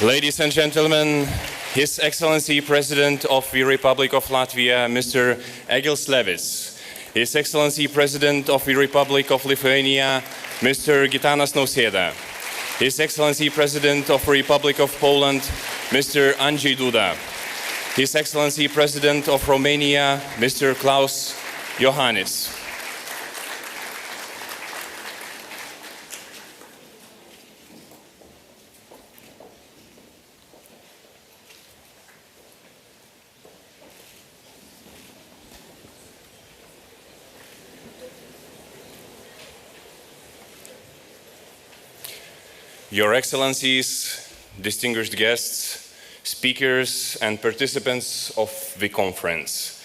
Ladies and gentlemen, His Excellency President of the Republic of Latvia, Mr. Egils Levits, His Excellency President of the Republic of Lithuania, Mr. Gitanas Nausėda, His Excellency President of the Republic of Poland, Mr. Andrzej Duda, His Excellency President of Romania, Mr. Klaus Iohannis. Your Excellencies, distinguished guests, speakers, and participants of the conference.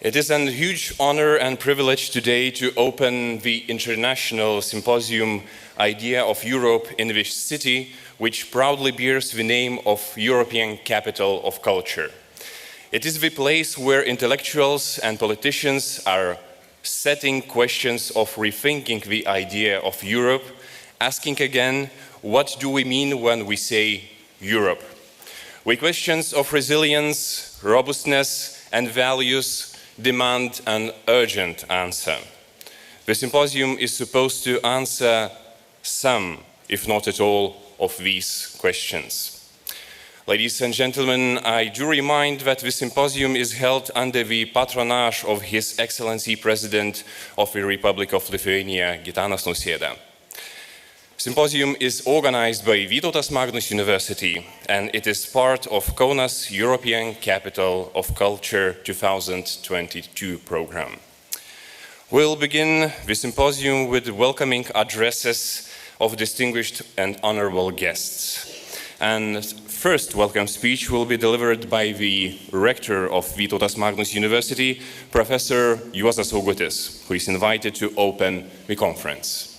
It is a huge honor and privilege today to open the International Symposium Idea of Europe in this city, which proudly bears the name of European Capital of Culture. It is the place where intellectuals and politicians are setting questions of rethinking the idea of Europe, asking again, what do we mean when we say Europe? The questions of resilience, robustness, and values demand an urgent answer. The symposium is supposed to answer some, if not at all, of these questions. Ladies and gentlemen, I do remind that the symposium is held under the patronage of His Excellency President of the Republic of Lithuania, Gitanas Nausėda. Symposium is organized by Vytautas Magnus University, and it is part of Kaunas European Capital of Culture 2022 program. We'll begin the symposium with welcoming addresses of distinguished and honorable guests. And first welcome speech will be delivered by the rector of Vytautas Magnus University, Professor Juozas Augutis, who is invited to open the conference.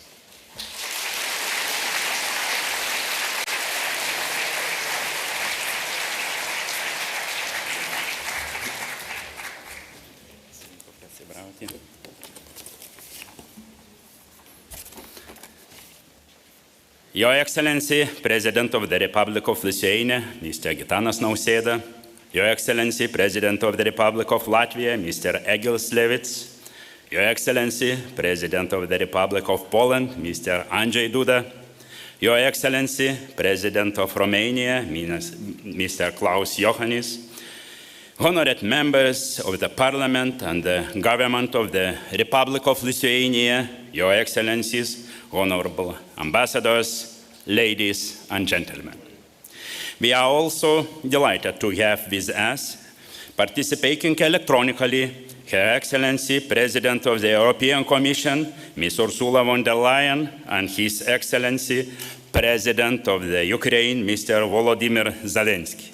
Your Excellency, President of the Republic of Lithuania, Mr. Gitanas Nausėda, Your Excellency, President of the Republic of Latvia, Mr. Egils Levits, Your Excellency, President of the Republic of Poland, Mr. Andrzej Duda, Your Excellency, President of Romania, Mr. Klaus Iohannis, honored members of the Parliament and the Government of the Republic of Lithuania, Your Excellencies, honorable ambassadors, ladies and gentlemen. We are also delighted to have with us, participating electronically, Her Excellency President of the European Commission, Ms. Ursula von der Leyen, and His Excellency President of the Ukraine, Mr. Volodymyr Zelensky.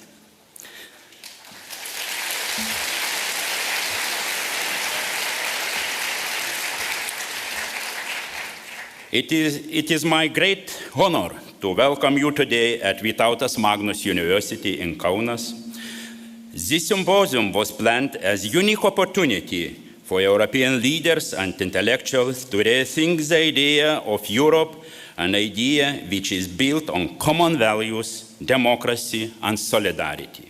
It is my great honor to welcome you today at Vytautas Magnus University in Kaunas. This symposium was planned as a unique opportunity for European leaders and intellectuals to rethink the idea of Europe, an idea which is built on common values, democracy, and solidarity.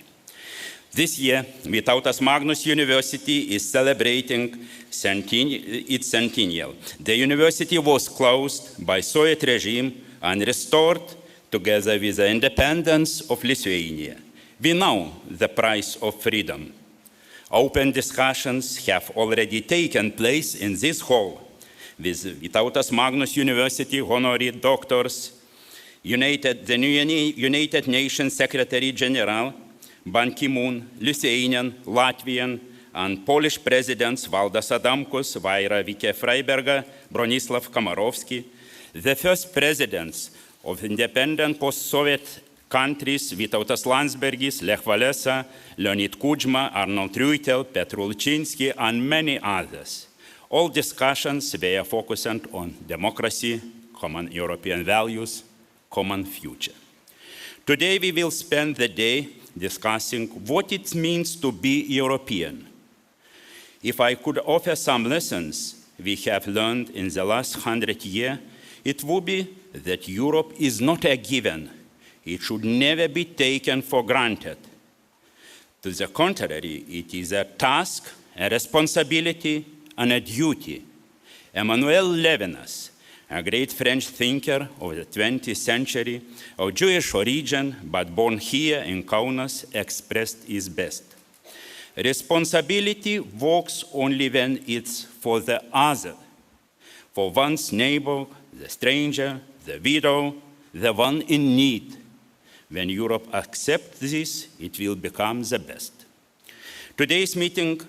This year, Vytautas Magnus University is celebrating its centennial. The university was closed by Soviet regime and restored together with the independence of Lithuania. We know the price of freedom. Open discussions have already taken place in this hall with Vytautas Magnus University honorary doctors, the United Nations Secretary General, Ban Ki-moon, Lithuanian, Latvian, and Polish presidents Valdas Adamkus, Vaira Vike-Freiberga, Bronislav Komorowski, the first presidents of independent post-Soviet countries, Vytautas Landsbergis, Lech Walesa, Leonid Kuchma, Arnold Reutel, Petr Ulczynski, and many others. All discussions were focused on democracy, common European values, common future. Today we will spend the day discussing what it means to be European. If I could offer some lessons, we have learned in the last 100 years, it would be that Europe is not a given. It should never be taken for granted. To the contrary, it is a task, a responsibility, and a duty. Emmanuel Levinas, a great French thinker of the 20th century, of Jewish origin, but born here in Kaunas, expressed his best. Responsibility works only when it's for the other, for one's neighbor, the stranger, the widow, the one in need. When Europe accepts this, it will become the best. Today's meeting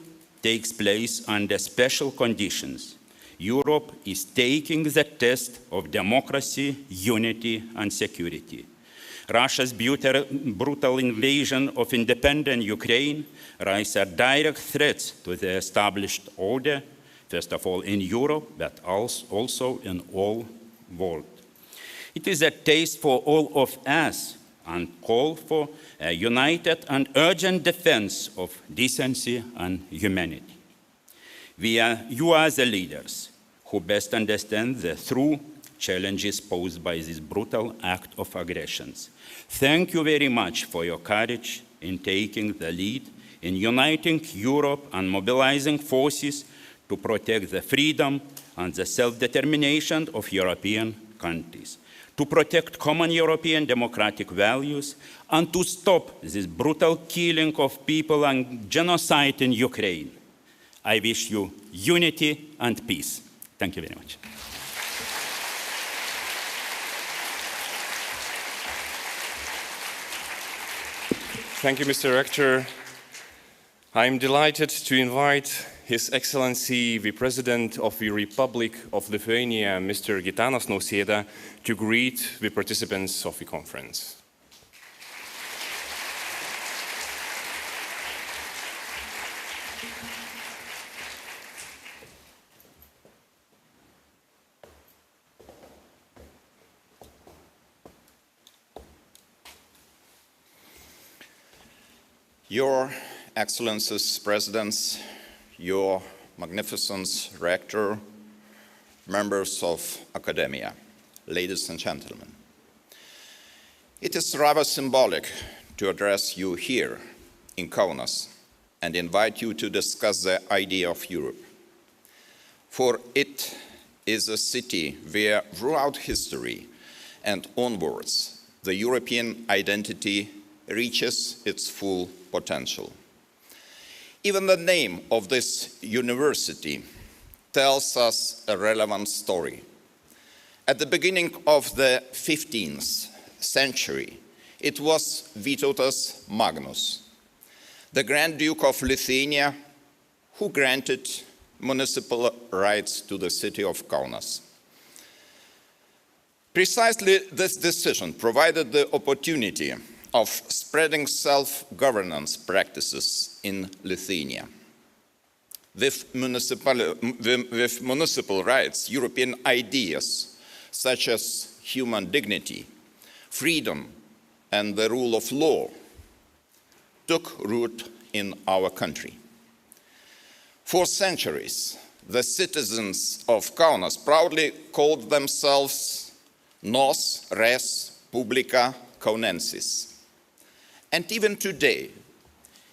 takes place under special conditions. Europe is taking the test of democracy, unity, and security. Russia's brutal invasion of independent Ukraine raises direct threats to the established order, first of all in Europe, but also in all world. It is a test for all of us and call for a united and urgent defense of decency and humanity. You are the leaders who best understand the true challenges posed by this brutal act of aggression. Thank you very much for your courage in taking the lead, in uniting Europe and mobilizing forces to protect the freedom and the self-determination of European countries, to protect common European democratic values, and to stop this brutal killing of people and genocide in Ukraine. I wish you unity and peace. Thank you very much. Thank you, Mr. Rector. I'm delighted to invite His Excellency, the President of the Republic of Lithuania, Mr. Gitanas Nausėda, to greet the participants of the conference. Your Excellencies, Presidents, Your Magnificence, Rector, members of Academia, ladies and gentlemen. It is rather symbolic to address you here in Kaunas and invite you to discuss the idea of Europe. For it is a city where throughout history and onwards, the European identity reaches its full potential. Even the name of this university tells us a relevant story. At the beginning of the 15th century, it was Vytautas Magnus, the Grand Duke of Lithuania, who granted municipal rights to the city of Kaunas. Precisely this decision provided the opportunity of spreading self-governance practices in Lithuania. With municipal rights, European ideas such as human dignity, freedom, and the rule of law took root in our country. For centuries, the citizens of Kaunas proudly called themselves Nos Res Publica Kaunensis. And even today,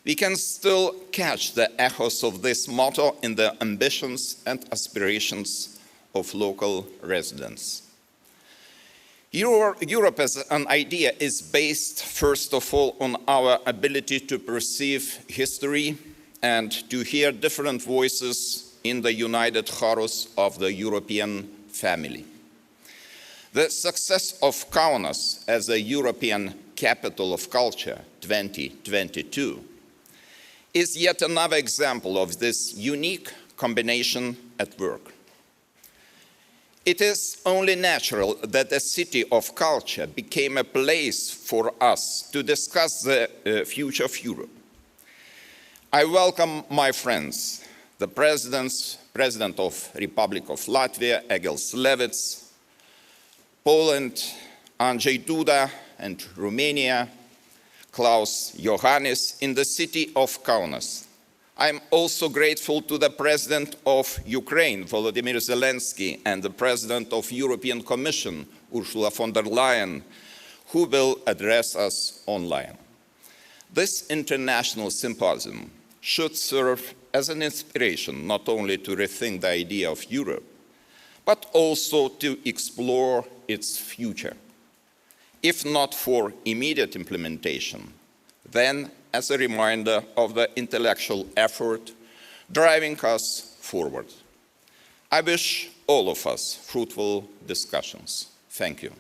we can still catch the echoes of this motto in the ambitions and aspirations of local residents. Europe as an idea is based, first of all, on our ability to perceive history and to hear different voices in the united chorus of the European family. The success of Kaunas as a European Capital of Culture 2022 is yet another example of this unique combination at work. It is only natural that a city of culture became a place for us to discuss the future of Europe. I welcome my friends, the President of Republic of Latvia, Egils Levits, Poland, Andrzej Duda, and Romania, Klaus Iohannis, in the city of Kaunas. I'm also grateful to the President of Ukraine, Volodymyr Zelensky, and the President of European Commission, Ursula von der Leyen, who will address us online. This international symposium should serve as an inspiration not only to rethink the idea of Europe, but also to explore its future. If not for immediate implementation, then as a reminder of the intellectual effort driving us forward. I wish all of us fruitful discussions. Thank you.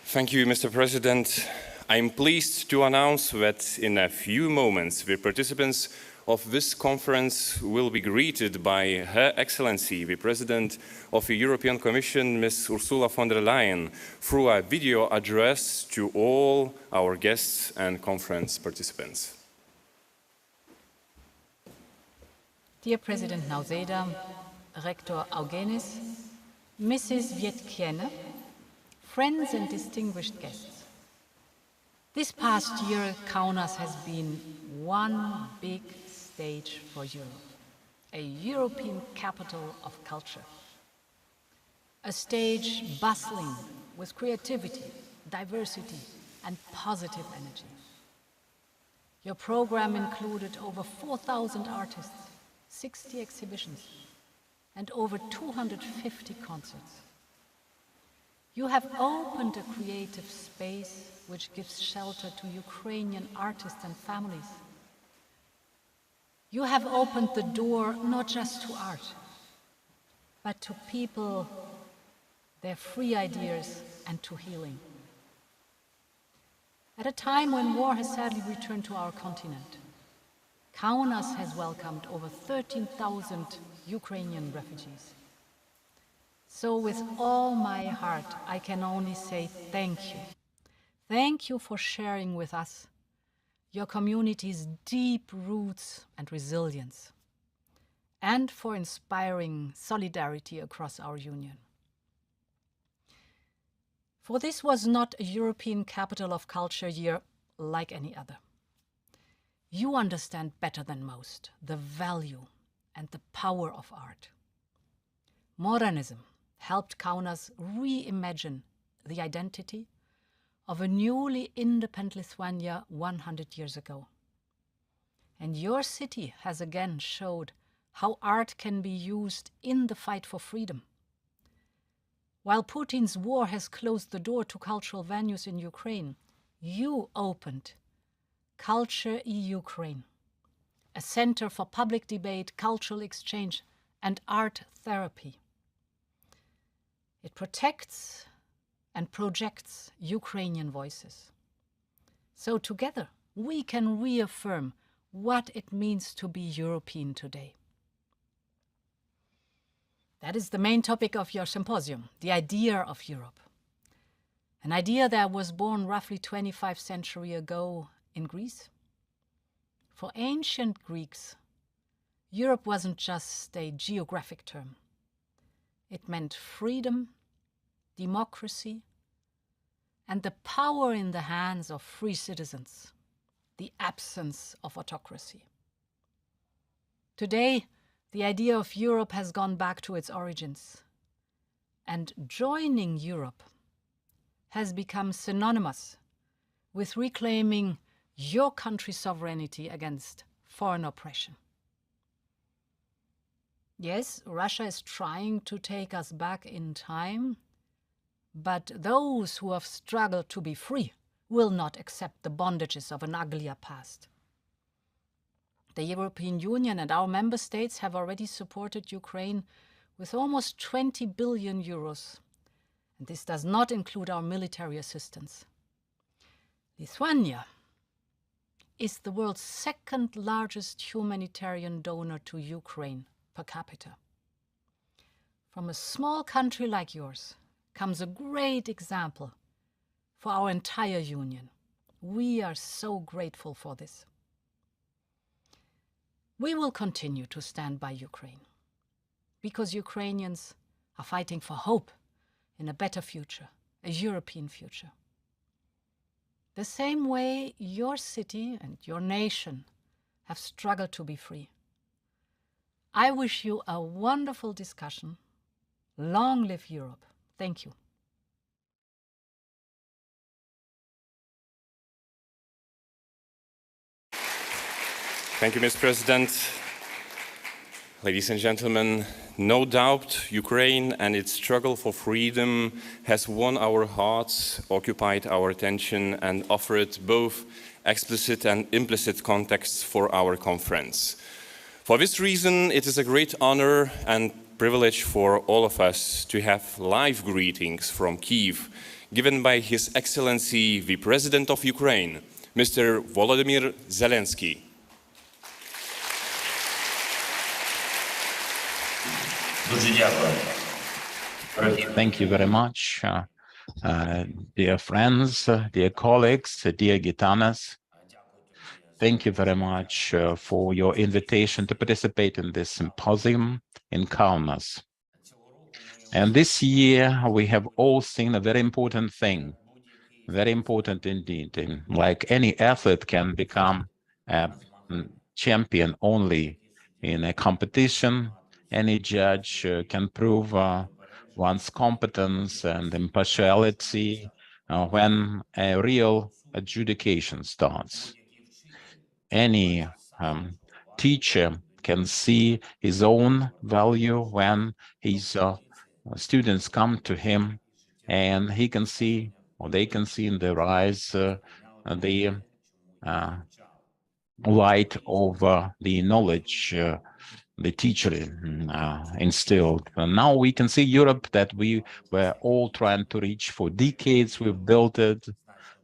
Thank you, Mr. President. I'm pleased to announce that in a few moments, the participants of this conference will be greeted by Her Excellency, the President of the European Commission, Ms. Ursula von der Leyen, through a video address to all our guests and conference participants. Dear President Nauseda, Rector Augenis, Mrs. Vietkiene, friends and distinguished guests. This past year, Kaunas has been one big stage for Europe, a European capital of culture. A stage bustling with creativity, diversity, and positive energy. Your program included over 4,000 artists, 60 exhibitions, and over 250 concerts. You have opened a creative space which gives shelter to Ukrainian artists and families. You have opened the door not just to art, but to people, their free ideas, and to healing. At a time when war has sadly returned to our continent, Kaunas has welcomed over 13,000 Ukrainian refugees. So with all my heart, I can only say thank you. Thank you for sharing with us your community's deep roots and resilience, and for inspiring solidarity across our union. For this was not a European Capital of Culture year like any other. You understand better than most the value and the power of art. Modernism helped Kaunas reimagine the identity of a newly independent Lithuania 100 years ago. And your city has again showed how art can be used in the fight for freedom. While Putin's war has closed the door to cultural venues in Ukraine, you opened Culture Ukraine, a center for public debate, cultural exchange, and art therapy. It protects and projects Ukrainian voices. So together, we can reaffirm what it means to be European today. That is the main topic of your symposium, the idea of Europe. An idea that was born roughly 25 centuries ago in Greece. For ancient Greeks, Europe wasn't just a geographic term. It meant freedom, democracy, and the power in the hands of free citizens, the absence of autocracy. Today, the idea of Europe has gone back to its origins, and joining Europe has become synonymous with reclaiming your country's sovereignty against foreign oppression. Yes, Russia is trying to take us back in time, but those who have struggled to be free will not accept the bondages of an uglier past. The European Union and our member states have already supported Ukraine with almost 20 billion euros, and this does not include our military assistance. Lithuania is the world's second largest humanitarian donor to Ukraine per capita. From a small country like yours comes a great example for our entire union. We are so grateful for this. We will continue to stand by Ukraine because Ukrainians are fighting for hope, in a better future, a European future. The same way your city and your nation have struggled to be free. I wish you a wonderful discussion. Long live Europe. Thank you. Thank you, Ms. President. Ladies and gentlemen, no doubt Ukraine and its struggle for freedom has won our hearts, occupied our attention, and offered both explicit and implicit context for our conference. For this reason, it is a great honor and privilege for all of us to have live greetings from Kyiv, given by His Excellency, the President of Ukraine, Mr. Volodymyr Zelensky. Thank you very much, dear friends, dear colleagues, dear Gitanas. Thank you very much for your invitation to participate in this symposium in Kaunas. And this year, we have all seen a very important thing, very important indeed. And like any athlete can become a champion only in a competition, any judge can prove one's competence and impartiality when a real adjudication starts. Any teacher can see his own value when his students come to him, and he can see, or they can see in their eyes, the light of the knowledge the teacher instilled. And now we can see Europe that we were all trying to reach for decades. We've built it,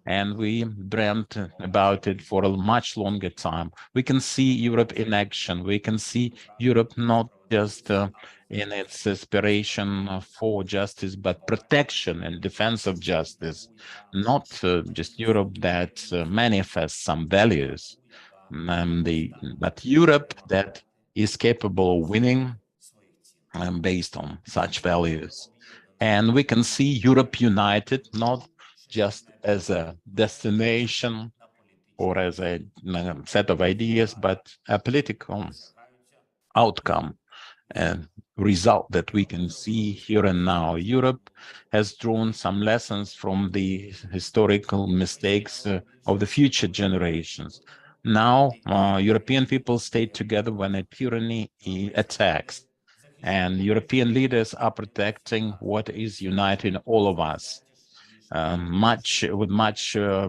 and we dreamt about it for a much longer time. We can see Europe in action. We can see Europe not just in its aspiration for justice, but protection and defense of justice. Not just Europe that manifests some values, but Europe that is capable of winning based on such values. And we can see Europe united, not just as a destination or as a set of ideas, but a political outcome and result that we can see here and now. Europe has drawn some lessons from the historical mistakes of the future generations. Now, European people stay together when a tyranny attacks, and European leaders are protecting what is uniting all of us, much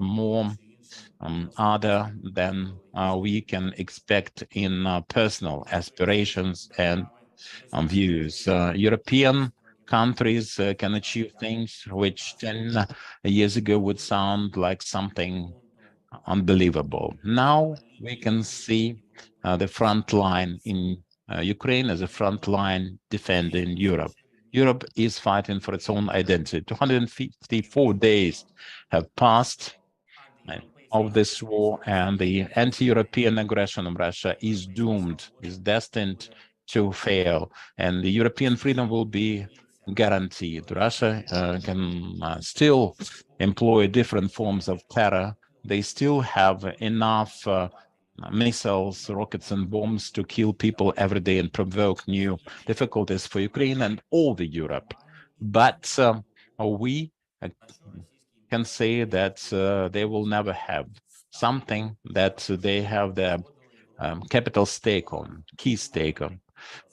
more other than we can expect in personal aspirations and views. European countries can achieve things which 10 years ago would sound like something unbelievable. Now we can see the front line in Ukraine as a front line defending Europe. Europe is fighting for its own identity. 254 days have passed of this war, and the anti-European aggression of Russia is doomed, is destined to fail, and the European freedom will be guaranteed. Russia can still employ different forms of terror. They still have enough missiles, rockets, and bombs to kill people every day and provoke new difficulties for Ukraine and all the Europe. But we can say that they will never have something that they have the capital stake on, key stake on.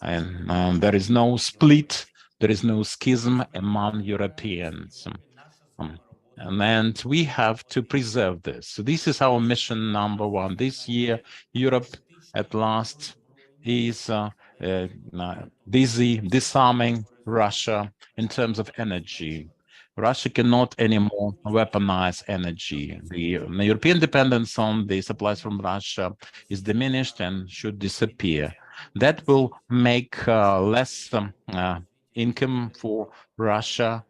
And there is no split, there is no schism among Europeans. And we have to preserve this. So this is our mission number one. This year, Europe at last is busy disarming Russia in terms of energy. Russia cannot anymore weaponize energy. The European dependence on the supplies from Russia is diminished and should disappear. That will make less income for Russia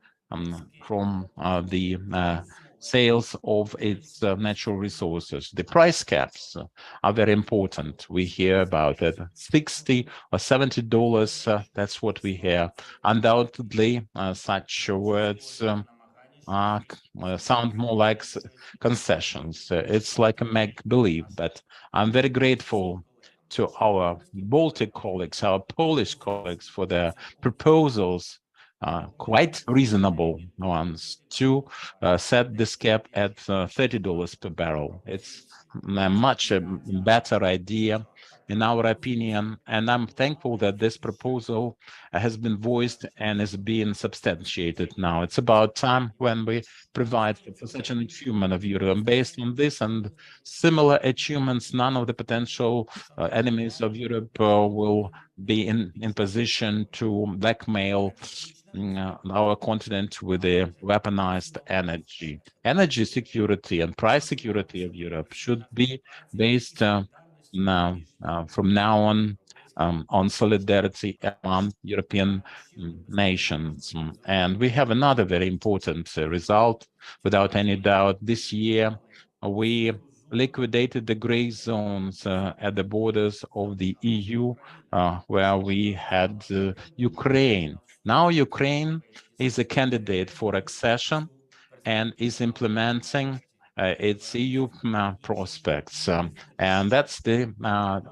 from the sales of its natural resources. The price caps are very important. We hear about it, $60 or $70. That's what we hear. Undoubtedly, such words sound more like concessions. It's like a make-believe, but I'm very grateful to our Baltic colleagues, our Polish colleagues, for their proposals, quite reasonable ones, to set this cap at $30 per barrel. It's a much better idea, in our opinion, and I'm thankful that this proposal has been voiced and is being substantiated now. It's about time when we provide for such an achievement of Europe. And based on this and similar achievements, none of the potential enemies of Europe will be in position to blackmail our continent with the weaponized energy. Energy security and price security of Europe should be based now from now on solidarity among European nations. And we have another very important result, without any doubt. This year, we liquidated the gray zones at the borders of the EU, where we had Ukraine. Now Ukraine is a candidate for accession and is implementing its EU prospects. And that's the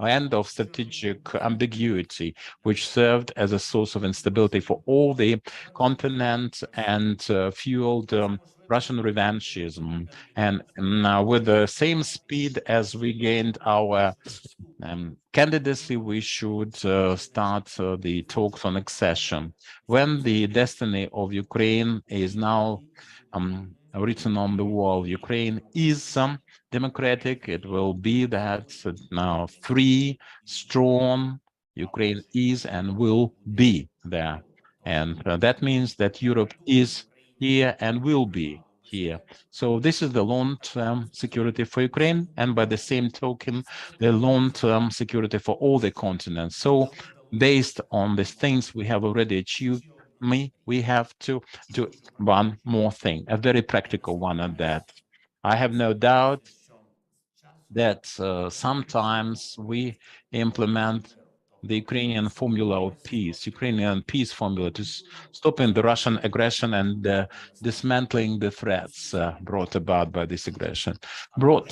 end of strategic ambiguity, which served as a source of instability for all the continent and fueled Russian revanchism. And with the same speed as we gained our candidacy, we should start the talks on accession. When the destiny of Ukraine is now written on the wall, Ukraine is democratic. It will be that now free, strong. Ukraine is and will be there. And that means that Europe is here and will be here. So this is the long-term security for Ukraine, and by the same token, the long-term security for all the continents. So based on the things we have already achieved, we have to do one more thing, a very practical one at that. I have no doubt that sometimes we implement the Ukrainian formula of peace, Ukrainian peace formula to stopping the Russian aggression and dismantling the threats brought about by this aggression, brought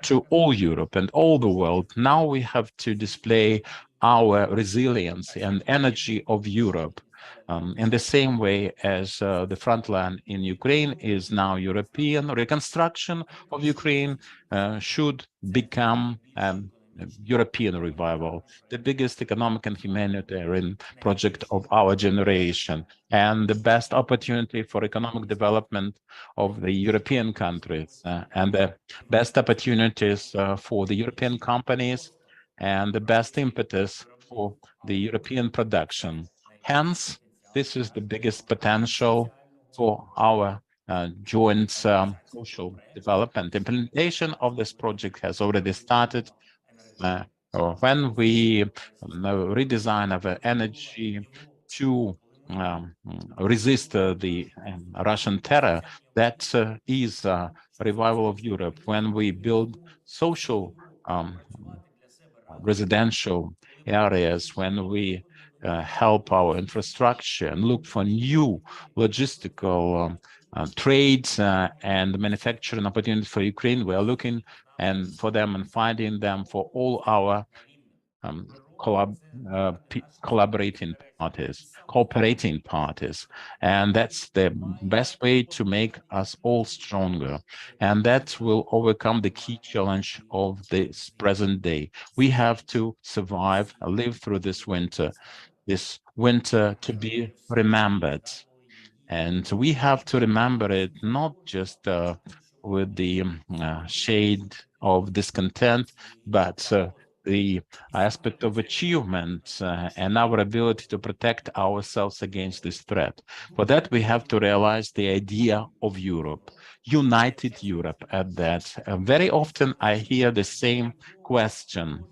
to all Europe and all the world. Now we have to display our resilience and energy of Europe. In the same way as the front line in Ukraine is now European, reconstruction of Ukraine should become European revival, the biggest economic and humanitarian project of our generation, and the best opportunity for economic development of the European countries, and the best opportunities for the European companies, and the best impetus for the European production. Hence, this is the biggest potential for our joint social development. Implementation of this project has already started. When we redesign our energy to resist the Russian terror, that is a revival of Europe. When we build social residential areas, when we help our infrastructure and look for new logistical trades and manufacturing opportunities for Ukraine, we are looking for them and finding them for all our cooperating parties, and that's the best way to make us all stronger, and that will overcome the key challenge of this present day. We have to survive, live through this winter to be remembered. And we have to remember it not just with the shade of discontent, but the aspect of achievement and our ability to protect ourselves against this threat. For that, we have to realize the idea of Europe, united Europe at that. Very often I hear the same question,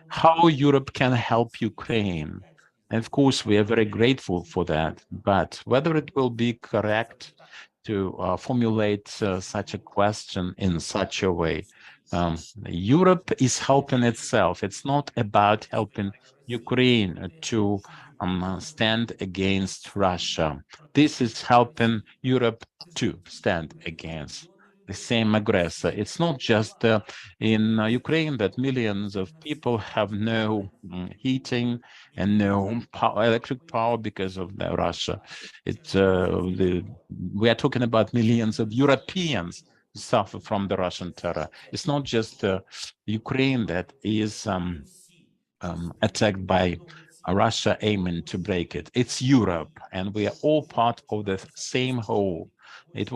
how Europe can help Ukraine. And of course, we are very grateful for that. But whether it will be correct to formulate such a question in such a way. Europe is helping itself. It's not about helping Ukraine to stand against Russia. This is helping Europe to stand against the same aggressor. It's not just in Ukraine that millions of people have no heating and no electric power because of Russia. We are talking about millions of Europeans who suffer from the Russian terror. It's not just Ukraine that is attacked by Russia aiming to break it. It's Europe, and we are all part of the same whole. It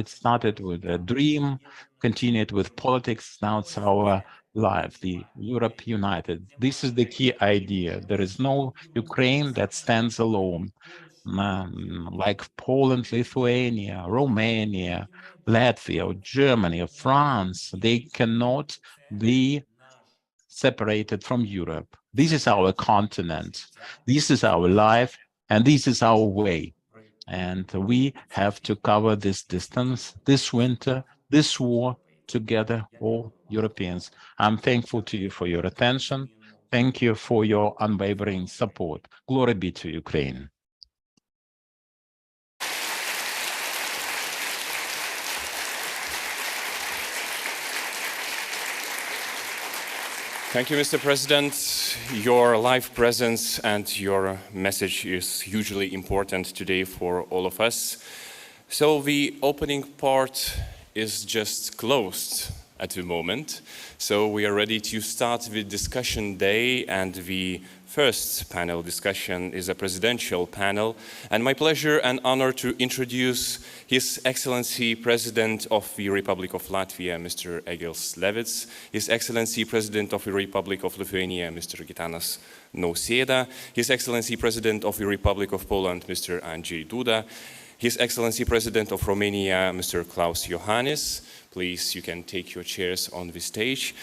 started with a dream, continued with politics. Now it's our life, the Europe united. This is the key idea. There is no Ukraine that stands alone. Like Poland, Lithuania, Romania, Latvia, or Germany, or France, they cannot be separated from Europe. This is our continent, this is our life, and this is our way. And we have to cover this distance, this winter, this war, together, all Europeans. I'm thankful to you for your attention. Thank you for your unwavering support. Glory be to Ukraine. Thank you, Mr. President. Your live presence and your message is hugely important today for all of us. So the opening part is just closed at the moment. So we are ready to start the discussion day, and the first panel discussion is a presidential panel. And my pleasure and honor to introduce His Excellency President of the Republic of Latvia, Mr. Egils Levits, His Excellency President of the Republic of Lithuania, Mr. Gitanas Nausėda, His Excellency President of the Republic of Poland, Mr. Andrzej Duda, His Excellency President of Romania, Mr. Klaus Iohannis. Please, you can take your chairs on the stage.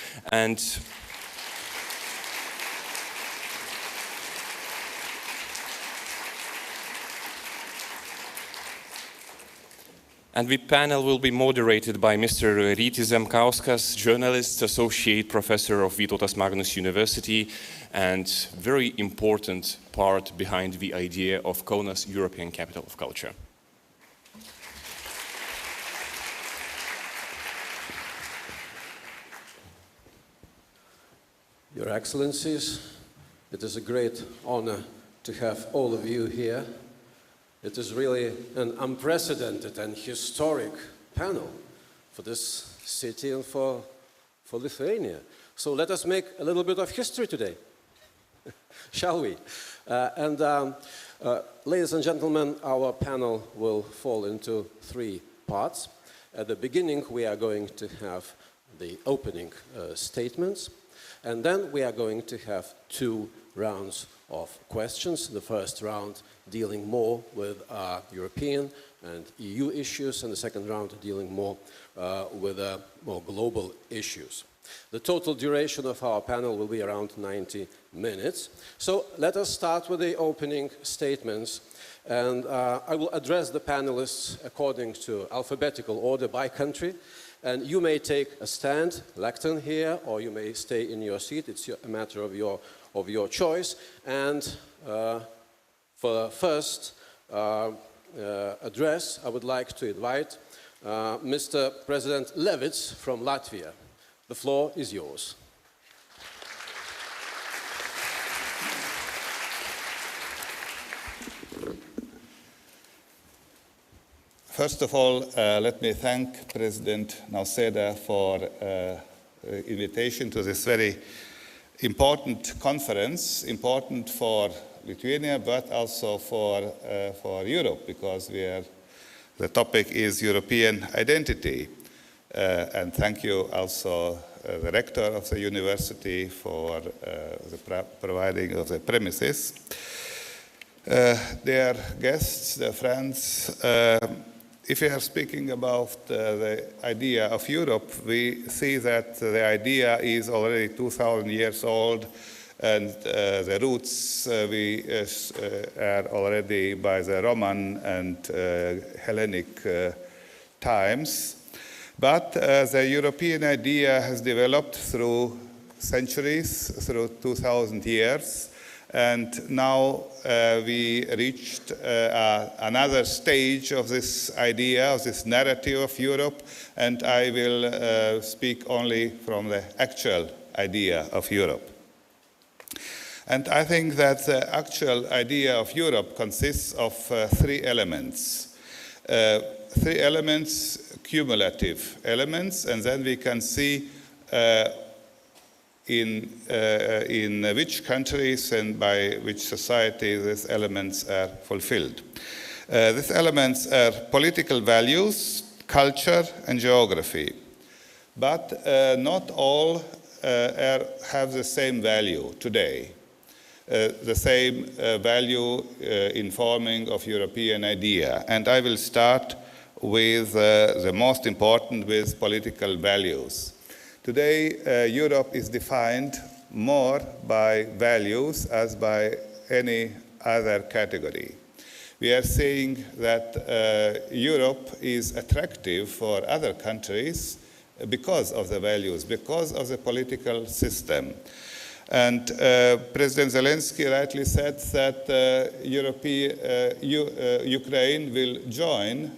And the panel will be moderated by Mr. Rytis Zemkauskas, journalist, associate professor of Vytautas Magnus University, and very important part behind the idea of Kaunas European Capital of Culture. Your Excellencies, it is a great honor to have all of you here. It is really an unprecedented and historic panel for this city and for Lithuania. So let us make a little bit of history today, shall we? Ladies and gentlemen, our panel will fall into three parts. At the beginning, we are going to have the opening statements, and then we are going to have two rounds of questions. The first round dealing more with European and EU issues, and the second round dealing more with more global issues. The total duration of our panel will be around 90 minutes. So let us start with the opening statements, and I will address the panelists according to alphabetical order by country. And you may take a stand, lectern here, or you may stay in your seat. It's a matter of your choice. And for the first address, I would like to invite Mr. President Levits from Latvia. The floor is yours. First of all, let me thank President Nausėda for invitation to this very important conference, important for Lithuania, but also for Europe, because the topic is European identity. And thank you also the rector of the university for the providing of the premises. Dear guests, dear friends, if we are speaking about the idea of Europe, we see that the idea is already 2,000 years old, and the roots we are already by the Roman and Hellenic times. But the European idea has developed through centuries, through 2,000 years, and now we reached another stage of this idea, of this narrative of Europe, and I will speak only from the actual idea of Europe. And I think that the actual idea of Europe consists of three elements. Three elements, cumulative elements, and then we can see in which countries and by which society these elements are fulfilled. These elements are political values, culture, and geography. But not all have the same value today. The same value in forming of European idea. And I will start with the most important, with political values. Today, Europe is defined more by values as by any other category. We are saying that Europe is attractive for other countries because of the values, because of the political system. And President Zelensky rightly said that Ukraine will join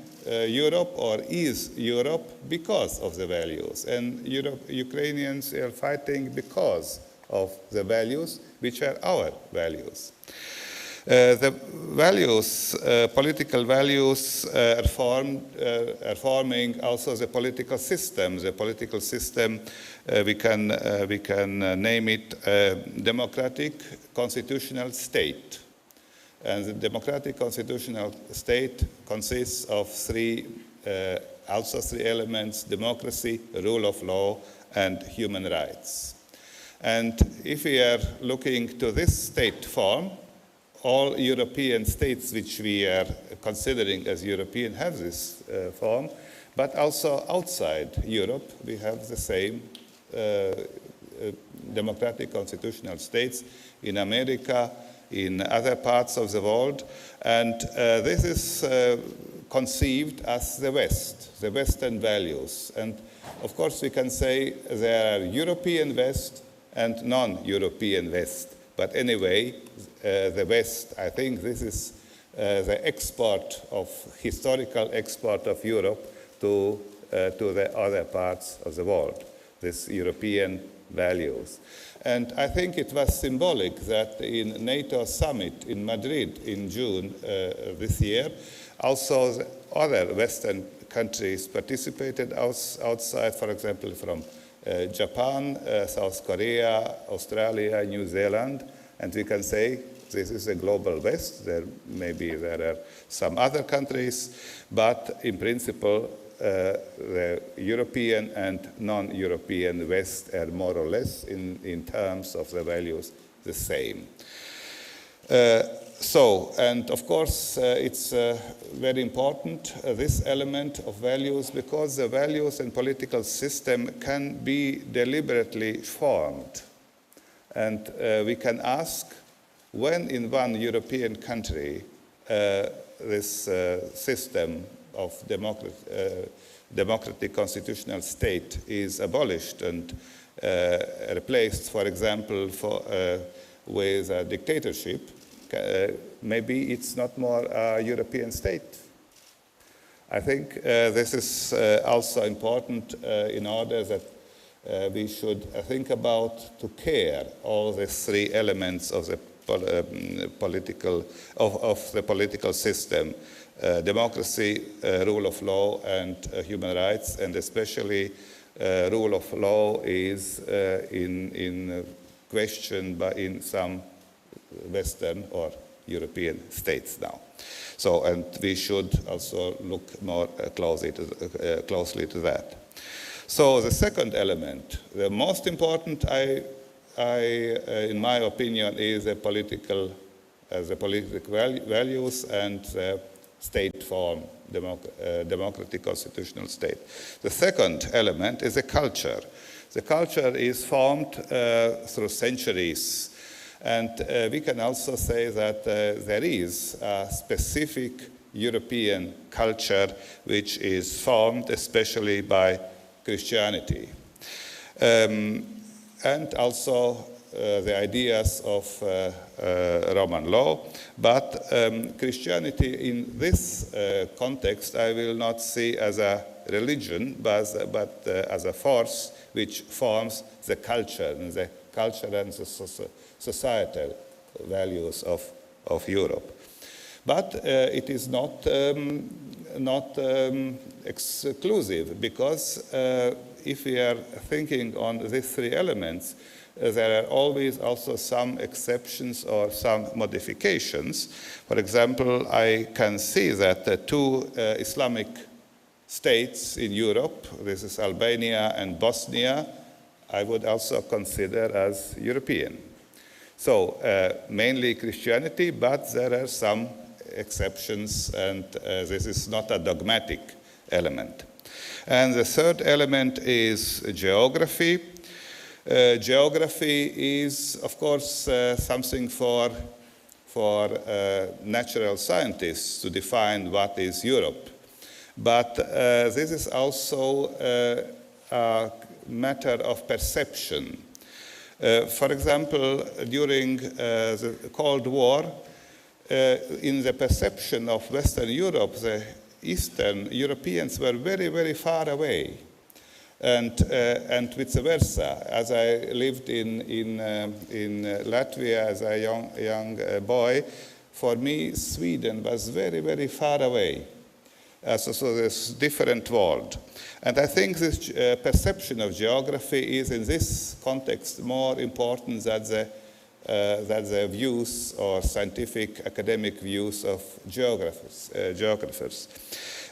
Europe or is Europe because of the values. And Ukrainians are fighting because of the values, which are our values. The values, political values, are forming also the political system. The political system, we can name it democratic constitutional state. And the democratic constitutional state consists of three elements: democracy, rule of law, and human rights. And if we are looking to this state form, all European states which we are considering as European have this form, but also outside Europe we have the same democratic constitutional states in America, in other parts of the world, and this is conceived as the West, the Western values. And of course we can say there are European West and non-European West. But anyway, the West, I think this is the historical export of Europe to the other parts of the world, these European values. And I think it was symbolic that in NATO summit in Madrid in June this year, also the other Western countries participated outside, for example, from Japan, South Korea, Australia, New Zealand, and we can say this is a global West. There are some other countries, but in principle, the European and non-European West are more or less, in terms of the values, the same. And of course, it's very important, this element of values, because the values and political system can be deliberately formed. And we can ask, when in one European country this system of democratic constitutional state is abolished and replaced, for example, with a dictatorship, maybe it's not more a European state. I think this is also important in order that we should think about to care all the three elements of the political system: democracy, rule of law, and human rights. And especially, rule of law is in question in some Western or European states now. So, and we should also look more closely to that. So the second element, the most important, in my opinion, is the political values and the state form, democratic constitutional state. The second element is the culture. The culture is formed through centuries. And we can also say that there is a specific European culture which is formed especially by Christianity. And also the ideas of Roman law. But Christianity in this context I will not see as a religion, but as a force which forms the culture and the societal values of Europe. But it is not exclusive, because if we are thinking on these three elements, there are always also some exceptions or some modifications. For example, I can see that the two Islamic states in Europe, this is Albania and Bosnia, I would also consider as European. So mainly Christianity, but there are some exceptions, and this is not a dogmatic element. And the third element is geography. Geography is, of course, something for natural scientists to define what is Europe. But this is also a matter of perception. For example, during the Cold War, in the perception of Western Europe, the Eastern Europeans were very, very far away. And vice versa. As I lived in Latvia as a young boy, for me, Sweden was very, very far away. So this different world. And I think this perception of geography is in this context more important than the views or scientific academic views of geographers.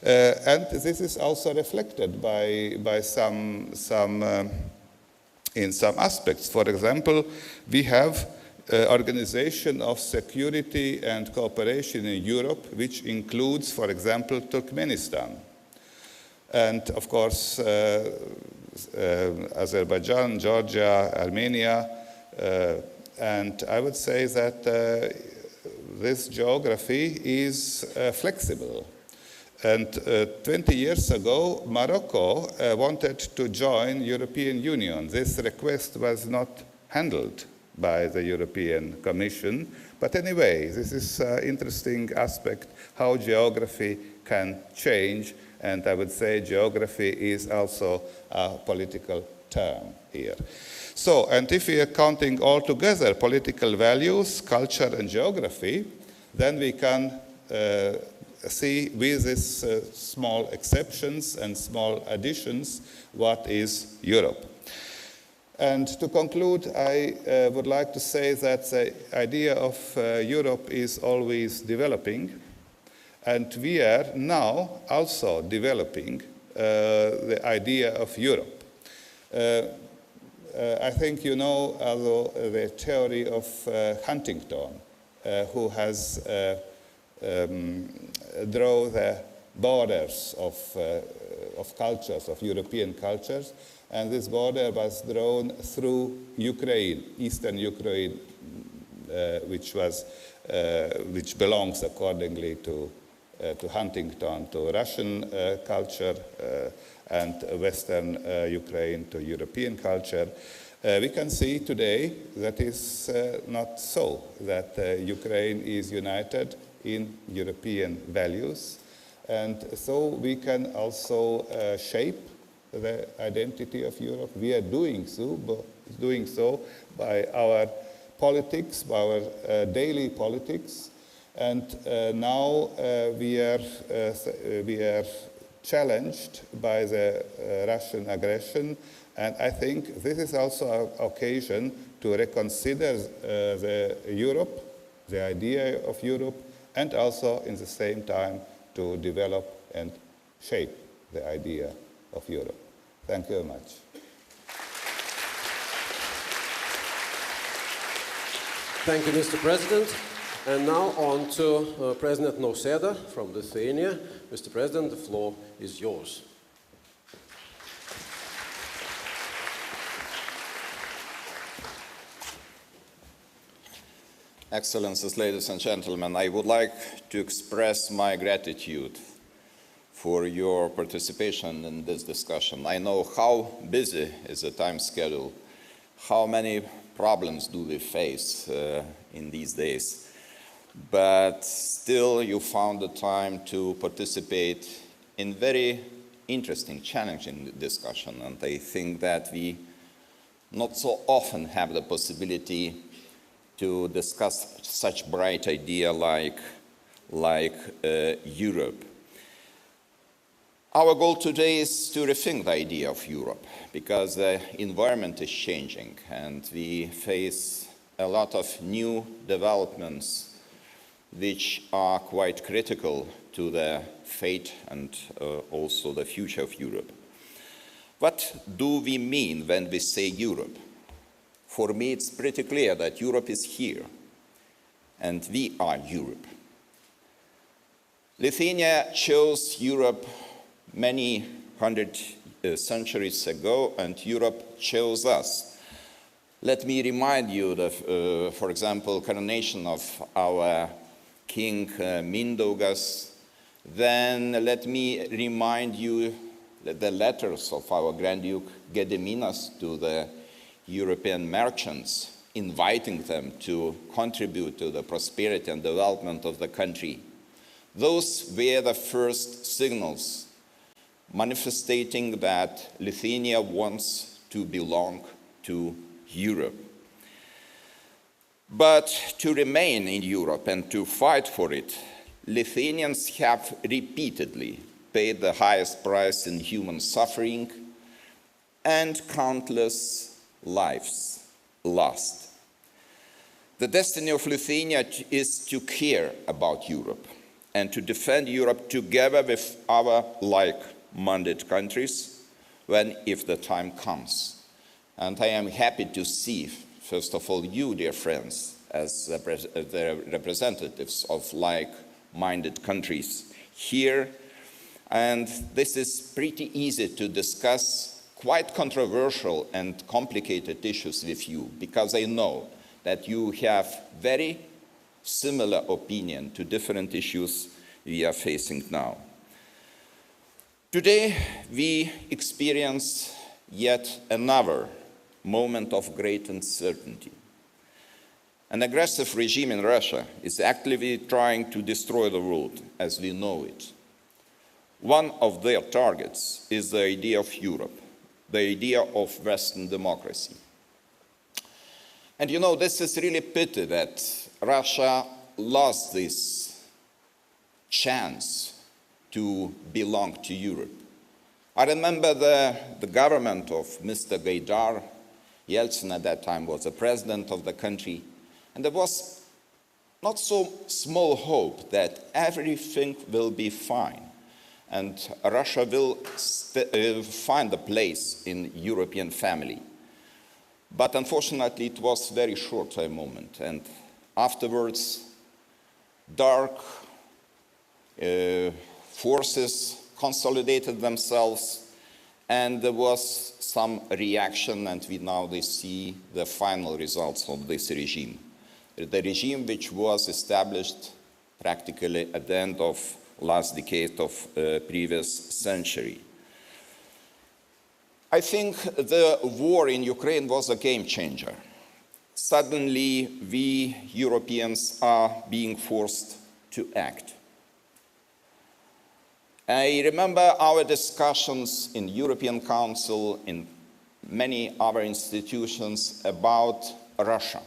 And this is also reflected by some in some aspects. For example, we have Organization of Security and Cooperation in Europe, which includes, for example, Turkmenistan. And of course, Azerbaijan, Georgia, Armenia. And I would say that this geography is flexible. And 20 years ago, Morocco wanted to join European Union. This request was not handled by the European Commission. But anyway, this is an interesting aspect, how geography can change. And I would say geography is also a political term here. So, and if we are counting all together political values, culture, and geography, then we can see with these small exceptions and small additions what is Europe. And to conclude, I would like to say that the idea of Europe is always developing, and we are now also developing the idea of Europe. I think you know the theory of Huntington, who has drawn the borders of cultures, of European cultures, and this border was drawn through Ukraine, eastern Ukraine, which belongs accordingly to Huntington, to Russian culture, and Western Ukraine to European culture. We can see today that is not so, that Ukraine is united in European values, and so we can also shape the identity of Europe. We are doing so by our politics, by our daily politics, and now we are challenged by the Russian aggression, and I think this is also an occasion to reconsider the Europe, the idea of Europe, and also in the same time to develop and shape the idea of Europe. Thank you very much. Thank you, Mr. President. And now on to President Nausėda from Lithuania. Mr. President, the floor is yours. Excellencies, ladies and gentlemen, I would like to express my gratitude for your participation in this discussion. I know how busy is the time schedule, how many problems do we face in these days, but still you found the time to participate in very interesting, challenging discussion, and I think that we not so often have the possibility to discuss such bright idea like Europe. Our goal today is to rethink the idea of Europe, because the environment is changing and we face a lot of new developments which are quite critical to the fate and also the future of Europe. What do we mean when we say Europe? For me, it's pretty clear that Europe is here, and we are Europe. Lithuania chose Europe many hundred centuries ago, and Europe chose us. Let me remind you that, for example, coronation of our King Mindaugas. Then let me remind you that the letters of our Grand Duke Gediminas to the European merchants, inviting them to contribute to the prosperity and development of the country. Those were the first signals manifesting that Lithuania wants to belong to Europe. But to remain in Europe and to fight for it, Lithuanians have repeatedly paid the highest price in human suffering and countless lives lost. The destiny of Lithuania is to care about Europe and to defend Europe together with our like-minded countries when, if the time comes. And I am happy to see, first of all, you, dear friends, as the representatives of like-minded countries here. And this is pretty easy to discuss quite controversial and complicated issues with you, because I know that you have very similar opinion to different issues we are facing now. Today, we experience yet another moment of great uncertainty. An aggressive regime in Russia is actively trying to destroy the world as we know it. One of their targets is the idea of Europe, the idea of Western democracy. And you know, this is really a pity that Russia lost this chance to belong to Europe. I remember the government of Mr. Gaidar. Yeltsin at that time was the president of the country, and there was not so small hope that everything will be fine and Russia will find a place in European family. But unfortunately, it was a very short moment, and afterwards, dark forces consolidated themselves, and there was some reaction, and we now see the final results of this regime. The regime which was established practically at the end of last decade of previous century. I think the war in Ukraine was a game changer. Suddenly, we Europeans are being forced to act. I remember our discussions in European Council, in many other institutions about Russia.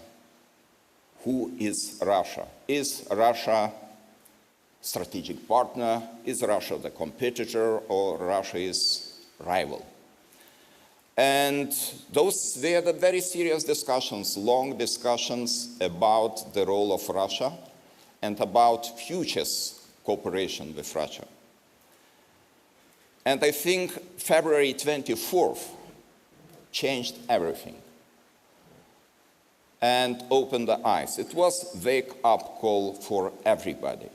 Who is Russia? Is Russia strategic partner? Is Russia the competitor, or Russia is rival? And those were the very serious discussions, long discussions about the role of Russia and about futures cooperation with Russia. And I think February 24th changed everything and opened the eyes. It was a wake-up call for everybody.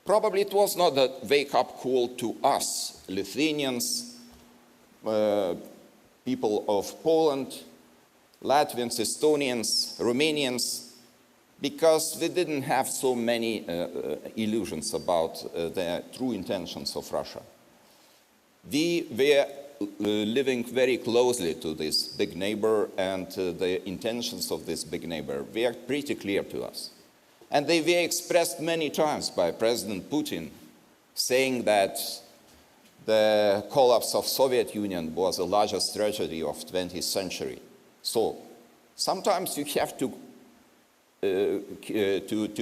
Probably it was not a wake-up call to us, Lithuanians, people of Poland, Latvians, Estonians, Romanians, because we didn't have so many illusions about the true intentions of Russia. We were living very closely to this big neighbor, and the intentions of this big neighbor were pretty clear to us. And they were expressed many times by President Putin, saying that the collapse of Soviet Union was the largest tragedy of 20th century. So sometimes you have to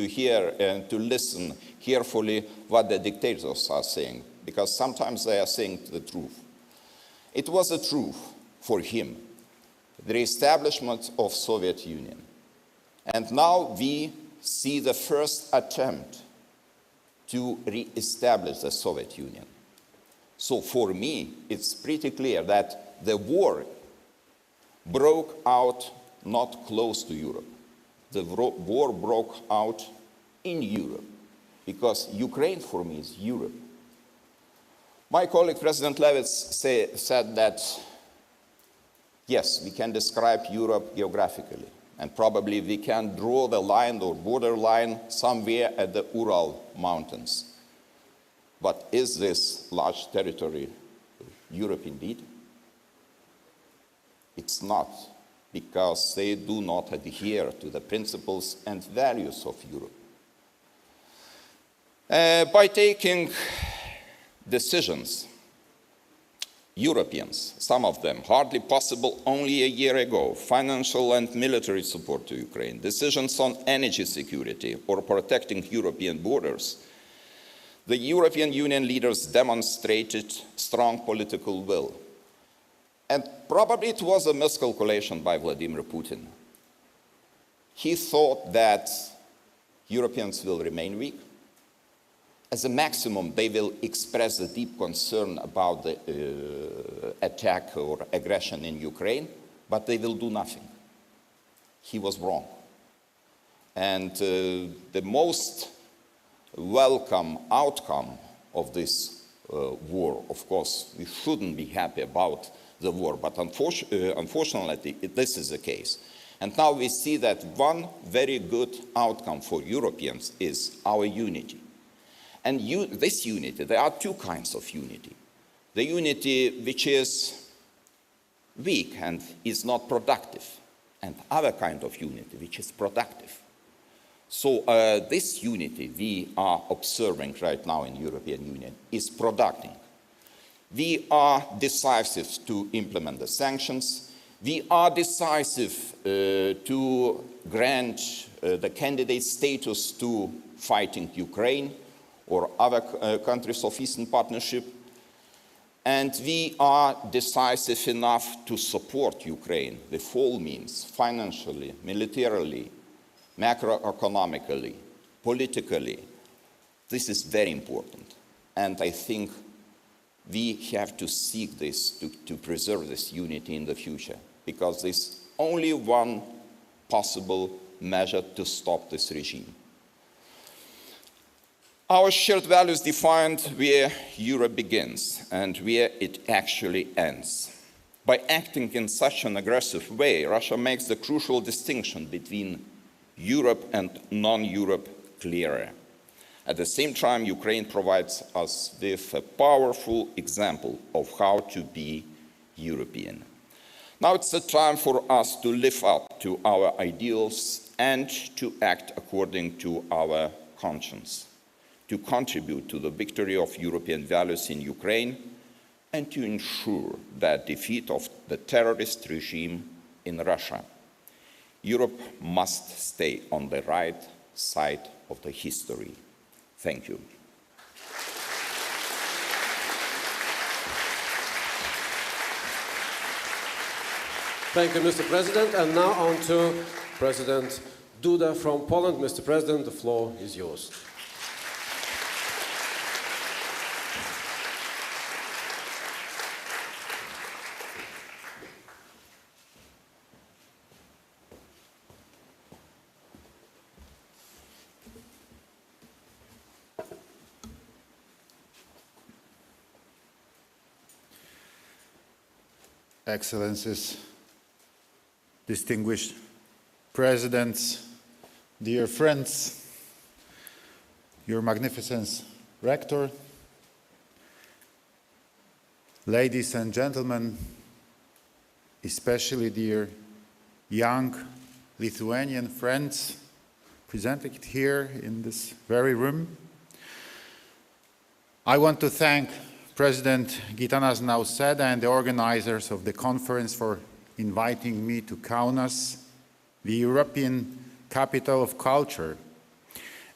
hear and to listen carefully what the dictators are saying, because sometimes they are saying the truth. It was the truth for him, the establishment of Soviet Union. And now we see the first attempt to re-establish the Soviet Union. So for me, it's pretty clear that the war broke out not close to Europe. The war broke out in Europe, because Ukraine for me is Europe. My colleague President Levits said that, yes, we can describe Europe geographically, and probably we can draw the line or border line somewhere at the Ural Mountains. But is this large territory Europe indeed? It's not, because they do not adhere to the principles and values of Europe. By taking decisions, Europeans, some of them, hardly possible only a year ago, financial and military support to Ukraine, decisions on energy security or protecting European borders, the European Union leaders demonstrated strong political will. And probably it was a miscalculation by Vladimir Putin. He thought that Europeans will remain weak. As a maximum, they will express a deep concern about the attack or aggression in Ukraine, but they will do nothing. He was wrong. And the most welcome outcome of this war, of course, we shouldn't be happy about the war, but unfortunately, this is the case. And now we see that one very good outcome for Europeans is our unity. And this unity, there are two kinds of unity. The unity which is weak and is not productive, and other kind of unity which is productive. So this unity we are observing right now in European Union is productive. We are decisive to implement the sanctions. We are decisive to grant the candidate status to fighting Ukraine or other countries of Eastern Partnership. And we are decisive enough to support Ukraine with all means, financially, militarily, macroeconomically, politically. This is very important. And I think we have to seek this, to preserve this unity in the future, because there's only one possible measure to stop this regime. Our shared values defined where Europe begins and where it actually ends. By acting in such an aggressive way, Russia makes the crucial distinction between Europe and non-Europe clearer. At the same time, Ukraine provides us with a powerful example of how to be European. Now it's the time for us to live up to our ideals and to act according to our conscience, to contribute to the victory of European values in Ukraine, and to ensure the defeat of the terrorist regime in Russia. Europe must stay on the right side of the history. Thank you. Thank you, Mr. President. And now on to President Duda from Poland. Mr. President, the floor is yours. Excellencies, distinguished presidents, Dear friends, Your Magnificence Rector, ladies and gentlemen, especially dear young Lithuanian friends presented here in this very room, I want to thank President Gitanas Nausėda and the organizers of the conference for inviting me to Kaunas, the European capital of culture,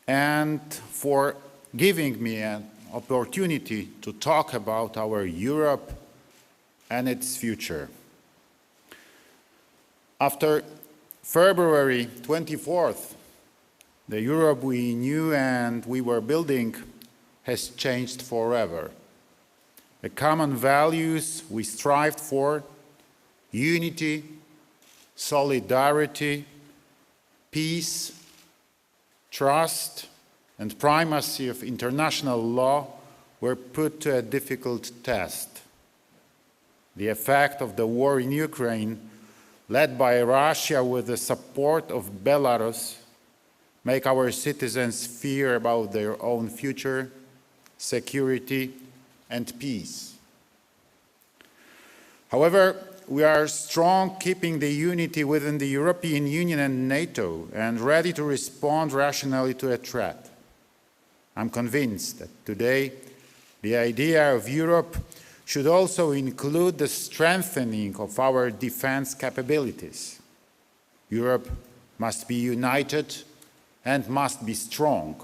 and for giving me an opportunity to talk about our Europe and its future. After February 24th, the Europe we knew and we were building has changed forever. The common values we strived for, unity, solidarity, peace, trust, and primacy of international law were put to a difficult test. The effect of the war in Ukraine, led by Russia with the support of Belarus, make our citizens fear about their own future, security, and peace. However, we are strong, keeping the unity within the European Union and NATO, and ready to respond rationally to a threat. I'm convinced that today the idea of Europe should also include the strengthening of our defense capabilities. Europe must be united and must be strong.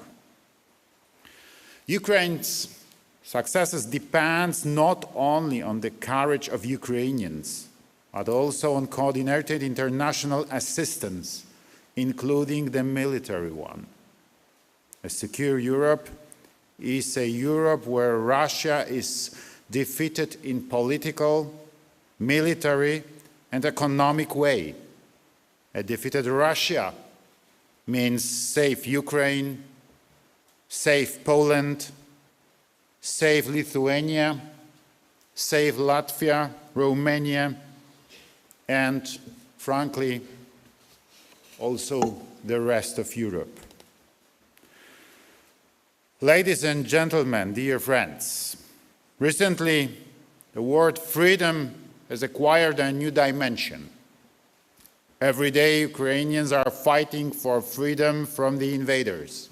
Ukraine's successes depends not only on the courage of Ukrainians, but also on coordinated international assistance, including the military one. A secure Europe is a Europe where Russia is defeated in political, military, and economic way. A defeated Russia means safe Ukraine, safe Poland, safe Lithuania, safe Latvia, Romania, and, frankly, also the rest of Europe. Ladies and gentlemen, dear friends, recently the word freedom has acquired a new dimension. Every day Ukrainians are fighting for freedom from the invaders.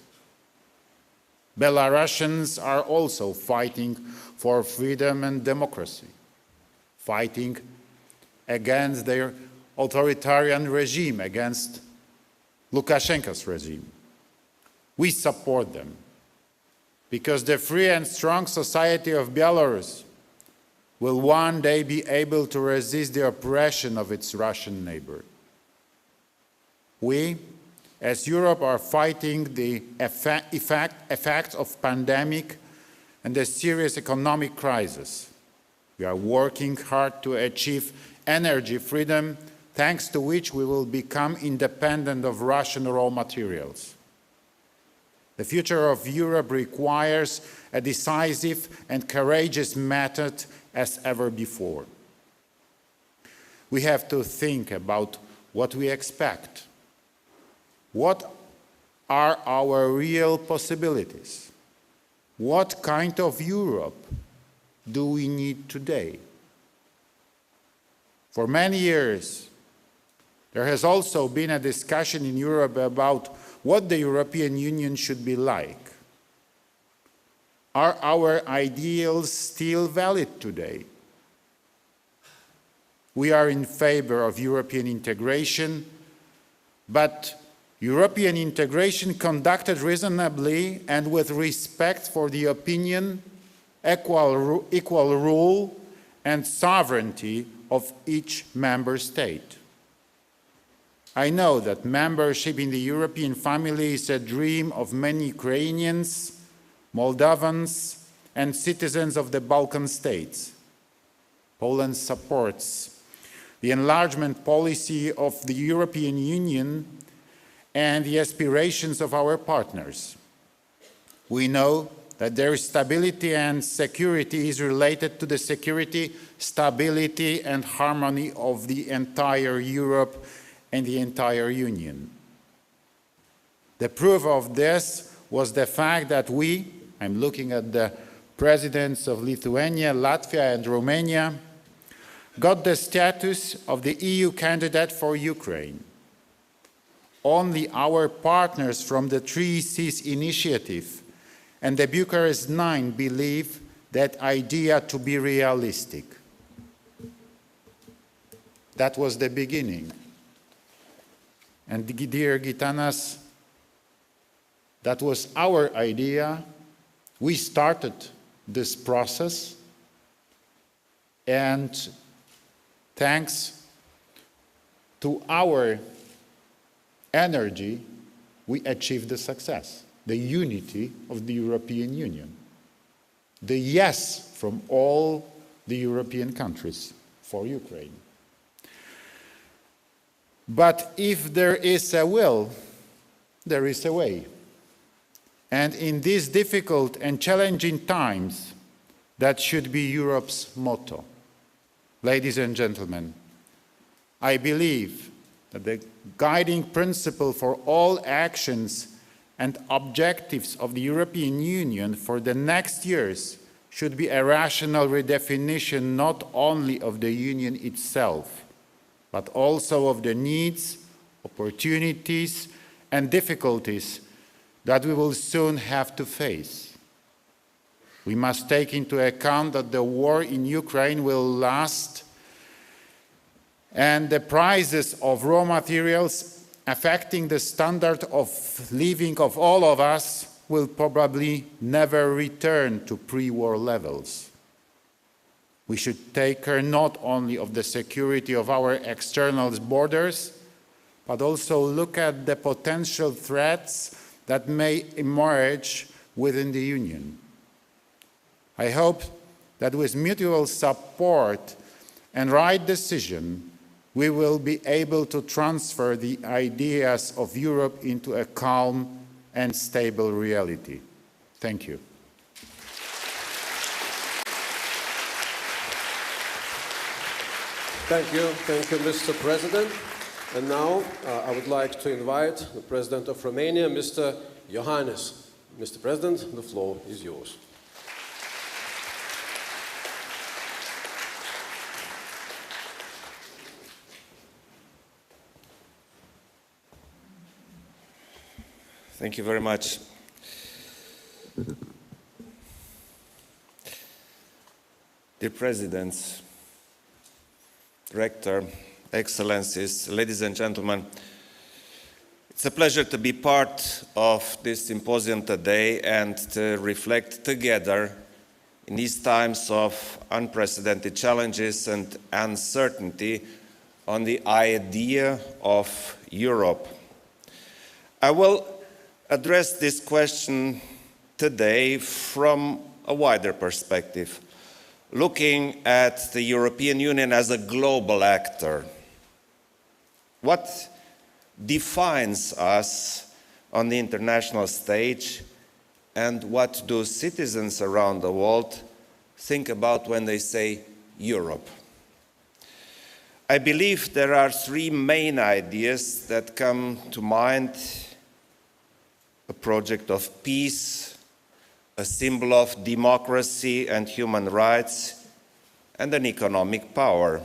Belarusians are also fighting for freedom and democracy, fighting against their authoritarian regime, against Lukashenko's regime. We support them because the free and strong society of Belarus will one day be able to resist the oppression of its Russian neighbor. We, as Europe, are fighting the effects of pandemic and the serious economic crisis. We are working hard to achieve energy freedom, thanks to which we will become independent of Russian raw materials. The future of Europe requires a decisive and courageous method as ever before. We have to think about what we expect. What are our real possibilities? What kind of Europe do we need today? For many years, there has also been a discussion in Europe about what the European Union should be like. Are our ideals still valid today? We are in favor of European integration, but European integration conducted reasonably and with respect for the opinion, equal rule, and sovereignty of each member state. I know that membership in the European family is a dream of many Ukrainians, Moldovans, and citizens of the Balkan states. Poland supports the enlargement policy of the European Union and the aspirations of our partners. We know that their stability and security is related to the security, stability, and harmony of the entire Europe and the entire Union. The proof of this was the fact that we, I'm looking at the presidents of Lithuania, Latvia, and Romania, got the status of the EU candidate for Ukraine. Only our partners from the Three Seas Initiative and the Bucharest Nine believe that idea to be realistic. That was the beginning. And dear Gitanas, that was our idea. We started this process, and thanks to our energy, we achieved the success, the unity of the European Union, the yes from all the European countries for Ukraine. But if there is a will, there is a way. And in these difficult and challenging times, that should be Europe's motto. Ladies and gentlemen, I believe that the guiding principle for all actions and objectives of the European Union for the next years should be a rational redefinition not only of the Union itself, but also of the needs, opportunities, and difficulties that we will soon have to face. We must take into account that the war in Ukraine will last, and the prices of raw materials affecting the standard of living of all of us will probably never return to pre-war levels. We should take care not only of the security of our external borders, but also look at the potential threats that may emerge within the Union. I hope that with mutual support and right decision, we will be able to transfer the ideas of Europe into a calm and stable reality. Thank you. Thank you, Mr. President. And now I would like to invite the President of Romania, Mr. Iohannis. Mr. President, the floor is yours. Thank you very much. Dear Presidents, Director, Excellencies, ladies and gentlemen, it's a pleasure to be part of this symposium today and to reflect together in these times of unprecedented challenges and uncertainty on the idea of Europe. I will address this question today from a wider perspective, looking at the European Union as a global actor. What defines us on the international stage, and what do citizens around the world think about when they say Europe? I believe there are three main ideas that come to mind: a project of peace, a symbol of democracy and human rights, and an economic power.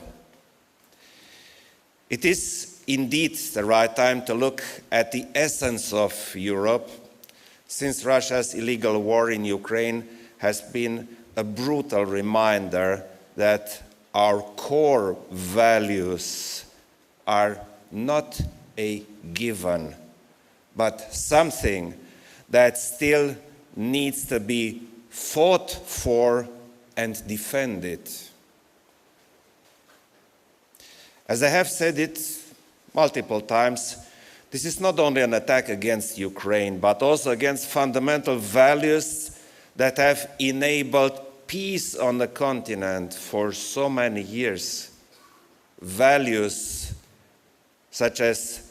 It is indeed the right time to look at the essence of Europe, since Russia's illegal war in Ukraine has been a brutal reminder that our core values are not a given, but something that still needs to be fought for and defended. As I have said it multiple times, this is not only an attack against Ukraine, but also against fundamental values that have enabled peace on the continent for so many years. Values such as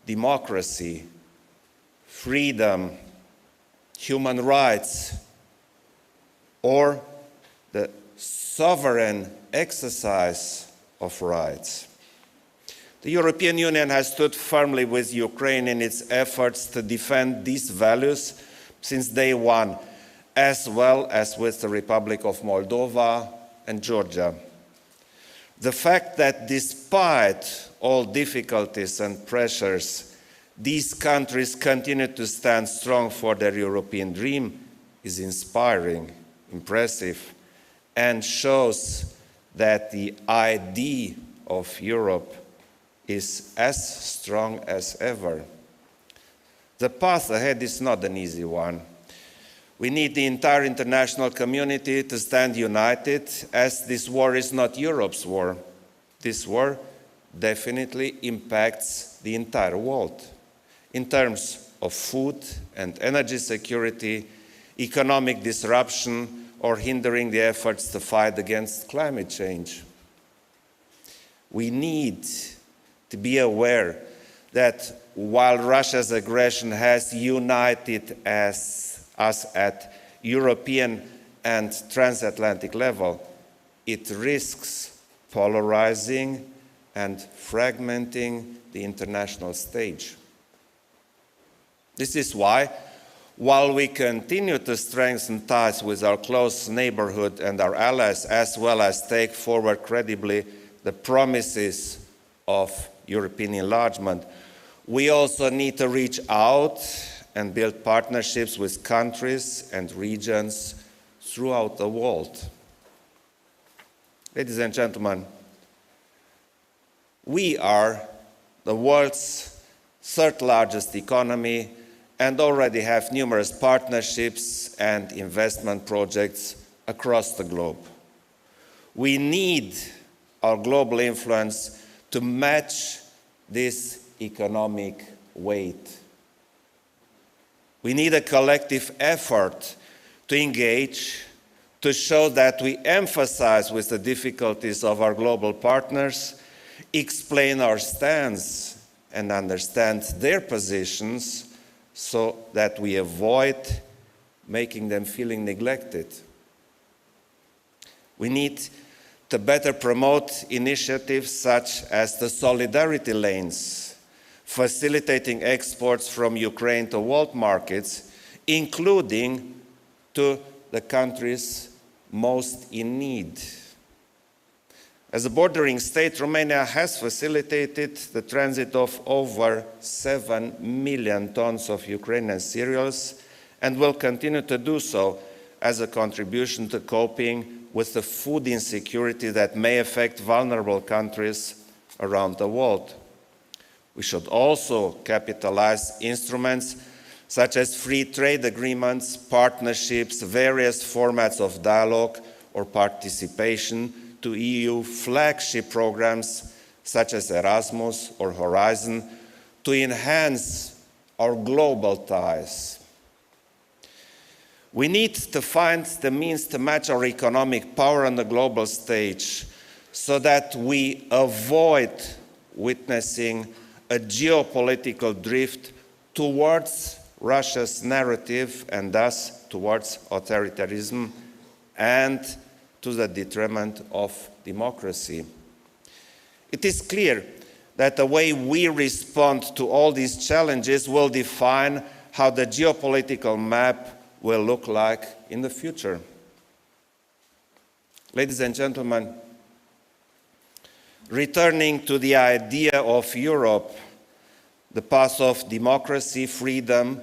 democracy, freedom, human rights, or the sovereign exercise of rights. The European Union has stood firmly with Ukraine in its efforts to defend these values since day one, as well as with the Republic of Moldova and Georgia. The fact that despite all difficulties and pressures, these countries continue to stand strong for their European dream is inspiring, impressive, and shows that the idea of Europe is as strong as ever. The path ahead is not an easy one. We need the entire international community to stand united, as this war is not Europe's war. This war definitely impacts the entire world in terms of food and energy security, economic disruption, or hindering the efforts to fight against climate change. We need to be aware that while Russia's aggression has united us at European and transatlantic level, it risks polarizing and fragmenting the international stage. This is why, while we continue to strengthen ties with our close neighborhood and our allies, as well as take forward credibly the promises of European enlargement, we also need to reach out and build partnerships with countries and regions throughout the world. Ladies and gentlemen, we are the world's third largest economy and already have numerous partnerships and investment projects across the globe. We need our global influence to match this economic weight. We need a collective effort to engage, to show that we emphasize with the difficulties of our global partners, explain our stance and understand their positions so that we avoid making them feeling neglected. We need to better promote initiatives such as the solidarity lanes, facilitating exports from Ukraine to world markets, including to the countries most in need. As a bordering state, Romania has facilitated the transit of over 7 million tons of Ukrainian cereals and will continue to do so as a contribution to coping with the food insecurity that may affect vulnerable countries around the world. We should also capitalize instruments such as free trade agreements, partnerships, various formats of dialogue or participation to EU flagship programs such as Erasmus or Horizon to enhance our global ties. We need to find the means to match our economic power on the global stage so that we avoid witnessing a geopolitical drift towards Russia's narrative and thus towards authoritarianism and to the detriment of democracy. It is clear that the way we respond to all these challenges will define how the geopolitical map will look like in the future. Ladies and gentlemen, returning to the idea of Europe, the path of democracy, freedom,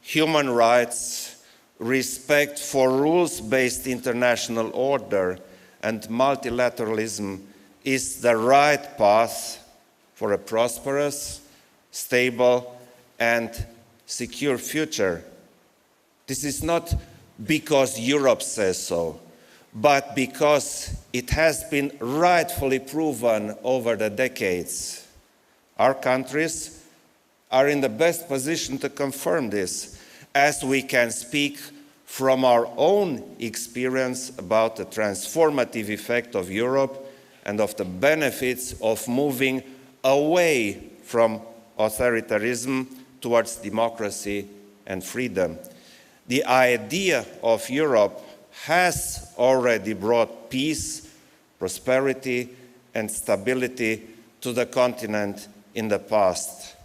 human rights, respect for rules-based international order and multilateralism is the right path for a prosperous, stable, and secure future. This is not because Europe says so, but because it has been rightfully proven over the decades. Our countries are in the best position to confirm this, as we can speak from our own experience about the transformative effect of Europe and of the benefits of moving away from authoritarianism towards democracy and freedom. The idea of Europe has already brought peace, prosperity, and stability to the continent in the past.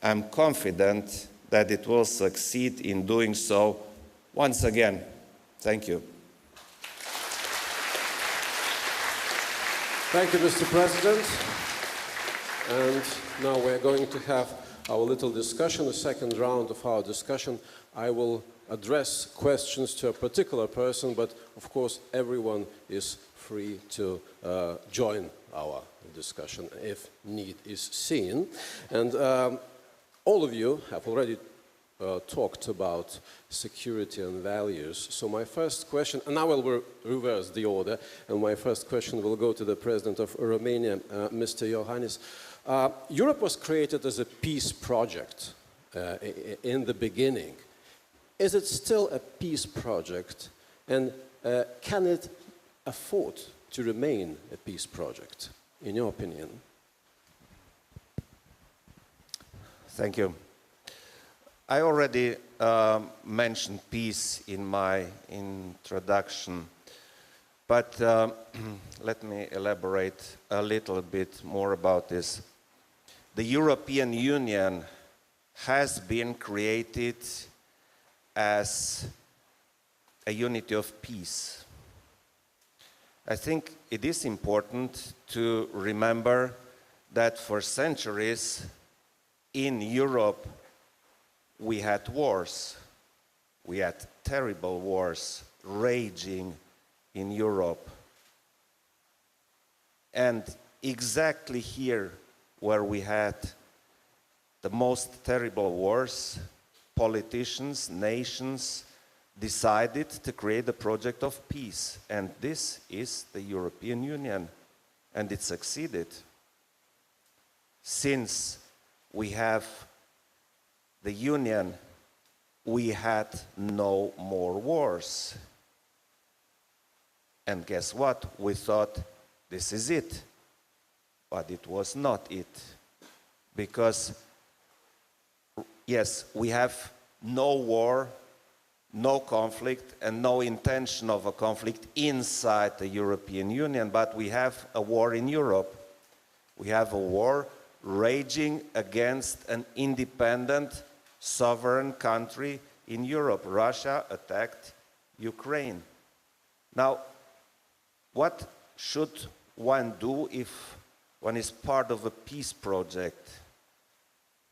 I'm confident that it will succeed in doing so once again. Thank you. Thank you, Mr. President. And now we're going to have our little discussion, the second round of our discussion. I will address questions to a particular person, but of course everyone is free to join our discussion if need is seen. And all of you have already talked about security and values. So my first question, and now I will reverse the order, and my first question will go to the President of Romania, Mr. Iohannis. Europe was created as a peace project in the beginning. Is it still a peace project, and can it afford to remain a peace project, in your opinion? Thank you. I already mentioned peace in my introduction, but let me elaborate a little bit more about this. The European Union has been created as a unity of peace. I think it is important to remember that for centuries in Europe we had wars. We had terrible wars raging in Europe. And exactly here where we had the most terrible wars, politicians, nations decided to create a project of peace. And this is the European Union. And it succeeded. Since we have the Union, we had no more wars. And guess what? We thought this is it. But it was not it. Because, yes, we have no war, no conflict, and no intention of a conflict inside the European Union, but we have a war in Europe. We have a war raging against an independent, sovereign country in Europe. Russia attacked Ukraine. Now, what should one do if one is part of a peace project?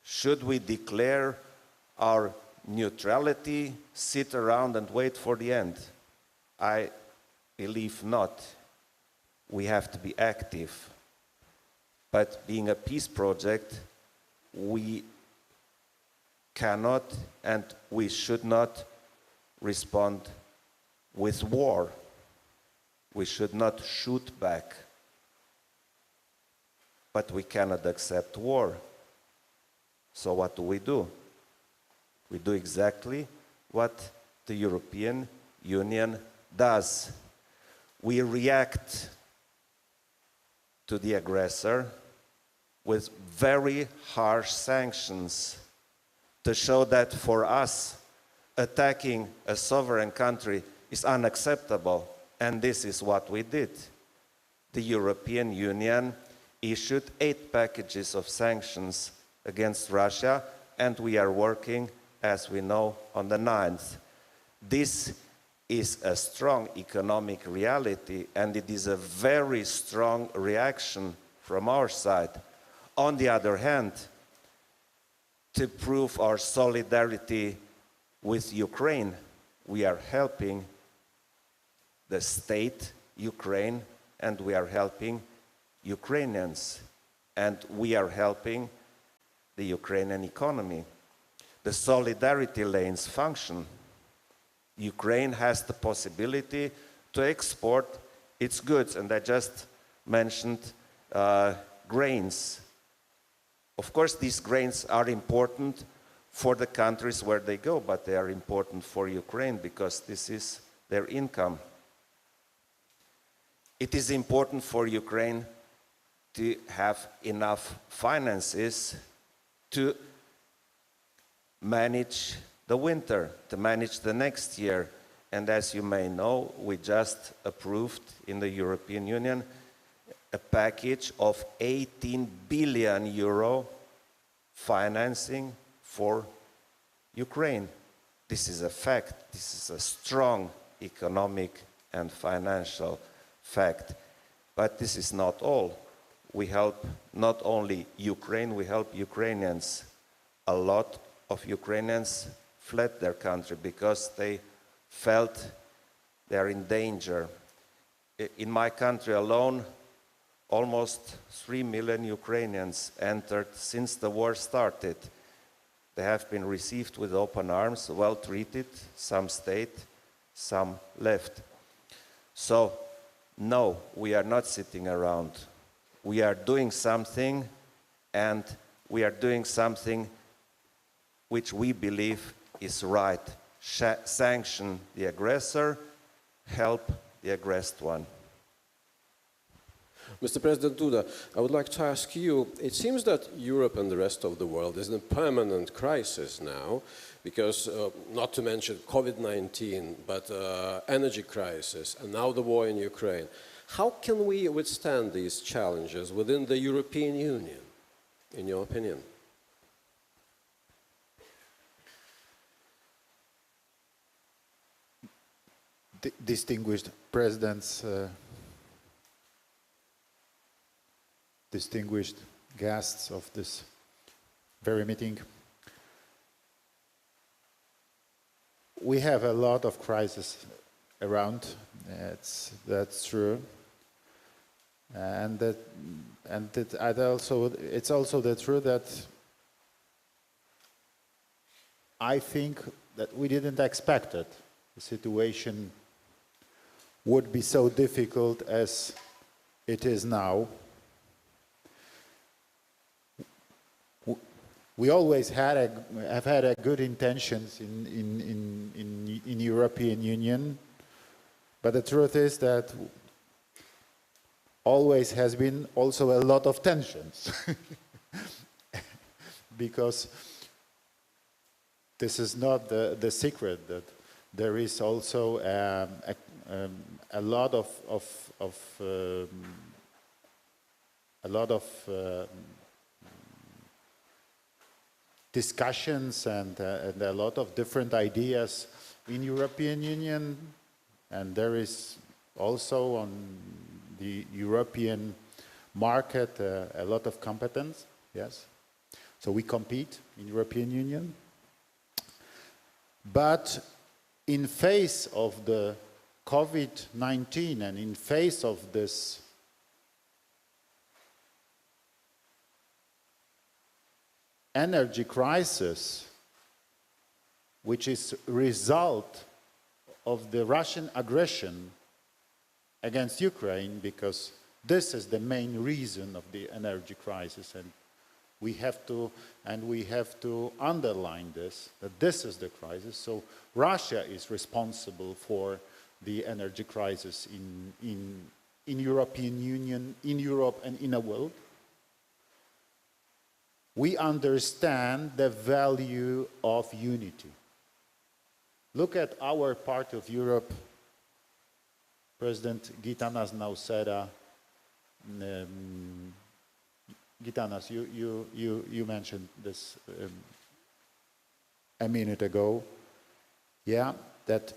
Should we declare our neutrality, sit around and wait for the end? I believe not. We have to be active. But being a peace project, we cannot and we should not respond with war. We should not shoot back. But we cannot accept war. So what do? We do exactly what the European Union does. We react to the aggressor with very harsh sanctions to show that for us, attacking a sovereign country is unacceptable. And this is what we did. The European Union issued 8 packages of sanctions against Russia, and we are working, as we know, on the 9th. This is a strong economic reality, and it is a very strong reaction from our side. On the other hand, to prove our solidarity with Ukraine, we are helping the state, Ukraine, and we are helping Ukrainians, and we are helping the Ukrainian economy. The solidarity lanes function. Ukraine has the possibility to export its goods, and I just mentioned grains. Of course, these grains are important for the countries where they go, but they are important for Ukraine because this is their income. It is important for Ukraine to have enough finances to manage the winter, to manage the next year. And as you may know, we just approved in the European Union a package of 18 billion euro financing for Ukraine. This is a fact. This is a strong economic and financial fact. But this is not all. We help not only Ukraine, we help Ukrainians. A lot of Ukrainians fled their country because they felt they are in danger. In my country alone, almost 3 million Ukrainians entered since the war started. They have been received with open arms, well treated, some stayed, some left. So, no, we are not sitting around. We are doing something, and we are doing something which we believe is right. Sanction the aggressor, help the aggressed one. Mr. President Duda, I would like to ask you, it seems that Europe and the rest of the world is in a permanent crisis now, because not to mention COVID-19, but energy crisis, and now the war in Ukraine. How can we withstand these challenges within the European Union, in your opinion? Distinguished presidents, distinguished guests of this very meeting. We have a lot of crises around. That's true, and it's also the truth that I think that we didn't expect it. The situation would be so difficult as it is now. We always have had good intentions in European Union, but the truth is that always has been also a lot of tensions, because this is not the secret that there is also a lot of discussions and a lot of different ideas in European Union, and there is also on the European market a lot of competence, yes. So we compete in European Union. But in face of the COVID-19 and in face of this energy crisis, which is a result of the Russian aggression against Ukraine, because this is the main reason of the energy crisis, and we have to underline this, that this is the crisis. So Russia is responsible for the energy crisis in European Union, in Europe and in the world. We understand the value of unity. Look at our part of Europe. President Gitanas Nausėda, Gitanas, you mentioned this a minute ago. Yeah, that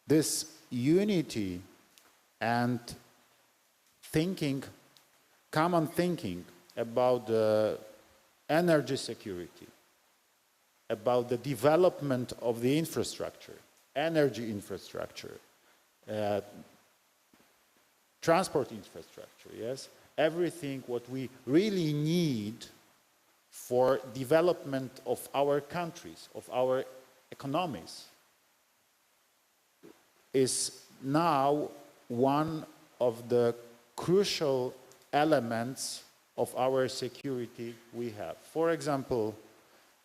this unity and thinking, common thinking about the energy security, about the development of the infrastructure, energy infrastructure, transport infrastructure, yes? Everything what we really need for development of our countries, of our economies, is now one of the crucial elements of our security we have. For example,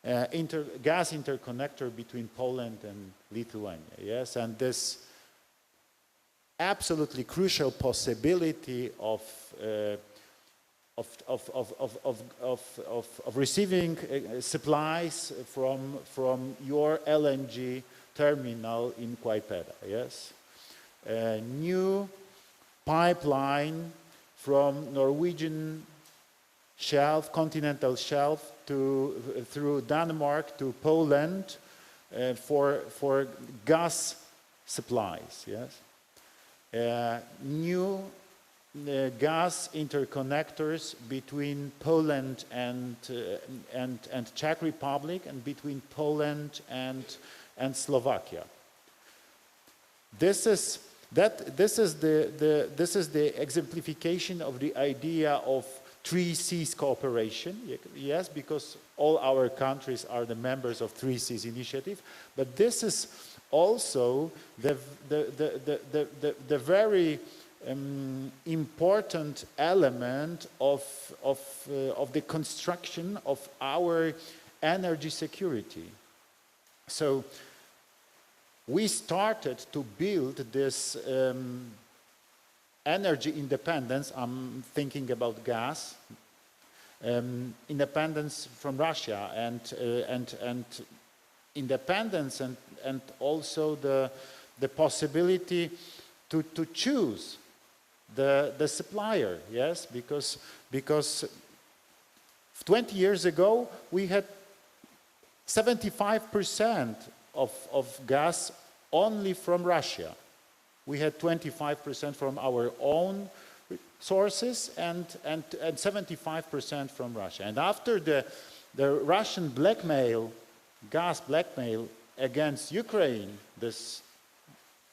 gas interconnector between Poland and Lithuania, yes, and this absolutely crucial possibility of receiving supplies from your LNG terminal in Klaipėda, yes, new pipeline from Norwegian shelf, continental shelf, through Denmark to Poland for gas supplies. Yes, new gas interconnectors between Poland and Czech Republic, and between Poland and Slovakia. This is the exemplification of the idea of three Seas cooperation. Yes, because all our countries are the members of Three Seas initiative, but this is also the very important element of the construction of our energy security. So we started to build this energy independence. I'm thinking about gas, independence from Russia, and independence, and also the possibility to choose the supplier. Yes, because 20 years ago we had 75% of gas only from Russia. We had 25% from our own sources and 75% from Russia. And after the Russian blackmail, gas blackmail against Ukraine, this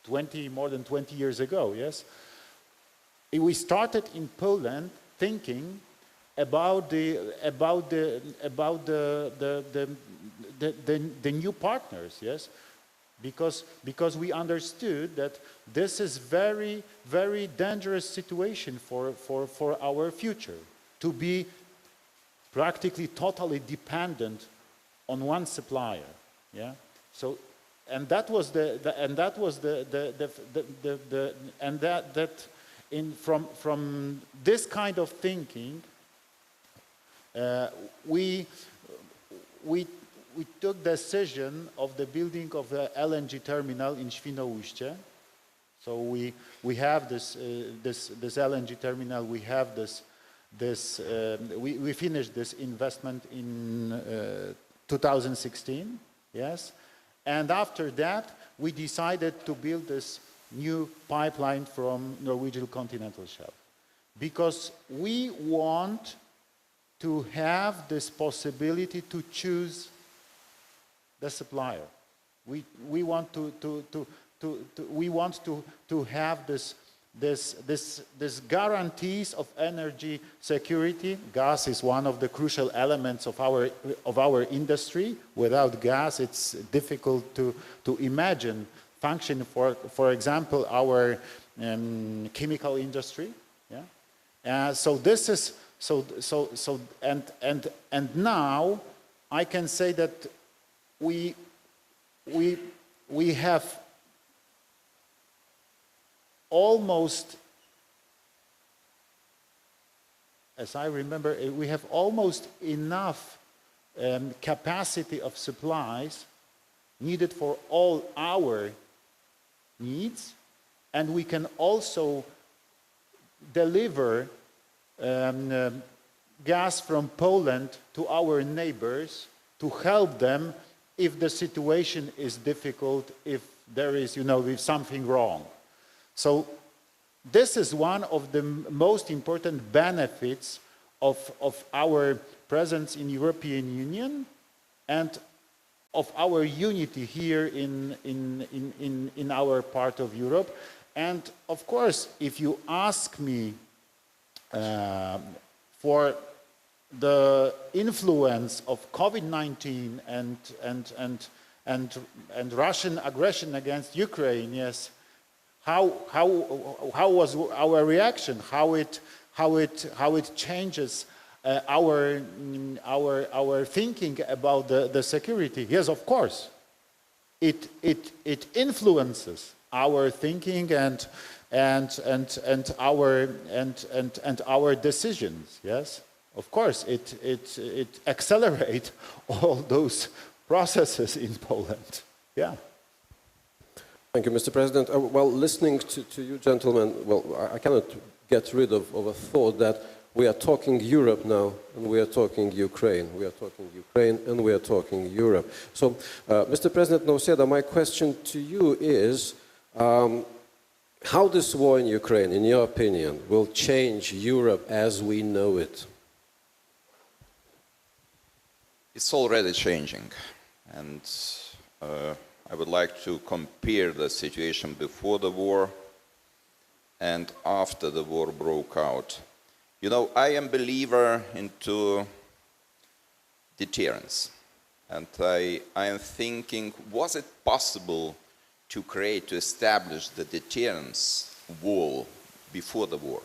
more than 20 years ago, yes, we started in Poland thinking about the new partners, yes, because we understood that this is very, very dangerous situation for our future, to be practically totally dependent on one supplier. Yeah. So, and that was from this kind of thinking, we took decision of the building of the LNG terminal in Świnoujście. So we have this LNG terminal. We have we finished this investment in 2016. Yes, and after that we decided to build this new pipeline from Norwegian continental shelf, because we want to have this possibility to choose the supplier. We want to have this guarantees of energy security. Gas is one of the crucial elements of our industry. Without gas, it's difficult to imagine function. For example, our chemical industry. Yeah. So this is and now I can say that we have almost, as I remember, we have almost enough capacity of supplies needed for all our needs, and we can also deliver gas from Poland to our neighbors to help them if the situation is difficult, if there is, if something wrong. So this is one of the most important benefits of our presence in European Union and of our unity here in our part of Europe. And of course, if you ask me for the influence of COVID-19 and Russian aggression against Ukraine, yes, how was our reaction? How it changes our thinking about the security? Yes, of course, it influences our thinking and our decisions. Yes, of course, it accelerates all those processes in Poland. Yeah. Thank you, Mr. President. Well, listening to you gentlemen, well, I cannot get rid of a thought that we are talking Europe now, and we are talking Ukraine. We are talking Ukraine, and we are talking Europe. So, Mr. President Nauseda, my question to you is, how this war in Ukraine, in your opinion, will change Europe as we know it? It's already changing, and I would like to compare the situation before the war and after the war broke out. You know, I am a believer into deterrence, and I am thinking, was it possible to establish the deterrence wall before the war?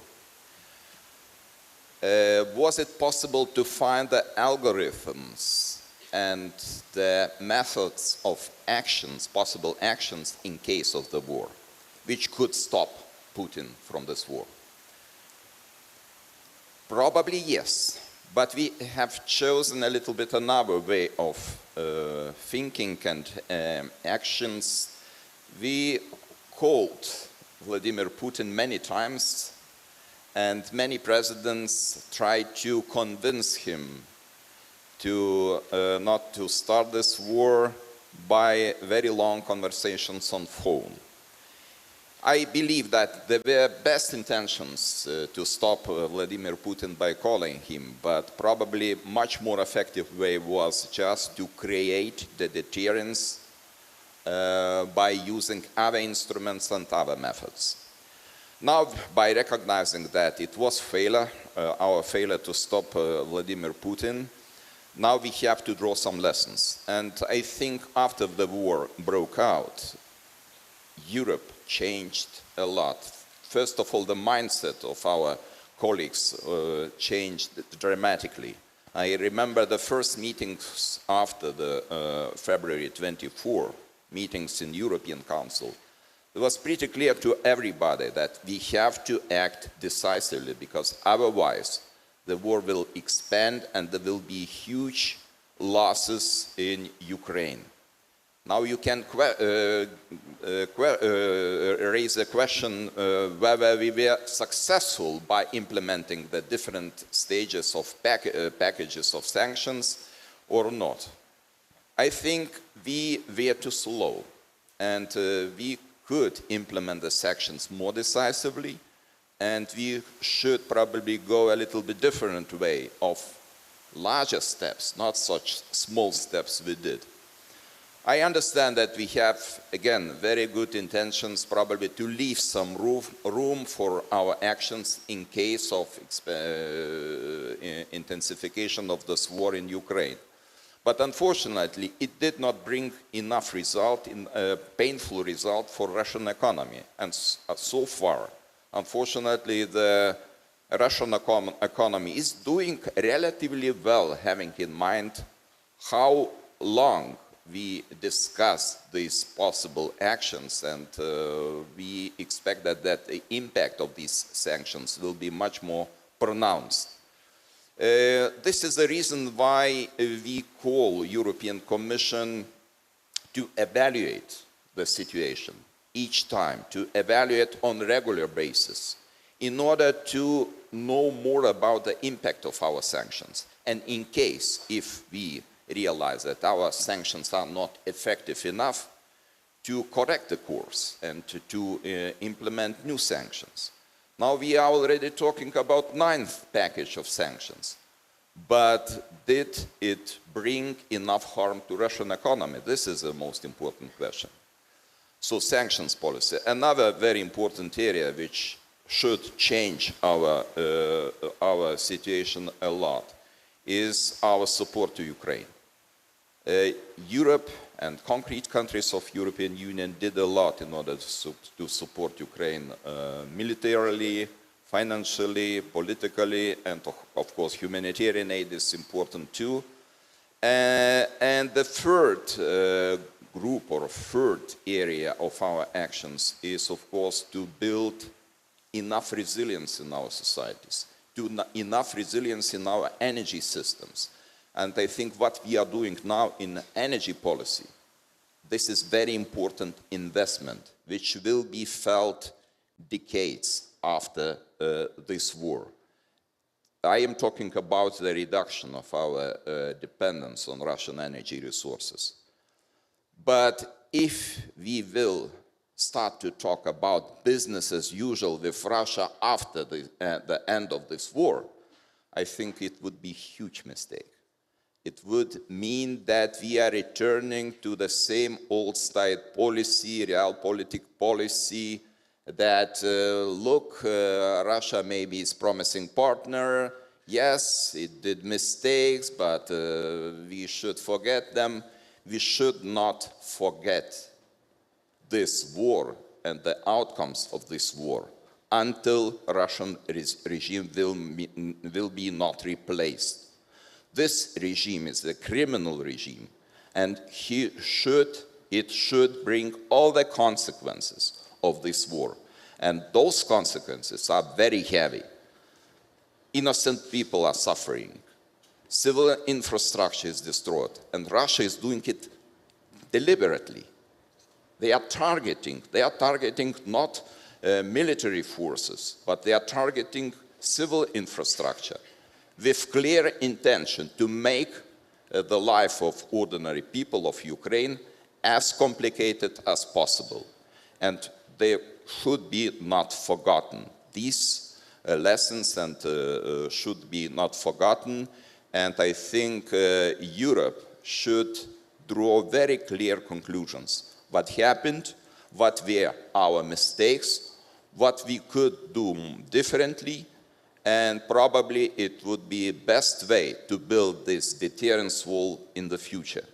Was it possible to find the algorithms and the methods of actions, possible actions in case of the war, which could stop Putin from this war? Probably yes, but we have chosen a little bit another way of thinking and actions. We called Vladimir Putin many times, and many presidents tried to convince him to not to start this war by very long conversations on phone. I believe that there were best intentions to stop Vladimir Putin by calling him, but probably much more effective way was just to create the deterrence by using other instruments and other methods. Now, by recognizing that it was our failure to stop Vladimir Putin, now we have to draw some lessons. And I think after the war broke out, Europe changed a lot. First of all, the mindset of our colleagues changed dramatically. I remember the first meetings after the February 24 meetings in European Council. It was pretty clear to everybody that we have to act decisively, because otherwise the war will expand and there will be huge losses in Ukraine. Now you can raise the question whether we were successful by implementing the different stages of packages of sanctions or not. I think we were too slow, and we could implement the sanctions more decisively, and we should probably go a little bit different way of larger steps, not such small steps we did. I understand that we have, again, very good intentions probably to leave some room for our actions in case of intensification of this war in Ukraine. But unfortunately, it did not bring enough result, a painful result for Russian economy. And so far, unfortunately, the Russian economy is doing relatively well, having in mind how long we discuss these possible actions, and we expect that the impact of these sanctions will be much more pronounced. This is the reason why we call European Commission to evaluate the situation each time, to evaluate on a regular basis, in order to know more about the impact of our sanctions. And in case, if we realize that our sanctions are not effective enough, to correct the course and to implement new sanctions. Now we are already talking about 9th package of sanctions, but did it bring enough harm to Russian economy? This is the most important question. So sanctions policy, another very important area which should change our situation a lot, is our support to Ukraine. Europe and concrete countries of European Union did a lot in order to support Ukraine militarily, financially, politically, and of course humanitarian aid is important too. And the third group or third area of our actions is of course to build enough resilience in our societies, enough resilience in our energy systems. And I think what we are doing now in energy policy, this is very important investment, which will be felt decades after this war. I am talking about the reduction of our dependence on Russian energy resources. But if we will start to talk about business as usual with Russia after the end of this war, I think it would be a huge mistake. It would mean that we are returning to the same old-style policy, realpolitik policy, that, look, Russia maybe is promising partner, yes, it did mistakes, but we should forget them. We should not forget this war and the outcomes of this war until Russian regime will be not replaced. This regime is a criminal regime, and it should bring all the consequences of this war. And those consequences are very heavy. Innocent people are suffering. Civil infrastructure is destroyed, and Russia is doing it deliberately. They are targeting not military forces, but they are targeting civil infrastructure with clear intention to make the life of ordinary people of Ukraine as complicated as possible. And they should be not forgotten. These lessons should be not forgotten, and I think Europe should draw very clear conclusions. What happened, what were our mistakes, what we could do differently, and probably it would be the best way to build this deterrence wall in the future.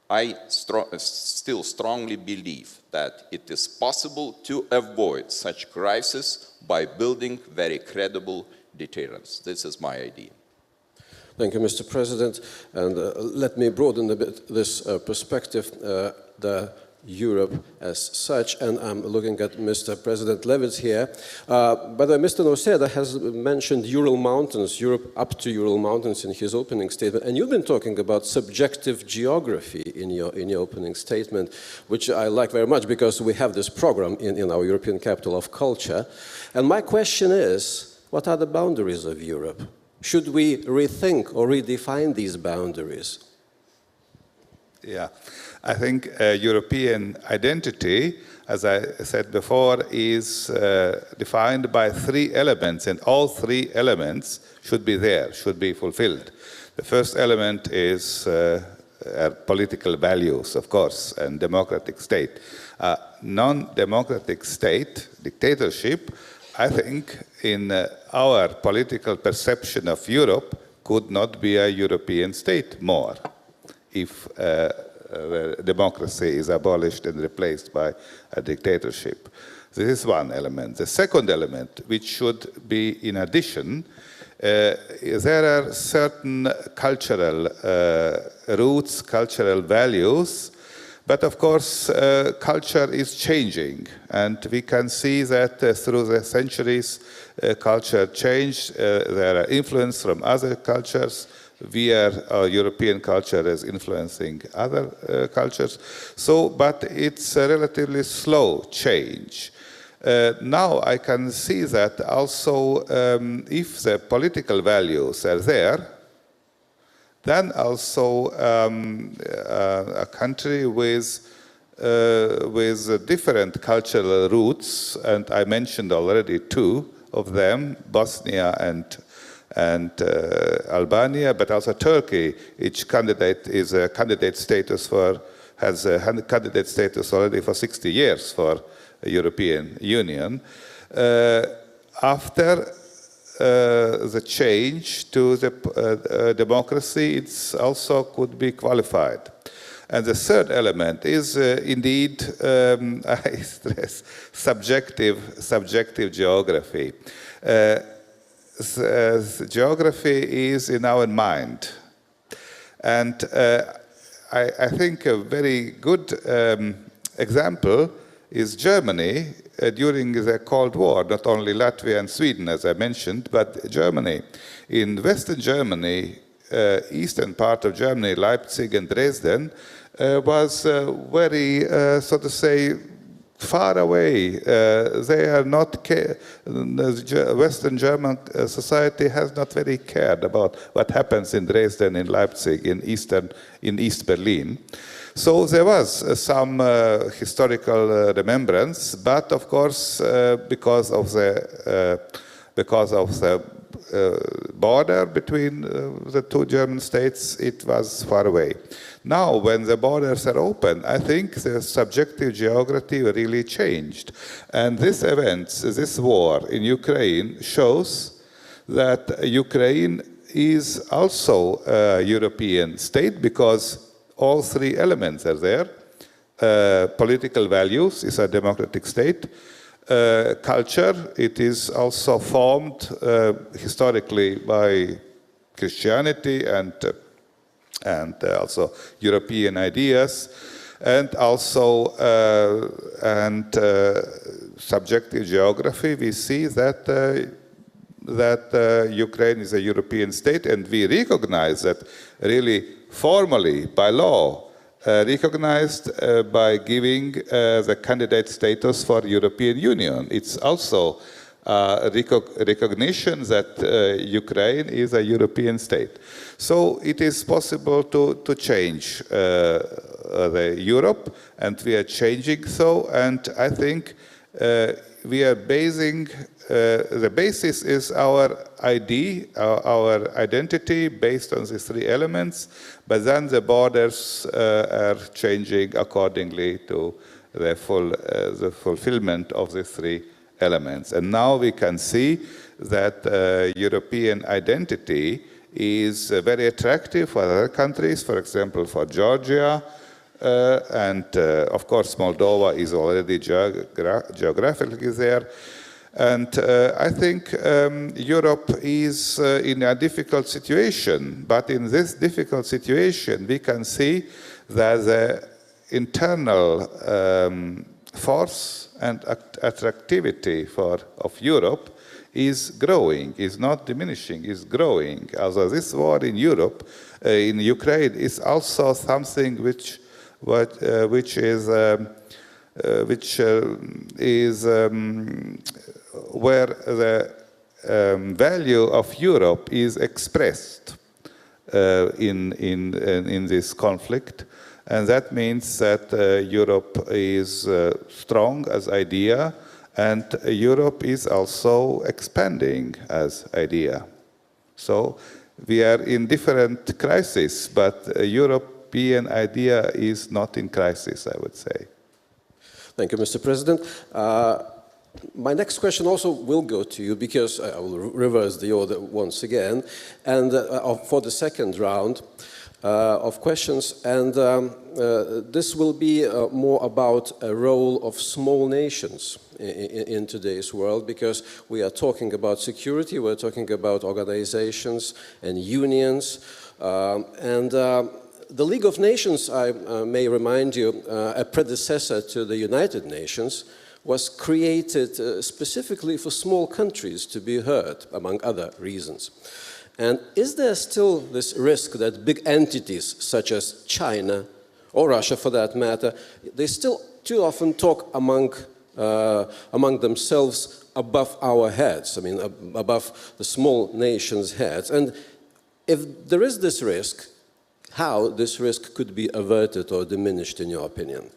I still strongly believe that it is possible to avoid such crisis by building very credible deterrence. This is my idea. Thank you, Mr. President. And let me broaden a bit this perspective. The Europe as such, and I'm looking at Mr. President Levits here. But Mr. Nausėda has mentioned Ural Mountains, Europe up to Ural Mountains in his opening statement, and you've been talking about subjective geography in your opening statement, which I like very much because we have this program in our European Capital of Culture. And my question is, what are the boundaries of Europe? Should we rethink or redefine these boundaries? Yeah, I think European identity, as I said before, is defined by three elements, and all three elements should be there, should be fulfilled. The first element is political values, of course, and democratic state. Non-democratic state, dictatorship, I think in our political perception of Europe could not be a European state more if democracy is abolished and replaced by a dictatorship. This is one element. The second element, which should be in addition, there are certain cultural roots, cultural values, but of course culture is changing, and we can see that through the centuries culture changed. There are influence from other cultures. Our European culture is influencing other cultures. But it's a relatively slow change. Now I can see that also if the political values are there, then also a country with different cultural roots, and I mentioned already two of them, Bosnia and Albania, but also Turkey. Each candidate is a candidate status has a candidate status already for 60 years for the European Union. After the change to the democracy, it's also could be qualified. And the third element is indeed, I stress, subjective geography. Geography is in our mind. And I think a very good example is Germany during the Cold War, not only Latvia and Sweden, as I mentioned, but Germany. In Western Germany, eastern part of Germany, Leipzig and Dresden, was very, so to say, far away. They are not, Western German society has not very cared about what happens in Dresden, in Leipzig, in East Berlin. So there was some historical remembrance, but of course, because of the border between the two German states, it was far away. Now, when the borders are open, I think the subjective geography really changed. And this event, this war in Ukraine, shows that Ukraine is also a European state because all three elements are there. Political values is a democratic state. Culture, it is also formed historically by Christianity and also European ideas, and also subjective geography. We see that Ukraine is a European state, and we recognize that really formally by law, recognized by giving the candidate status for European Union. It's also recognition that Ukraine is a European state. So it is possible to change the Europe, and we are changing so, and I think we are basing, the basis is our ID, our identity based on these three elements, but then the borders are changing accordingly to the fulfillment of the three elements. And now we can see that European identity is very attractive for other countries, for example, for Georgia, and of course Moldova is already geographically there. And I think Europe is in a difficult situation, but in this difficult situation we can see that the internal force and attractivity of Europe is growing, is not diminishing, is growing. Also, this war in Europe, in Ukraine, is also something which is where the value of Europe is expressed in this conflict. And that means that Europe is strong as idea, and Europe is also expanding as idea. So we are in different crises, but European idea is not in crisis, I would say. Thank you, Mr. President. My next question also will go to you, because I will reverse the order once again, and for the second round of questions, and this will be more about a role of small nations in today's world, because we are talking about security, we're talking about organizations and unions, and the League of Nations, I may remind you, a predecessor to the United Nations, was created specifically for small countries to be heard, among other reasons. And is there still this risk that big entities such as China, or Russia for that matter, they still too often talk among themselves above our heads, I mean above the small nations' heads? And if there is this risk, how this risk could be averted or diminished, in your opinion?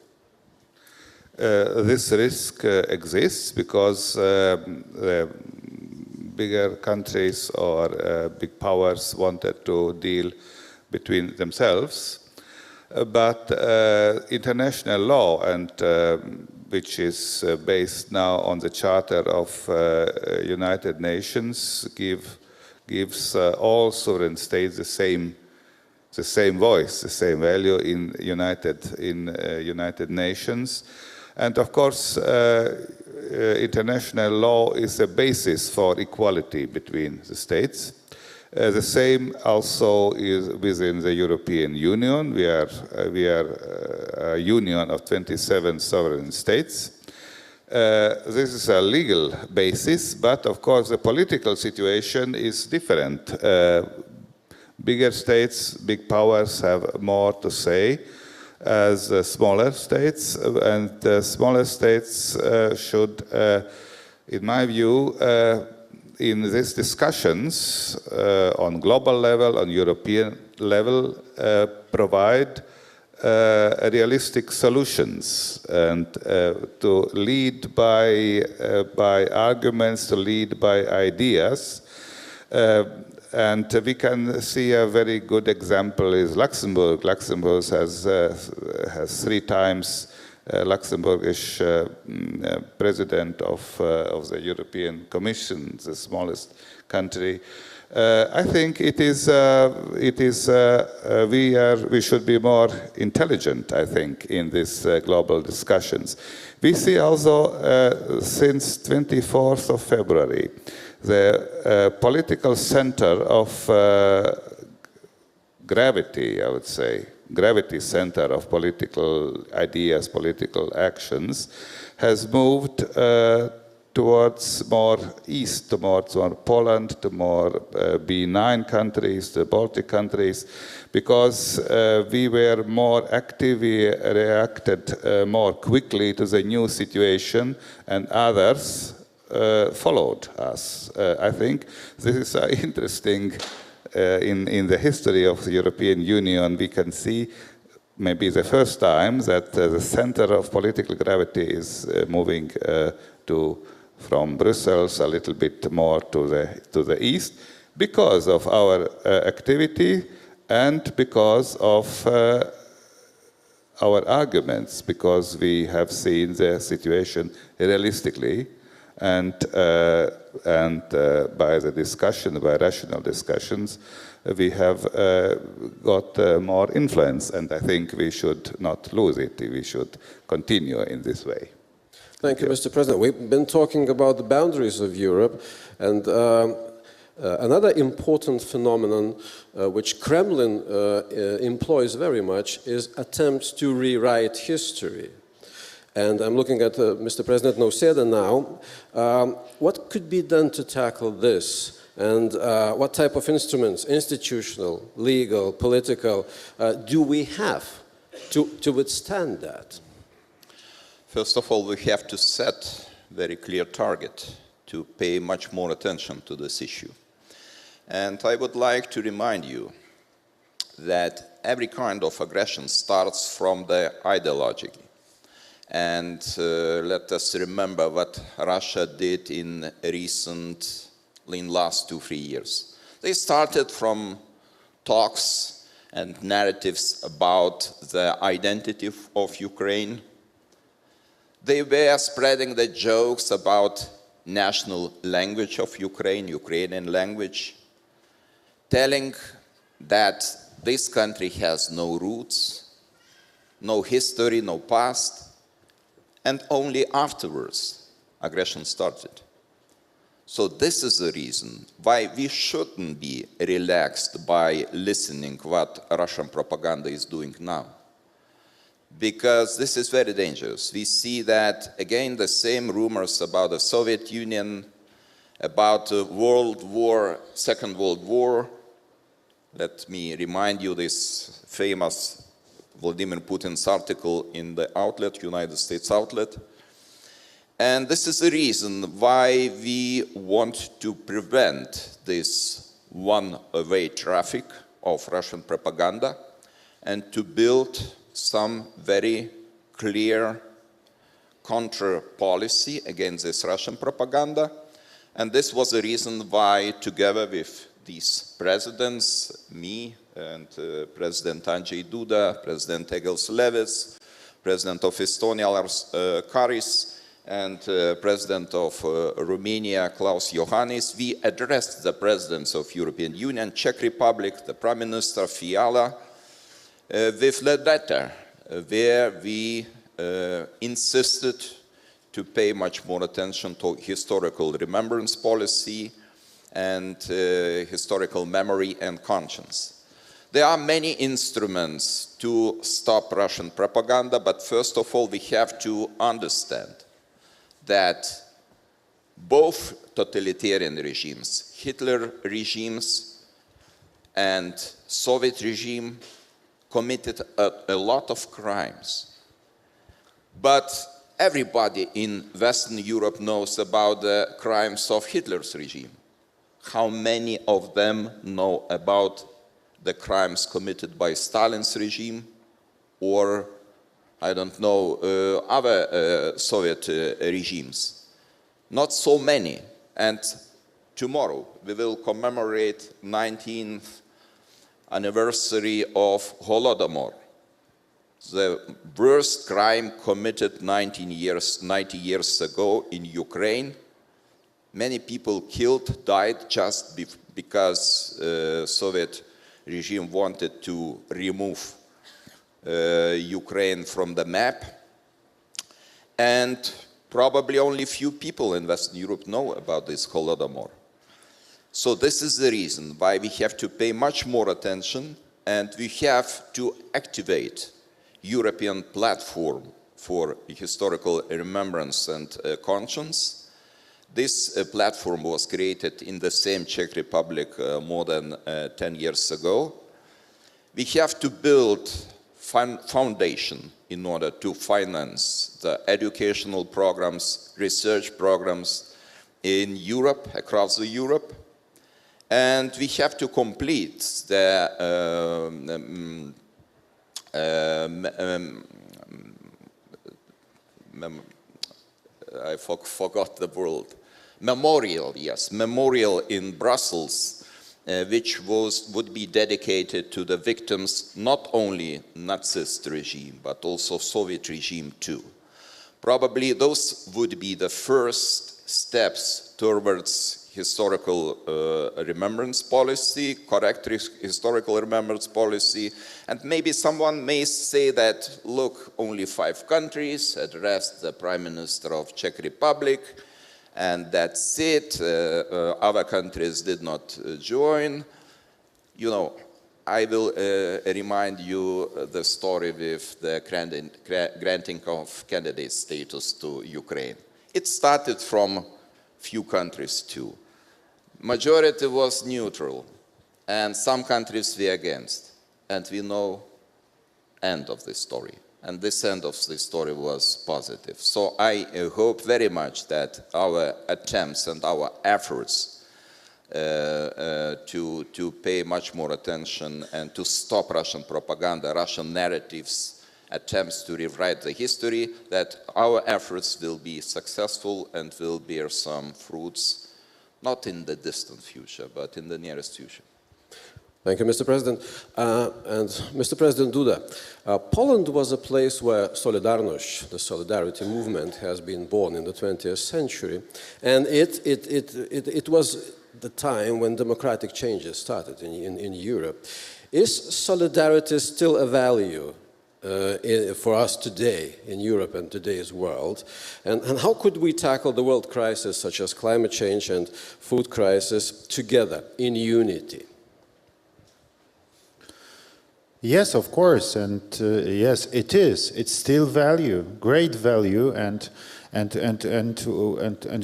This risk exists because the bigger countries or big powers wanted to deal between themselves. But international law, and which is based now on the Charter of United Nations, gives all sovereign states the same voice, the same value in United Nations. And of course, international law is a basis for equality between the states. The same also is within the European Union. We are a union of 27 sovereign states. This is a legal basis, but of course the political situation is different. Bigger states, big powers have more to say as smaller states, and smaller states should, in my view, in these discussions on global level, on European level, provide realistic solutions and to lead by arguments, to lead by ideas. And we can see a very good example is Luxembourg. Luxembourg has 3 times Luxembourgish president of the European Commission, the smallest country. I think we should be more intelligent, I think, in these global discussions. We see also since 24th of February, the political center of gravity, I would say, gravity center of political ideas, political actions, has moved towards more east, towards more Poland, to more B9 countries, the Baltic countries, because we were more active, we reacted more quickly to the new situation, and others followed us. I think this is interesting in the history of the European Union. We can see maybe the first time that the center of political gravity is moving from Brussels a little bit more to the east because of our activity and because of our arguments, because we have seen the situation realistically and by the discussion, by rational discussions, we have got more influence, and I think we should not lose it. We should continue in this way. Thank you, Mr. President. We've been talking about the boundaries of Europe, and another important phenomenon which Kremlin employs very much is attempts to rewrite history. And I'm looking at Mr. President Nausėda now. What could be done to tackle this? And what type of instruments, institutional, legal, political, do we have to withstand that? First of all, we have to set a very clear target to pay much more attention to this issue. And I would like to remind you that every kind of aggression starts from the ideology. And let us remember what Russia did in last 2-3 years. They started from talks and narratives about the identity of Ukraine. They were spreading the jokes about national language of Ukraine, Ukrainian language, telling that this country has no roots, no history, no past, and only afterwards aggression started. So this is the reason why we shouldn't be relaxed by listening what Russian propaganda is doing now. Because this is very dangerous. We see that, again, the same rumors about the Soviet Union, about Second World War. Let me remind you this famous Vladimir Putin's article in the outlet, United States outlet. And this is the reason why we want to prevent this one-way traffic of Russian propaganda and to build some very clear counter-policy against this Russian propaganda. And this was the reason why, together with these presidents, me and President Andrzej Duda, President Egils Levis, President of Estonia Lars Karis, and President of Romania Klaus Iohannis, we addressed the presidents of European Union, Czech Republic, the Prime Minister Fiala, with a letter where we insisted to pay much more attention to historical remembrance policy and historical memory and conscience. There are many instruments to stop Russian propaganda, but first of all, we have to understand that both totalitarian regimes, Hitler regimes and Soviet regime committed a lot of crimes. But everybody in Western Europe knows about the crimes of Hitler's regime. How many of them know about the crimes committed by Stalin's regime or, I don't know, other Soviet regimes? Not so many. And tomorrow we will commemorate 19th anniversary of Holodomor, the worst crime committed 90 years ago in Ukraine. Many people killed, died just because Soviet regime wanted to remove Ukraine from the map. And probably only few people in Western Europe know about this Holodomor. So this is the reason why we have to pay much more attention, and we have to activate European platform for historical remembrance and conscience. This platform was created in the same Czech Republic more than 10 years ago. We have to build foundation in order to finance the educational programs, research programs in Europe, across Europe. And we have to complete the I forgot the word. Memorial, yes, memorial in Brussels, which would be dedicated to the victims, not only Nazist regime, but also Soviet regime too. Probably those would be the first steps towards historical remembrance policy, correct historical remembrance policy, and maybe someone may say that, look, only 5 countries addressed the Prime Minister of Czech Republic, and that's it, other countries did not join. You know, I will remind you the story with the granting of candidate status to Ukraine. It started from few countries too. Majority was neutral, and some countries were against. And we know end of the story. And this end of the story was positive. So I hope very much that our attempts and our efforts to pay much more attention and to stop Russian propaganda, Russian narratives, attempts to rewrite the history, that our efforts will be successful and will bear some fruits, not in the distant future, but in the nearest future. Thank you, Mr. President. And Mr. President Duda, Poland was a place where Solidarność, the solidarity movement, has been born in the 20th century. And it was the time when democratic changes started in Europe. Is solidarity still a value for us today in Europe and today's world? And how could we tackle the world crisis such as climate change and food crisis together in unity? Yes, of course, and yes, it is. It's still value, great value, and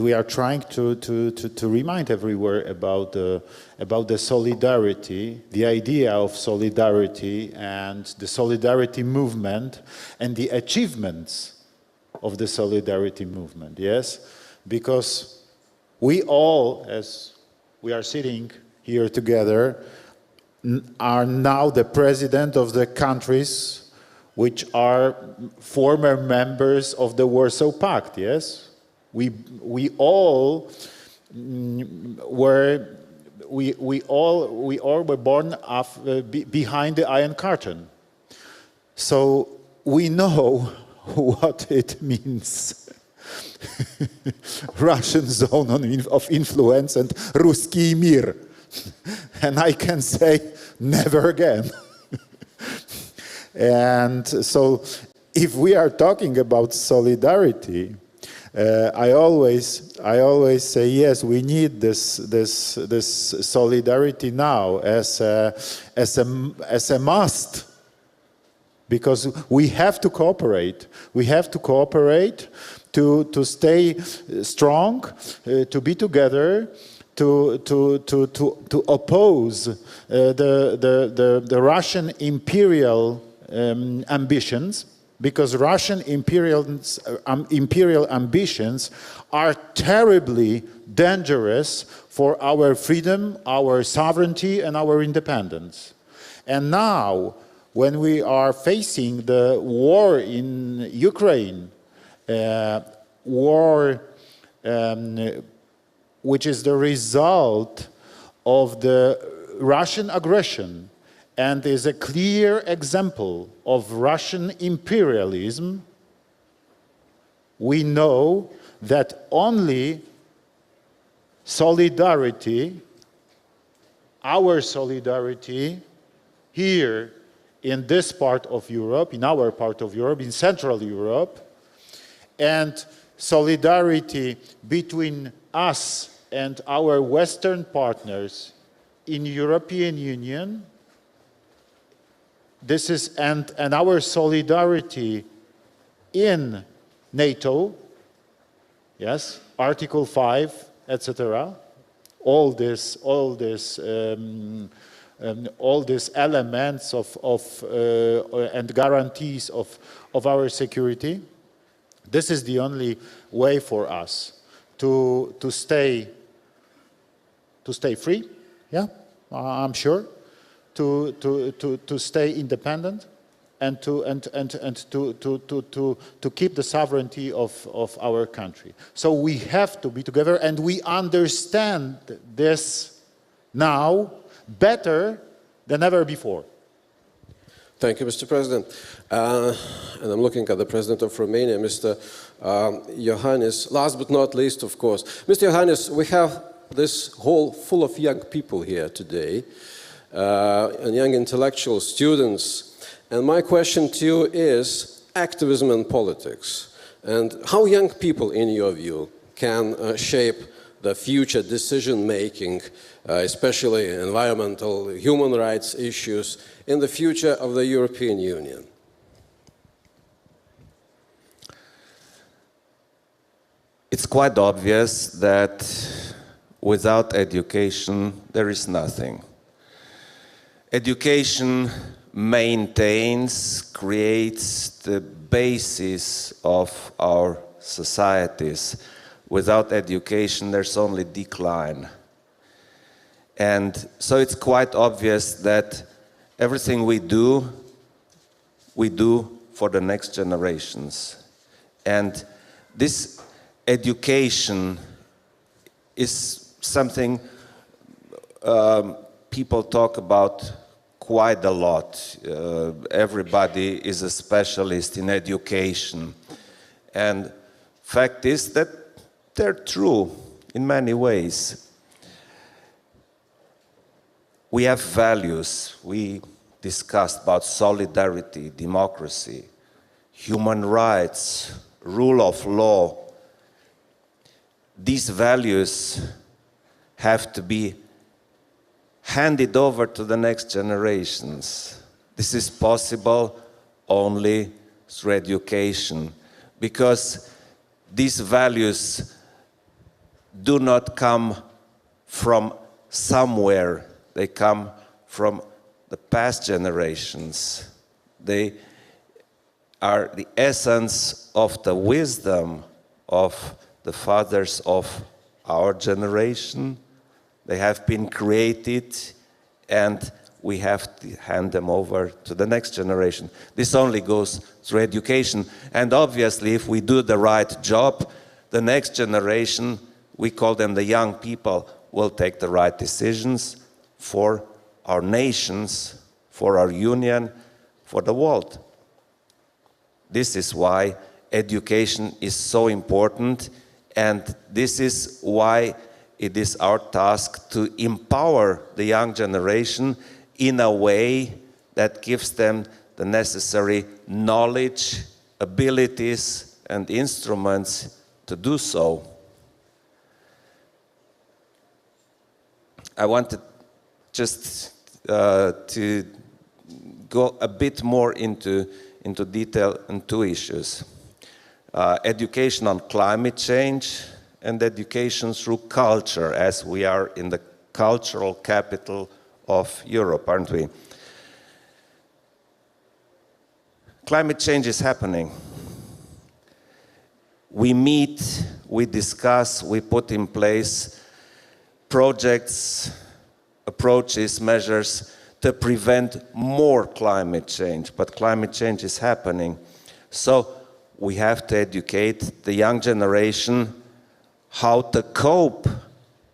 we are trying to remind everywhere about the solidarity, the idea of solidarity, and the solidarity movement, and the achievements of the solidarity movement. Yes, because we all, as we are sitting here together, are now the president of the countries which are former members of the Warsaw Pact. Yes, we all were born behind the Iron Curtain, so we know what it means. Russian zone of influence and Ruski Mir. And I can say, never again. And so, if we are talking about solidarity, I always say yes. We need this solidarity now as a must, because we have to cooperate. We have to cooperate to stay strong, to be together, to oppose the Russian imperial ambitions, because Russian imperial ambitions are terribly dangerous for our freedom, our sovereignty, and our independence. And now, when we are facing the war in Ukraine, war which is the result of the Russian aggression and is a clear example of Russian imperialism, we know that only solidarity, our solidarity here in this part of Europe, in our part of Europe, in Central Europe, and solidarity between us and our Western partners in European Union, this is, and our solidarity in NATO, yes, Article 5, etc. All these elements and guarantees of our security. This is the only way for us to stay free. Yeah, I'm sure. To stay independent and to keep the sovereignty of our country. So we have to be together, and we understand this now better than ever before. Thank you, Mr. President. And I'm looking at the President of Romania, Mr. Iohannis. Last but not least, of course. Mr. Iohannis, we have this hall full of young people here today, and young intellectual students. And my question to you is activism and politics. And how young people, in your view, can shape the future decision-making, especially environmental, human rights issues, in the future of the European Union? It's quite obvious that without education, there is nothing. Education maintains, creates the basis of our societies. Without education, there's only decline. And so it's quite obvious that everything we do for the next generations. And this education is something people talk about quite a lot. Everybody is a specialist in education. And fact is that they're true in many ways. We have values. We discussed about solidarity, democracy, human rights, rule of law. These values have to be handed over to the next generations. This is possible only through education, because these values do not come from somewhere. They come from the past generations. They are the essence of the wisdom of the fathers of our generation. They have been created, and we have to hand them over to the next generation. This only goes through education. And obviously, if we do the right job, the next generation, we call them the young people, will take the right decisions for our nations, for our union, for the world. This is why education is so important, and this is why it is our task to empower the young generation in a way that gives them the necessary knowledge, abilities, and instruments to do so. I wanted just to go a bit more into detail on two issues. Education on climate change and education through culture, as we are in the cultural capital of Europe, aren't we? Climate change is happening. We meet, we discuss, we put in place projects, approaches, measures to prevent more climate change, but climate change is happening. So we have to educate the young generation how to cope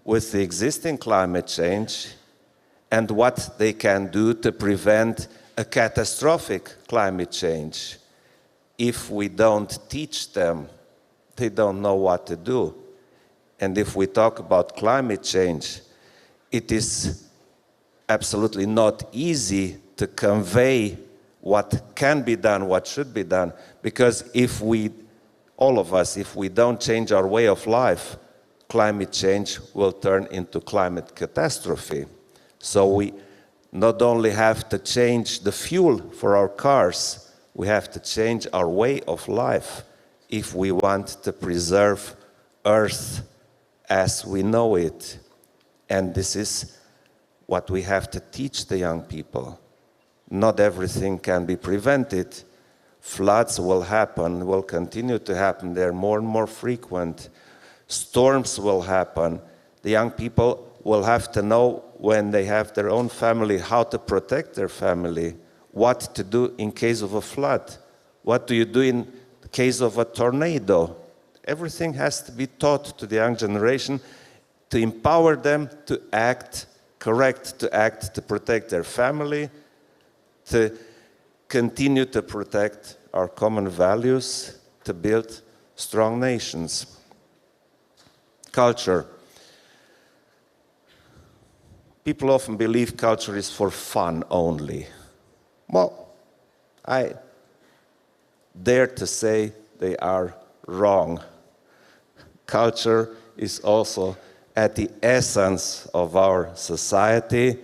with the existing climate change and what they can do to prevent a catastrophic climate change. If we don't teach them, they don't know what to do. And if we talk about climate change, it is absolutely not easy to convey what can be done, what should be done, because if we, all of us, if we don't change our way of life, climate change will turn into climate catastrophe. So we not only have to change the fuel for our cars, we have to change our way of life if we want to preserve Earth as we know it. And this is what we have to teach the young people. Not everything can be prevented. Floods will happen, will continue to happen. They're more and more frequent. Storms will happen. The young people will have to know when they have their own family how to protect their family, what to do in case of a flood, what do you do in the case of a tornado. Everything has to be taught to the young generation to empower them to act correct, to act to protect their family, to continue to protect our common values, to build strong nations. Culture. People often believe culture is for fun only. Well, I dare to say they are wrong. Culture is also at the essence of our society,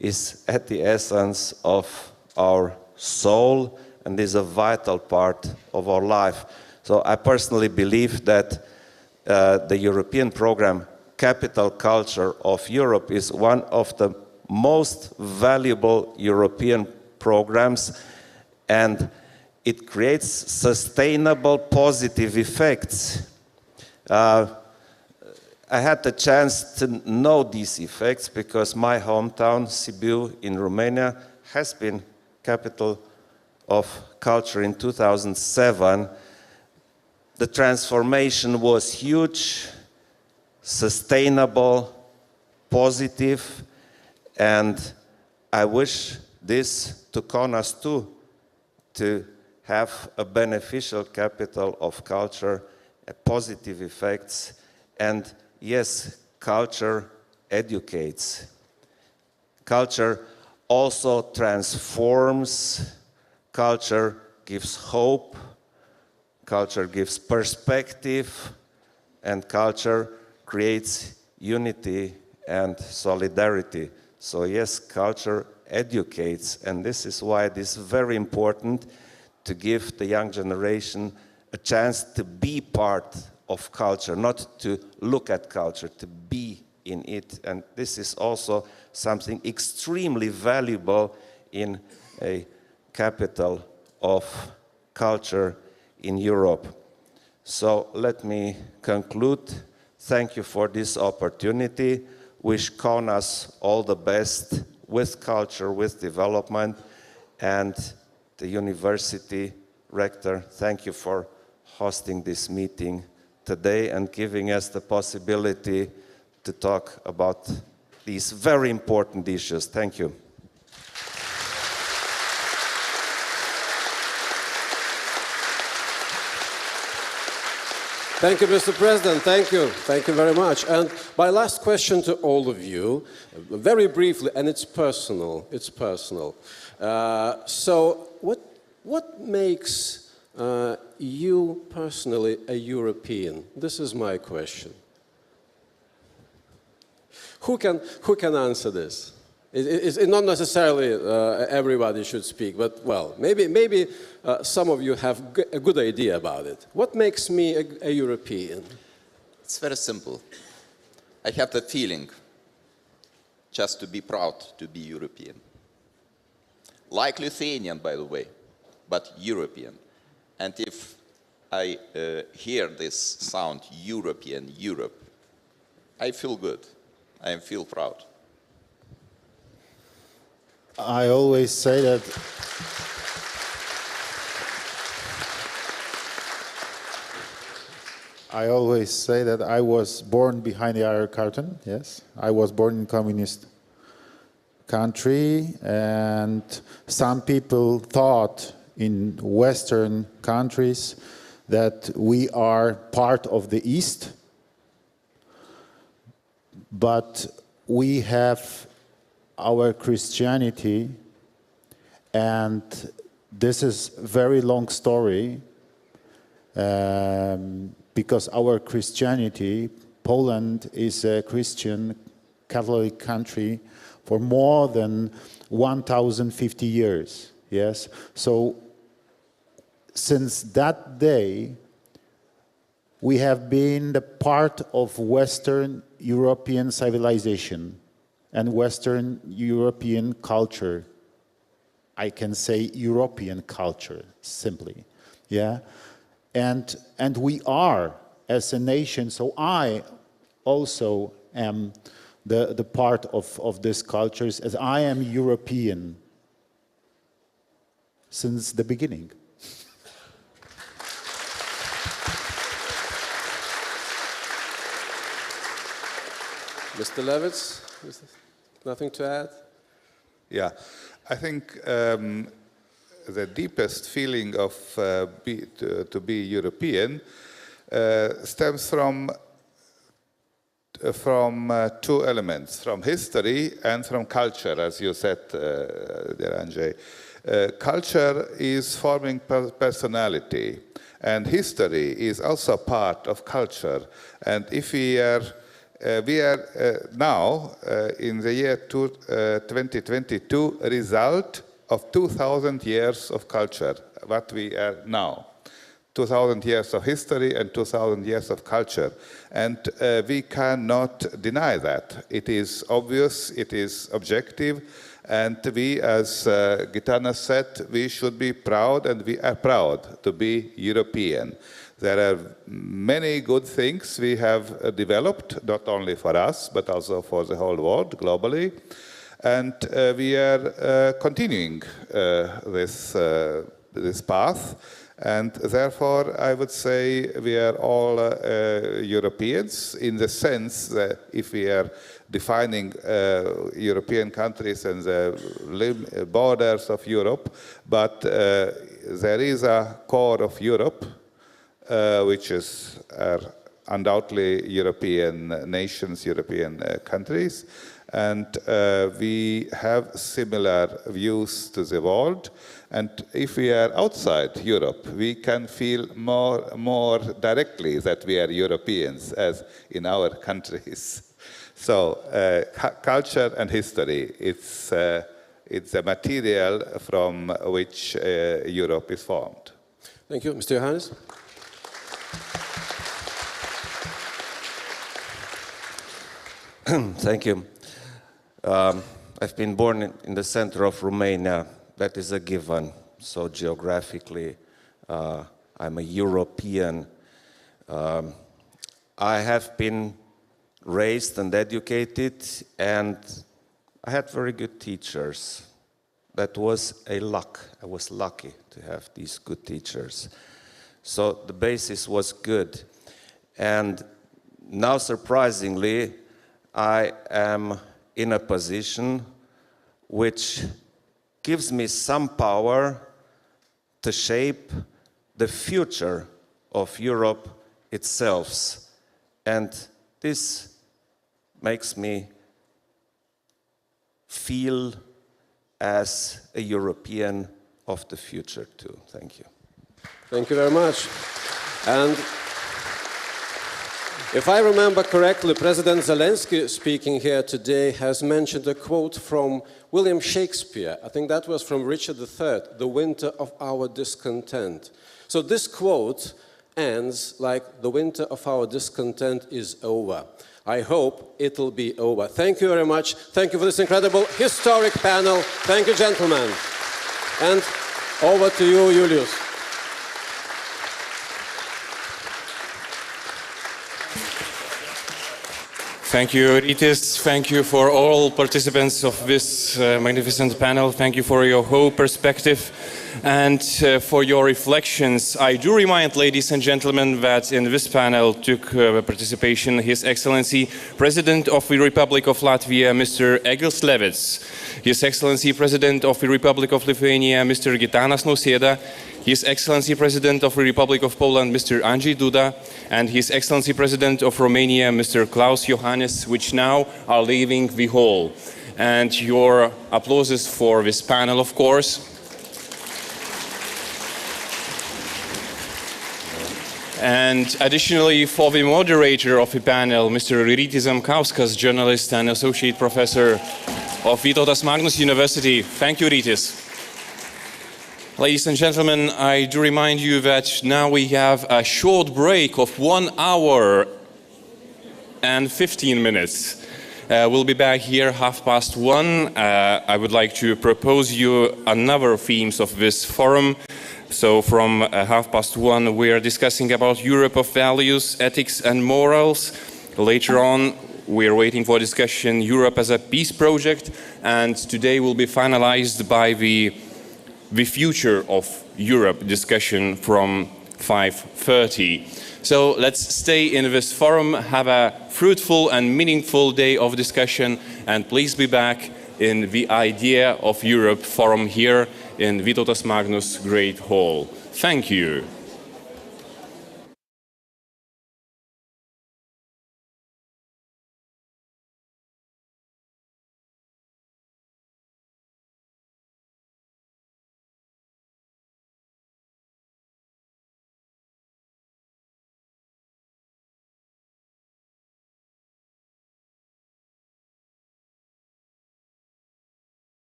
is at the essence of our soul, and is a vital part of our life. So I personally believe that the European program, Capital Culture of Europe, is one of the most valuable European programs, and it creates sustainable positive effects. I had the chance to know these effects because my hometown, Sibiu in Romania, has been capital of culture in 2007. The transformation was huge, sustainable, positive, and I wish this to Kaunas too, to have a beneficial capital of culture, positive effects, and yes, culture educates. Culture also transforms, culture gives hope, culture gives perspective, and culture creates unity and solidarity. So yes, culture educates, and this is why it is very important to give the young generation a chance to be part of culture, not to look at culture, to be in it. And this is also something extremely valuable in a capital of culture in Europe. So let me conclude. Thank you for this opportunity. Wish Kaunas all the best with culture, with development, and the university rector, thank you for hosting this meeting today and giving us the possibility to talk about these very important issues. Thank you. Thank you, Mr. President. Thank you. Thank you very much. And my last question to all of you, very briefly, and it's personal. It's personal. So what makes you personally a European? This is my question. Who can answer this? It's not necessarily everybody should speak, but well, maybe some of you have a good idea about it. What makes me a European? It's very simple. I have the feeling just to be proud to be European. Like Lithuanian, by the way, but European. And if I hear this sound, European, Europe, I feel good. I feel proud. I always say that I was born behind the Iron Curtain, yes. I was born in communist country, and some people thought in Western countries that we are part of the East, but we have our Christianity, and this is a very long story, because our Christianity, Poland is a Christian Catholic country for more than 1,050 years, yes? So since that day, we have been the part of Western European civilization and Western European culture. I can say European culture, simply, yeah? And we are, as a nation, so I also am the part of this culture, as I am European since the beginning. Mr. Levits, nothing to add? Yeah, I think the deepest feeling of to be European stems from two elements, from history and from culture, as you said, dear Andrzej. Culture is forming personality, and history is also part of culture. And if we are now, in the year 2022, a result of 2,000 years of culture, what we are now. 2,000 years of history and 2,000 years of culture. And we cannot deny that. It is obvious, it is objective, and we, as Gitana said, we should be proud, and we are proud to be European. There are many good things we have developed, not only for us, but also for the whole world, globally. And we are continuing this path. And therefore, I would say we are all Europeans, in the sense that if we are defining European countries and the borders of Europe, but there is a core of Europe, which is undoubtedly European nations, European countries, and we have similar views to the world. And if we are outside Europe, we can feel more directly that we are Europeans, as in our countries. So culture and history, it's a material from which Europe is formed. Thank you. Mr. Johannes? Thank you. I've been born in the center of Romania. That is a given. So geographically, I'm a European. I have been raised and educated, and I had very good teachers. That was a luck. I was lucky to have these good teachers. So the basis was good. And now, surprisingly, I am in a position which gives me some power to shape the future of Europe itself. And this makes me feel as a European of the future too. Thank you. Thank you very much. And if I remember correctly, President Zelensky speaking here today has mentioned a quote from William Shakespeare. I think that was from Richard III, The Winter of Our Discontent. So this quote ends like the winter of our discontent is over. I hope it'll be over. Thank you very much. Thank you for this incredible historic panel. Thank you, gentlemen. And over to you, Julius. Thank you, Rytis. Thank you for all participants of this magnificent panel. Thank you for your whole perspective and for your reflections. I do remind, ladies and gentlemen, that in this panel took participation His Excellency President of the Republic of Latvia, Mr. Egils Levits, His Excellency President of the Republic of Lithuania, Mr. Gitanas Nausėda, His Excellency President of the Republic of Poland, Mr. Andrzej Duda, and His Excellency President of Romania, Mr. Klaus Iohannis, which now are leaving the hall. And your applauses for this panel, of course. And additionally, for the moderator of the panel, Mr. Rytis Zemkauskas, journalist and associate professor of Vytautas Magnus University. Thank you, Rytis. Ladies and gentlemen, I do remind you that now we have a short break of 1 hour and 15 minutes. We'll be back here 1:30. I would like to propose you another themes of this forum. So from 1:30, we are discussing about Europe of values, ethics and morals. Later on, we are waiting for discussion Europe as a peace project. And today will be finalized by the future of Europe discussion from 5:30. So let's stay in this forum, have a fruitful and meaningful day of discussion, and please be back in the Idea of Europe forum here in Vytautas Magnus Great Hall. Thank you.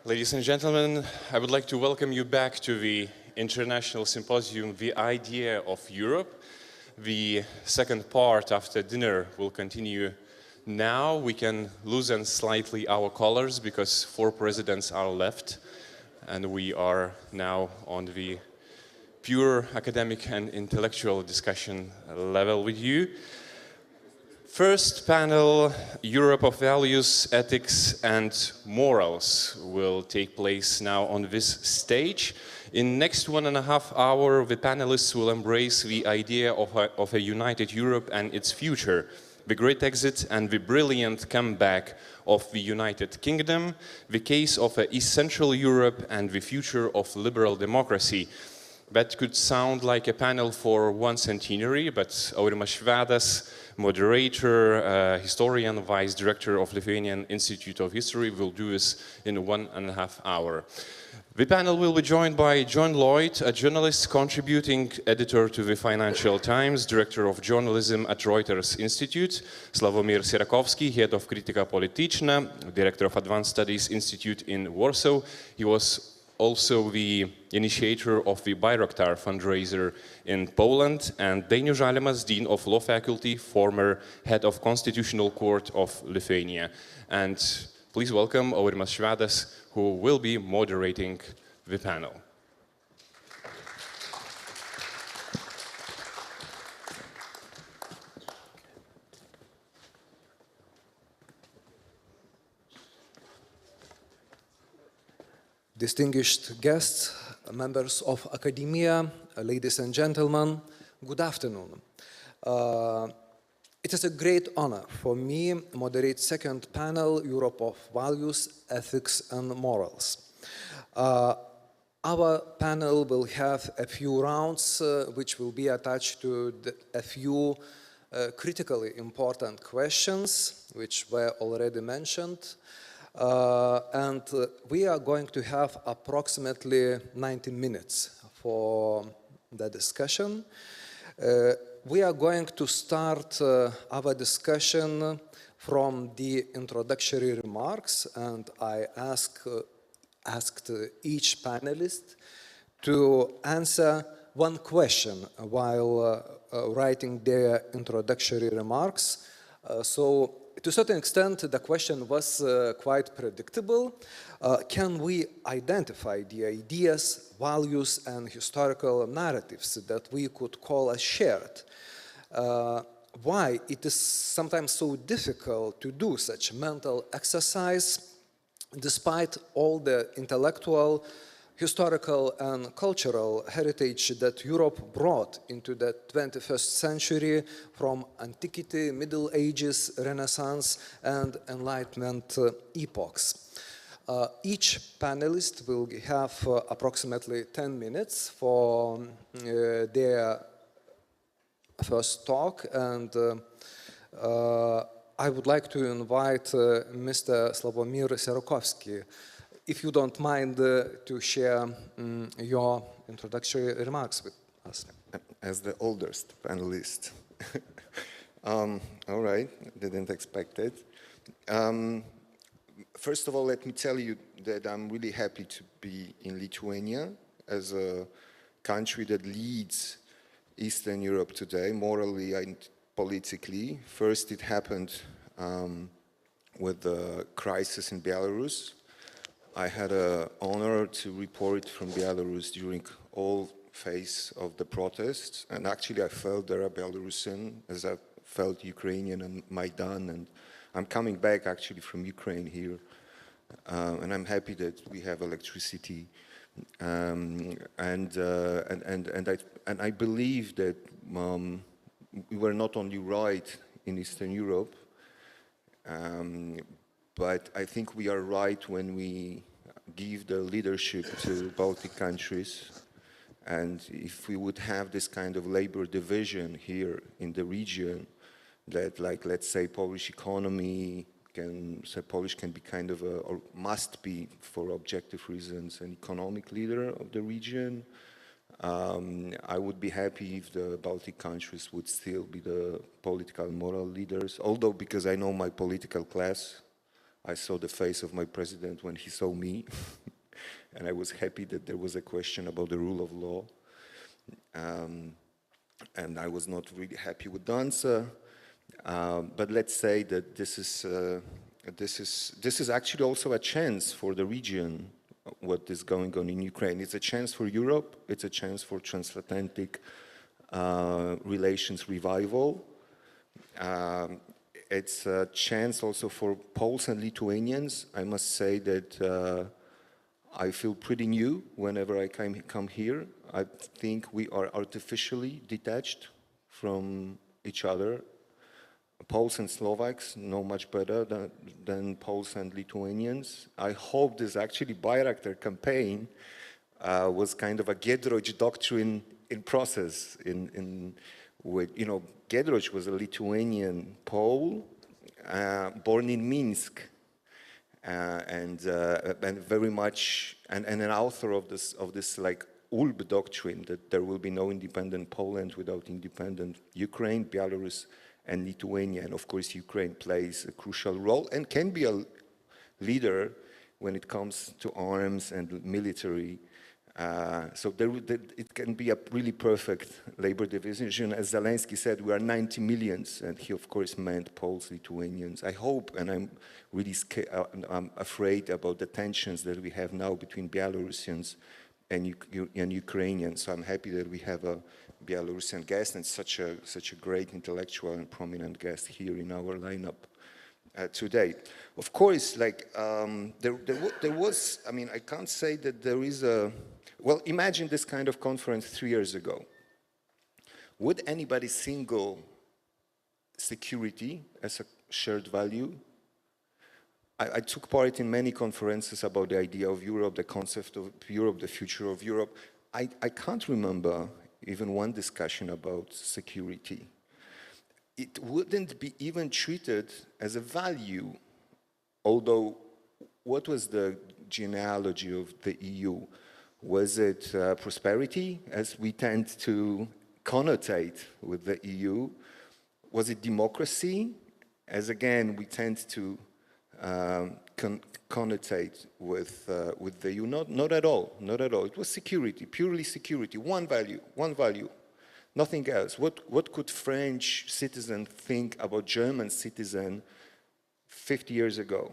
Ladies and gentlemen, I would like to welcome you back to the International Symposium, The Idea of Europe. The second part after dinner will continue now. We can loosen slightly our colors because 4 presidents are left, and we are now on the pure academic and intellectual discussion level with you. First panel, Europe of Values, Ethics and Morals, will take place now on this stage. In next 1.5 hours, the panelists will embrace the idea of a united Europe and its future, the great exit and the brilliant comeback of the United Kingdom, the case of East Central Europe and the future of liberal democracy. That could sound like a panel for one centenary, but Aurimas Švedas, moderator, historian, vice director of Lithuanian Institute of History, will do this in 1.5 hours. The panel will be joined by John Lloyd, a journalist contributing editor to the Financial Times, director of journalism at Reuters Institute, Slavomir Sirakovsky, head of Kritika Polityczna, director of Advanced Studies Institute in Warsaw. He was also the initiator of the Bayraktar fundraiser in Poland, and Dainius Žalimas, Dean of Law Faculty, former head of Constitutional Court of Lithuania. And please welcome Aurimas Švedas, who will be moderating the panel. Distinguished guests, members of academia, ladies and gentlemen, good afternoon. It is a great honor for me to moderate second panel, Europe of Values, Ethics and Morals. Our panel will have a few rounds which will be attached to a few critically important questions which were already mentioned. And we are going to have approximately 90 minutes for the discussion. We are going to start our discussion from the introductory remarks, and I asked each panelist to answer one question while writing their introductory remarks. So to a certain extent, the question was quite predictable. Can we identify the ideas, values, and historical narratives that we could call as shared? Why it is sometimes so difficult to do such mental exercise despite all the intellectual, historical, and cultural heritage that Europe brought into the 21st century from Antiquity, Middle Ages, Renaissance, and Enlightenment epochs. Each panelist will have approximately 10 minutes for their first talk, and I would like to invite Mr. Slavomir Sirakovsky, if you don't mind to share your introductory remarks with us. As the oldest panelist. All right, didn't expect it. First of all, let me tell you that I'm really happy to be in Lithuania as a country that leads Eastern Europe today, morally and politically. First, it happened with the crisis in Belarus. I had the honor to report from Belarus during all phase of the protests, and actually I felt there are Belarusian as I felt Ukrainian and Maidan, and I'm coming back actually from Ukraine here, and I'm happy that we have electricity, and I believe that we were not only right in Eastern Europe, but I think we are right when we give the leadership to Baltic countries. And if we would have this kind of labor division here in the region, that, like, let's say Polish economy Polish can be kind of or must be for objective reasons, an economic leader of the region. I would be happy if the Baltic countries would still be the political and moral leaders, although because I know my political class, I saw the face of my president when he saw me, and I was happy that there was a question about the rule of law. And I was not really happy with the answer. But let's say that this is actually also a chance for the region, what is going on in Ukraine. It's a chance for Europe, it's a chance for transatlantic relations revival. It's a chance also for Poles and Lithuanians. I must say that I feel pretty new whenever I come here. I think we are artificially detached from each other. Poles and Slovaks know much better than Poles and Lithuanians. I hope this actually Bayraktar campaign was kind of a Giedroyc doctrine in process. Giedroyc was a Lithuanian Pole born in Minsk. And very much, and an author of this like Ulb doctrine, that there will be no independent Poland without independent Ukraine, Belarus, and Lithuania. And of course, Ukraine plays a crucial role and can be a leader when it comes to arms and military. So it can be a really perfect labor division. As Zelensky said, we are 90 millions, and he of course meant Poles, Lithuanians. I hope, and I'm really I'm afraid about the tensions that we have now between Belarusians and Ukrainians. So I'm happy that we have a Belarusian guest and such a great intellectual and prominent guest here in our lineup today. Of course, like there was, I mean, I can't say that there is a. Well, imagine this kind of conference 3 years ago. Would anybody single security as a shared value? I took part in many conferences about the idea of Europe, the concept of Europe, the future of Europe. I can't remember even one discussion about security. It wouldn't be even treated as a value, although what was the genealogy of the EU? Was it prosperity, as we tend to connotate with the EU? Was it democracy, as again we tend to connotate with the EU? Not at all, not at all. It was security, purely security, one value, nothing else. What could French citizen think about German citizen 50 years ago?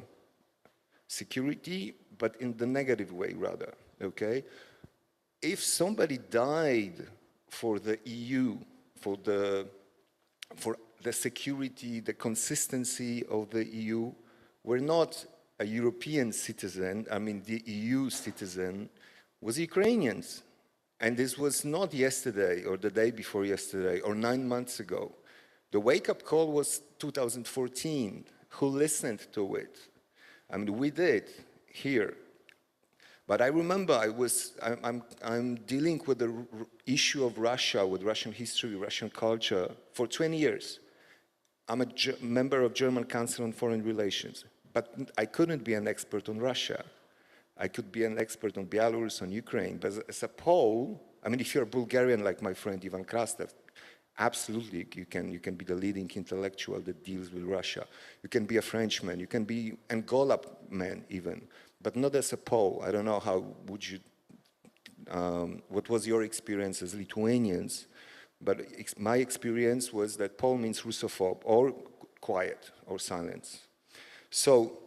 Security, but in the negative way rather. Okay, if somebody died for the EU, for the security, the consistency of the EU, we're not a European citizen. I mean, the EU citizen was Ukrainians, and this was not yesterday or the day before yesterday or 9 months ago. The wake-up call was 2014. Who listened to it? I mean, we did here. But I remember I'm dealing with the issue of Russia, with Russian history, Russian culture for 20 years. I'm a member of German Council on Foreign Relations, but I couldn't be an expert on Russia. I could be an expert on Belarus, on Ukraine, but as a Pole, I mean, if you're a Bulgarian like my friend Ivan Krastev, absolutely, you can be the leading intellectual that deals with Russia. You can be a Frenchman, you can be Angola man even, but not as a Pole. I don't know how would you, what was your experience as Lithuanians, but my experience was that Pole means Russophobe, or quiet, or silence. So,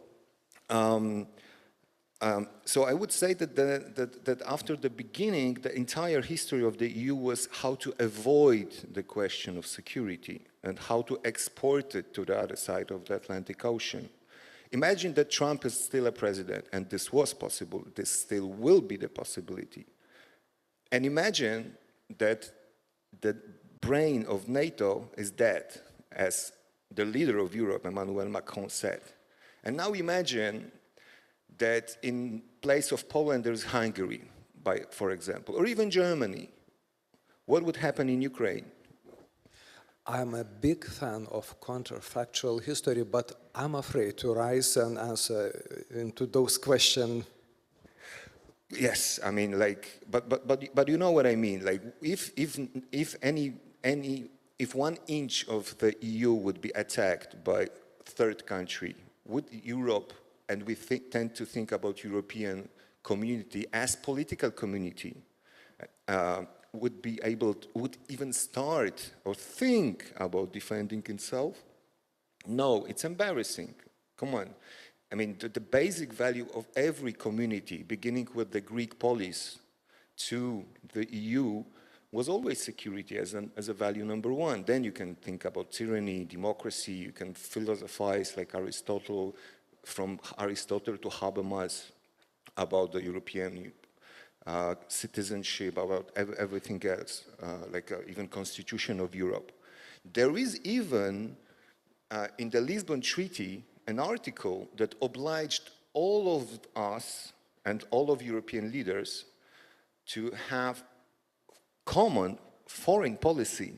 so I would say that after the beginning, the entire history of the EU was how to avoid the question of security and how to export it to the other side of the Atlantic Ocean. Imagine that Trump is still a president, and this was possible, this still will be the possibility. And imagine that the brain of NATO is dead, as the leader of Europe, Emmanuel Macron, said. And now imagine that in place of Poland there's Hungary, for example, or even Germany. What would happen in Ukraine? I'm a big fan of counterfactual history, but I'm afraid to rise and answer into those questions. Yes, I mean, like, but you know what I mean. Like, if 1 inch of the EU would be attacked by third country, would Europe and we tend to think about European community as political community, would even start or think about defending itself? No, it's embarrassing. Come on. I mean, the basic value of every community, beginning with the Greek polis to the EU, was always security as a value number one. Then you can think about tyranny, democracy, you can philosophize like Aristotle, from Aristotle to Habermas, about the European citizenship, about everything else, even Constitution of Europe. There is even, in the Lisbon Treaty, an article that obliged all of us and all of European leaders to have common foreign policy.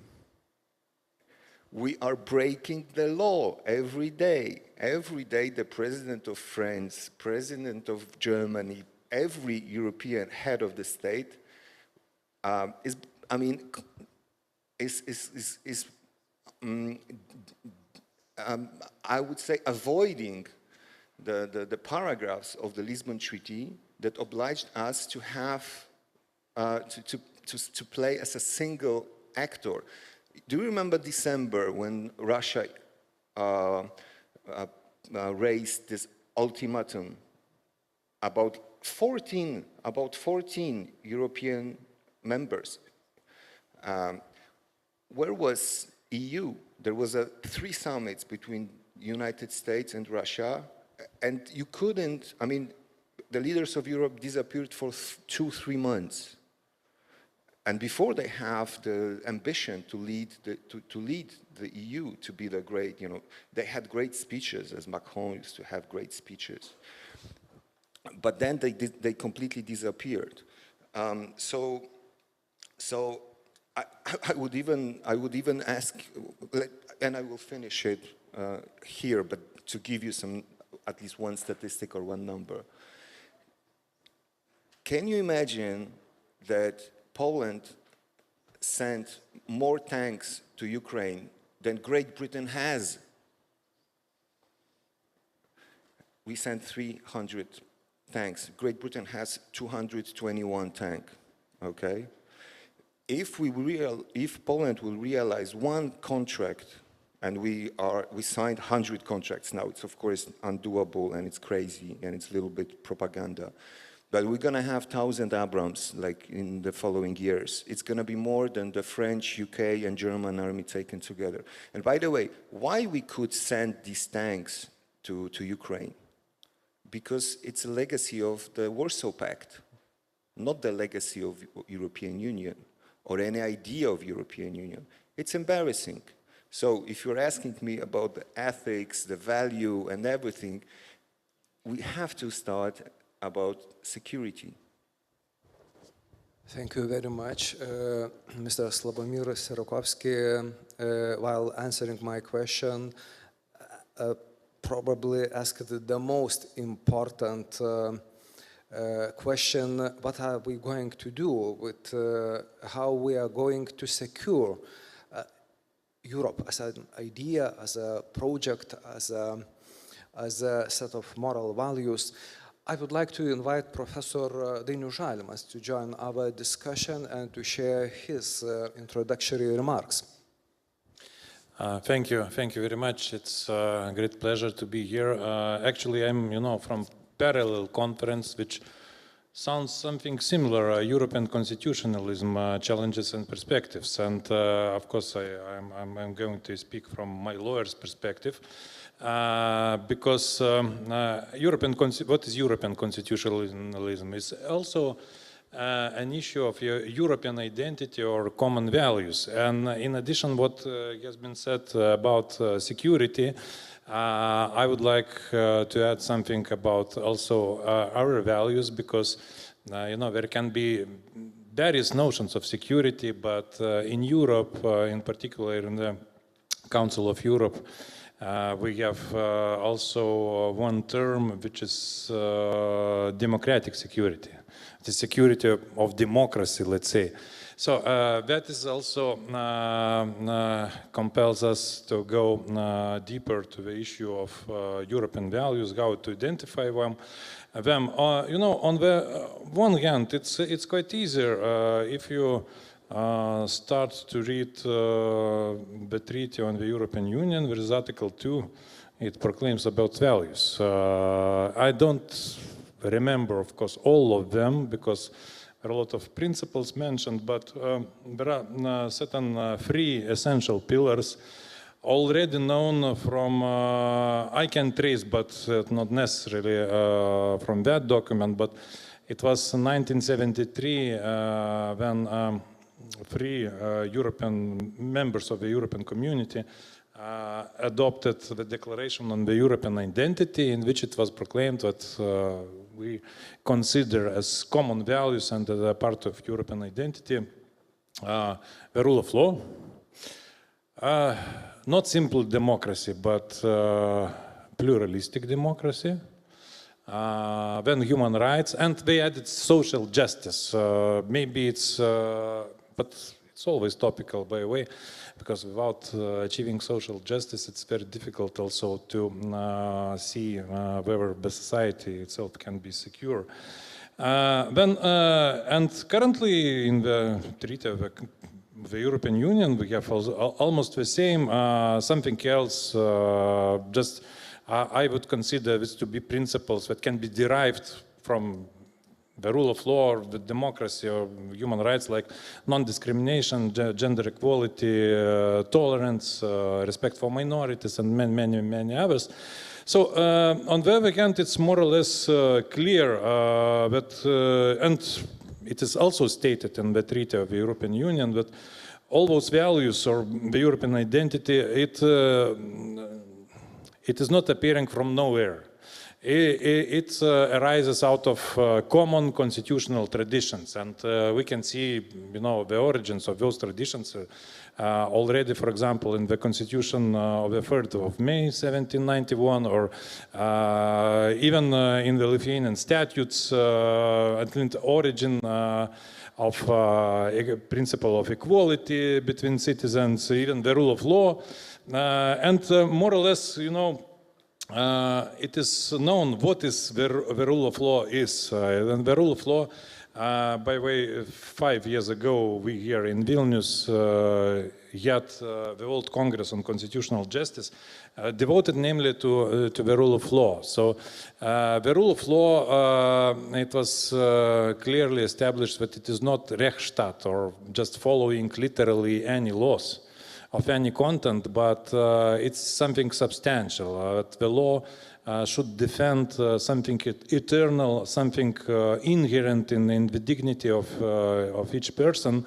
We are breaking the law every day. Every day the President of France, President of Germany, every European head of the state is I would say, avoiding the paragraphs of the Lisbon Treaty that obliged us to have to play as a single actor. Do you remember December when Russia raised this ultimatum about 14 European members? Where was EU? There was 3 summits between United States and Russia, and you couldn't, I mean, the leaders of Europe disappeared for 2-3 months. And before they have the ambition to lead the EU, to be the great, they had great speeches, as Macron used to have great speeches. But then they completely disappeared. So I would even ask, and I will finish it here, but to give you at least one statistic or one number. Can you imagine that Poland sent more tanks to Ukraine than Great Britain has? We sent 300 tanks. Great Britain has 221 tanks, okay? If Poland will realize one contract, and we signed 100 contracts now, it's of course undoable and it's crazy and it's a little bit propaganda, but we're going to have 1,000 Abrams like in the following years. It's going to be more than the French, UK and German army taken together. And by the way, why we could send these tanks to Ukraine? Because it's a legacy of the Warsaw Pact, not the legacy of European Union or any idea of European Union. It's embarrassing. So if you're asking me about the ethics, the value and everything, we have to start about security. Thank you very much, Mr. Slawomir Sirokovsky. While answering my question, probably asked the most important question: what are we going to do with how we are going to secure Europe as an idea, as a project, as a set of moral values? I would like to invite Professor Dainius Žalimas to join our discussion and to share his introductory remarks. Thank you very much. It's a great pleasure to be here. Actually, I'm, from parallel conference, which sounds something similar, European constitutionalism, challenges and perspectives. And of course, I'm going to speak from my lawyer's perspective. Because what is European constitutionalism is also an issue of European identity or common values. And in addition, what has been said about security, I would like to add something about also our values, because there can be various notions of security, but in Europe, in particular in the Council of Europe, we have also one term, which is democratic security. The security of democracy, let's say. So that is also compels us to go deeper to the issue of European values, how to identify them. You know, on the one hand, it's quite easier if you start to read the Treaty on the European Union. There is Article 2. It proclaims about values. I don't remember, of course, all of them because there are a lot of principles mentioned, but there are certain three essential pillars already known from, I can trace, but not necessarily from that document, but it was 1973 when three European members of the European community adopted the Declaration on the European Identity, in which it was proclaimed that we consider as common values and as a part of European identity the rule of law, not simple democracy, but pluralistic democracy, then human rights, and they added social justice. Maybe it's, but it's always topical, by the way, because without achieving social justice, it's very difficult also to see whether the society itself can be secure. And currently in the Treaty of the European Union, we have almost the same, something else, just I would consider this to be principles that can be derived from the rule of law, or the democracy, or human rights, like non-discrimination, gender equality, tolerance, respect for minorities, and many others. So on the other hand, it's more or less clear that, and it is also stated in the Treaty of the European Union, that all those values or the European identity, it is not appearing from nowhere. It arises out of common constitutional traditions, and we can see, you know, the origins of those traditions already, for example, in the Constitution of the 3rd of May, 1791, or even in the Lithuanian statutes, at the origin of principle of equality between citizens, even the rule of law, and more or less, you know, it is known what is the rule of law is. And the rule of law, by the way, 5 years ago, we here in Vilnius had the World Congress on Constitutional Justice devoted namely to the rule of law. So the rule of law, it was clearly established that it is not Rechtsstaat or just following literally any laws of any content, but it's something substantial. The law should defend something eternal, something inherent in the dignity of each person.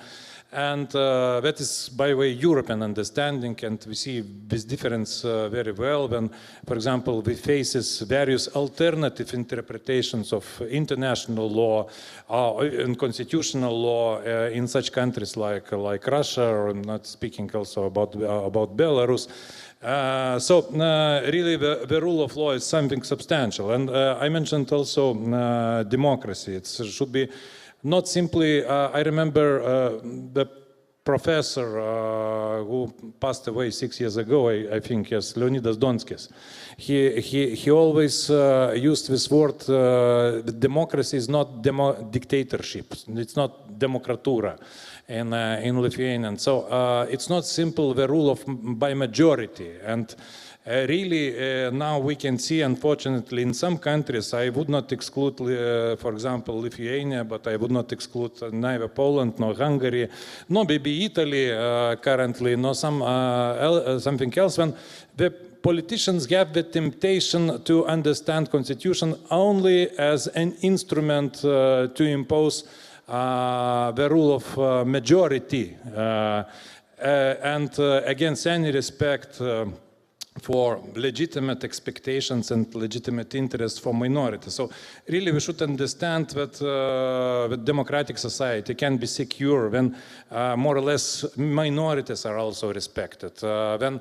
And that is, by the way, European understanding, and we see this difference very well when, for example, we face various alternative interpretations of international law and constitutional law in such countries like Russia, or not speaking also about Belarus. So really the rule of law is something substantial. And I mentioned also democracy. It should be not simply, I remember the professor who passed away 6 years ago, I think, yes, Leonidas Donskis. He always used this word, democracy is not dictatorship, it's not demokratura in Lithuanian. So it's not simple the rule of by majority. And really, now we can see, unfortunately, in some countries, I would not exclude, for example, Lithuania, but I would not exclude neither Poland, nor Hungary, nor maybe Italy currently, nor something else, when the politicians have the temptation to understand constitution only as an instrument to impose the rule of majority and against any respect for legitimate expectations and legitimate interests for minorities. So really we should understand that the democratic society can be secure when more or less minorities are also respected, when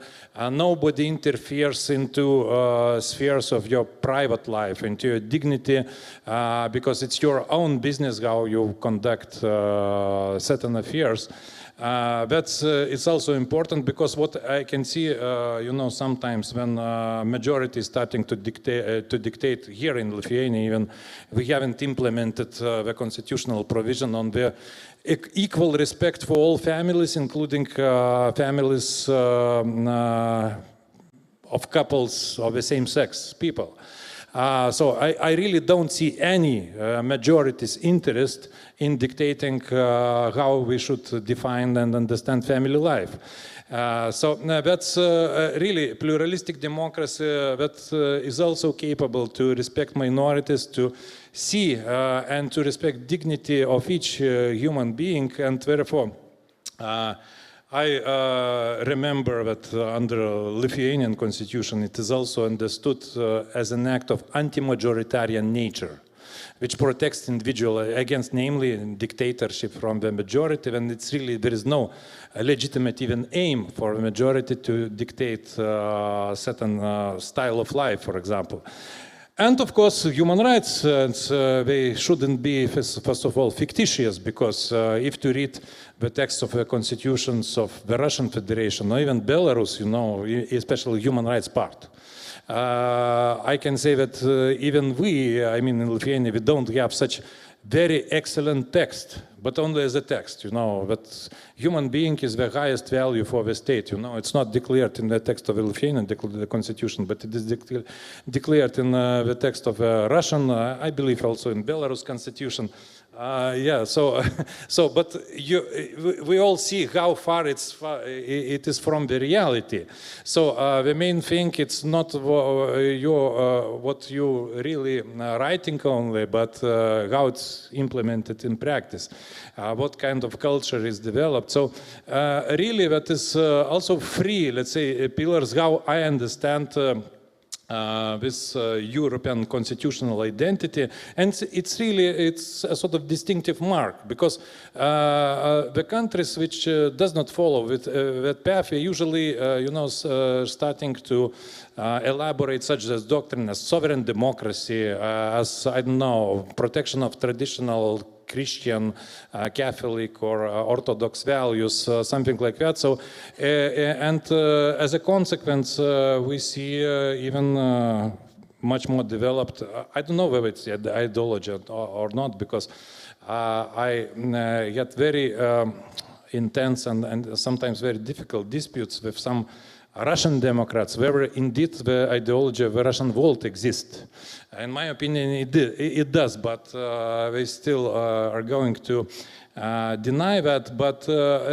nobody interferes into spheres of your private life, into your dignity, because it's your own business how you conduct certain affairs. It's also important because what I can see, sometimes when majority is starting to dictate here in Lithuania, even we haven't implemented the constitutional provision on the equal respect for all families, including families of couples of the same sex people. So I really don't see any majority's interest in dictating how we should define and understand family life. So that's really pluralistic democracy that is also capable to respect minorities, to see and to respect dignity of each human being, and therefore I remember that under Lithuanian constitution it is also understood as an act of anti-majoritarian nature, which protects individual against namely dictatorship from the majority, when it's really there is no legitimate even aim for the majority to dictate certain style of life, for example. And of course, human rights, they shouldn't be, first of all, fictitious, because if to read the text of the constitutions of the Russian Federation or even Belarus, especially human rights part, I can say that even we, in Lithuania, we don't have such very excellent text, but only as a text, that human being is the highest value for the state, It's not declared in the text of the Lithuanian the constitution, but it is declared in the text of the Russian, I believe also in Belarus constitution. But we all see how far it is from the reality. So the main thing, it's not what you really writing only, but how it's implemented in practice, what kind of culture is developed. So really that is also three, let's say, pillars, how I understand this European constitutional identity, and it's a sort of distinctive mark, because the countries which does not follow that path are usually starting to elaborate such as doctrine as sovereign democracy, as protection of traditional Christian, Catholic or Orthodox values, something like that. So, and as a consequence, we see even much more developed, I don't know whether it's the ideology or not, because I get very intense and sometimes very difficult disputes with some Russian Democrats, whether indeed the ideology of the Russian world exists. In my opinion, it does, but they still are going to deny that. But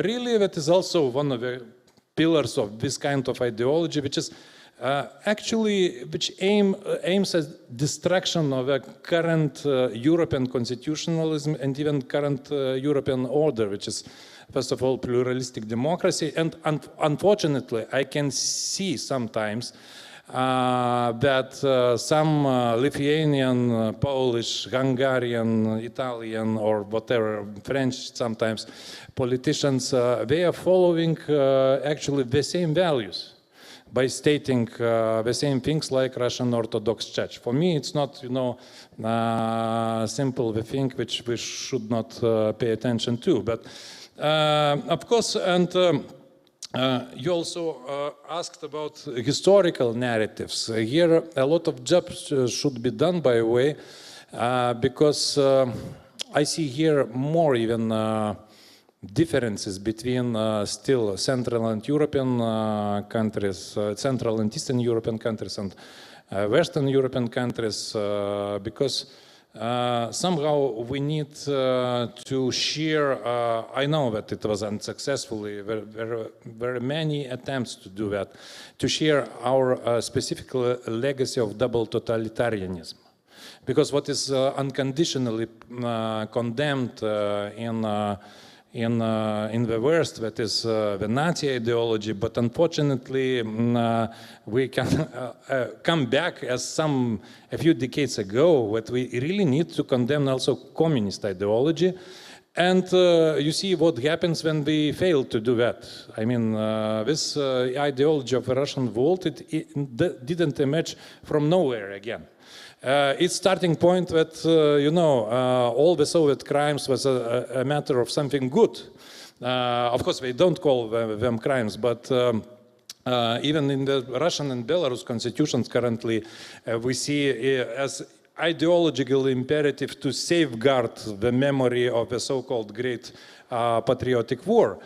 really, that is also one of the pillars of this kind of ideology, which is which aims at destruction of a current European constitutionalism and even current European order, which is, first of all, pluralistic democracy. And unfortunately, I can see sometimes that some Lithuanian, Polish, Hungarian, Italian, or whatever, French sometimes, politicians, they are following actually the same values by stating the same things like Russian Orthodox Church. For me, it's not, simple the thing which we should not pay attention to. But of course, and you also asked about historical narratives. Here, a lot of jobs should be done, by the way, because I see here more even differences between still Central and European countries, Central and Eastern European countries and Western European countries, because somehow we need to share, I know that it was unsuccessfully, there were many attempts to do that, to share our specific legacy of double totalitarianism. Because what is unconditionally condemned in in the West, that is the Nazi ideology, but unfortunately we can come back as a few decades ago that we really need to condemn also communist ideology. And you see what happens when we fail to do that. I mean, this ideology of the Russian world, it didn't emerge from nowhere again. Its starting point that, you know, all the Soviet crimes was a matter of something good. Of course, we don't call them crimes, but even in the Russian and Belarus constitutions currently, we see as ideological imperative to safeguard the memory of the so-called Great Patriotic War.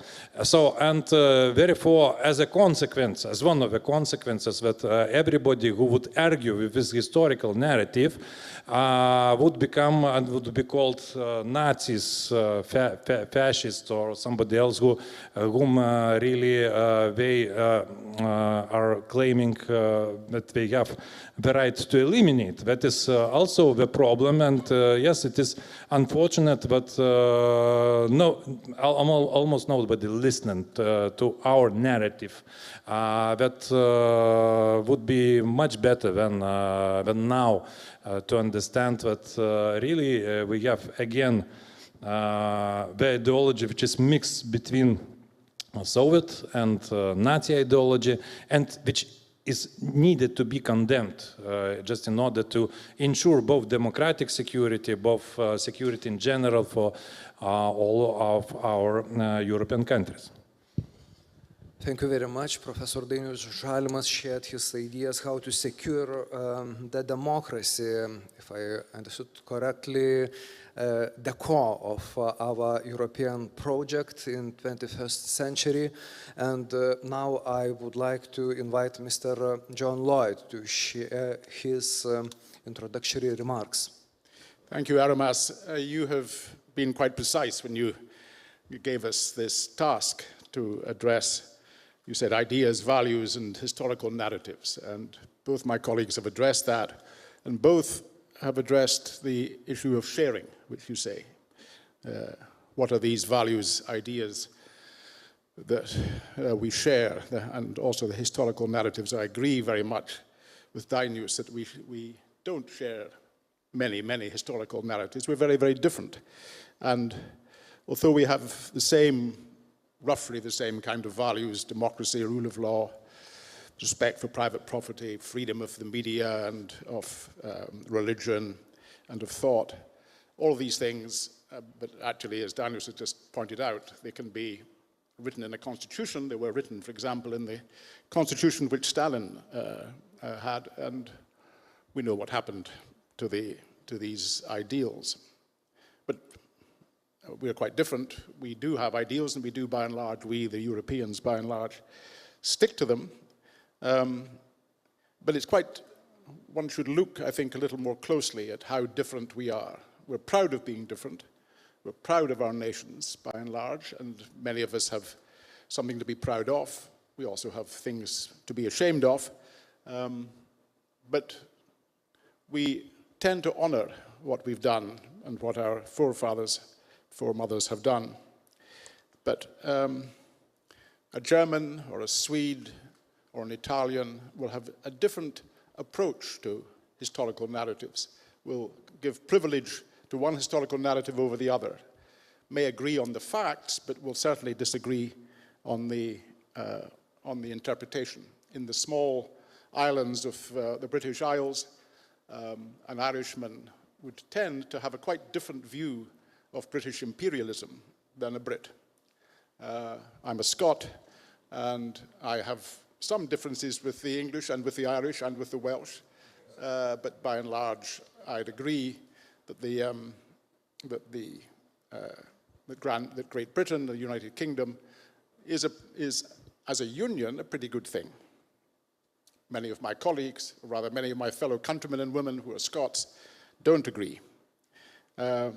So, and therefore, as a consequence, as one of the consequences, that everybody who would argue with this historical narrative would become and would be called Nazis, fascists, or somebody else whom really they are claiming that they have the right to eliminate. That is also the problem, and yes, it is unfortunate, but almost nobody listened to our narrative. That would be much better than now to understand that really we have again the ideology which is mixed between Soviet and Nazi ideology, and which is needed to be condemned just in order to ensure both democratic security, both security in general for all of our European countries. Thank you very much. Professor Dainius Žalimas shared his ideas how to secure the democracy, if I understood correctly, the core of our European project in 21st century. And now I would like to invite Mr. John Lloyd to share his introductory remarks. Thank you, Aramas. You have been quite precise when you gave us this task to address, you said, ideas, values, and historical narratives. And both my colleagues have addressed that, and both have addressed the issue of sharing, which you say. What are these values, ideas that we share, and also the historical narratives? I agree very much with Dainius that we don't share many historical narratives. We're very, very different. And although we have the same, roughly the same kind of values, democracy, rule of law, respect for private property, freedom of the media and of religion and of thought, all of these things, but actually, as Dainius has just pointed out, they can be written in a constitution. They were written, for example, in the constitution which Stalin had, and we know what happened to these ideals. But we're quite different. We do have ideals, and we do, by and large, we, the Europeans, by and large, stick to them. But it's quite, one should look, I think, a little more closely at how different we are. We're proud of being different. We're proud of our nations, by and large, and many of us have something to be proud of. We also have things to be ashamed of. But we tend to honor what we've done and what our foremothers have done. But a German or a Swede or an Italian will have a different approach to historical narratives, will give privilege to one historical narrative over the other, may agree on the facts, but will certainly disagree on the interpretation. In the small islands of the British Isles, an Irishman would tend to have a quite different view of British imperialism than a Brit. I'm a Scot, and I have some differences with the English and with the Irish and with the Welsh, but by and large, I'd agree that that Great Britain, the United Kingdom, is as a union a pretty good thing. Many of my colleagues, or rather many of my fellow countrymen and women who are Scots, don't agree. And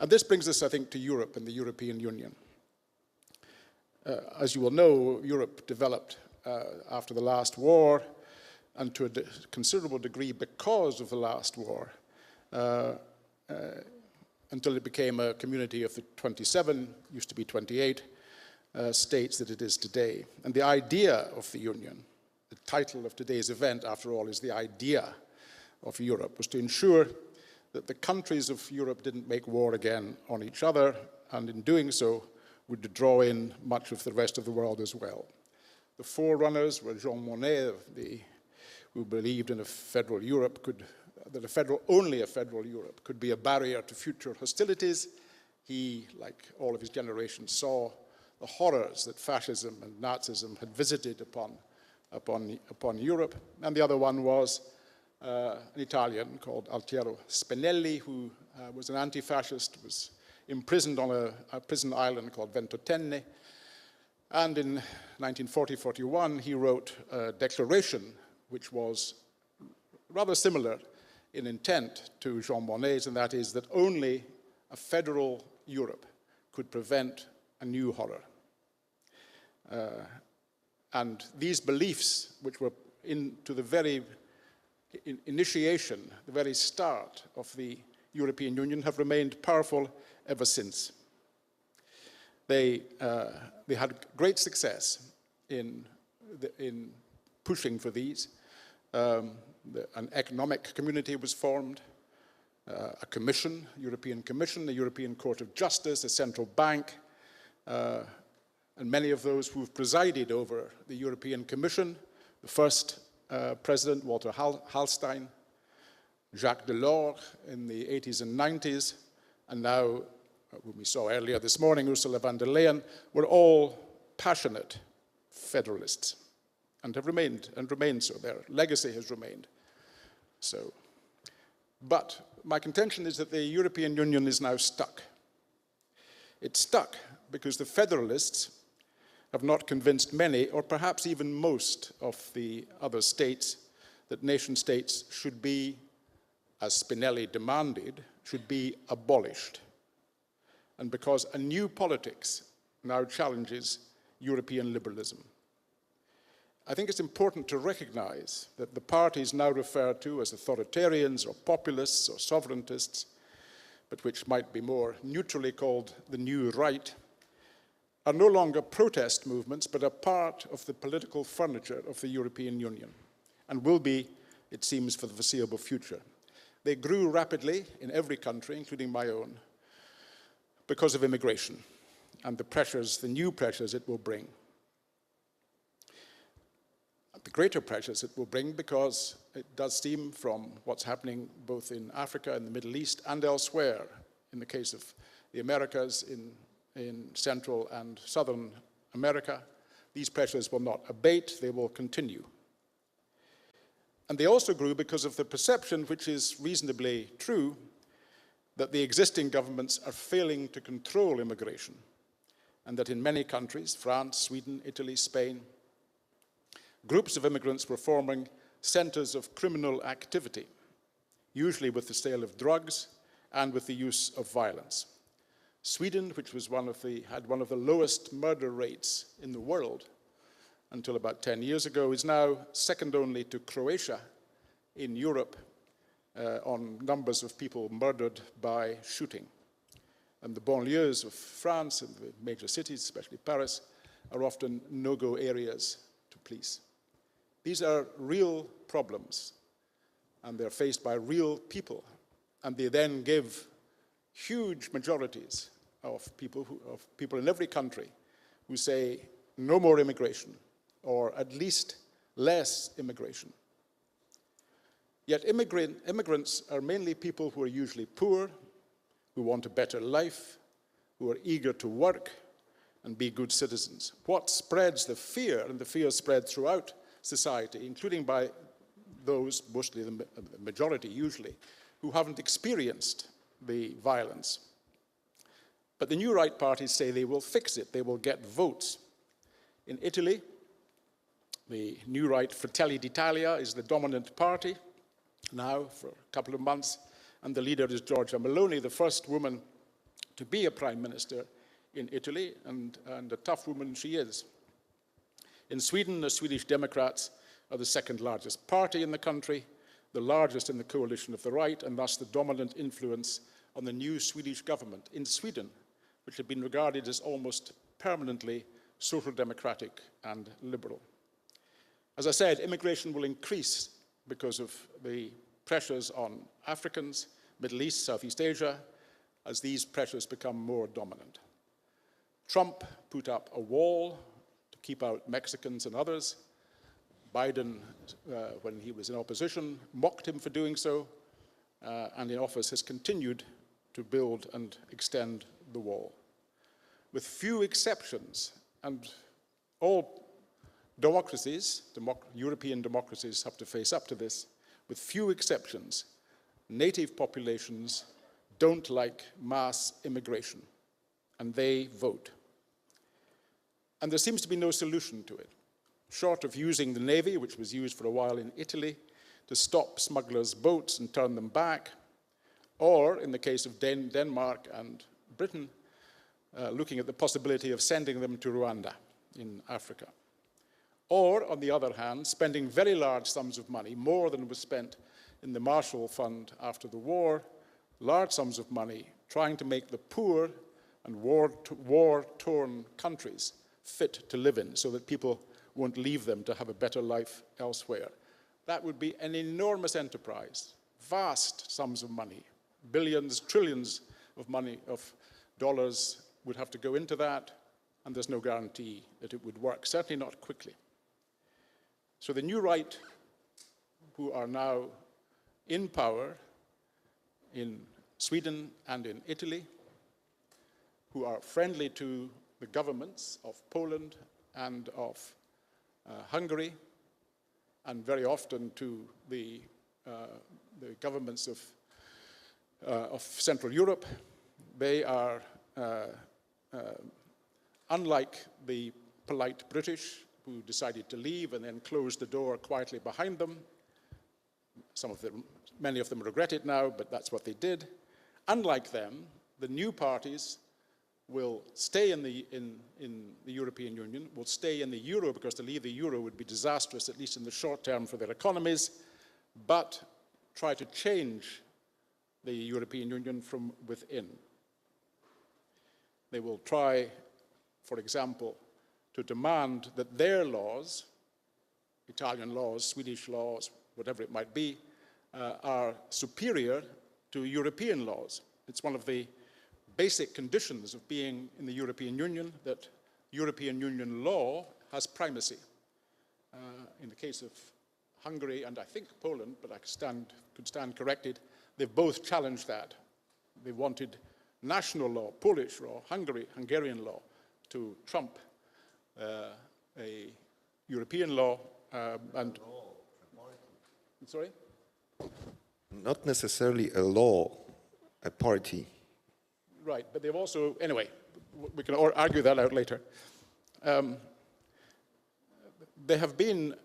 this brings us, I think, to Europe and the European Union. As you will know, Europe developed after the last war, and to a considerable degree because of the last war, until it became a community of the 27, used to be 28, states that it is today. And the idea of the Union, the title of today's event, after all, is the idea of Europe, was to ensure that the countries of Europe didn't make war again on each other, and in doing so would draw in much of the rest of the world as well. The forerunners were Jean Monnet, who believed in a federal Europe, only a federal Europe could be a barrier to future hostilities. He, like all of his generation, saw the horrors that fascism and Nazism had visited upon Europe. And the other one was an Italian called Altiero Spinelli, who was an anti-fascist, was imprisoned on a prison island called Ventotene. And in 1940-41, he wrote a declaration which was rather similar in intent to Jean Monnet's, and that is that only a federal Europe could prevent a new horror. And these beliefs, which were into the very initiation, the very start of the European Union, have remained powerful ever since. They had great success in pushing for these. An economic community was formed, a commission, European Commission, a European Court of Justice, a central bank, and many of those who've presided over the European Commission, the first president, Walter Hallstein, Jacques Delors in the 80s and 90s, and now, whom we saw earlier this morning, Ursula von der Leyen, were all passionate federalists and have remained so. Their legacy has remained so. But my contention is that the European Union is now stuck. It's stuck because the federalists have not convinced many, or perhaps even most, of the other states that nation states should be, as Spinelli demanded, should be abolished. And because a new politics now challenges European liberalism. I think it's important to recognize that the parties now referred to as authoritarians or populists or sovereigntists, but which might be more neutrally called the New Right, are no longer protest movements, but a part of the political furniture of the European Union, and will be, it seems, for the foreseeable future. They grew rapidly in every country, including my own, because of immigration and the pressures, the new pressures it will bring. The greater pressures it will bring because it does seem from what's happening both in Africa and the Middle East and elsewhere, in the case of the Americas, in Central and Southern America, these pressures will not abate, they will continue. And they also grew because of the perception, which is reasonably true, that the existing governments are failing to control immigration, and that in many countries, France, Sweden, Italy, Spain, groups of immigrants were forming centers of criminal activity, usually with the sale of drugs and with the use of violence. Sweden, which was had one of the lowest murder rates in the world until about 10 years ago, is now second only to Croatia in Europe on numbers of people murdered by shooting. And the banlieues of France and the major cities, especially Paris, are often no-go areas to police. These are real problems, and they're faced by real people, and they then give huge majorities of people in every country who say no more immigration, or at least less immigration. Yet immigrants are mainly people who are usually poor, who want a better life, who are eager to work and be good citizens. What spreads the fear, and the fear spread throughout society, including by those, mostly the majority usually, who haven't experienced the violence. But the new right parties say they will fix it, they will get votes. In Italy, the new right Fratelli d'Italia is the dominant party now for a couple of months, and the leader is Giorgia Meloni, the first woman to be a prime minister in Italy, and a tough woman she is. In Sweden, the Swedish Democrats are the second largest party in the country, the largest in the coalition of the right, and thus the dominant influence on the new Swedish government in Sweden, which had been regarded as almost permanently social democratic and liberal. As I said, immigration will increase because of the pressures on Africans, Middle East, Southeast Asia, as these pressures become more dominant. Trump put up a wall to keep out Mexicans and others. Biden, when he was in opposition, mocked him for doing so, and in office has continued to build and extend the wall. With few exceptions, and all democracies, European democracies have to face up to this, with few exceptions, native populations don't like mass immigration, and they vote. And there seems to be no solution to it, short of using the Navy, which was used for a while in Italy, to stop smugglers' boats and turn them back, or, in the case of Denmark and Britain, looking at the possibility of sending them to Rwanda in Africa. Or, on the other hand, spending very large sums of money, more than was spent in the Marshall Fund after the war, large sums of money, trying to make the poor and war-torn countries fit to live in so that people won't leave them to have a better life elsewhere. That would be an enormous enterprise, vast sums of money, billions, trillions of money, of dollars would have to go into that, and there's no guarantee that it would work, certainly not quickly. So the new right, who are now in power in Sweden and in Italy, who are friendly to the governments of Poland and of Hungary, and very often to the governments of Central Europe, they are, unlike the polite British, who decided to leave and then closed the door quietly behind them. Many of them regret it now, but that's what they did. Unlike them, the new parties will stay in the European Union, will stay in the euro, because to leave the euro would be disastrous, at least in the short term, for their economies, but try to change the European Union from within. They will try, for example, to demand that their laws, Italian laws, Swedish laws, whatever it might be, are superior to European laws. It's one of the basic conditions of being in the European Union that European Union law has primacy. In the case of Hungary and I think Poland, but I could stand corrected, they've both challenged that. They wanted national law, Polish law, Hungarian law, to trump a European law and... Sorry? Not necessarily a law, a party. Right, but they've also, anyway, we can argue that out later. They have been,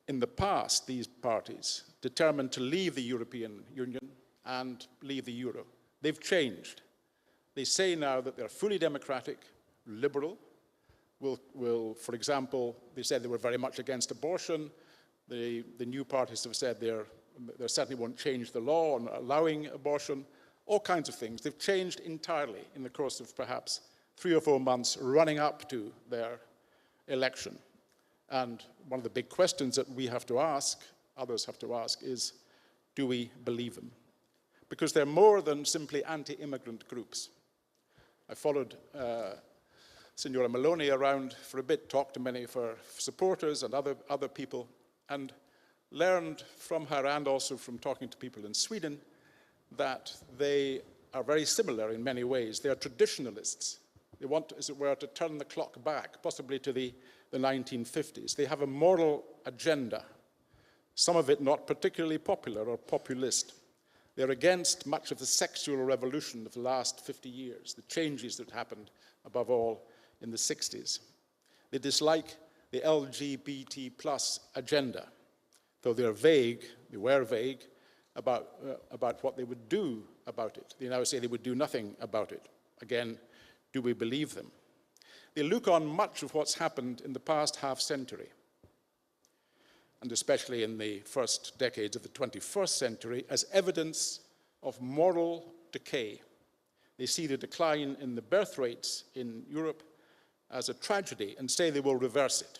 in the past, these parties, determined to leave the European Union and leave the euro. They've changed. They say now that they're fully democratic, liberal, will, for example, they said they were very much against abortion. The new parties have said they certainly won't change the law on allowing abortion, all kinds of things. They've changed entirely in the course of perhaps 3 or 4 months running up to their election. And one of the big questions that we have to ask, others have to ask, is, do we believe them? Because they're more than simply anti-immigrant groups. I followed Signora Meloni around for a bit, talked to many of her supporters and other people, and learned from her and also from talking to people in Sweden that they are very similar in many ways. They are traditionalists. They want, as it were, to turn the clock back, possibly to the 1950s. They have a moral agenda, some of it not particularly popular or populist. They're against much of the sexual revolution of the last 50 years, the changes that happened, above all, in the 60s. They dislike the LGBT plus agenda, though they're vague, they were vague, about what they would do about it. They now say they would do nothing about it. Again, do we believe them? They look on much of what's happened in the past half-century, and especially in the first decades of the 21st century, as evidence of moral decay, They see the decline in the birth rates in Europe as a tragedy and say they will reverse it.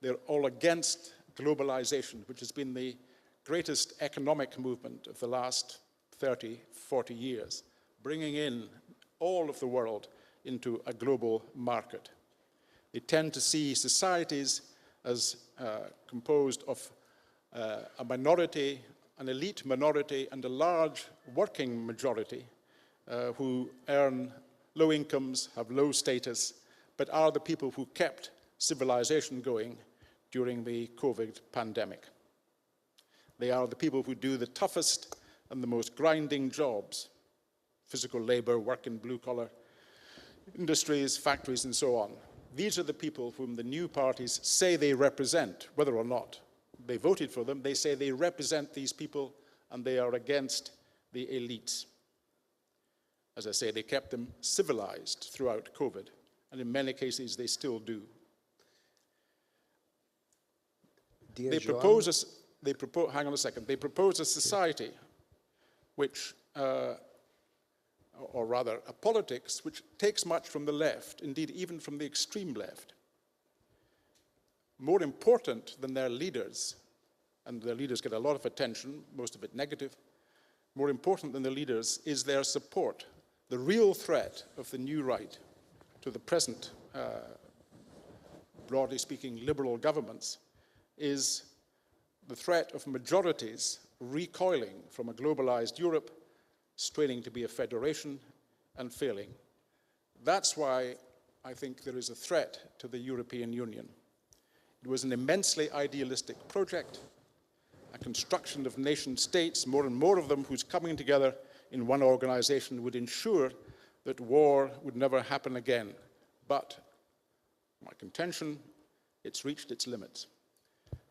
They're all against globalization, which has been the greatest economic movement of the last 30, 40 years, bringing in all of the world into a global market. They tend to see societies as composed of a minority, an elite minority, and a large working majority who earn low incomes, have low status, but are the people who kept civilization going during the COVID pandemic. They are the people who do the toughest and the most grinding jobs, physical labor, work in blue-collar industries, factories, and so on. These are the people whom the new parties say they represent, whether or not they voted for them. They say they represent these people and they are against the elites. As I say, they kept them civilized throughout COVID, and in many cases they still do. They propose a society which, or rather a politics which takes much from the left, indeed even from the extreme left. More important than their leaders, and their leaders get a lot of attention, most of it negative, more important than the leaders is their support. The real threat of the new right to the present, broadly speaking, liberal governments is the threat of majorities recoiling from a globalized Europe, straining to be a federation and failing. That's why I think there is a threat to the European Union. It was an immensely idealistic project, a construction of nation states, more and more of them whose coming together in one organization would ensure that war would never happen again. But my contention, it's reached its limits.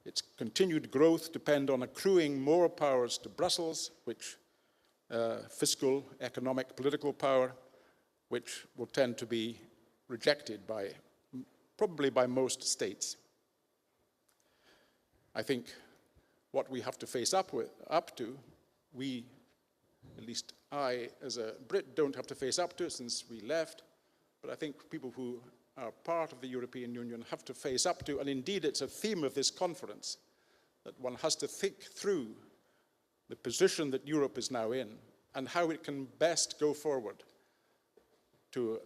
Its continued growth depends on accruing more powers to Brussels, which fiscal, economic, political power, which will tend to be rejected by, probably by most states. I think what we have to face up to, we, at least I as a Brit, don't have to face up to since we left, but I think people who are part of the European Union have to face up to, and indeed it's a theme of this conference, that one has to think through the position that Europe is now in and how it can best go forward to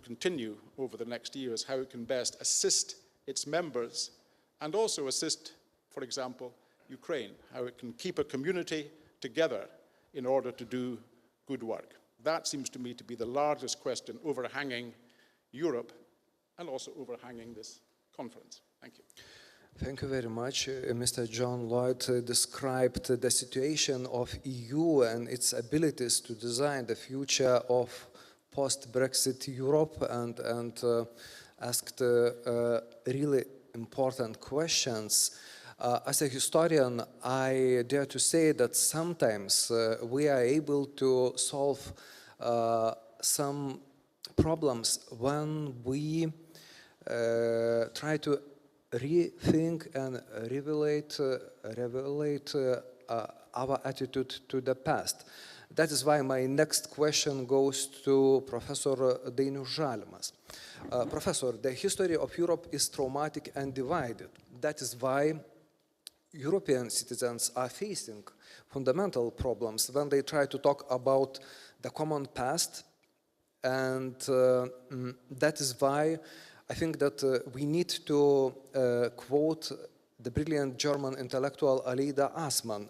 continue over the next years, how it can best assist its members and also assist, for example, Ukraine, how it can keep a community together in order to do good work. That seems to me to be the largest question overhanging Europe and also overhanging this conference. Thank you. Thank you very much. Mr. John Lloyd described the situation of EU and its abilities to design the future of post-Brexit Europe and asked really important questions. As a historian, I dare to say that sometimes we are able to solve some problems when we try to rethink and revelate our attitude to the past. That is why my next question goes to Professor Dainius Žalimas. Professor, the history of Europe is traumatic and divided. That is why European citizens are facing fundamental problems when they try to talk about the common past, and that is why I think that we need to quote the brilliant German intellectual Aleida Assmann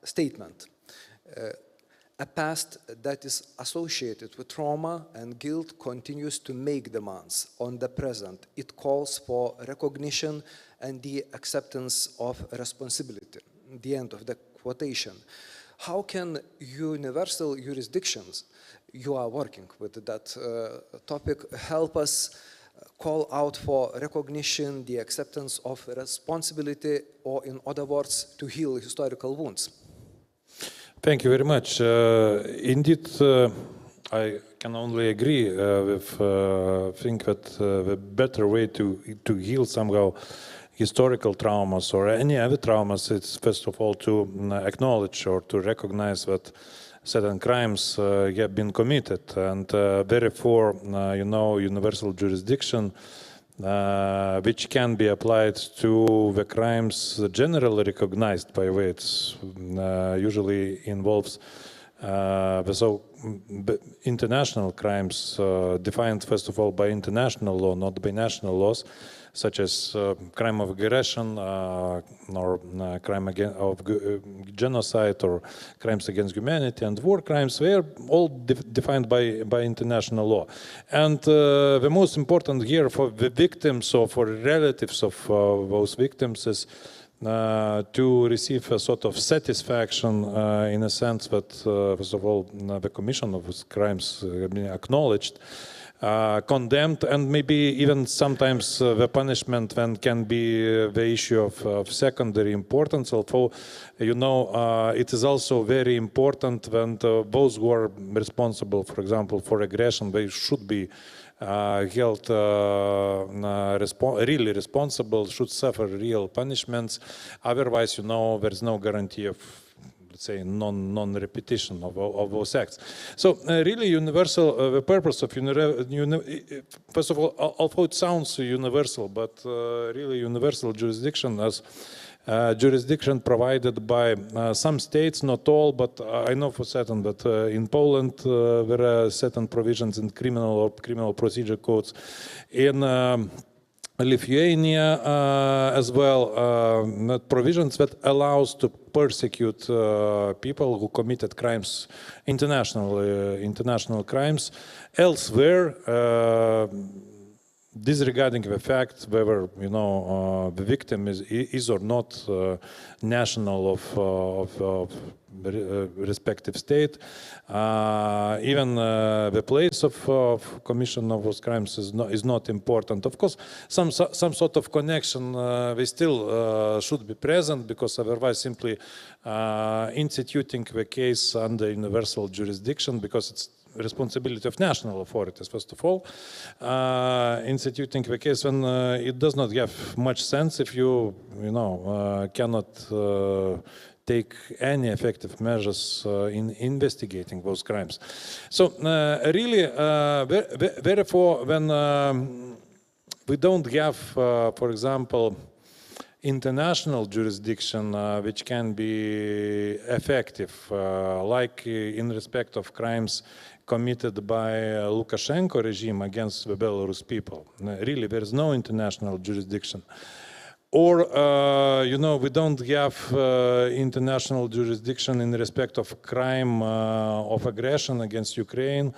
statement. A past that is associated with trauma and guilt continues to make demands on the present. It calls for recognition and the acceptance of responsibility. The end of the quotation. How can universal jurisdictions, you are working with that topic, help us call out for recognition, the acceptance of responsibility, or in other words, to heal historical wounds? Thank you very much. Indeed, I can only agree think that the better way to heal somehow historical traumas or any other traumas is first of all to acknowledge or to recognize that certain crimes have been committed, and therefore, universal jurisdiction, which can be applied to the crimes generally recognized by which usually involves the international crimes defined first of all by international law, not by national laws, such as crime of aggression or crime of genocide or crimes against humanity and war crimes. They are all defined by international law. And the most important here for the victims or for relatives of those victims is to receive a sort of satisfaction in a sense that, first of all, the commission of those crimes have been acknowledged, condemned, and maybe even sometimes the punishment then can be the issue of secondary importance. Although, it is also very important when those who are responsible, for example, for aggression, they should be held really responsible, should suffer real punishments. Otherwise, there is no guarantee of, let's say, non-repetition of those acts. So really universal, the purpose of, first of all, although it sounds universal, but really universal jurisdiction as jurisdiction provided by some states, not all, but I know for certain that in Poland there are certain provisions in criminal or criminal procedure codes. In Lithuania as well, provisions that allows to persecute people who committed crimes, international crimes elsewhere, disregarding the fact whether the victim is or not national of respective state. Even the place of commission of those crimes is not important. Of course, some sort of connection they still should be present, because otherwise simply instituting the case under universal jurisdiction, because it's responsibility of national authorities, first of all, instituting the case when it does not have much sense if you cannot take any effective measures in investigating those crimes. So really, therefore, when we don't have, for example, international jurisdiction which can be effective, like in respect of crimes committed by Lukashenko regime against the Belarus people. Really, there is no international jurisdiction. Or, we don't have international jurisdiction in respect of crime of aggression against Ukraine,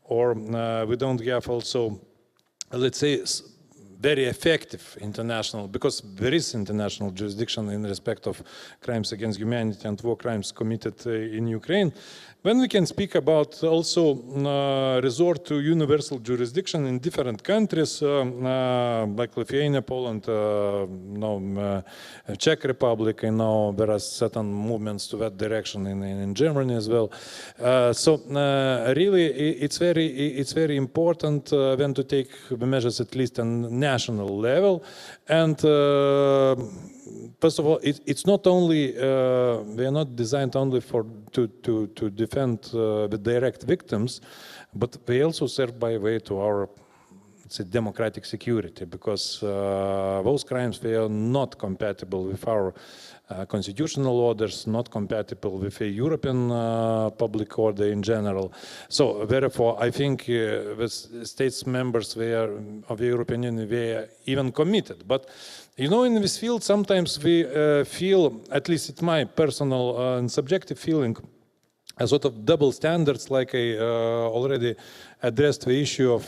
or we don't have also, let's say, very effective international, because there is international jurisdiction in respect of crimes against humanity and war crimes committed in Ukraine. When we can speak about also resort to universal jurisdiction in different countries, like Lithuania, Poland, Czech Republic, there are certain movements to that direction in Germany as well. So really, it's very important then to take the measures at least on national level. And first of all, it's not only, they are not designed only to defend the direct victims, but they also serve by way to our, say, democratic security, because those crimes, they are not compatible with our constitutional orders, not compatible with the European public order in general. So therefore, I think the states members of the European Union, they are even committed. But in this field, sometimes we feel, at least it's my personal and subjective feeling, a sort of double standards, like I already addressed the issue of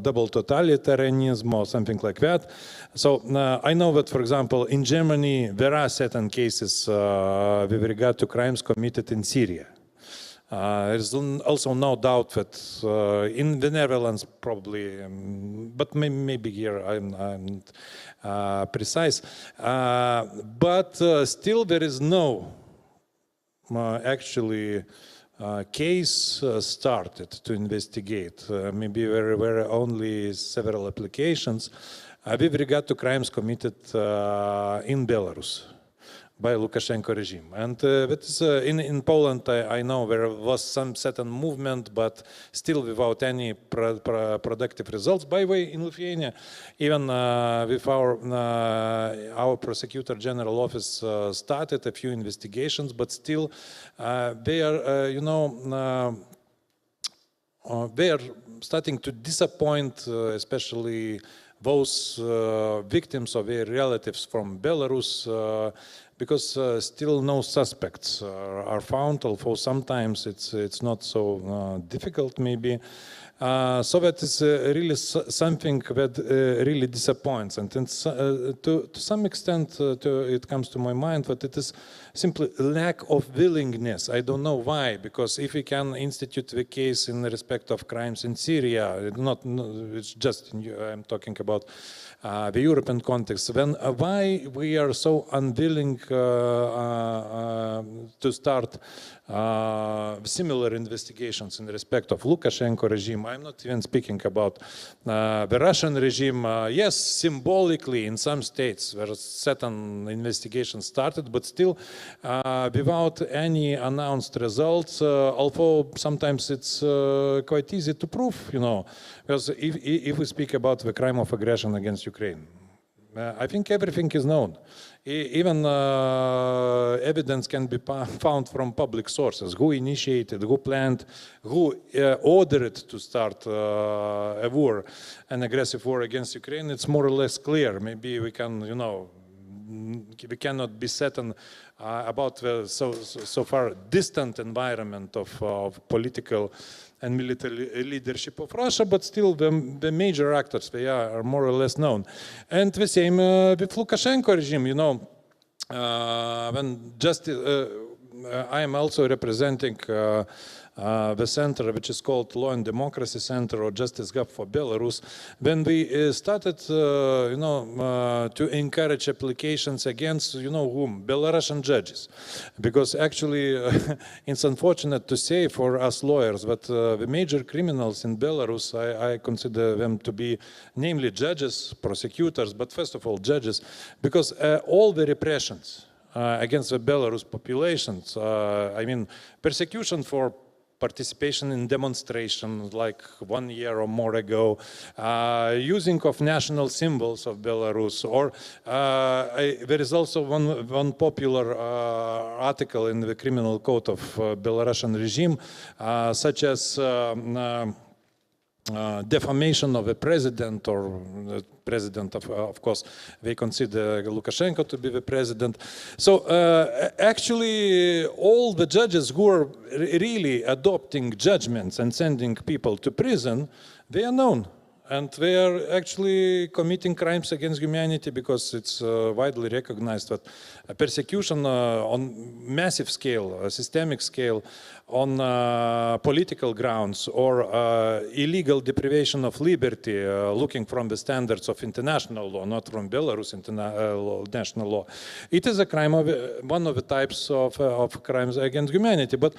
double totalitarianism or something like that. So I know that, for example, in Germany, there are certain cases with regard to crimes committed in Syria. There's also no doubt that in the Netherlands, probably, but maybe here I'm precise. But still, there is no actually case started to investigate. Maybe there were only several applications with regard to crimes committed in Belarus. by Lukashenko regime. And that is, in Poland, I know there was some certain movement, but still without any productive results. By the way, in Lithuania, even with our prosecutor general office started a few investigations, but still they are, they are starting to disappoint, especially those victims of their relatives from Belarus, because still no suspects are found, although sometimes it's not so difficult maybe. So that is really something that really disappoints, and to some extent it comes to my mind that it is simply lack of willingness. I don't know why, because if we can institute the case in respect of crimes in Syria, it's just I'm talking about the European context, then why we are so unwilling to start similar investigations in respect of Lukashenko regime? I'm not even speaking about the Russian regime. Yes, symbolically in some states there are certain investigations started, but still without any announced results, although sometimes it's quite easy to prove, because if we speak about the crime of aggression against Ukraine, I think everything is known. Even evidence can be found from public sources. Who initiated, who planned, who ordered to start a war, an aggressive war against Ukraine, it's more or less clear. Maybe we can, we cannot be certain about the so far distant environment of political and military leadership of Russia, but still the major actors, they are more or less known. And the same with Lukashenko regime, when I am also representing the center, which is called Law and Democracy Center or Justice Hub for Belarus, when we started, to encourage applications against, whom? Belarusian judges. Because actually, it's unfortunate to say for us lawyers, but the major criminals in Belarus, I consider them to be namely judges, prosecutors, but first of all judges, because all the repressions against the Belarus populations, I mean, persecution for participation in demonstrations like 1 year or more ago, using of national symbols of Belarus, or there is also one popular article in the criminal code of Belarusian regime, such as defamation of a president, or the president of course, they consider Lukashenko to be the president. So actually all the judges who are really adopting judgments and sending people to prison, they are known. And they are actually committing crimes against humanity, because it's widely recognized that persecution on massive scale, systemic scale, on political grounds, or illegal deprivation of liberty, looking from the standards of international law, not from Belarus national law. It is a crime of one of the types of crimes against humanity. But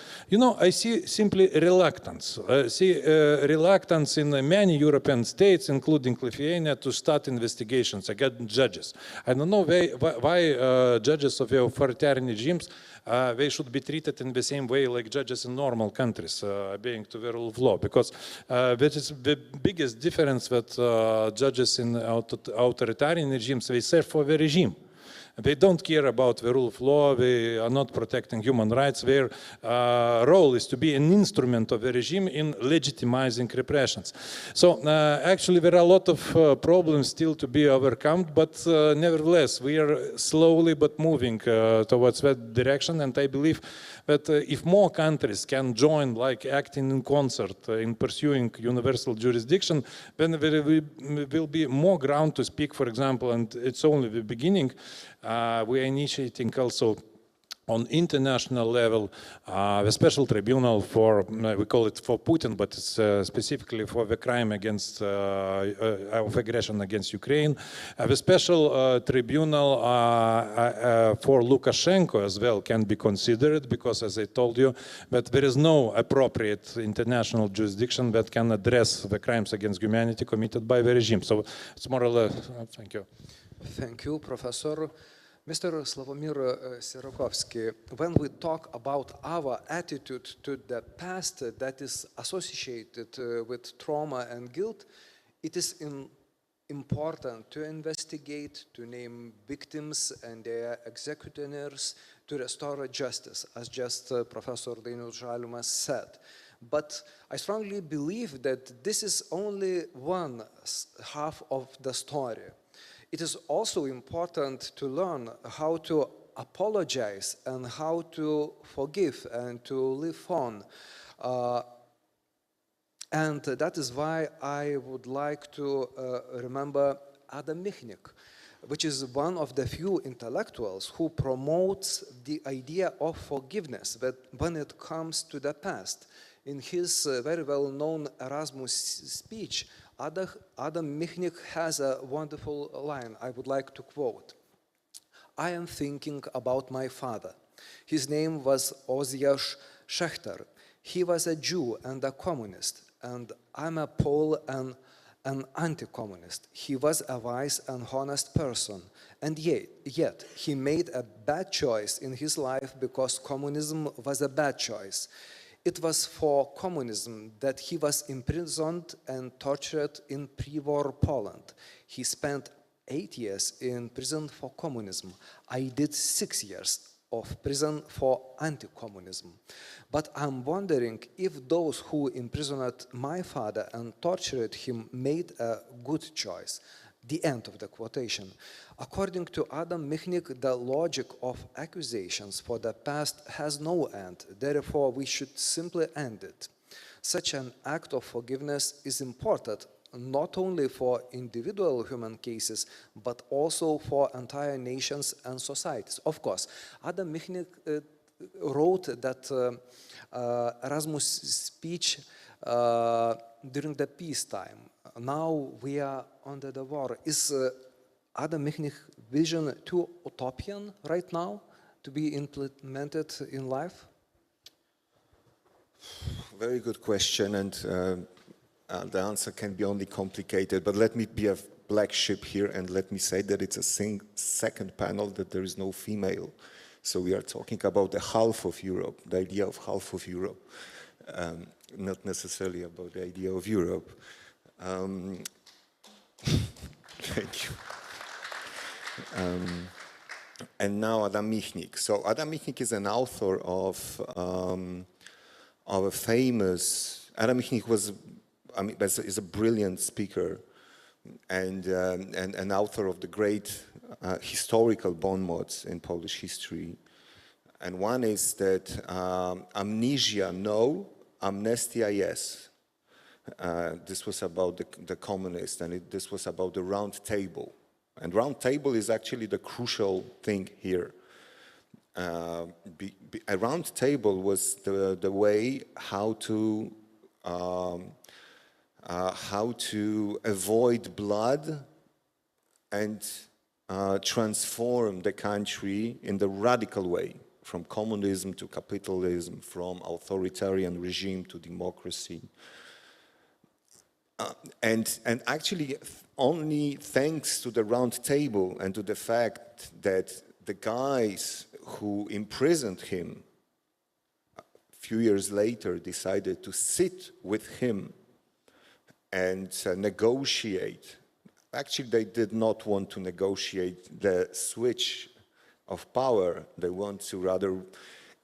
I see simply reluctance. I see reluctance in many European states, including Lithuania, to start investigations against judges. I don't know why judges of authoritarian regimes they should be treated in the same way like judges in normal countries, obeying to the rule of law, because that is the biggest difference, that judges in authoritarian regimes, they serve for the regime. They don't care about the rule of law, they are not protecting human rights. Their role is to be an instrument of the regime in legitimizing repressions. So actually there are a lot of problems still to be overcome, but nevertheless we are slowly but moving towards that direction, and I believe that if more countries can join, like acting in concert in pursuing universal jurisdiction, then there will be more ground to speak, for example, and it's only the beginning. We are initiating also on international level a special tribunal for, we call it for Putin, but it's specifically for the crime against of aggression against Ukraine. The special tribunal for Lukashenko as well can be considered, because as I told you, that there is no appropriate international jurisdiction that can address the crimes against humanity committed by the regime. So it's more or less, thank you. Thank you, Professor. Mr. Slavomir Sirokovsky, when we talk about our attitude to the past that is associated with trauma and guilt, it is important to investigate, to name victims and their executioners, to restore justice, as just Professor Dainius Žalimas said. But I strongly believe that this is only one half of the story. It is also important to learn how to apologize and how to forgive and to live on. And that is why I would like to remember Adam Michnik, which is one of the few intellectuals who promotes the idea of forgiveness that when it comes to the past. In his very well-known Erasmus speech, Adam Michnik has a wonderful line I would like to quote. "I am thinking about my father. His name was Oziasz Schechter. He was a Jew and a communist, and I'm a Pole and an anti-communist. He was a wise and honest person, and yet he made a bad choice in his life because communism was a bad choice. It was for communism that he was imprisoned and tortured in pre-war Poland. He spent 8 years in prison for communism. I did 6 years of prison for anti-communism. But I'm wondering if those who imprisoned my father and tortured him made a good choice." The end of the quotation. According to Adam Michnik, the logic of accusations for the past has no end. Therefore, we should simply end it. Such an act of forgiveness is important not only for individual human cases, but also for entire nations and societies. Of course, Adam Michnik wrote that Erasmus speech during the peacetime. Now we are under the war. Is Adam Michnik's vision too utopian right now to be implemented in life? Very good question, and the answer can be only complicated, but let me be a black sheep here and let me say that it's a second panel that there is no female. So we are talking about the half of Europe, the idea of half of Europe, not necessarily about the idea of Europe. Thank you. And now Adam Michnik. So Adam Michnik is an author of a famous, Adam Michnik is a brilliant speaker and an author of the great historical bon mots in Polish history. And one is that amnesia no, amnestia yes. This was about the communists, and this was about the round table. And round table is actually the crucial thing here. A round table was the way how to avoid blood and transform the country in the radical way, from communism to capitalism, from authoritarian regime to democracy. And actually, only thanks to the round table and to the fact that the guys who imprisoned him a few years later decided to sit with him and negotiate. Actually, they did not want to negotiate the switch of power. They want to rather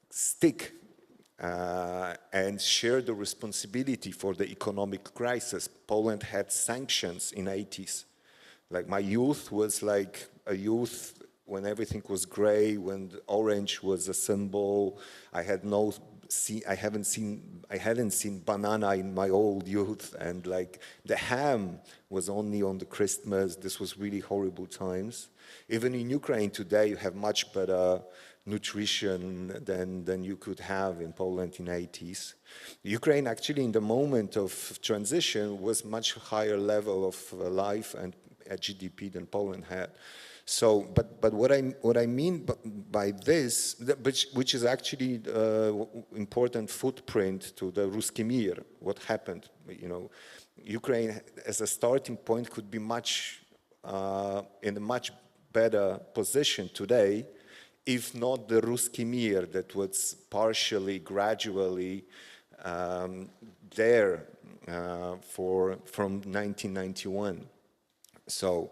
stick and share the responsibility for the economic crisis. Poland had sanctions in the 80s. Like my youth was like a youth when everything was gray, when the orange was a symbol. I hadn't seen banana in my old youth, and like the ham was only on the Christmas. This was really horrible times. Even in Ukraine today, you have much better nutrition than you could have in Poland in the 80s. Ukraine actually in the moment of transition was much higher level of life and GDP than Poland had. So, but what I mean by this, which is actually important footprint to the Ruski Mir, what happened, you know, Ukraine as a starting point could be in a much better position today, if not the Ruski Mir that was partially, gradually there from 1991. So,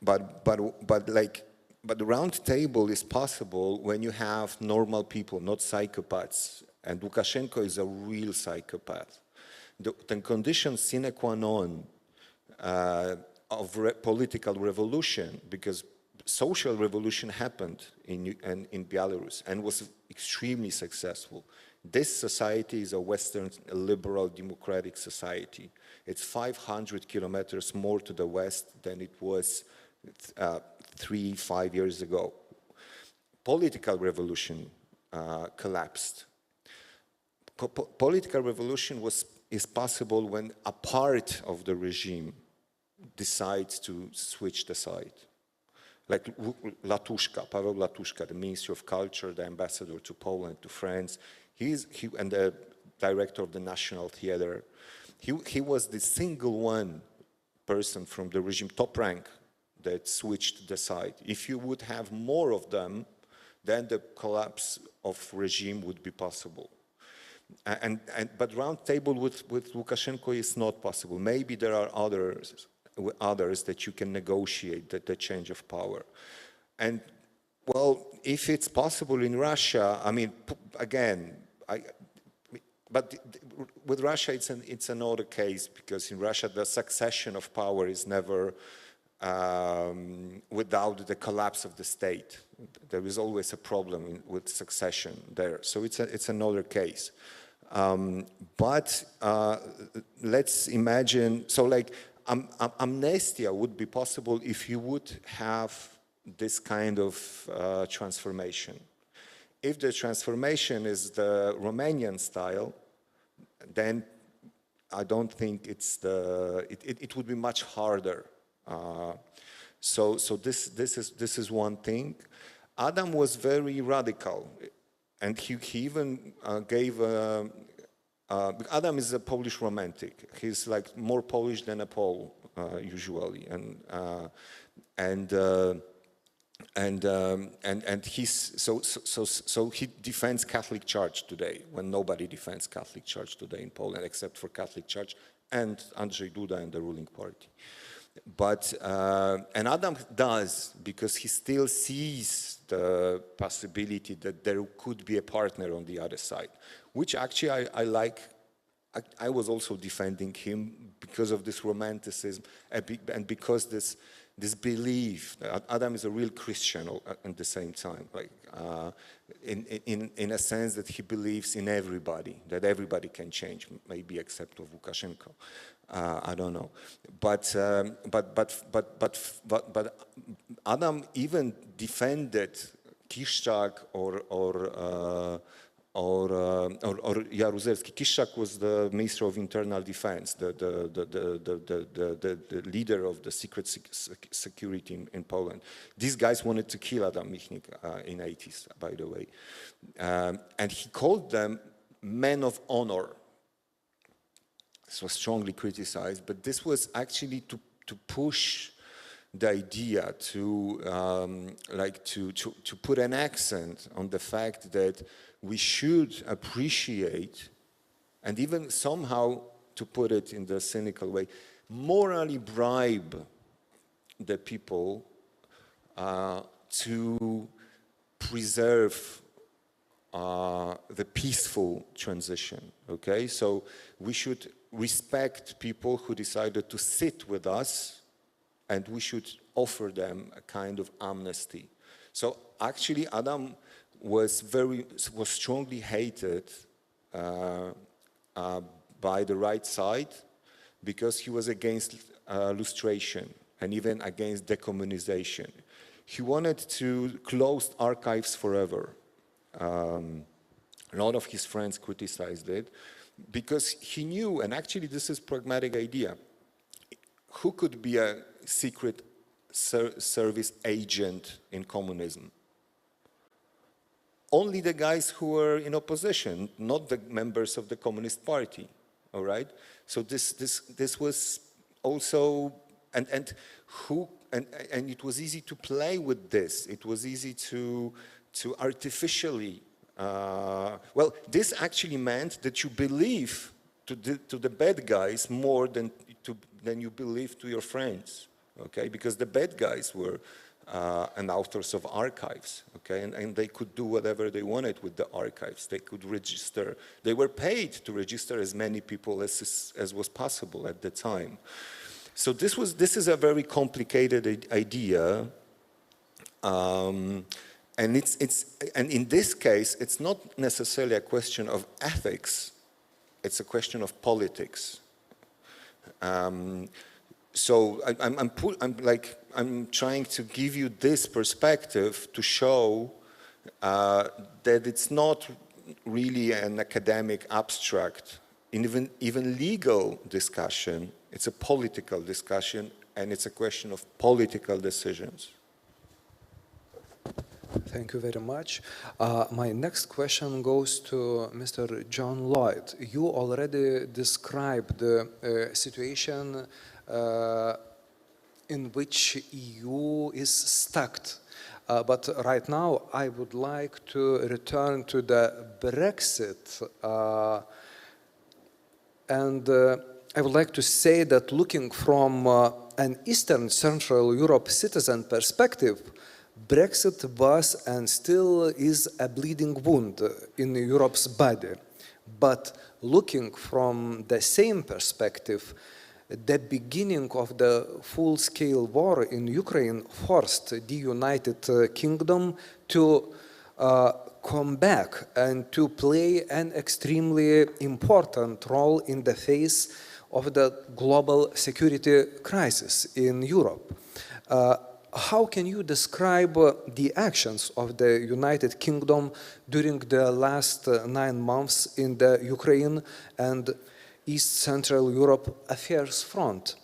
but the round table is possible when you have normal people, not psychopaths. And Lukashenko is a real psychopath. The condition sine qua non of political revolution, because social revolution happened in Belarus and was extremely successful. This society is a Western liberal democratic society. It's 500 kilometers more to the west than it was 3-5 years ago. Political revolution collapsed. Political revolution is possible when a part of the regime decides to switch the side. Like Latushka, Paweł Latushka, the Minister of Culture, the ambassador to Poland, to France, and the director of the National Theatre. He was the single one person from the regime, top rank, that switched the side. If you would have more of them, then the collapse of regime would be possible. But round table with Lukashenko is not possible. Maybe there are others that you can negotiate the change of power. And well, if it's possible in Russia, I mean, again, but with Russia it's another case, because in Russia the succession of power is never without the collapse of the state. There is always a problem with succession there. So it's another case. But let's imagine, so like amnestia would be possible if you would have this kind of transformation. If the transformation is the Romanian style, then I don't think it would be much harder. So this is one thing. Adam was very radical, and he even gave Adam is a Polish romantic. He's like more Polish than a Pole usually, and he's so he defends Catholic Church today when nobody defends Catholic Church today in Poland except for Catholic Church and Andrzej Duda and the ruling party. But and Adam does, because he still sees the possibility that there could be a partner on the other side, which actually I like. I was also defending him because of this romanticism and because this belief. Adam is a real Christian at the same time, like in a sense that he believes in everybody, that everybody can change, maybe except of Lukashenko. I don't know, but Adam even defended Kiszczak or Jaruzelski. Kiszczak was the Minister of Internal Defense, the leader of the secret security in Poland. These guys wanted to kill Adam Michnik in the 80s, by the way. And he called them men of honor. This was strongly criticized, but this was actually to push the idea to put an accent on the fact that we should appreciate, and even somehow, to put it in the cynical way, morally bribe the people to preserve the peaceful transition, okay? So we should respect people who decided to sit with us, and we should offer them a kind of amnesty. So actually Adam was strongly hated by the right side because he was against lustration and even against decommunization. He wanted to close archives forever. A lot of his friends criticized it because he knew, and actually this is a pragmatic idea, who could be a secret service agent in communism? Only the guys who were in opposition, not the members of the Communist Party, all right? So this was also and it was easy to play with this. It was easy to artificially, well, this actually meant that you believe to the bad guys more than you believe to your friends, okay? Because the bad guys were and authors of archives, okay? And they could do whatever they wanted with the archives. They could register. They were paid to register as many people as was possible at the time. So this is a very complicated idea, and in this case, it's not necessarily a question of ethics. It's a question of politics. So I'm trying to give you this perspective to show that it's not really an academic abstract, even legal discussion. It's a political discussion, and it's a question of political decisions. Thank you very much. My next question goes to Mr. John Lloyd. You already described the situation in which EU is stuck. But right now, I would like to return to the Brexit. And I would like to say that looking from an Eastern Central Europe citizen perspective, Brexit was and still is a bleeding wound in Europe's body. But looking from the same perspective, the beginning of the full-scale war in Ukraine forced the United Kingdom to come back and to play an extremely important role in the face of the global security crisis in Europe. How can you describe the actions of the United Kingdom during the last 9 months in the Ukraine and East Central Europe affairs front?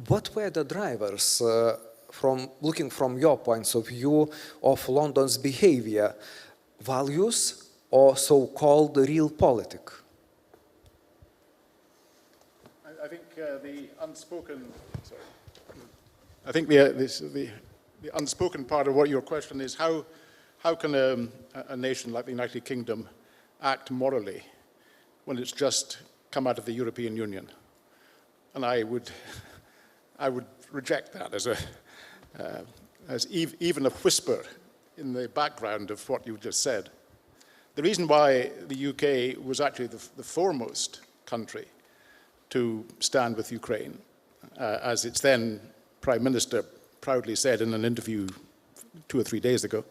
What were the drivers, looking from your points of view, of London's behavior? Values or so-called realpolitik? I think the unspoken... Sorry. I think the unspoken part of what your question is, how can a nation like the United Kingdom act morally when it's just come out of the European Union? And I would reject that as even a whisper in the background of what you just said. The reason why the UK was actually the foremost country to stand with Ukraine, as its then Prime Minister proudly said in an interview 2 or 3 days ago.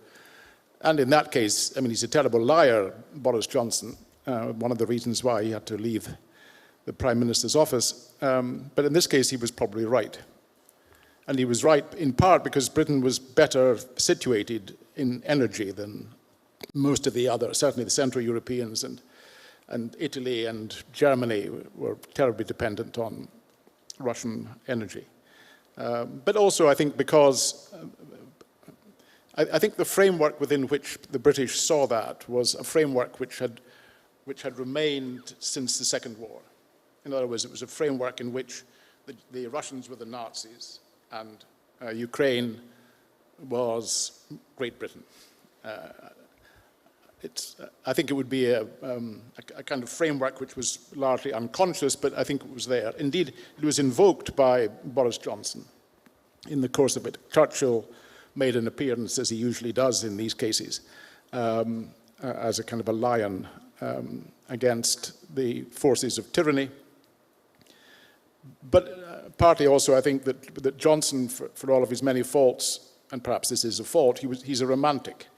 And in that case, I mean, he's a terrible liar, Boris Johnson, one of the reasons why he had to leave the Prime Minister's office. But in this case, he was probably right. And he was right in part because Britain was better situated in energy than most of the other, certainly the Central Europeans and Italy and Germany were terribly dependent on Russian energy. But also, I think, because I think the framework within which the British saw that was a framework which had remained since the Second War. In other words, it was a framework in which the Russians were the Nazis and Ukraine was Great Britain. I think it would be a kind of framework which was largely unconscious, but I think it was there. Indeed, it was invoked by Boris Johnson in the course of it. Churchill made an appearance, as he usually does in these cases, as a kind of a lion against the forces of tyranny. But partly also, I think that Johnson, for all of his many faults, and perhaps this is a fault, he's a romantic.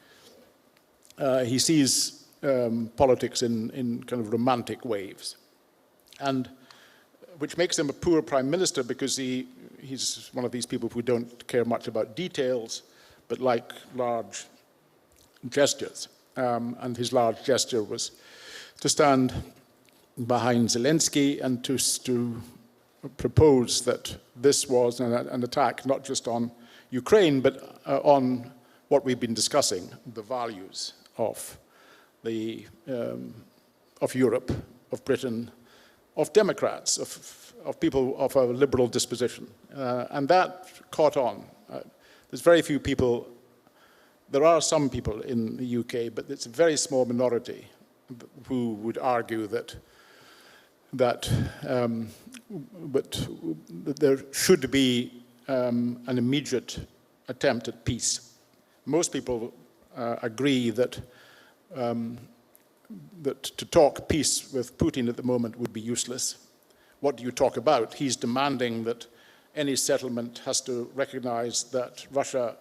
He sees politics in kind of romantic waves, and which makes him a poor prime minister because he's one of these people who don't care much about details, but like large gestures. And his large gesture was to stand behind Zelensky and to propose that this was an attack not just on Ukraine, but on what we've been discussing, the values of Europe, of Britain, of democrats, of people of a liberal disposition. And that caught on. There's very few people, there are some people in the UK, but it's a very small minority who would argue that there should be an immediate attempt at peace. Most people agree that to talk peace with Putin at the moment would be useless. What do you talk about? He's demanding that any settlement has to recognize that Russia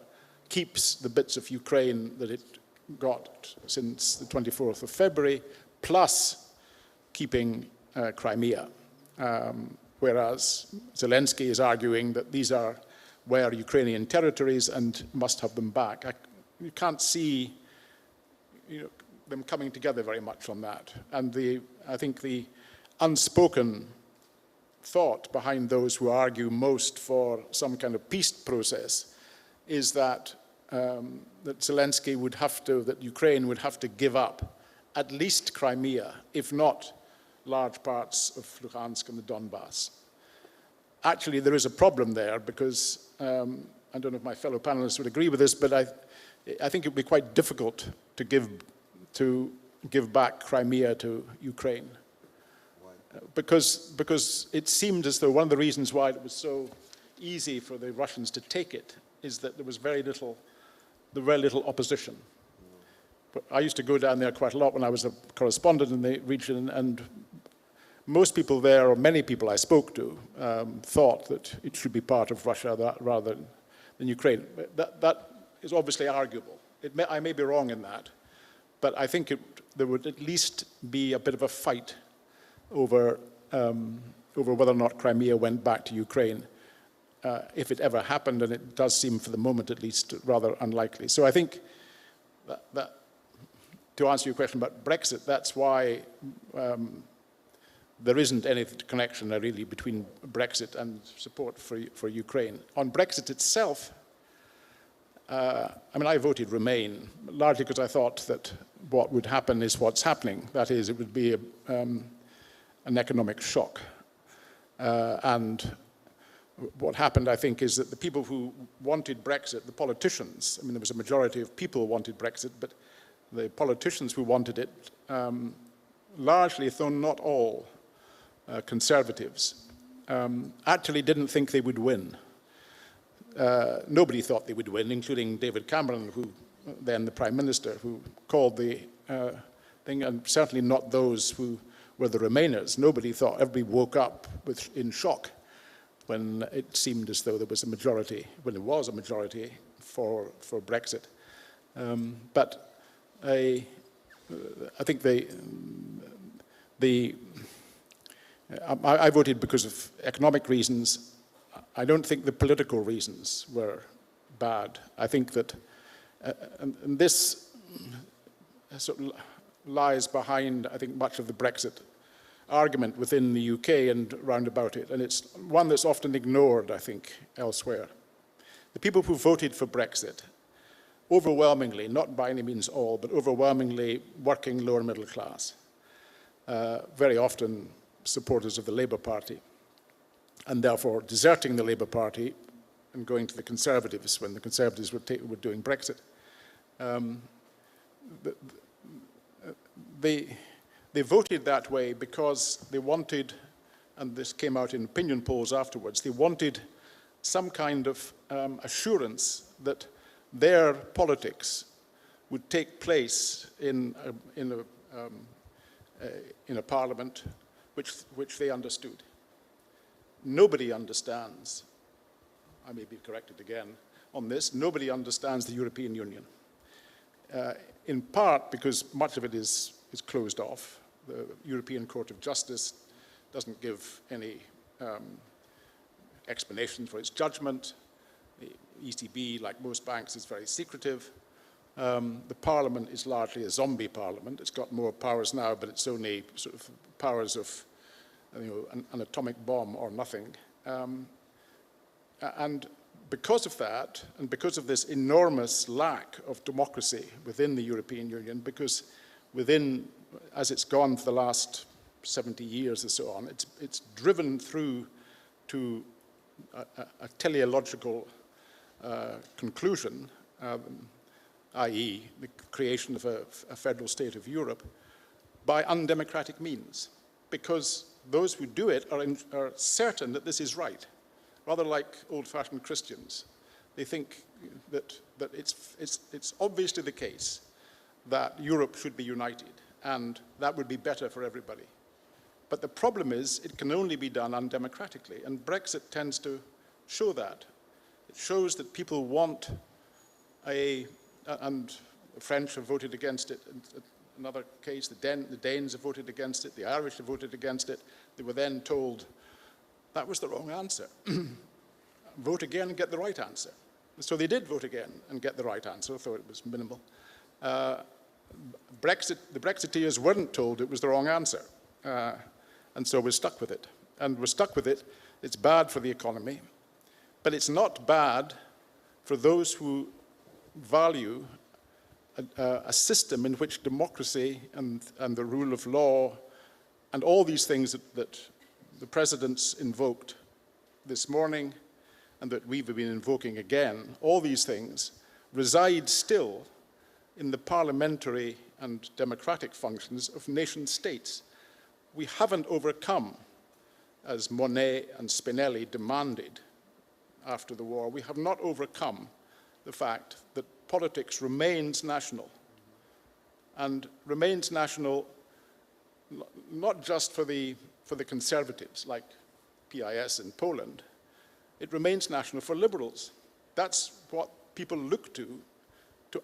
keeps the bits of Ukraine that it got since the 24th of February, plus keeping Crimea. Whereas Zelensky is arguing that these were Ukrainian territories and must have them back. You can't see them coming together very much on that. And I think the unspoken thought behind those who argue most for some kind of peace process is that Zelensky would have to, that Ukraine would have to give up at least Crimea, if not large parts of Luhansk and the Donbass. Actually, there is a problem there because, I don't know if my fellow panelists would agree with this, but I think it would be quite difficult to give back Crimea to Ukraine. Because it seemed as though one of the reasons why it was so easy for the Russians to take it is that there was very little opposition. But I used to go down there quite a lot when I was a correspondent in the region, and most people there, or many people I spoke to, thought that it should be part of Russia rather than Ukraine. That is obviously arguable. I may be wrong in that, but I think there would at least be a bit of a fight over whether or not Crimea went back to Ukraine, if it ever happened, and it does seem, for the moment at least, rather unlikely. So I think that to answer your question about Brexit, that's why there isn't any connection really between Brexit and support for Ukraine. On Brexit itself, I mean, I voted Remain, largely because I thought that what would happen is what's happening. That is, it would be an economic shock. And what happened, I think, is that the people who wanted Brexit, the politicians, I mean, there was a majority of people who wanted Brexit, but the politicians who wanted it, largely, though not all, conservatives, actually didn't think they would win. Nobody thought they would win, including David Cameron, who then the Prime Minister, who called the thing, and certainly not those who were the Remainers. Nobody thought, everybody woke up in shock when it seemed as though there was a majority, when there was a majority for Brexit. But I think I voted because of economic reasons. I don't think the political reasons were bad. I think that, and this sort of lies behind, I think, much of the Brexit argument within the UK and round about it, and it's one that's often ignored, I think, elsewhere. The people who voted for Brexit, overwhelmingly, not by any means all, but overwhelmingly working lower middle class, very often supporters of the Labour Party, and therefore deserting the Labour Party and going to the Conservatives when the Conservatives were doing Brexit. They voted that way because they wanted, and this came out in opinion polls afterwards, they wanted some kind of assurance that their politics would take place in a parliament which they understood. Nobody understands, I may be corrected again on this, nobody understands the European Union. In part because much of it is closed off. The European Court of Justice doesn't give any explanation for its judgment. The ECB, like most banks, is very secretive. The parliament is largely a zombie parliament. It's got more powers now, but it's only sort of powers of an atomic bomb or nothing. And because of that, and because of this enormous lack of democracy within the European Union, because within, as it's gone for the last 70 years or so on. It's driven through to a teleological conclusion, i.e. the creation of a federal state of Europe, by undemocratic means, because those who do it are certain that this is right, rather like old-fashioned Christians. They think that it's obviously the case that Europe should be united, and that would be better for everybody. But the problem is it can only be done undemocratically, and Brexit tends to show that. It shows that people want and the French have voted against it. Another case, the Danes have voted against it, the Irish have voted against it. They were then told, that was the wrong answer. Vote again and get the right answer. So they did vote again and get the right answer, though it was minimal. The Brexiteers weren't told it was the wrong answer. And so we're stuck with it. And we're stuck with it. It's bad for the economy, but it's not bad for those who value a system in which democracy and the rule of law and all these things that the presidents invoked this morning and that we've been invoking again, all these things reside still in the parliamentary and democratic functions of nation states. We haven't overcome, as Monet and Spinelli demanded after the war, we have not overcome the fact that politics remains national, and remains national not just for the conservatives like PIS in Poland. It remains national for liberals. That's what people look to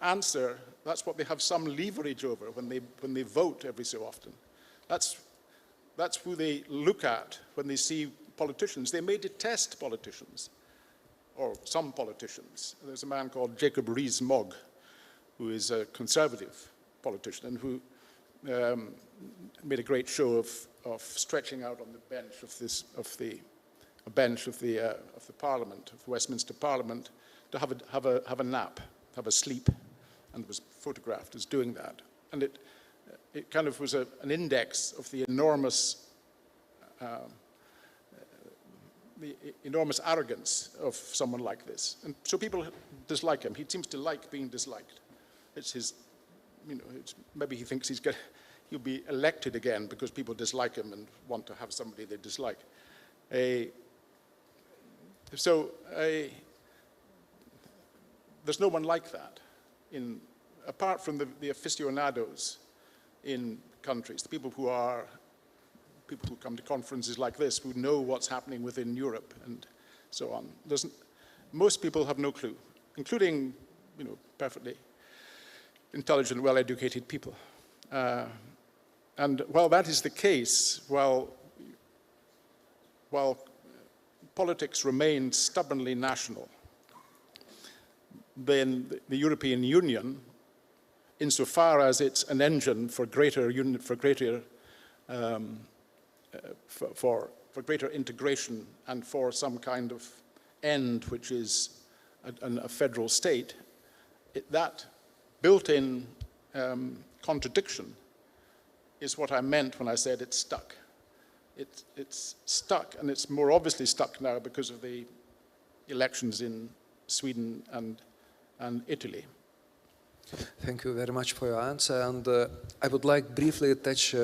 answer. That's what they have some leverage over when they vote every so often. That's who they look at when they see politicians. They may detest politicians, or some politicians. There's a man called Jacob Rees-Mogg, who is a conservative politician and who made a great show of stretching out on the bench of the Parliament, of Westminster Parliament, to have a nap, have a sleep, and was photographed as doing that. And it kind of was an index of the enormous arrogance of someone like this. And so people dislike him. He seems to like being disliked. It's his, maybe he thinks he'll be elected again because people dislike him and want to have somebody they dislike. There's no one like that, apart from the aficionados in countries, the people who come to conferences like this, who know what's happening within Europe and so on. Most people have no clue, including perfectly intelligent, well-educated people. And while that is the case, while politics remains stubbornly national, then the European Union, insofar as it's an engine for greater integration and for some kind of end, which is a federal state, that built-in contradiction is what I meant when I said it's stuck. It's stuck, and it's more obviously stuck now because of the elections in Sweden and Italy. Thank you very much for your answer, and I would like briefly touch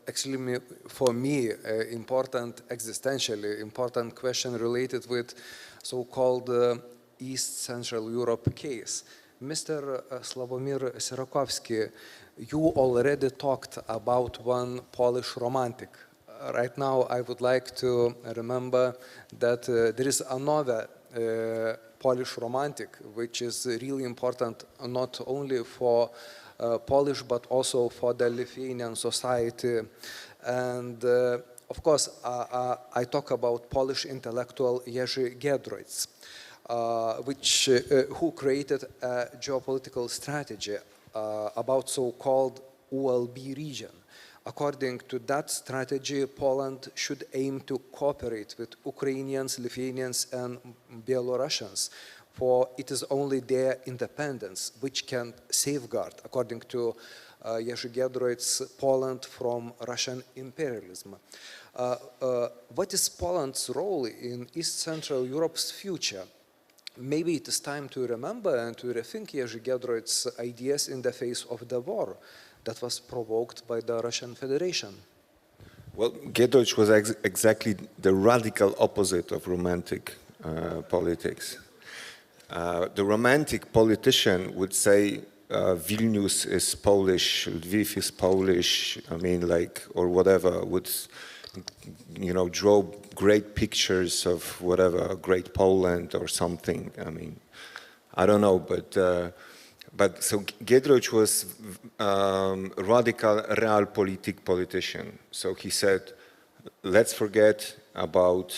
actually for me existentially important question related with so-called East Central Europe case. Mr. Sławomir Sierakowski, you already talked about one Polish romantic. Right now I would like to remember that there is another Polish romantic, which is really important not only for Polish but also for the Lithuanian society. And of course I talk about Polish intellectual Jerzy Giedroyc, who created a geopolitical strategy about so-called ULB region. According to that strategy, Poland should aim to cooperate with Ukrainians, Lithuanians, and Belarusians, for it is only their independence which can safeguard, according to Jerzy Giedroyc's Poland from Russian imperialism. What is Poland's role in East Central Europe's future? Maybe it is time to remember and to rethink Jerzy Giedroyc's ideas in the face of the war that was provoked by the Russian Federation. Well, Giedroyc was exactly the radical opposite of romantic politics. The romantic politician would say Vilnius is Polish, Lviv is Polish, I mean, like, or whatever, would, you know, draw great pictures of whatever, great Poland or something. I mean, I don't know, but so Giedroyc was radical realpolitik politician. So he said, let's forget about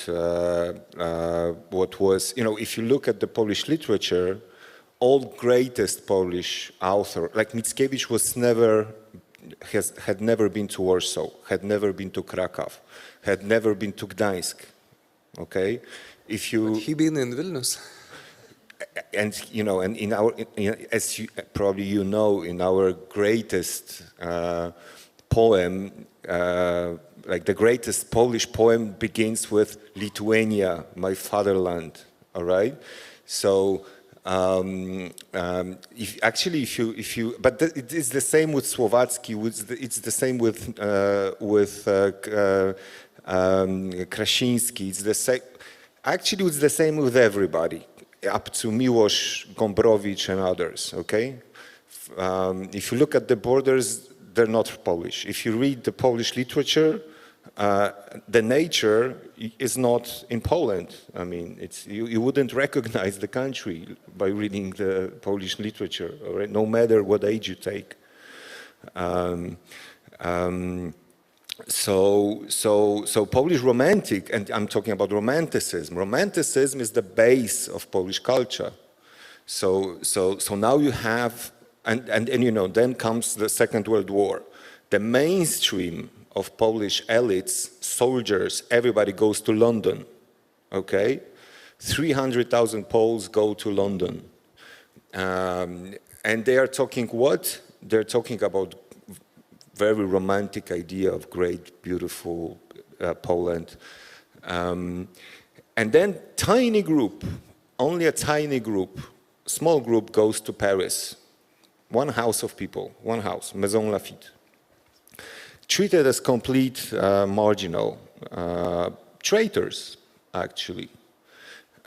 what was, you know, if you look at the Polish literature, all greatest Polish author, like Mickiewicz had never been to Warsaw, had never been to Krakow, had never been to Gdańsk, okay? If you... But he been in Vilnius. And, you know, and in our, as you, probably you know, in our greatest poem, like the greatest Polish poem begins with Lithuania, my fatherland, all right? So, if you, but it is the same with Słowacki. It's the same with Krasiński. It's the same. Actually, it's the same with everybody, up to Miłosz Gombrowicz and others. Okay, if you look at the borders, they're not Polish. If you read the Polish literature, the nature is not in Poland. I mean, it's, you wouldn't recognize the country by reading the Polish literature, right? No matter what age you take. So Polish romantic, and I'm talking about romanticism. Romanticism is the base of Polish culture. So now you have, and you know, then comes the Second World War. The mainstream of Polish elites, soldiers, everybody goes to London, okay? 300,000 Poles go to London. And they are talking what? They're talking about very romantic idea of great, beautiful Poland. And then tiny group, only a tiny group, small group goes to Paris. One house of people, one house, Maison Lafitte. Treated as complete marginal traitors, actually.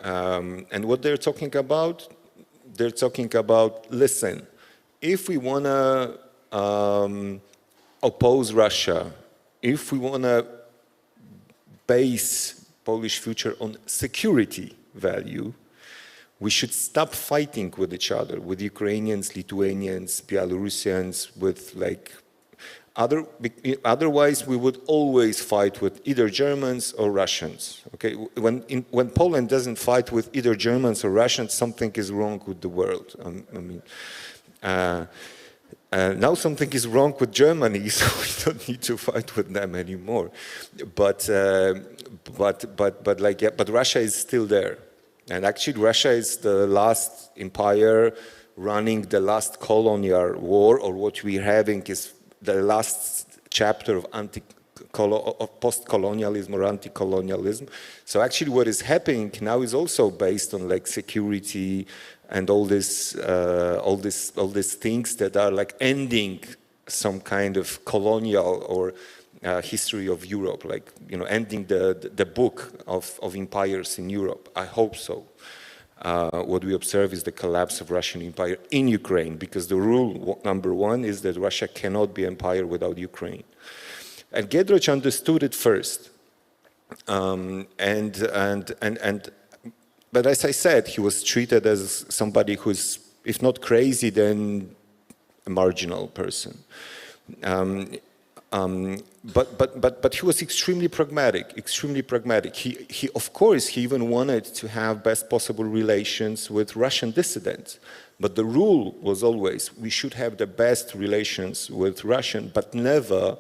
And what they're talking about? They're talking about, listen, if we want to oppose Russia, if we want to base Polish future on security value, we should stop fighting with each other, with Ukrainians, Lithuanians, Belarusians, with like otherwise we would always fight with either Germans or Russians. Okay, when Poland doesn't fight with either Germans or Russians, something is wrong with the world. I mean, now something is wrong with Germany, so we don't need to fight with them anymore. But Russia is still there, and actually Russia is the last empire running the last colonial war, or what we're having is the last chapter of post-colonialism or anti-colonialism. So actually what is happening now is also based on like security and all these things that are like ending some kind of colonial or history of Europe, like, you know, ending the book of empires in Europe. I hope so. What we observe is the collapse of Russian empire in Ukraine, because the rule number one is that Russia cannot be empire without Ukraine. And Giedroyc understood it first. But as I said, he was treated as somebody who's, if not crazy, then a marginal person. But he was extremely pragmatic, extremely pragmatic. He of course, he even wanted to have best possible relations with Russian dissidents. But the rule was always, we should have the best relations with Russian, but never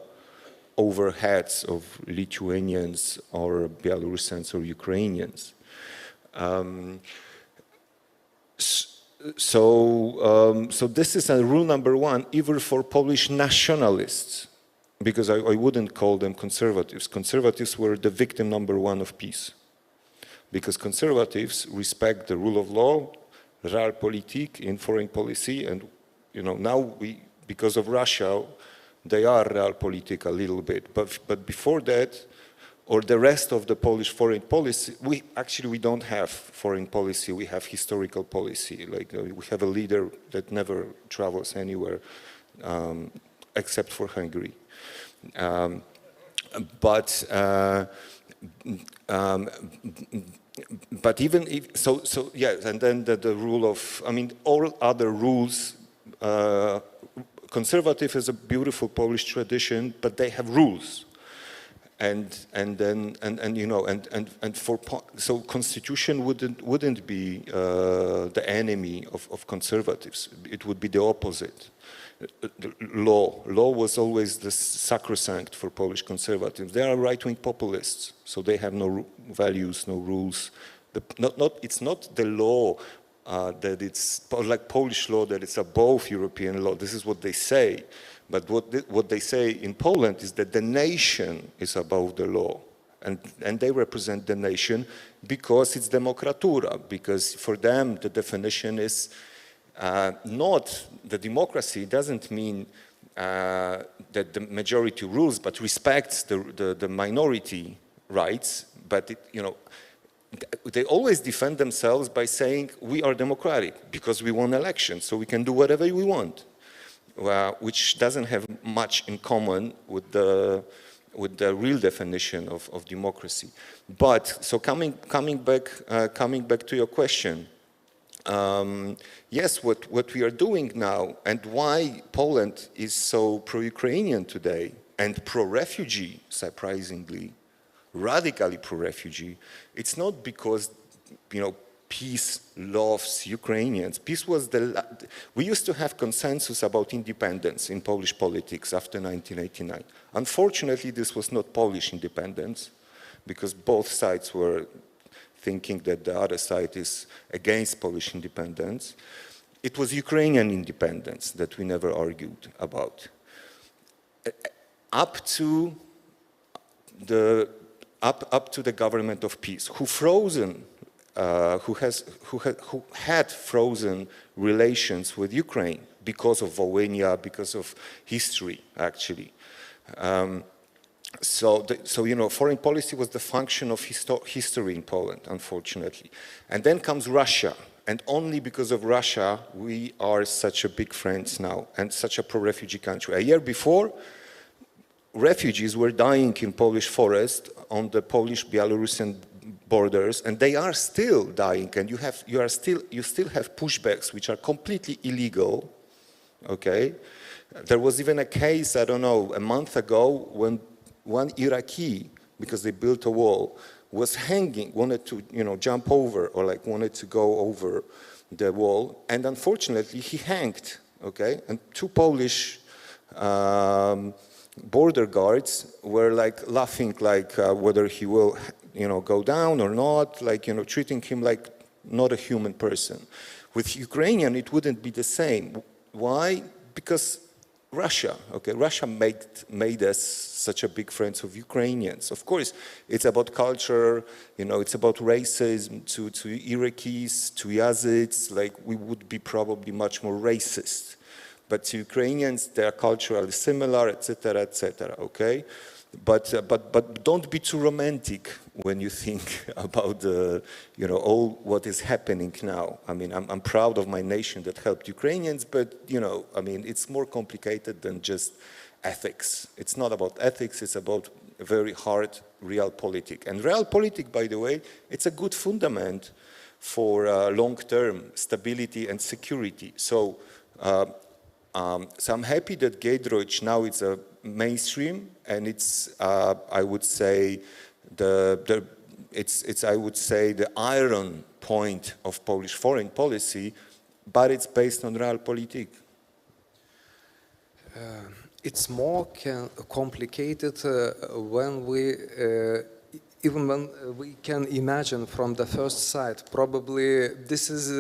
over heads of Lithuanians or Belarusians or Ukrainians. so this is a rule number one, even for Polish nationalists, because I wouldn't call them conservatives. Conservatives were the victim number one of peace, because conservatives respect the rule of law, realpolitik in foreign policy, and now because of Russia, they are realpolitik a little bit. But before that, or the rest of the Polish foreign policy, we don't have foreign policy, we have historical policy. Like we have a leader that never travels anywhere except for Hungary. But even if, so yes, and then the rule of, all other rules, conservative is a beautiful Polish tradition, but they have rules. So constitution wouldn't be the enemy of conservatives. It would be the opposite. Law was always the sacrosanct for Polish conservatives. They are right-wing populists, so they have no values, no rules. It's not the law that it's like Polish law that it's above European law. This is what they say. But what they say in Poland is that the nation is above the law. And they represent the nation because it's demokratura, because for them the definition is not the democracy doesn't mean that the majority rules, but respects the minority rights. But they always defend themselves by saying we are democratic because we won elections, so we can do whatever we want. Which doesn't have much in common with the real definition of democracy. But so coming back to your question, yes, what we are doing now and why Poland is so pro-Ukrainian today and pro-refugee, surprisingly, radically pro-refugee, it's not because peace loves Ukrainians. Peace was we used to have consensus about independence in Polish politics after 1989. Unfortunately, this was not Polish independence because both sides were thinking that the other side is against Polish independence. It was Ukrainian independence that we never argued about. Up to the government of peace, who had frozen relations with Ukraine because of Volhynia, because of history, actually. Foreign policy was the function of history in Poland, unfortunately. And then comes Russia, and only because of Russia we are such a big friends now and such a pro-refugee country. A year before, refugees were dying in Polish forest on the Polish-Belarusian borders, and they are still dying, and you still have pushbacks which are completely illegal. Okay, there was even a case, I don't know, a month ago when one Iraqi, because they built a wall, was hanging, wanted to jump over or wanted to go over the wall, and unfortunately he hanged. Okay, and two Polish border guards were laughing whether he will go down or not, treating him like not a human person. With Ukrainian, it wouldn't be the same. Why? Because Russia, okay? Russia made us such a big friends of Ukrainians. Of course, it's about culture, it's about racism. To Iraqis, to Yazidis, we would be probably much more racist. But to Ukrainians, they are culturally similar, etc., okay? But don't be too romantic when you think about all what is happening now. I mean, I'm proud of my nation that helped Ukrainians, but it's more complicated than just ethics. It's not about ethics, it's about a very hard realpolitik. And realpolitik, by the way, it's a good fundament for long-term stability and security. So I'm happy that Giedroyc now is a mainstream, and it's I would say the iron point of Polish foreign policy, but it's based on realpolitik. It's more complicated when even when we can imagine from the first sight. Probably this is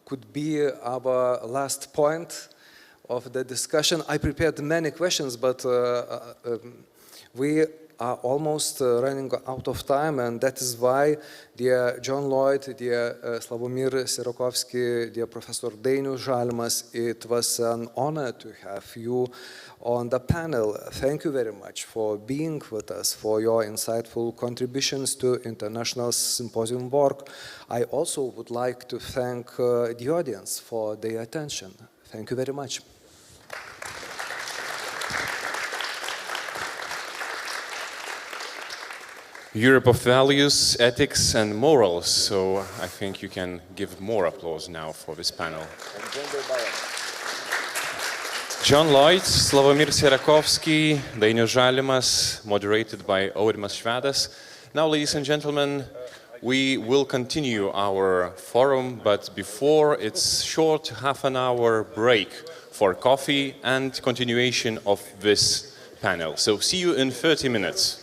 could be our last point of the discussion. I prepared many questions, but we are almost running out of time, and that is why, dear John Lloyd, dear Slavomir Sirokovsky, dear Professor Dainius Žalimas, it was an honor to have you on the panel. Thank you very much for being with us, for your insightful contributions to international symposium work. I also would like to thank the audience for their attention. Thank you very much. Europe of values, ethics, and morals. So I think you can give more applause now for this panel. John Lloyd, Slavomir Sierakovsky, Dainius Žalimas, moderated by Aurimas Švedas. Now, ladies and gentlemen, we will continue our forum, but before it's short half-an-hour break for coffee and continuation of this panel. So see you in 30 minutes.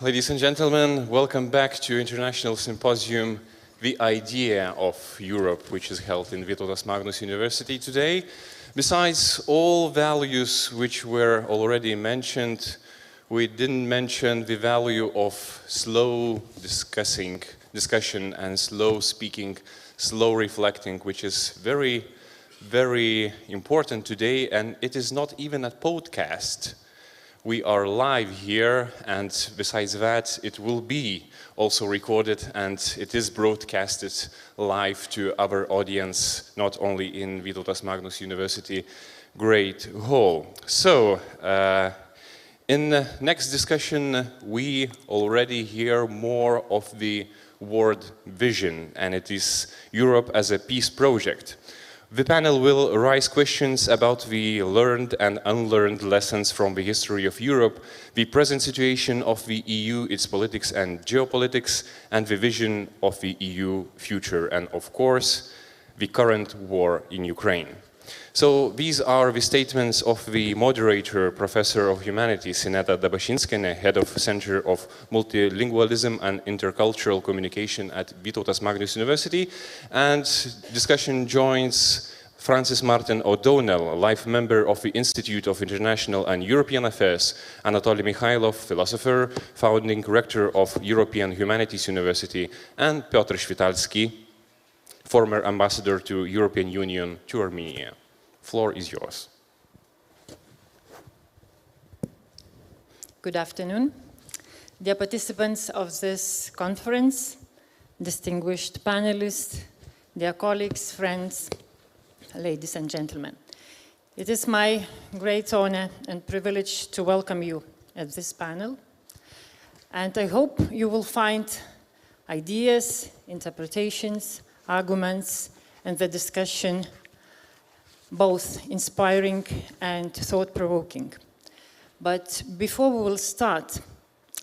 Ladies and gentlemen, welcome back to International Symposium, The Idea of Europe, which is held in Vytautas Magnus University today. Besides all values which were already mentioned, we didn't mention the value of slow discussion and slow speaking, slow reflecting, which is very, very important today, and it is not even a podcast. We are live here, and besides that, it will be also recorded, and it is broadcasted live to our audience, not only in Vytautas Magnus University Great Hall. So, in the next discussion, we already hear more of the word vision, and it is Europe as a peace project. The panel will raise questions about the learned and unlearned lessons from the history of Europe, the present situation of the EU, its politics and geopolitics, and the vision of the EU future, and of course, the current war in Ukraine. So these are the statements of the moderator, Professor of Humanities, Ineta Dabashinskene, Head of Center of Multilingualism and Intercultural Communication at Vytautas Magnus University. And discussion joins Francis Martin O'Donnell, a life member of the Institute of International and European Affairs, Anatoly Mikhailov, philosopher, founding rector of European Humanities University, and Piotr Świtalski, former ambassador to European Union to Armenia. Floor is yours. Good afternoon. Dear participants of this conference, distinguished panelists, dear colleagues, friends, ladies and gentlemen. It is my great honor and privilege to welcome you at this panel. And I hope you will find ideas, interpretations, arguments, and the discussion both inspiring and thought-provoking. But before we will start,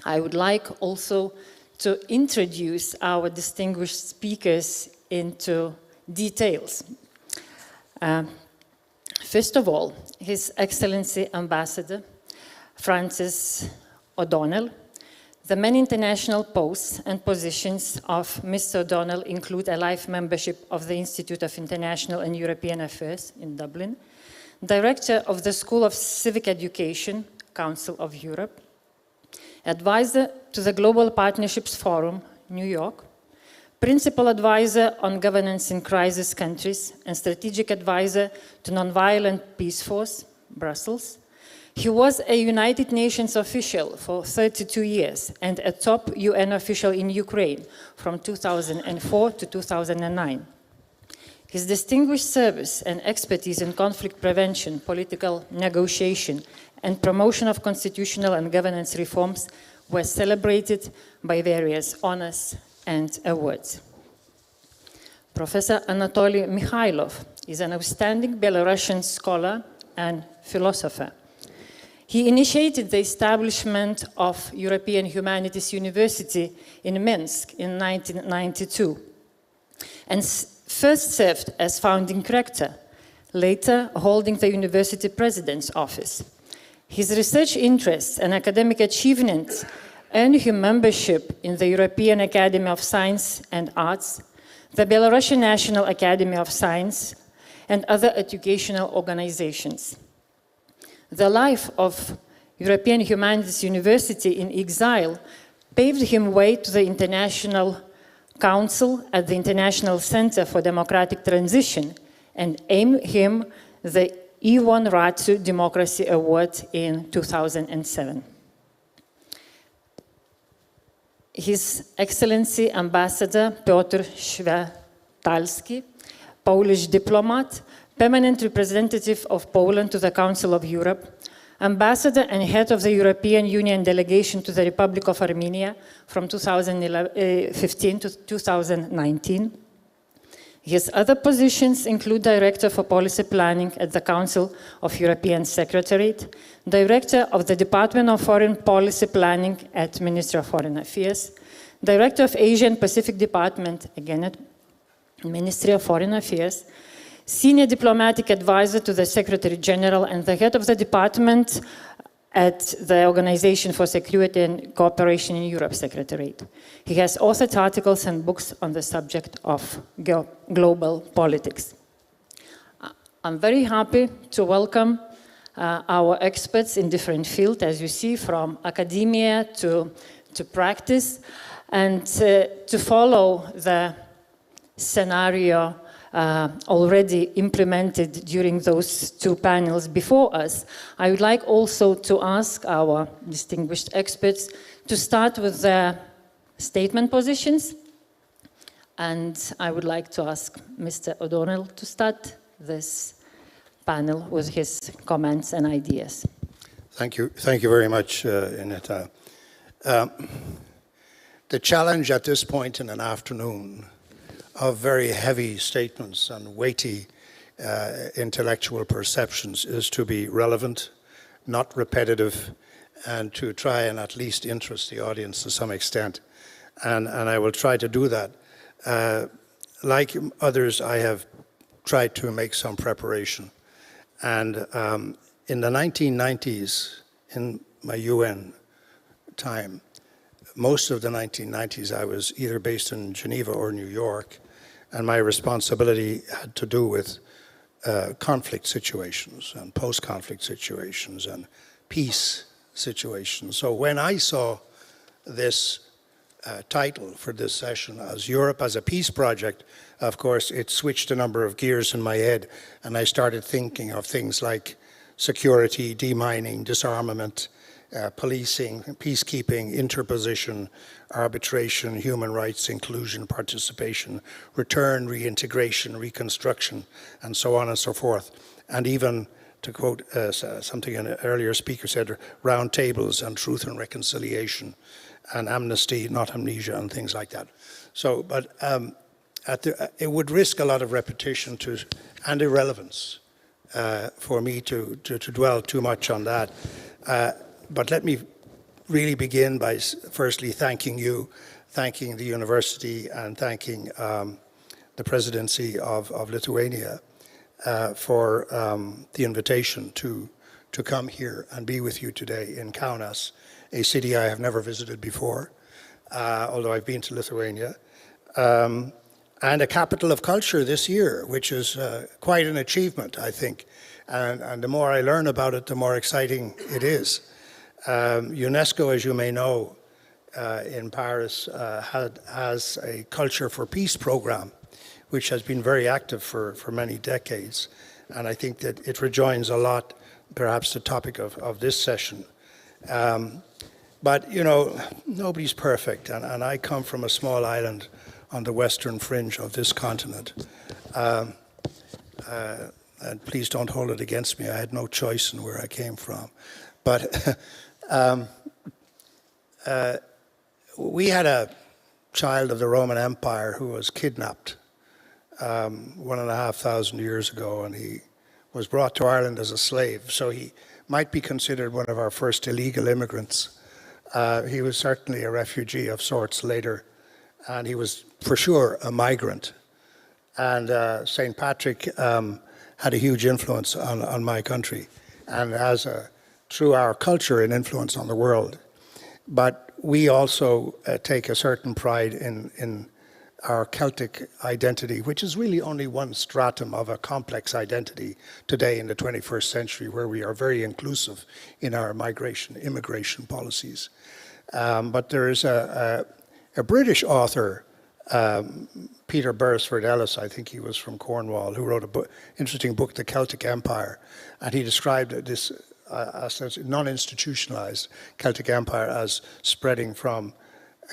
I would like also to introduce our distinguished speakers into details. First of all, His Excellency Ambassador Francis O'Donnell. The many international posts and positions of Mr. O'Donnell include a life membership of the Institute of International and European Affairs in Dublin, Director of the School of Civic Education, Council of Europe, Advisor to the Global Partnerships Forum, New York, Principal Advisor on Governance in Crisis Countries and Strategic Advisor to Nonviolent Peace Force, Brussels. He was a United Nations official for 32 years and a top UN official in Ukraine from 2004 to 2009. His distinguished service and expertise in conflict prevention, political negotiation, and promotion of constitutional and governance reforms were celebrated by various honors and awards. Professor Anatoly Mikhailov is an outstanding Belarusian scholar and philosopher. He initiated the establishment of European Humanities University in Minsk in 1992 and first served as founding rector, later holding the university president's office. His research interests and academic achievements earned him membership in the European Academy of Science and Arts, the Belarusian National Academy of Science, and other educational organizations. The life of European Humanities University in exile paved him way to the International Council at the International Center for Democratic Transition and aimed him the Ion Ratsu Democracy Award in 2007. His Excellency Ambassador Piotr Świtalski, Polish diplomat, permanent representative of Poland to the Council of Europe, ambassador and head of the European Union delegation to the Republic of Armenia from 2015 to 2019. His other positions include Director for Policy Planning at the Council of European Secretariat, Director of the Department of Foreign Policy Planning at Ministry of Foreign Affairs, Director of Asia and Pacific Department, again at Ministry of Foreign Affairs, Senior Diplomatic Advisor to the Secretary General and the Head of the Department at the Organization for Security and Cooperation in Europe Secretariat. He has authored articles and books on the subject of global politics. I'm very happy to welcome our experts in different fields, as you see, from academia to practice, and to follow the scenario already implemented during those two panels before us. I would like also to ask our distinguished experts to start with their statement positions. And I would like to ask Mr. O'Donnell to start this panel with his comments and ideas. Thank you very much, Ineta. The challenge at this point in an afternoon of very heavy statements and weighty intellectual perceptions is to be relevant, not repetitive, and to try and at least interest the audience to some extent. And I will try to do that. Like others, I have tried to make some preparation. And in the 1990s, in my UN time, most of the 1990s, I was either based in Geneva or New York, and my responsibility had to do with conflict situations and post-conflict situations and peace situations. So when I saw this title for this session as Europe as a Peace Project, of course, it switched a number of gears in my head, and I started thinking of things like security, demining, disarmament, policing, peacekeeping, interposition, arbitration, human rights, inclusion, participation, return, reintegration, reconstruction, and so on and so forth. And even, to quote something an earlier speaker said, round tables and truth and reconciliation, and amnesty, not amnesia, and things like that. So, but it would risk a lot of repetition and irrelevance for me to dwell too much on that. But let me really begin by firstly thanking you, thanking the university, and thanking the presidency of Lithuania for the invitation to come here and be with you today in Kaunas, a city I have never visited before, although I've been to Lithuania, and a capital of culture this year, which is quite an achievement, I think. And the more I learn about it, the more exciting it is. UNESCO, as you may know, in Paris has a Culture for Peace program, which has been very active for many decades. And I think that it rejoins a lot, perhaps, the topic of this session. But, you know, nobody's perfect. And I come from a small island on the western fringe of this continent. And please don't hold it against me. I had no choice in where I came from. But we had a child of the Roman Empire who was kidnapped 1,500 years ago, and he was brought to Ireland as a slave. So he might be considered one of our first illegal immigrants. He was certainly a refugee of sorts later, and he was for sure a migrant. And St. Patrick had a huge influence on my country, and through our culture, an influence on the world. But we also take a certain pride in our Celtic identity, which is really only one stratum of a complex identity today in the 21st century, where we are very inclusive in our immigration policies. But there is a British author, Peter Beresford Ellis, I think he was from Cornwall, who wrote an interesting book, The Celtic Empire, and he described this as non-institutionalized Celtic Empire as spreading from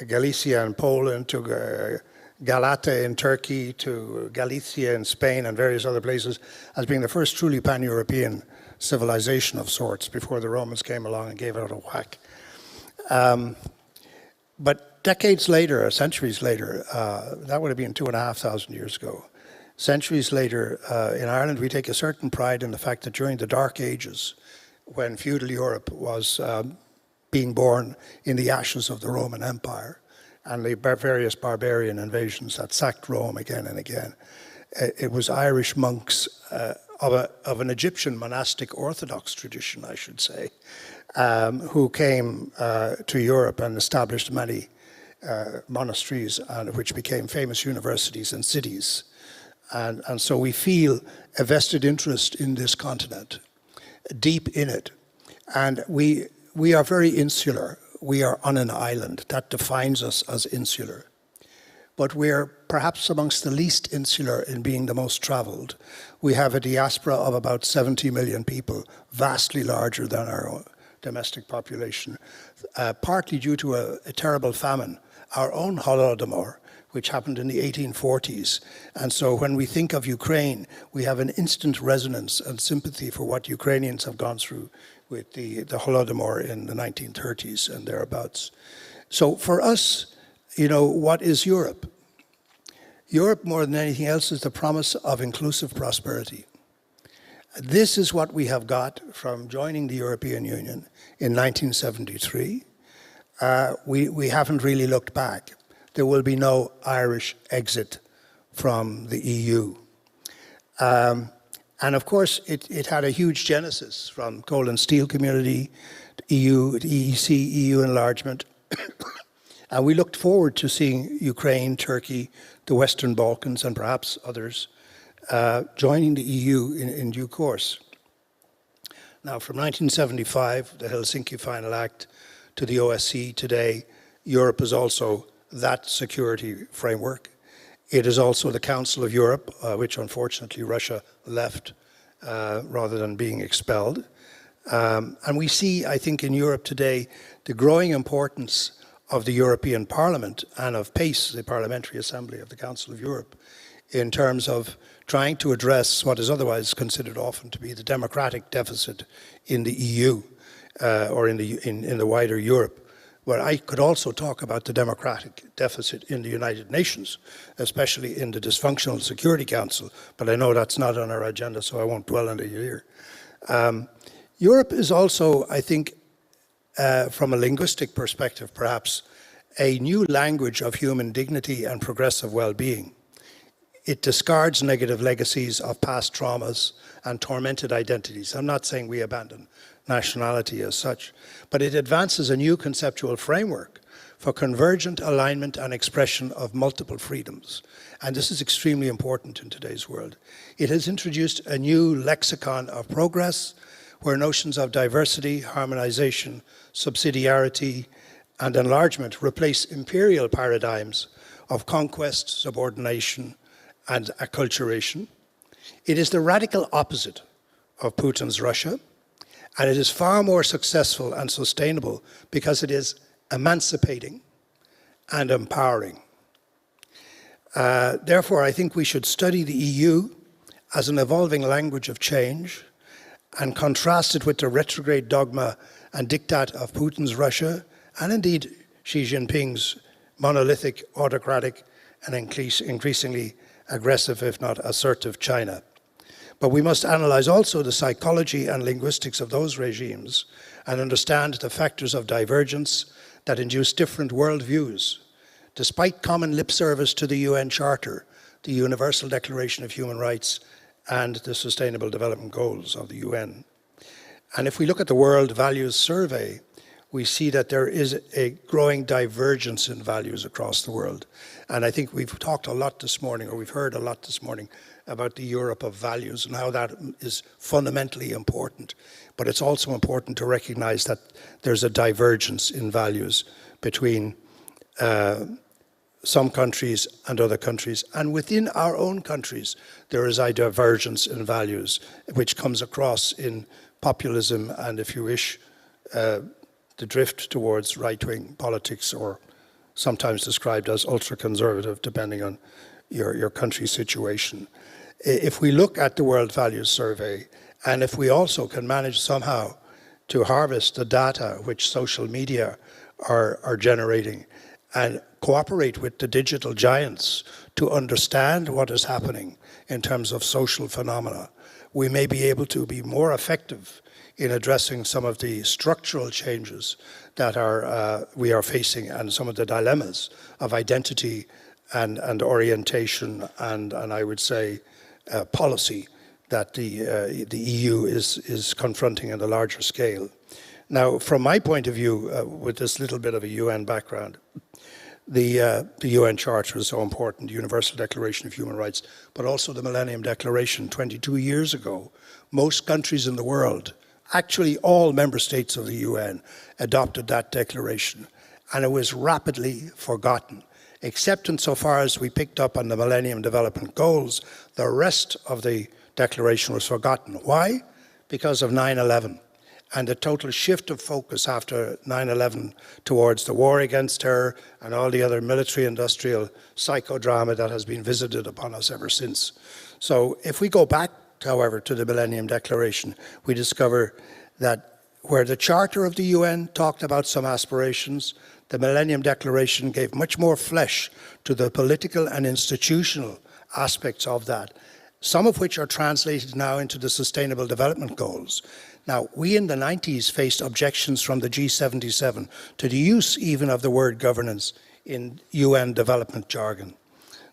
Galicia in Poland to Galata in Turkey to Galicia in Spain and various other places, as being the first truly pan-European civilization of sorts before the Romans came along and gave it a whack. But decades later, or centuries later, that would have been 2,500 years ago, centuries later, in Ireland, we take a certain pride in the fact that during the Dark Ages, when feudal Europe was being born in the ashes of the Roman Empire and the various barbarian invasions that sacked Rome again and again, it was Irish monks of an Egyptian monastic Orthodox tradition, I should say, who came to Europe and established many monasteries, which became famous universities and cities. And so we feel a vested interest in this continent, deep in it. And we are very insular. We are on an island. That defines us as insular. But we're perhaps amongst the least insular in being the most traveled. We have a diaspora of about 70 million people, vastly larger than our own domestic population, partly due to a terrible famine. Our own Holodomor, which happened in the 1840s. And so when we think of Ukraine, we have an instant resonance and sympathy for what Ukrainians have gone through with the Holodomor in the 1930s and thereabouts. So for us, you know, what is Europe? Europe, more than anything else, is the promise of inclusive prosperity. This is what we have got from joining the European Union in 1973. We haven't really looked back. There will be no Irish exit from the EU. And of course, it had a huge genesis from coal and steel community, to EU, to EEC, EU enlargement. And we looked forward to seeing Ukraine, Turkey, the Western Balkans, and perhaps others joining the EU in due course. Now, from 1975, the Helsinki Final Act, to the OSCE today, Europe is also that security framework. It is also the Council of Europe, which unfortunately Russia left rather than being expelled. And we see, I think, in Europe today, the growing importance of the European Parliament and of PACE, the Parliamentary Assembly of the Council of Europe, in terms of trying to address what is otherwise considered often to be the democratic deficit in the EU or in the wider Europe. Where I could also talk about the democratic deficit in the United Nations, especially in the dysfunctional Security Council, but I know that's not on our agenda, so I won't dwell on it here. Europe is also, I think, from a linguistic perspective perhaps, a new language of human dignity and progressive well-being. It discards negative legacies of past traumas and tormented identities. I'm not saying we abandon nationality as such, but it advances a new conceptual framework for convergent alignment and expression of multiple freedoms. And this is extremely important in today's world. It has introduced a new lexicon of progress, where notions of diversity, harmonization, subsidiarity, and enlargement replace imperial paradigms of conquest, subordination, and acculturation. It is the radical opposite of Putin's Russia, and it is far more successful and sustainable because it is emancipating and empowering. Therefore, I think we should study the EU as an evolving language of change and contrast it with the retrograde dogma and diktat of Putin's Russia, and indeed Xi Jinping's monolithic, autocratic, and increasingly aggressive, if not assertive, China. But we must analyze also the psychology and linguistics of those regimes and understand the factors of divergence that induce different worldviews. Despite common lip service to the UN Charter, the Universal Declaration of Human Rights, and the Sustainable Development Goals of the UN. And if we look at the World Values Survey, we see that there is a growing divergence in values across the world. And I think we've talked a lot this morning, or we've heard a lot this morning, about the Europe of values and how that is fundamentally important. But it's also important to recognize that there's a divergence in values between some countries and other countries. And within our own countries, there is a divergence in values, which comes across in populism and, if you wish, the drift towards right-wing politics, or sometimes described as ultra-conservative, depending on your country's situation. If we look at the World Values Survey, and if we also can manage somehow to harvest the data which social media are generating, and cooperate with the digital giants to understand what is happening in terms of social phenomena, we may be able to be more effective in addressing some of the structural changes that we are facing, and some of the dilemmas of identity and orientation and I would say policy that the EU is confronting on a larger scale. Now, from my point of view, with this little bit of a UN background, the UN Charter is so important, the Universal Declaration of Human Rights, but also the Millennium Declaration 22 years ago. Most countries in the world, actually all member states of the UN, adopted that declaration, and it was rapidly forgotten. Except insofar as we picked up on the Millennium Development Goals, the rest of the declaration was forgotten. Why? Because of 9/11 and the total shift of focus after 9/11 towards the war against terror and all the other military-industrial psychodrama that has been visited upon us ever since. So if we go back, however, to the Millennium Declaration, we discover that where the Charter of the UN talked about some aspirations, the Millennium Declaration gave much more flesh to the political and institutional aspects of that, some of which are translated now into the Sustainable Development Goals. Now, we in the 90s faced objections from the G77 to the use even of the word governance in UN development jargon.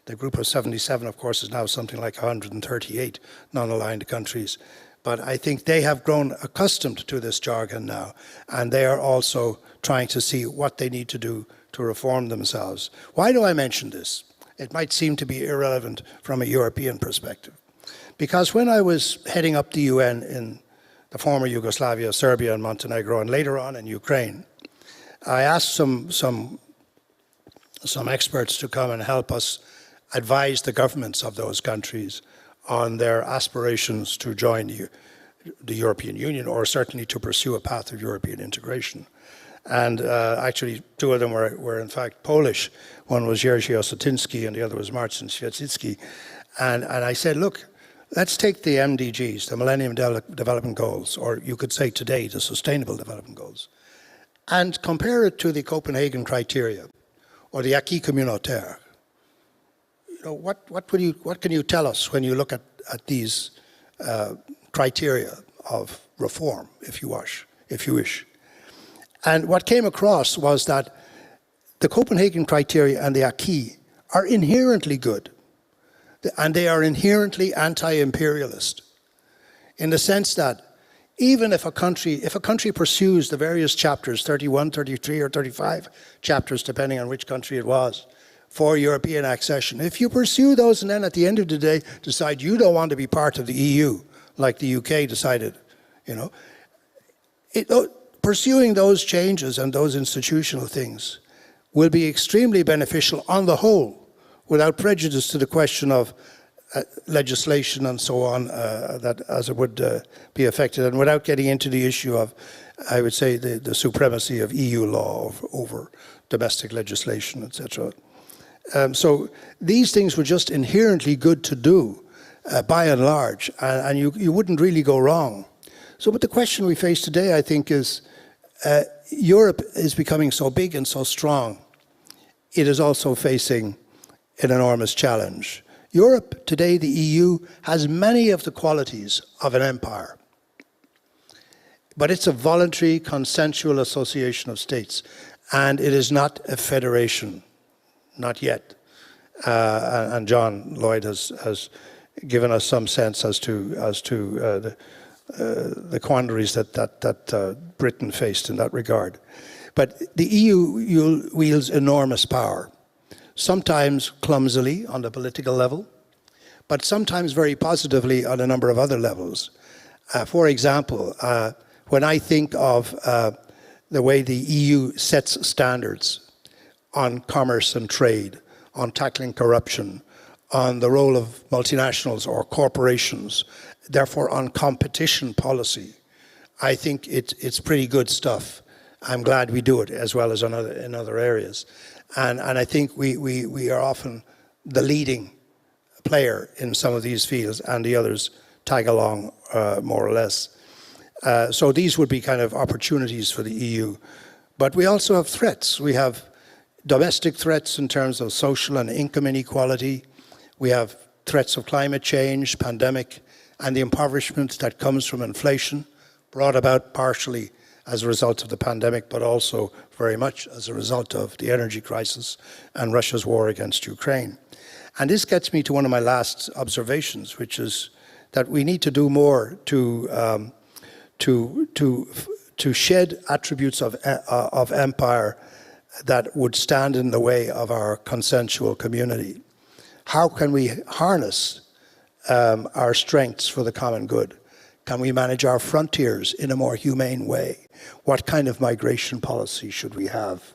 The group of 77, of course, is now something like 138 non-aligned countries. But I think they have grown accustomed to this jargon now, and they are also trying to see what they need to do to reform themselves. Why do I mention this? It might seem to be irrelevant from a European perspective. Because when I was heading up the UN in the former Yugoslavia, Serbia and Montenegro, and later on in Ukraine, I asked some experts to come and help us advise the governments of those countries on their aspirations to join the European Union, or certainly to pursue a path of European integration. And actually, two of them were in fact Polish. One was Jerzy Ossetiński and the other was Marcin Świecicki. And I said, look, let's take the MDGs, the Millennium Development Goals, or you could say today the Sustainable Development Goals, and compare it to the Copenhagen criteria or the acquis communautaire. You know, what can you tell us when you look at these criteria of reform, if you wish? And what came across was that the Copenhagen criteria and the acquis are inherently good, and they are inherently anti-imperialist, in the sense that even if a country pursues the various chapters, 31, 33, or 35 chapters, depending on which country it was, for European accession, if you pursue those and then at the end of the day decide you don't want to be part of the EU, like the UK decided, you know, pursuing those changes and those institutional things will be extremely beneficial on the whole, without prejudice to the question of legislation and so on, that as it would be affected, and without getting into the issue of, I would say, the supremacy of EU law over domestic legislation, etc. So these things were just inherently good to do, by and large, and you wouldn't really go wrong. So, but the question we face today, I think, is Europe is becoming so big and so strong. It is also facing an enormous challenge. Europe today, the EU, has many of the qualities of an empire, but it's a voluntary, consensual association of states, and it is not a federation. Not yet. And John Lloyd has given us some sense as to the quandaries that Britain faced in that regard. But the EU wields enormous power, sometimes clumsily on the political level, but sometimes very positively on a number of other levels. For example, when I think of the way the EU sets standards on commerce and trade, on tackling corruption, on the role of multinationals or corporations, therefore on competition policy, I think it's pretty good stuff. I'm glad we do it, as well as in other areas. And I think we are often the leading player in some of these fields, and the others tag along more or less. So these would be kind of opportunities for the EU. But we also have threats. We have domestic threats in terms of social and income inequality. We have threats of climate change, pandemic, and the impoverishment that comes from inflation, brought about partially as a result of the pandemic, but also very much as a result of the energy crisis and Russia's war against Ukraine. And this gets me to one of my last observations, which is that we need to do more to shed attributes of empire that would stand in the way of our consensual community. How can we harness our strengths for the common good? Can we manage our frontiers in a more humane way? What kind of migration policy should we have?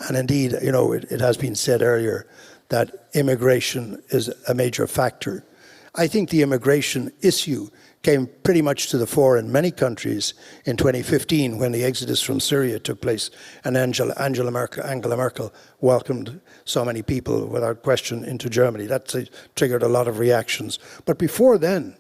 And indeed, you know, it has been said earlier that immigration is a major factor. I think the immigration issue came pretty much to the fore in many countries in 2015 when the exodus from Syria took place and Angela Merkel welcomed so many people without question into Germany. That triggered a lot of reactions. But before then,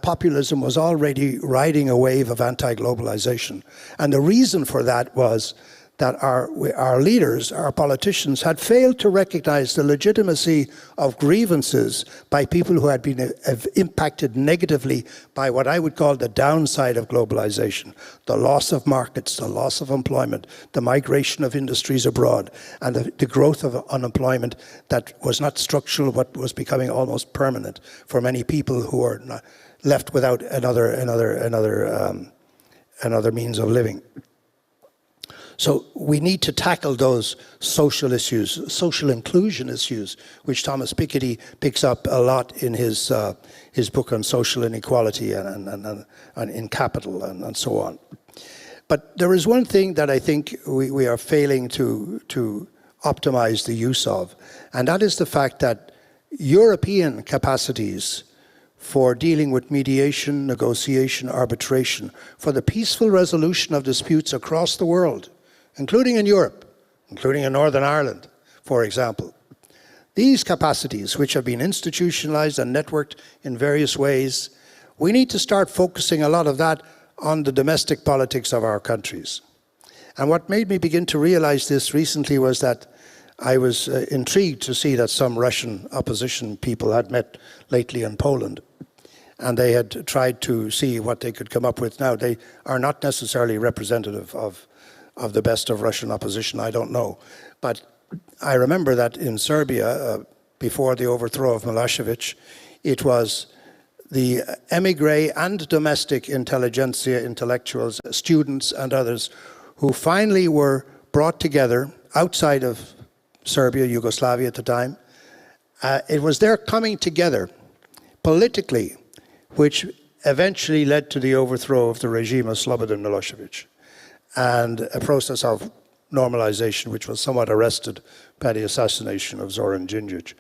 populism was already riding a wave of anti-globalization. And the reason for that was that our leaders, our politicians, had failed to recognize the legitimacy of grievances by people who had been impacted negatively by what I would call the downside of globalization, the loss of markets, the loss of employment, the migration of industries abroad, and the growth of unemployment that was not structural but was becoming almost permanent for many people who are left without another means of living. So we need to tackle those social issues, social inclusion issues, which Thomas Piketty picks up a lot in his book on social inequality and in capital and so on. But there is one thing that I think we are failing to optimize the use of, and that is the fact that European capacities for dealing with mediation, negotiation, arbitration, for the peaceful resolution of disputes across the world, including in Europe, including in Northern Ireland, for example. These capacities, which have been institutionalized and networked in various ways, we need to start focusing a lot of that on the domestic politics of our countries. And what made me begin to realize this recently was that I was intrigued to see that some Russian opposition people had met lately in Poland, and they had tried to see what they could come up with. Now, they are not necessarily representative of the best of Russian opposition, I don't know. But I remember that in Serbia, before the overthrow of Milosevic, it was the émigré and domestic intelligentsia, intellectuals, students and others who finally were brought together outside of Serbia, Yugoslavia at the time. It was their coming together politically which eventually led to the overthrow of the regime of Slobodan Milosevic, and a process of normalization which was somewhat arrested by the assassination of Zoran Đinđić.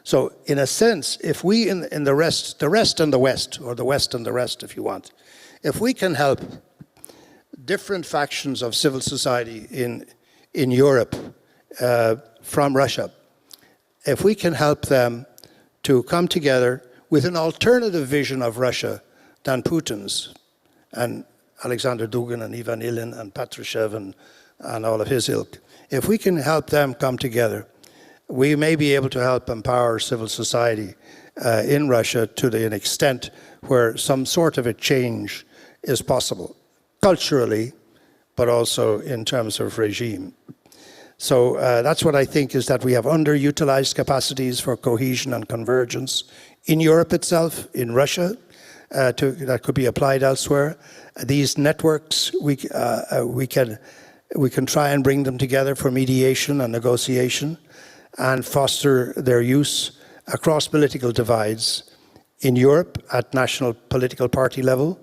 So in a sense, if we in the rest and the West, or the West and the rest if you want, if we can help different factions of civil society in Europe from Russia, if we can help them to come together with an alternative vision of Russia than Putin's, and Alexander Dugin and Ivan Ilyin and Patrushev and all of his ilk. If we can help them come together, we may be able to help empower civil society in Russia to an extent where some sort of a change is possible, culturally, but also in terms of regime. So that's what I think, is that we have underutilized capacities for cohesion and convergence in Europe itself, in Russia, that could be applied elsewhere. These networks, we can try and bring them together for mediation and negotiation and foster their use across political divides in Europe at national political party level,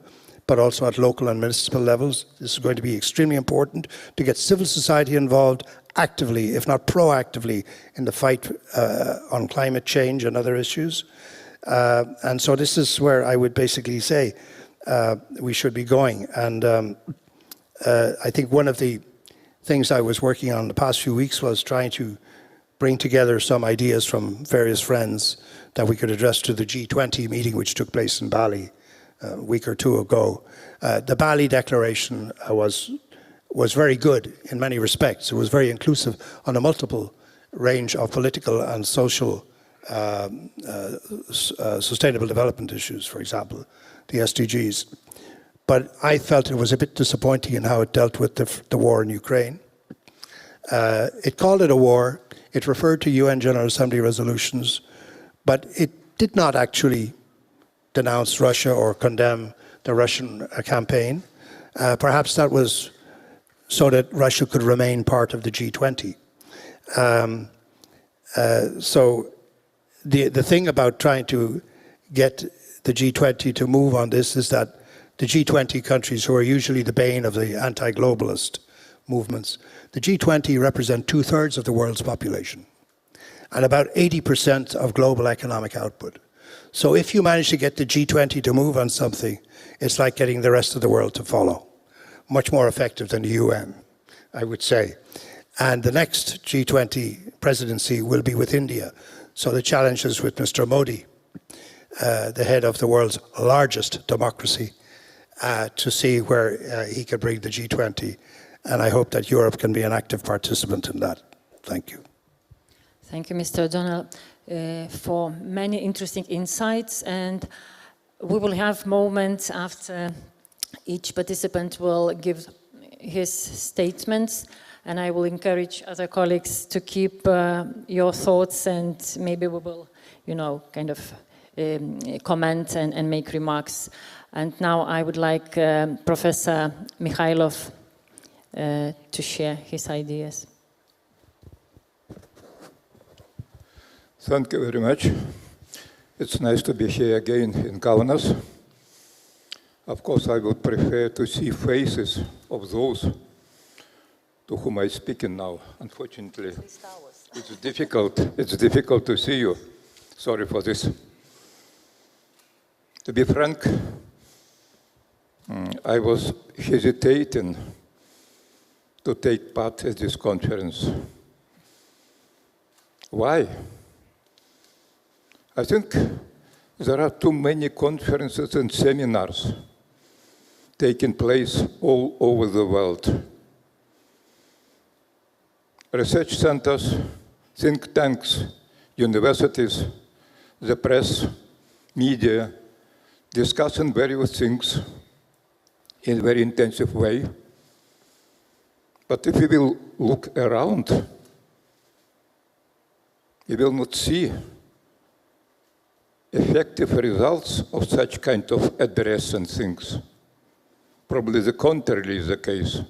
but also at local and municipal levels. This is going to be extremely important to get civil society involved actively, if not proactively, in the fight on climate change and other issues. And so this is where I would basically say we should be going. And I think one of the things I was working on the past few weeks was trying to bring together some ideas from various friends that we could address to the G20 meeting, which took place in Bali a week or two ago. The Bali Declaration was very good in many respects. It was very inclusive on a multiple range of political and social sustainable development issues, for example, the SDGs. But I felt it was a bit disappointing in how it dealt with the war in Ukraine. It called it a war. It referred to UN General Assembly resolutions, but it did not actually denounce Russia or condemn the Russian campaign. Perhaps that was so that Russia could remain part of the G20. So the thing about trying to get the G20 to move on this is that the G20 countries, who are usually the bane of the anti-globalist movements, the G20 represent 2/3 of the world's population and about 80% of global economic output. So if you manage to get the G20 to move on something, it's like getting the rest of the world to follow. Much more effective than the UN, I would say. And the next G20 presidency will be with India. So the challenge is with Mr. Modi, the head of the world's largest democracy, to see where he can bring the G20. And I hope that Europe can be an active participant in that. Thank you. Thank you, Mr. O'Donnell, for many interesting insights. And we will have moments after each participant will give his statements. And I will encourage other colleagues to keep your thoughts, and maybe we will, kind of comment and make remarks. And now I would like Professor Mikhailov to share his ideas. Thank you very much. It's nice to be here again in Kaunas. Of course, I would prefer to see faces of those to whom I'm speaking now. Unfortunately, it's difficult to see you. Sorry for this. To be frank, I was hesitating to take part in this conference. Why? I think there are too many conferences and seminars taking place all over the world. Research centers, think tanks, universities, the press, media, discussing various things in a very intensive way. But if we will look around, we will not see effective results of such kind of address and things. Probably the contrary is the case.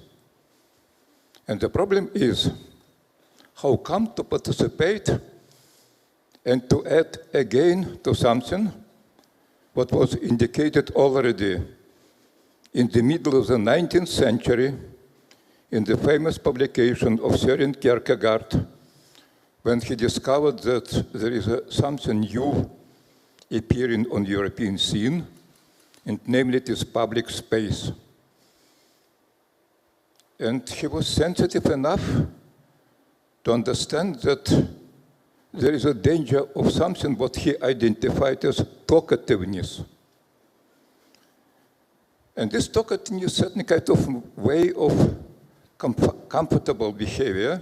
And the problem is how come to participate and to add again to something what was indicated already in the middle of the 19th century in the famous publication of Søren Kierkegaard, when he discovered that there is something new appearing on the European scene, and namely it is public space. And he was sensitive enough to understand that there is a danger of something what he identified as talkativeness. And this talkativeness is certain kind of way of comfortable behavior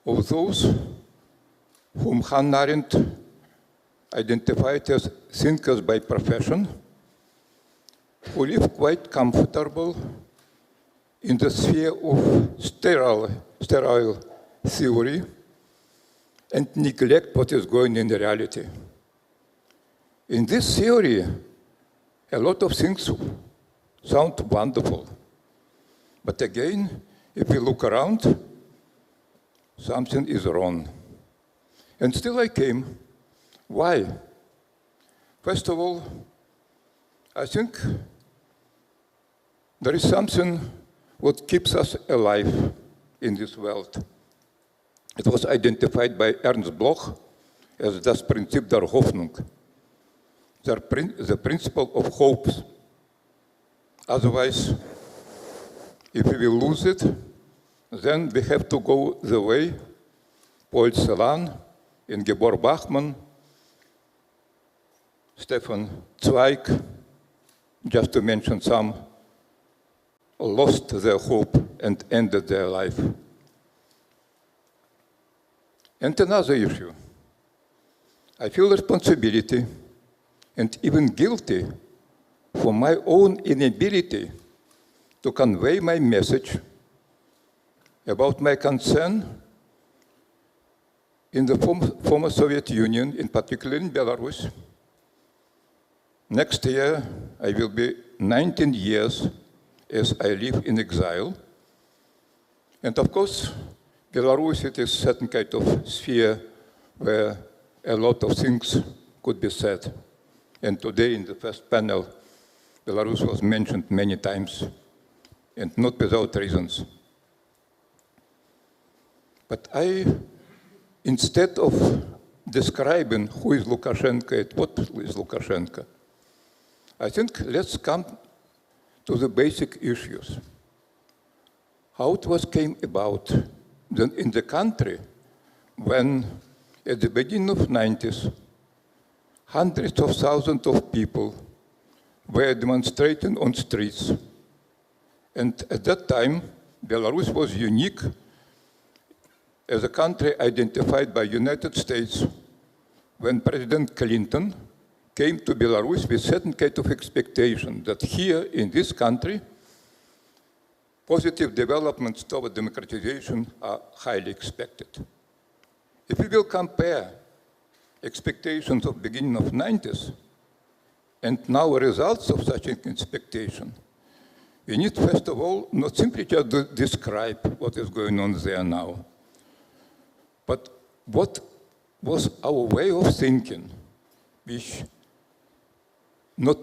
of those whom Hannah Arendt identified as thinkers by profession, who live quite comfortable in the sphere of sterile theory and neglect what is going in the reality. In this theory, a lot of things sound wonderful. But again, if we look around, something is wrong. And still I came. Why? First of all, I think there is something what keeps us alive in this world. It was identified by Ernst Bloch as das Prinzip der Hoffnung, the principle of hopes. Otherwise, if we will lose it, then we have to go the way Paul Celan, Ingeborg Bachmann, Stefan Zweig, just to mention some, lost their hope and ended their life. And another issue. I feel responsibility and even guilty for my own inability to convey my message about my concern in the former Soviet Union, in particular in Belarus, Next year, I will be 19 years as I live in exile. And of course, Belarus, it is a certain kind of sphere where a lot of things could be said. And today in the first panel, Belarus was mentioned many times, and not without reasons. But instead of describing who is Lukashenko and what is Lukashenko, I think let's come to the basic issues. How it came about in the country when, at the beginning of the 90s, hundreds of thousands of people were demonstrating on streets. And at that time, Belarus was unique as a country identified by United States when President Clinton came to Belarus with certain kind of expectation that here in this country, positive developments toward democratization are highly expected. If we will compare expectations of beginning of 90s and now results of such an expectation, we need first of all not simply just to describe what is going on there now, but what was our way of thinking which not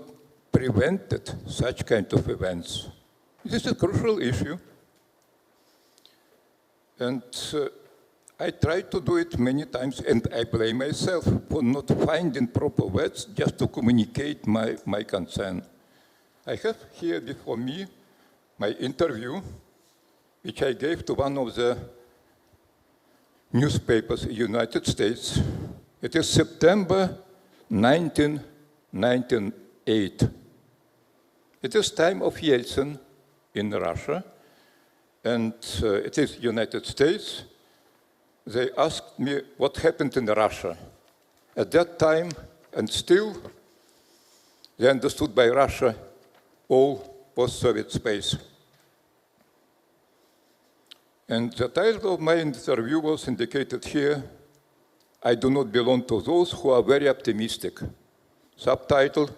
prevented such kind of events. This is a crucial issue, and I tried to do it many times, and I blame myself for not finding proper words just to communicate my concern. I have here before me my interview, which I gave to one of the newspapers in the United States. It is September 1998. It is time of Yeltsin in Russia, and it is United States. They asked me what happened in Russia. At that time, and still, they understood by Russia all post-Soviet space. And the title of my interview was indicated here, I do not belong to those who are very optimistic. Subtitle,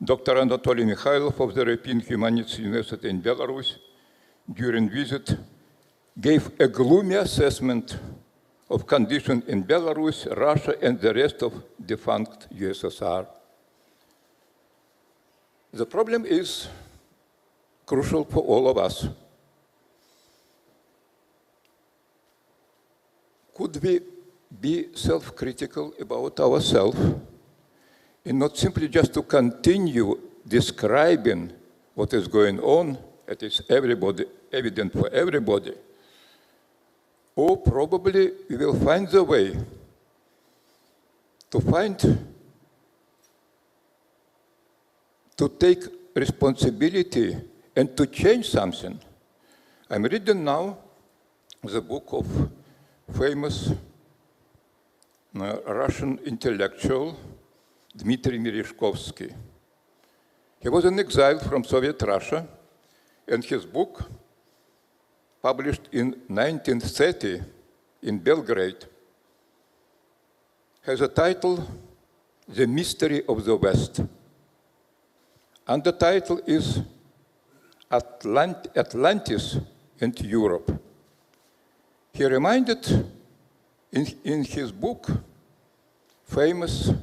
Dr. Anatoly Mikhailov of the European Humanities University in Belarus, during visit, gave a gloomy assessment of conditions in Belarus, Russia, and the rest of defunct USSR. The problem is crucial for all of us. Could we be self-critical about ourselves and not simply just to continue describing what is going on, it is evident for everybody, or probably we will find the way to take responsibility and to change something. I'm reading now the book of famous Russian intellectual Dmitry Merezhkovsky. He was in exile from Soviet Russia, and his book, published in 1930 in Belgrade, has a title, The Mystery of the West. And the title is Atlantis and Europe. He reminded in his book famous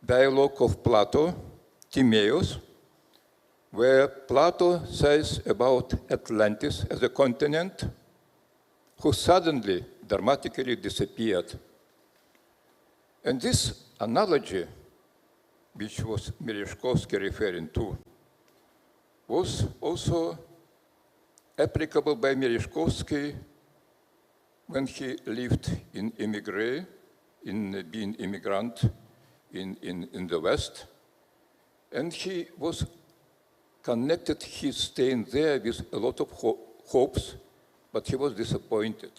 dialogue of Plato, Timaeus, where Plato says about Atlantis as a continent who suddenly, dramatically disappeared. And this analogy, which was Merezhkovsky referring to, was also applicable by Merezhkovsky when he lived in emigre, in being immigrant in the West. And he was connected his staying there with a lot of hopes, but he was disappointed.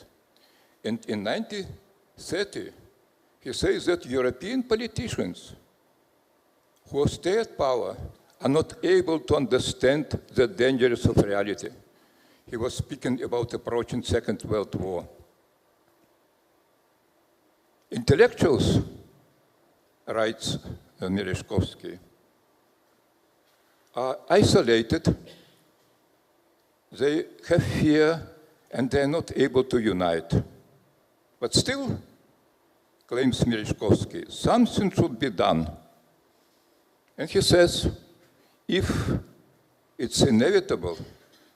And in 1930, he says that European politicians who stay at power are not able to understand the dangers of reality. He was speaking about approaching Second World War. Intellectuals, writes Merezhkovsky, are isolated, they have fear, and they're not able to unite. But still, claims Merezhkovsky, something should be done. And he says, if it's inevitable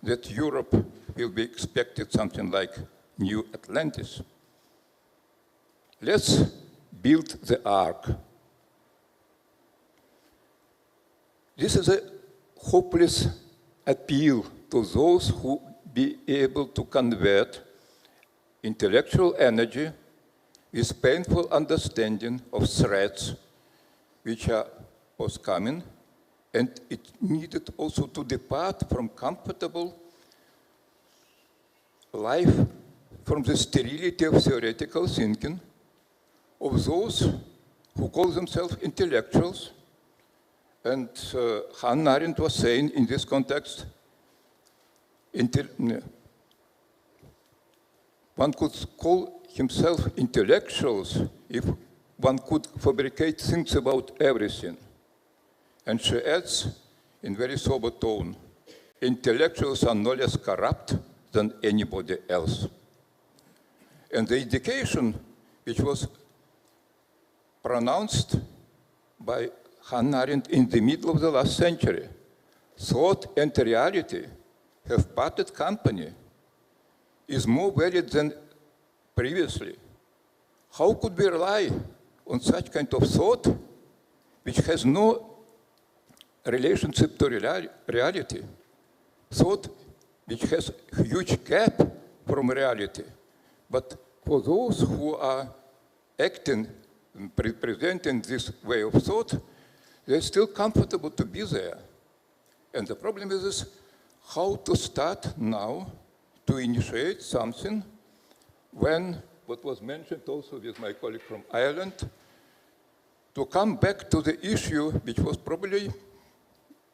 that Europe will be expected something like New Atlantis, let's build the ark. This is a hopeless appeal to those who be able to convert intellectual energy with painful understanding of threats which are forthcoming, and it needed also to depart from comfortable life, from the sterility of theoretical thinking of those who call themselves intellectuals. And Hannah Arendt was saying in this context, one could call himself intellectuals if one could fabricate things about everything. And she adds in very sober tone, intellectuals are no less corrupt than anybody else. And the indication which was pronounced by Hannah Arendt in the middle of the last century, thought and reality have parted company, is more valid than previously. How could we rely on such kind of thought which has no relationship to reality, thought which has a huge gap from reality? But for those who are acting, presenting this way of thought, they're still comfortable to be there. And the problem is how to start now to initiate something when, what was mentioned also with my colleague from Ireland, to come back to the issue which was probably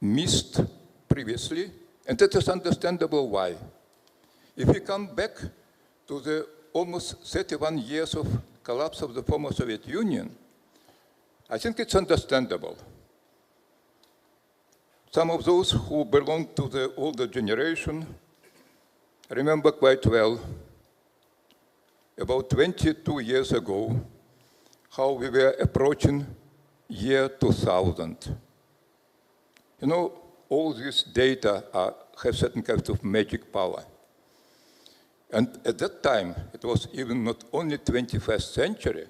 missed previously, and it is understandable why. If we come back to the almost 31 years of collapse of the former Soviet Union, I think it's understandable. Some of those who belong to the older generation remember quite well, about 22 years ago, how we were approaching year 2000. You know, all this data have certain kind of magic power. And at that time, it was even not only 21st century,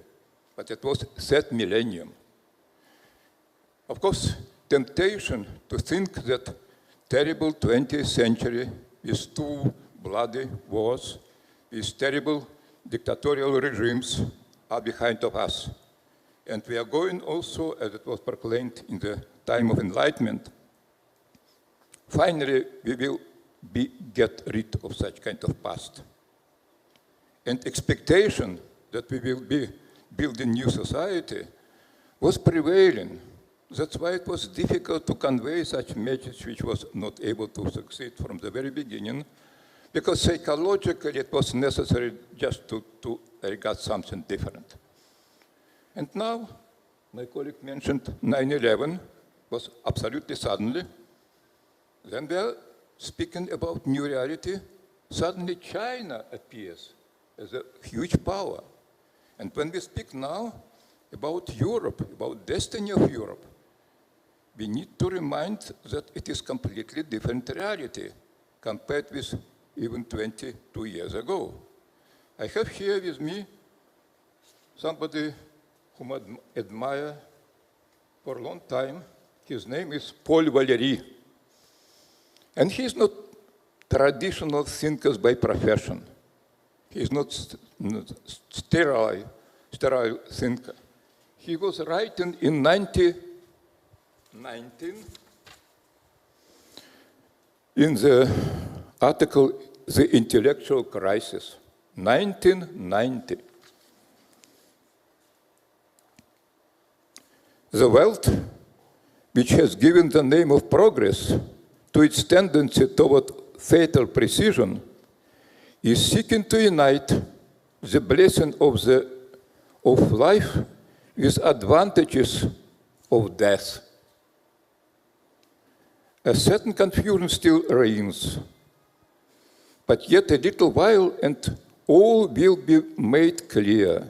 but it was third millennium. Of course, temptation to think that terrible 20th century with two bloody wars, with terrible dictatorial regimes are behind of us. And we are going also, as it was proclaimed in the time of enlightenment, finally we will get rid of such kind of past. And expectation that we will be building new society was prevailing. That's why it was difficult to convey such message which was not able to succeed from the very beginning, because psychologically it was necessary just to regard something different. And now, my colleague mentioned 9/11 was absolutely suddenly. Then we are speaking about new reality. Suddenly China appears as a huge power. And when we speak now about Europe, about destiny of Europe, we need to remind that it is completely different reality compared with even 22 years ago. I have here with me somebody whom I admire for a long time. His name is Paul Valéry. And he's not traditional thinker by profession. He's not sterile thinker. He was writing in 1919 in the article The Intellectual Crisis, 1990. The wealth, which has given the name of progress to its tendency toward fatal precision, is seeking to unite the blessing of life with advantages of death. a certain confusion still reigns. But yet a little while and all will be made clear.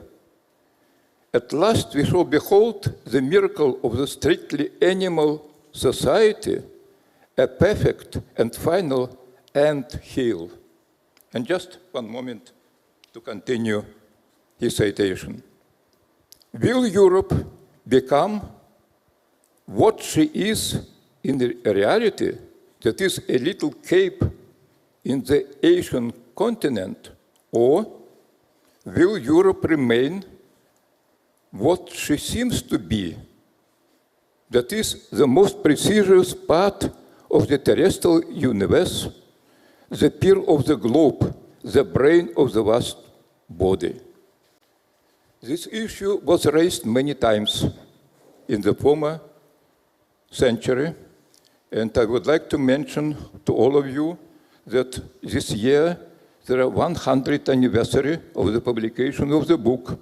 At last we shall behold the miracle of the strictly animal society, a perfect and final end heal. And just one moment to continue his citation. Will Europe become what she is in the reality, that is a little cape in the Asian continent, or will Europe remain what she seems to be, that is the most precious part of the terrestrial universe, the pearl of the globe, the brain of the vast body? This issue was raised many times in the former century, and I would like to mention to all of you that this year there are 100th anniversary of the publication of the book,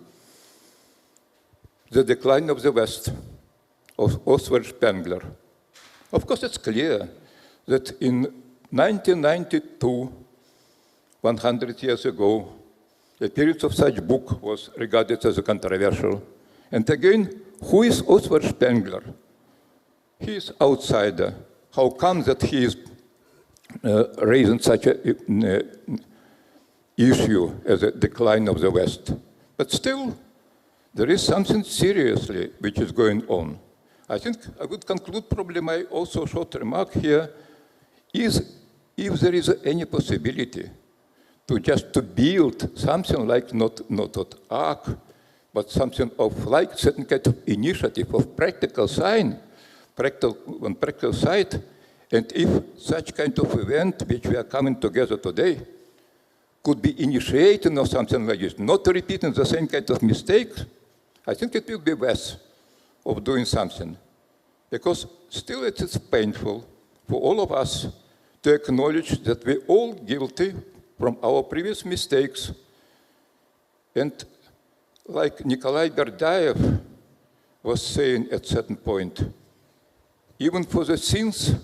The Decline of the West, of Oswald Spengler. Of course, it's clear that in 1992, 100 years ago, the period of such book was regarded as a controversial. And again, who is Oswald Spengler? He is outsider. How come that he is raising such an issue as a decline of the West? But still, there is something seriously which is going on. I think I would conclude probably my also short remark here is if there is any possibility to just to build something like not an arc, but something of like certain kind of initiative of practical sign, on practical side, and if such kind of event which we are coming together today could be initiated or something like this, not repeating the same kind of mistakes, I think it will be worth of doing something. Because still it is painful for all of us to acknowledge that we're all guilty from our previous mistakes. And like Nikolai Berdayev was saying at a certain point, even for the sins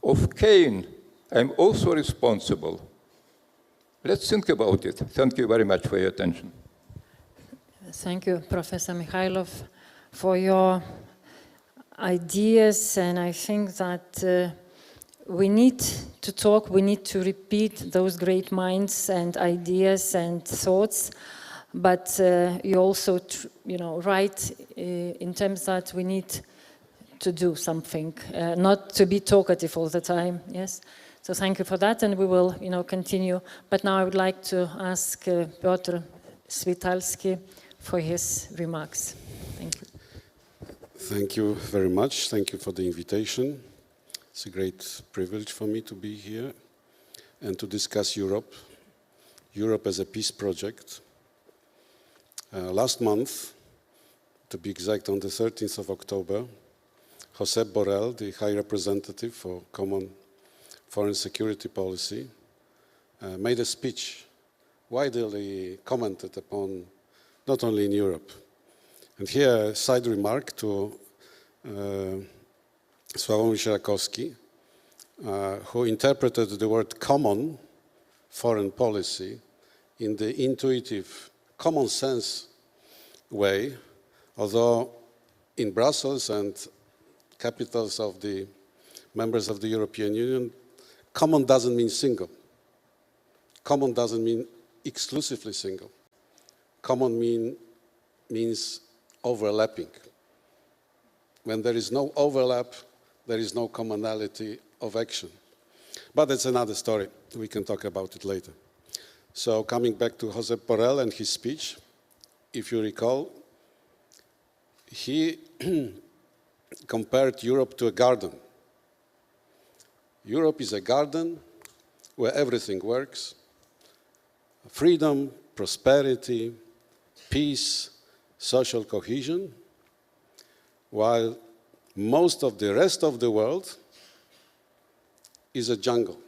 of Cain, I'm also responsible. Let's think about it. Thank you very much for your attention. Thank you, Professor Mikhailov, for your ideas. And I think that we need to talk, we need to repeat those great minds and ideas and thoughts. But you also, right in terms that we need to do something, not to be talkative all the time. Yes. So thank you for that, and we will, continue. But now I would like to ask Piotr Switalski for his remarks. Thank you. Thank you very much. Thank you for the invitation. It's a great privilege for me to be here and to discuss Europe as a peace project. Last month, to be exact, on the 13th of October, Josep Borrell, the High Representative for Common Foreign Security Policy, made a speech widely commented upon, not only in Europe. And here, a side remark to Sławomir Sierakowski, who interpreted the word common foreign policy in the intuitive, common sense way, although in Brussels and capitals of the members of the European Union, common doesn't mean single. Common doesn't mean exclusively single. Common means overlapping. When there is no overlap, there is no commonality of action. But that's another story. We can talk about it later. So coming back to Josep Borrell and his speech, if you recall, he compared Europe to a garden. Europe is a garden where everything works. Freedom, prosperity, peace, social cohesion, while most of the rest of the world is a jungle.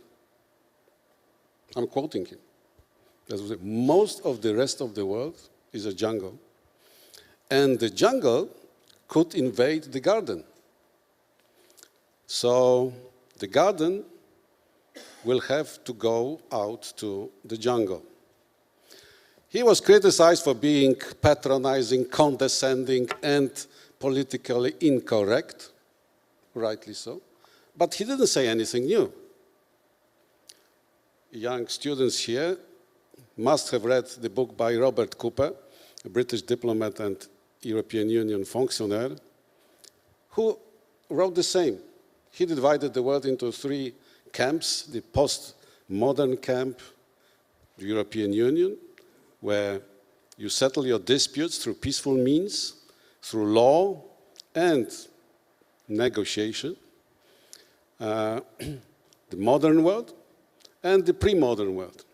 I'm quoting him. Most of the rest of the world is a jungle. And the jungle could invade the garden. So The garden will have to go out to the jungle. He was criticized for being patronizing, condescending, and politically incorrect, rightly so, but he didn't say anything new. Young students here must have read the book by Robert Cooper, a British diplomat and European Union functionary, who wrote the same. He divided the world into three camps: the post-modern camp, the European Union, where you settle your disputes through peaceful means, through law and negotiation, the modern world, and the pre-modern world.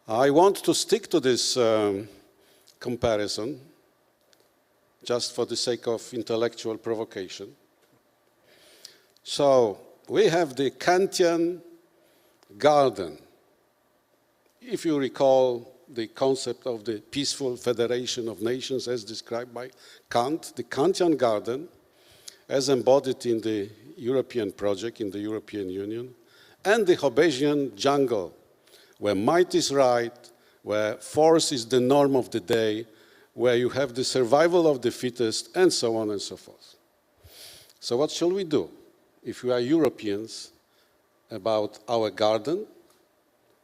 I want to stick to this comparison just for the sake of intellectual provocation. So we have the Kantian garden. If you recall the concept of the peaceful federation of nations as described by Kant, the Kantian garden, as embodied in the European project, in the European Union, and the Hobbesian jungle, where might is right, where force is the norm of the day, where you have the survival of the fittest, and so on and so forth. So what shall we do if we are Europeans about our garden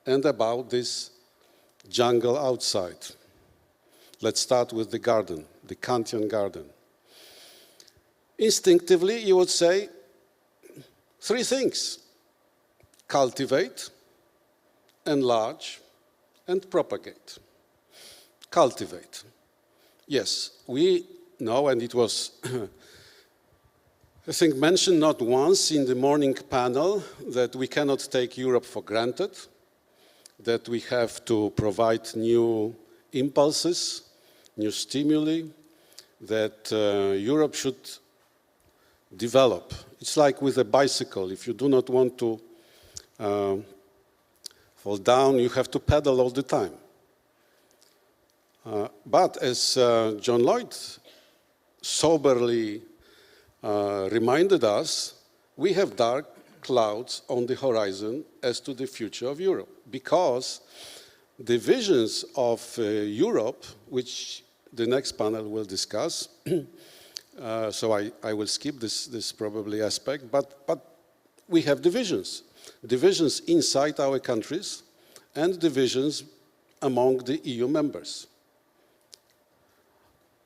and about this jungle outside? Let's start with the garden, the Kantian garden. Instinctively, you would say three things: cultivate, enlarge, and propagate. Cultivate. Yes, we know, and it was, I think, mentioned not once in the morning panel, that we cannot take Europe for granted, that we have to provide new impulses, new stimuli, that Europe should develop. It's like with a bicycle. If you do not want to fall down, you have to pedal all the time. But as John Lloyd soberly reminded us, we have dark clouds on the horizon as to the future of Europe, because the visions of Europe, which the next panel will discuss, so I will skip this probably aspect, but we have divisions inside our countries and divisions among the EU members.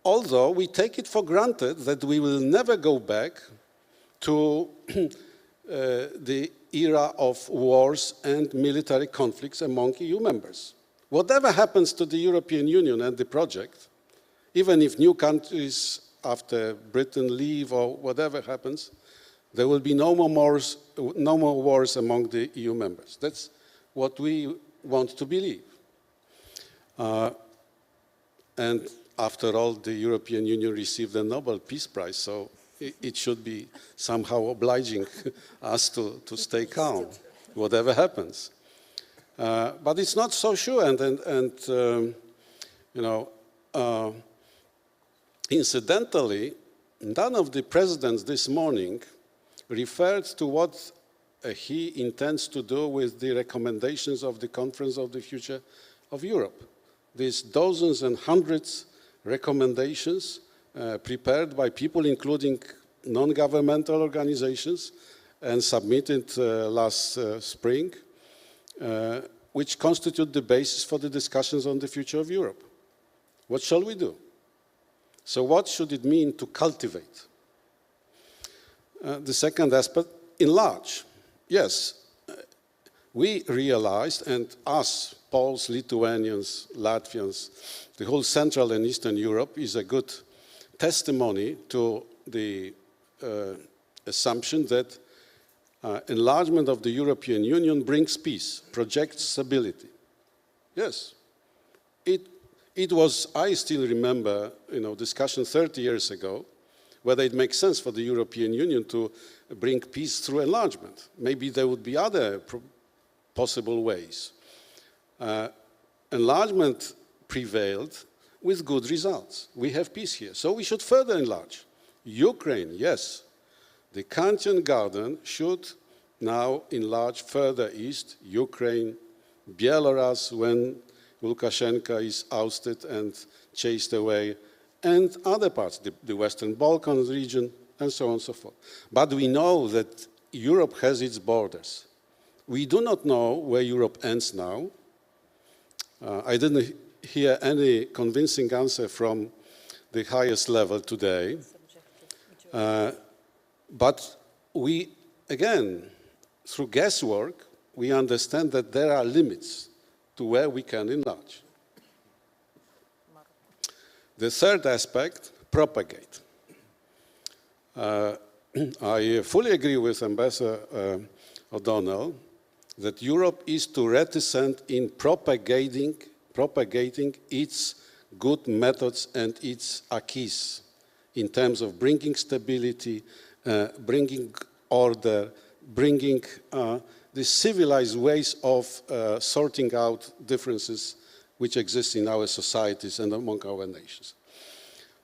Although we take it for granted that we will never go back to the era of wars and military conflicts among EU members. Whatever happens to the European Union and the project, even if new countries after Britain leave or whatever happens, there will be no more wars among the EU members. That's what we want to believe. And after all, the European Union received the Nobel Peace Prize, so it should be somehow obliging us to stay calm, whatever happens. But it's not so sure, incidentally, none of the presidents this morning referred to what he intends to do with the recommendations of the Conference of the Future of Europe. These dozens and hundreds recommendations prepared by people, including non-governmental organizations, and submitted last spring, which constitute the basis for the discussions on the future of Europe. What shall we do? So what should it mean to cultivate? The second aspect, enlarge. Yes, we realized, and us, Poles, Lithuanians, Latvians, the whole Central and Eastern Europe is a good testimony to the assumption that enlargement of the European Union brings peace, projects stability. Yes, it was, I still remember, discussion 30 years ago, whether it makes sense for the European Union to bring peace through enlargement. Maybe there would be other possible ways. Enlargement prevailed with good results. We have peace here, so we should further enlarge. Ukraine, yes. The Kantian garden should now enlarge further east, Ukraine, Belarus when Lukashenko is ousted and chased away, and other parts, the Western Balkans region, and so on and so forth. But we know that Europe has its borders. We do not know where Europe ends now. I didn't hear any convincing answer from the highest level today. But we, again, through guesswork, we understand that there are limits to where we can enlarge. The third aspect, propagate. I fully agree with Ambassador O'Donnell that Europe is too reticent in propagating its good methods and its acquis in terms of bringing stability, bringing order, bringing the civilized ways of sorting out differences which exist in our societies and among our nations.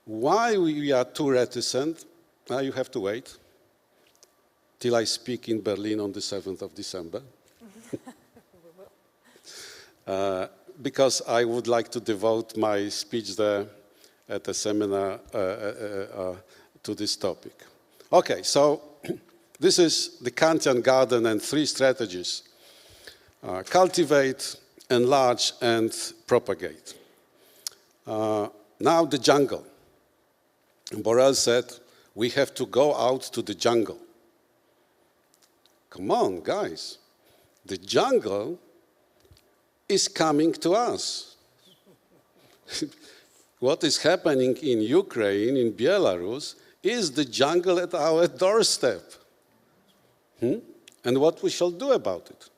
Why we are too reticent? You have to wait till I speak in Berlin on the 7th of December. Because I would like to devote my speech there at a seminar to this topic. Okay, so this is the Kantian garden and 3 strategies. Cultivate, enlarge, and propagate. Now the jungle. Borrell said, we have to go out to the jungle. Come on, guys. The jungle is coming to us. What is happening in Ukraine, in Belarus, is the jungle at our doorstep. And what we shall do about it.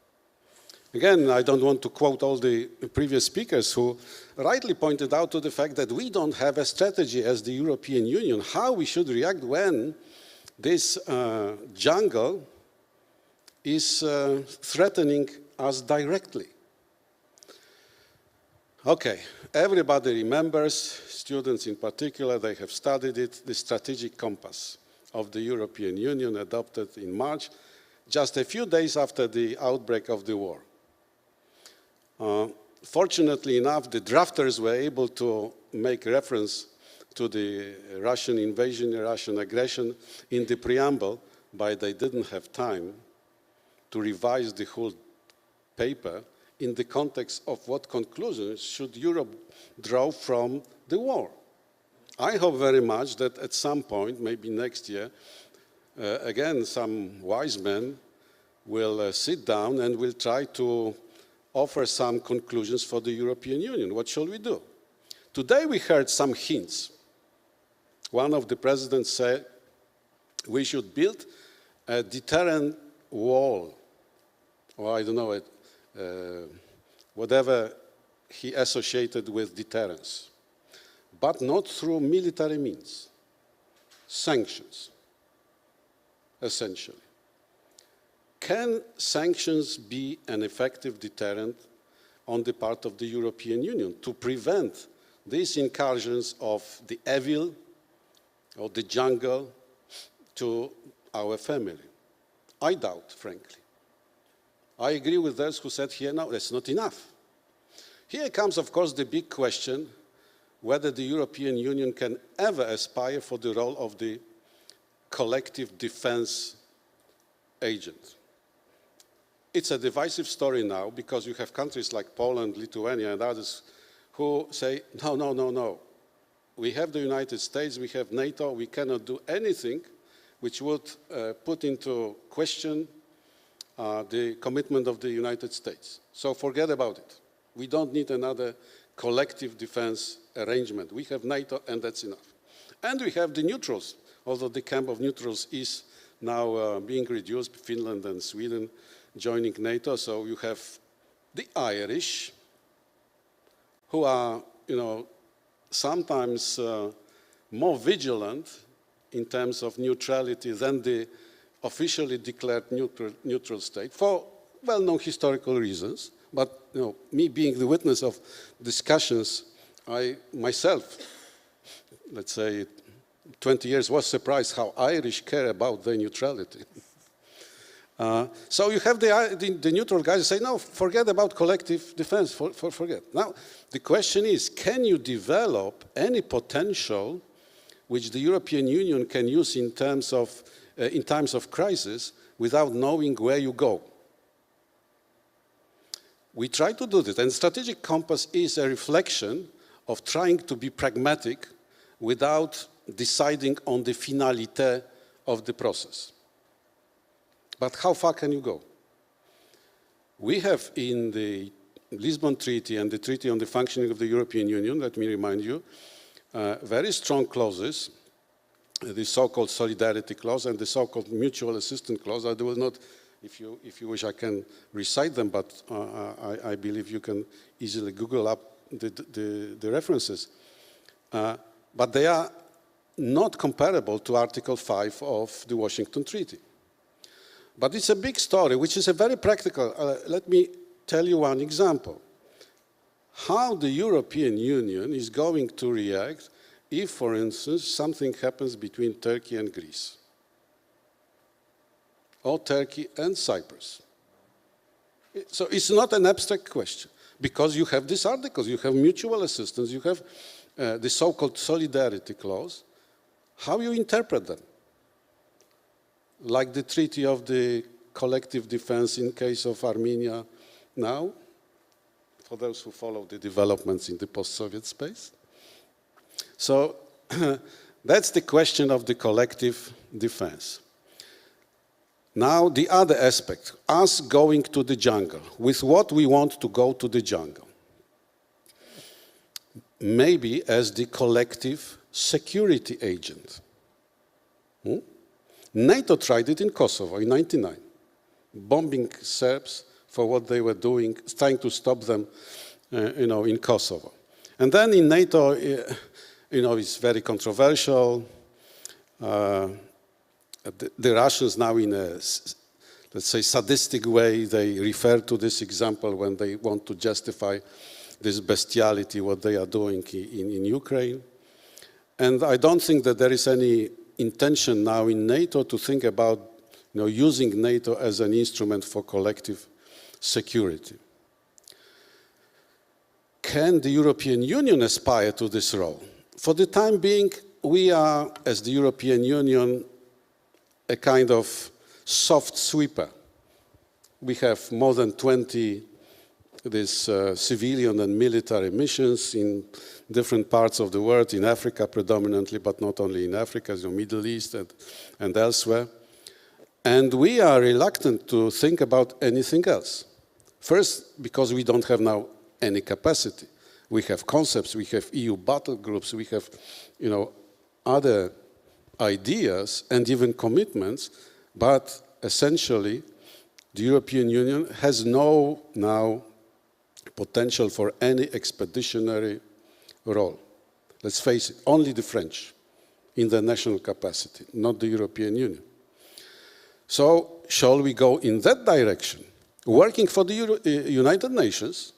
Again, I don't want to quote all the previous speakers who rightly pointed out to the fact that we don't have a strategy as the European Union, how we should react when this jungle is threatening us directly. Okay, everybody remembers, students in particular, they have studied it, the strategic compass of the European Union adopted in March, just a few days after the outbreak of the war. Fortunately enough, the drafters were able to make reference to the Russian invasion, the Russian aggression in the preamble, but they didn't have time to revise the whole paper in the context of what conclusions should Europe draw from the war. I hope very much that at some point, maybe next year, again, some wise men will sit down and will try to offer some conclusions for the European Union. What shall we do? Today we heard some hints. One of the presidents said we should build a deterrent wall, or I don't know, whatever he associated with deterrence, but not through military means, sanctions, essentially. Can sanctions be an effective deterrent on the part of the European Union to prevent these incursions of the evil or the jungle to our family? I doubt, frankly. I agree with those who said here, no, that's not enough. Here comes, of course, the big question whether the European Union can ever aspire for the role of the collective defense agent. It's a divisive story now because you have countries like Poland, Lithuania, and others who say, no, no, no, no. We have the United States, we have NATO, we cannot do anything which would put into question the commitment of the United States. So forget about it. We don't need another collective defense arrangement. We have NATO and that's enough. And we have the neutrals, although the camp of neutrals is now being reduced, Finland and Sweden joining NATO. So you have the Irish, who are, sometimes more vigilant in terms of neutrality than the officially declared neutral state for well-known historical reasons. But me being the witness of discussions, I myself, let's say, 20 years was surprised how Irish care about their neutrality. So you have the neutral guys who say, no, forget about collective defense, forget. Now, the question is, can you develop any potential which the European Union can use in times of crisis without knowing where you go? We try to do this, and strategic compass is a reflection of trying to be pragmatic without deciding on the finalité of the process. But how far can you go? We have in the Lisbon Treaty and the Treaty on the Functioning of the European Union, let me remind you, very strong clauses, the so-called solidarity clause and the so-called mutual assistance clause. I will not, if you wish, I can recite them, but I believe you can easily Google up the references. But they are not comparable to Article 5 of the Washington Treaty. But it's a big story, which is a very practical. Let me tell you one example. How the European Union is going to react if, for instance, something happens between Turkey and Greece, or Turkey and Cyprus. So it's not an abstract question, because you have these articles, you have mutual assistance, you have the so-called solidarity clause. How you interpret them? Like the treaty of the collective defense in case of Armenia now, for those who follow the developments in the post-Soviet space. So that's the question of the collective defense. Now the other aspect, us going to the jungle, with what we want to go to the jungle. Maybe as the collective security agent. NATO tried it in Kosovo in '99, bombing Serbs for what they were doing, trying to stop them, in Kosovo. And then in NATO, it's very controversial. The Russians now, in a, let's say, sadistic way, they refer to this example when they want to justify this bestiality, what they are doing in Ukraine. And I don't think that there is any intention now in NATO to think about using NATO as an instrument for collective security. Can the European Union aspire to this role? For the time being, we are, as the European Union, a kind of soft sweeper. We have more than 20 these civilian and military missions in different parts of the world, in Africa predominantly, but not only in Africa, the Middle East and elsewhere. And we are reluctant to think about anything else. First, because we don't have now any capacity. We have concepts, we have EU battle groups, we have, other ideas and even commitments, but essentially, the European Union has no now potential for any expeditionary role. Let's face it, only the French in their national capacity, not the European Union. So, shall we go in that direction, working for the United Nations,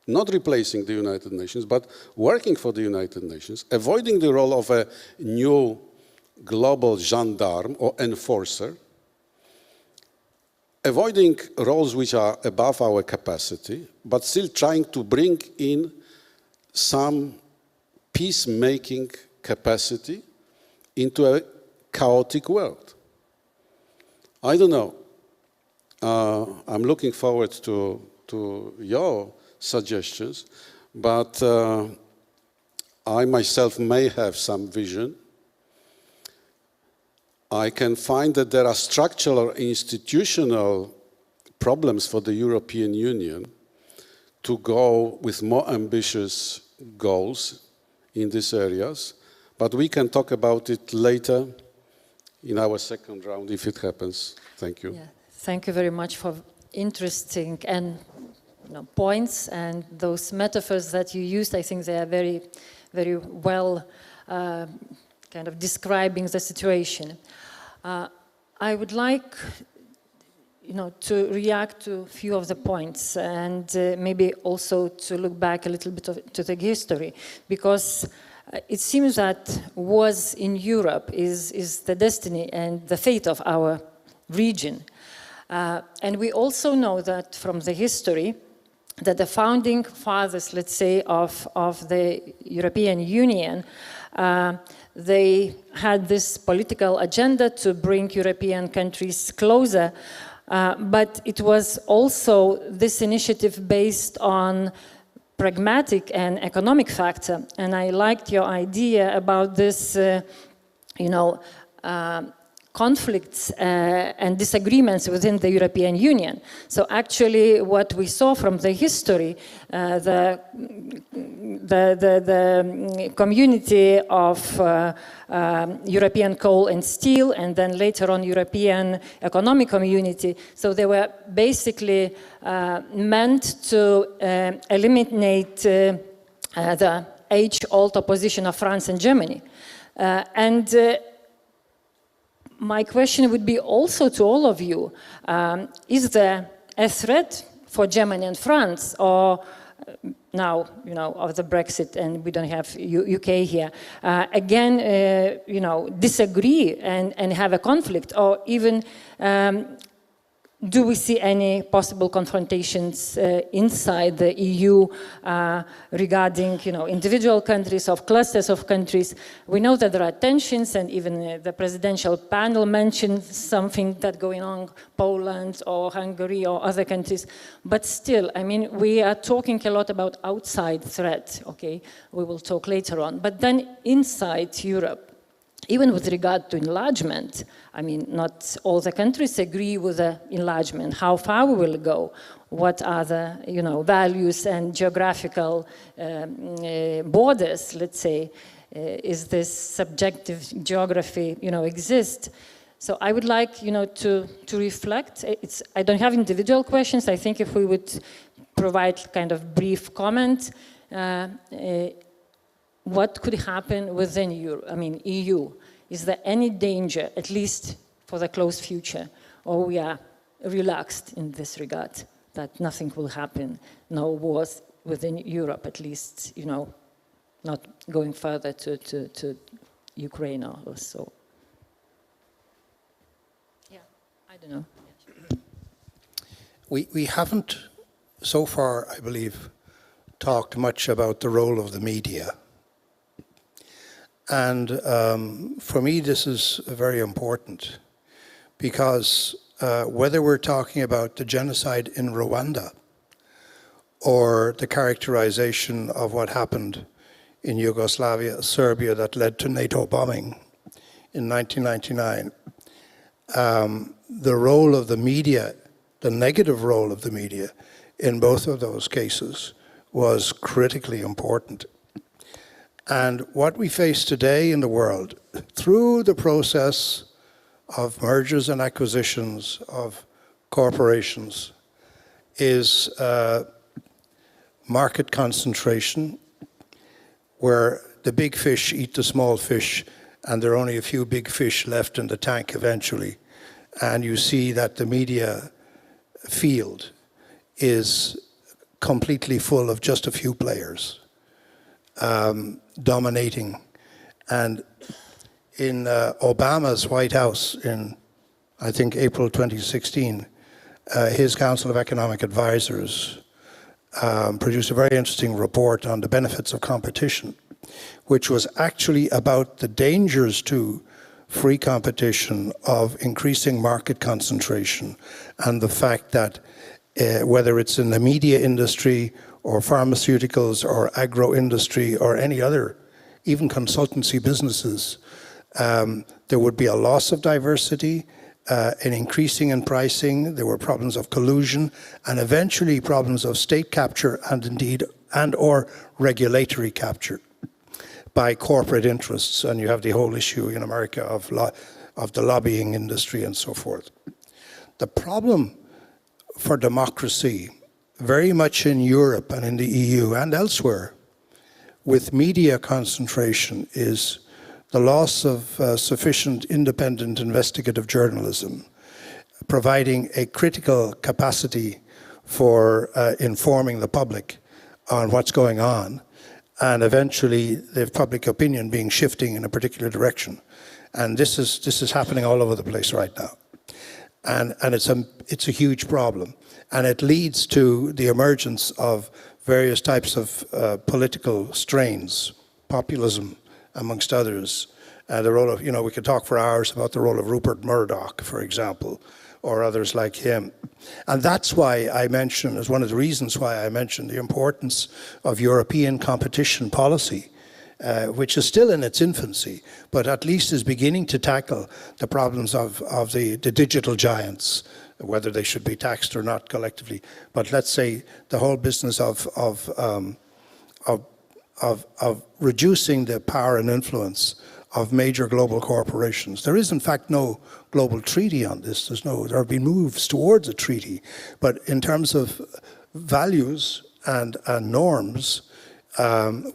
not replacing the United Nations, but working for the United Nations, avoiding the role of a new global gendarme or enforcer, avoiding roles which are above our capacity, but still trying to bring in some peacemaking capacity into a chaotic world. I don't know. I'm looking forward to your suggestions, but I myself may have some vision. I can find that there are structural or institutional problems for the European Union to go with more ambitious goals in these areas, but we can talk about it later in our second round if it happens. Thank you. Yeah. Thank you very much for interesting and points and those metaphors that you used. I think they are very, very well kind of describing the situation. I would like, to react to a few of the points and maybe also to look back a little bit to the history, because it seems that wars in Europe is the destiny and the fate of our region. And we also know that from the history that the founding fathers, let's say, of the European Union, they had this political agenda to bring European countries closer, but it was also this initiative based on pragmatic and economic factor. And I liked your idea about this, conflicts and disagreements within the European Union. So actually what we saw from the history, the community of European coal and steel, and then later on European economic community, so they were basically meant to eliminate the age-old opposition of France and Germany. My question would be also to all of you, is there a threat for Germany and France, or now, of the Brexit and we don't have UK here, again, disagree and have a conflict, or even do we see any possible confrontations inside the EU regarding, individual countries or clusters of countries? We know that there are tensions, and even the presidential panel mentioned something that going on, Poland or Hungary or other countries. But still, I mean, we are talking a lot about outside threat, okay? We will talk later on. But then inside Europe, even with regard to enlargement, I mean, not all the countries agree with the enlargement. How far we will go? What are the, values and geographical borders, let's say? Is this subjective geography, exist? So I would like, to reflect. I don't have individual questions. I think if we would provide kind of brief comment, what could happen within EU? Is there any danger, at least for the close future, or we are relaxed in this regard, that nothing will happen, no wars within Europe, at least, not going further to Ukraine or so? Yeah, I don't know. We haven't, so far, I believe, talked much about the role of the media. And for me, this is very important, because whether we're talking about the genocide in Rwanda or the characterization of what happened in Yugoslavia, Serbia, that led to NATO bombing in 1999, the role of the media, the negative role of the media in both of those cases was critically important. And what we face today in the world, through the process of mergers and acquisitions of corporations, is market concentration, where the big fish eat the small fish, and there are only a few big fish left in the tank eventually. And you see that the media field is completely full of just a few players. Dominating. And in Obama's White House in, I think, April 2016, his Council of Economic Advisors produced a very interesting report on the benefits of competition, which was actually about the dangers to free competition of increasing market concentration, and the fact that whether it's in the media industry or pharmaceuticals or agro-industry or any other, even consultancy businesses, there would be a loss of diversity, an increasing in pricing, there were problems of collusion, and eventually problems of state capture and or regulatory capture by corporate interests. And you have the whole issue in America of the lobbying industry and so forth. The problem for democracy, very much in Europe and in the EU and elsewhere, with media concentration, is the loss of sufficient independent investigative journalism, providing a critical capacity for informing the public on what's going on, and eventually the public opinion being shifting in a particular direction. And this is happening all over the place right now. And it's a huge problem. And it leads to the emergence of various types of political strains, populism amongst others. The role of, we could talk for hours about the role of Rupert Murdoch, for example, or others like him. And that's why I mentioned, as one of the reasons why I mentioned the importance of European competition policy, which is still in its infancy, but at least is beginning to tackle the problems of the digital giants, whether they should be taxed or not collectively. But let's say the whole business of reducing the power and influence of major global corporations. There is in fact no global treaty on this. There have been moves towards a treaty, but in terms of values and norms,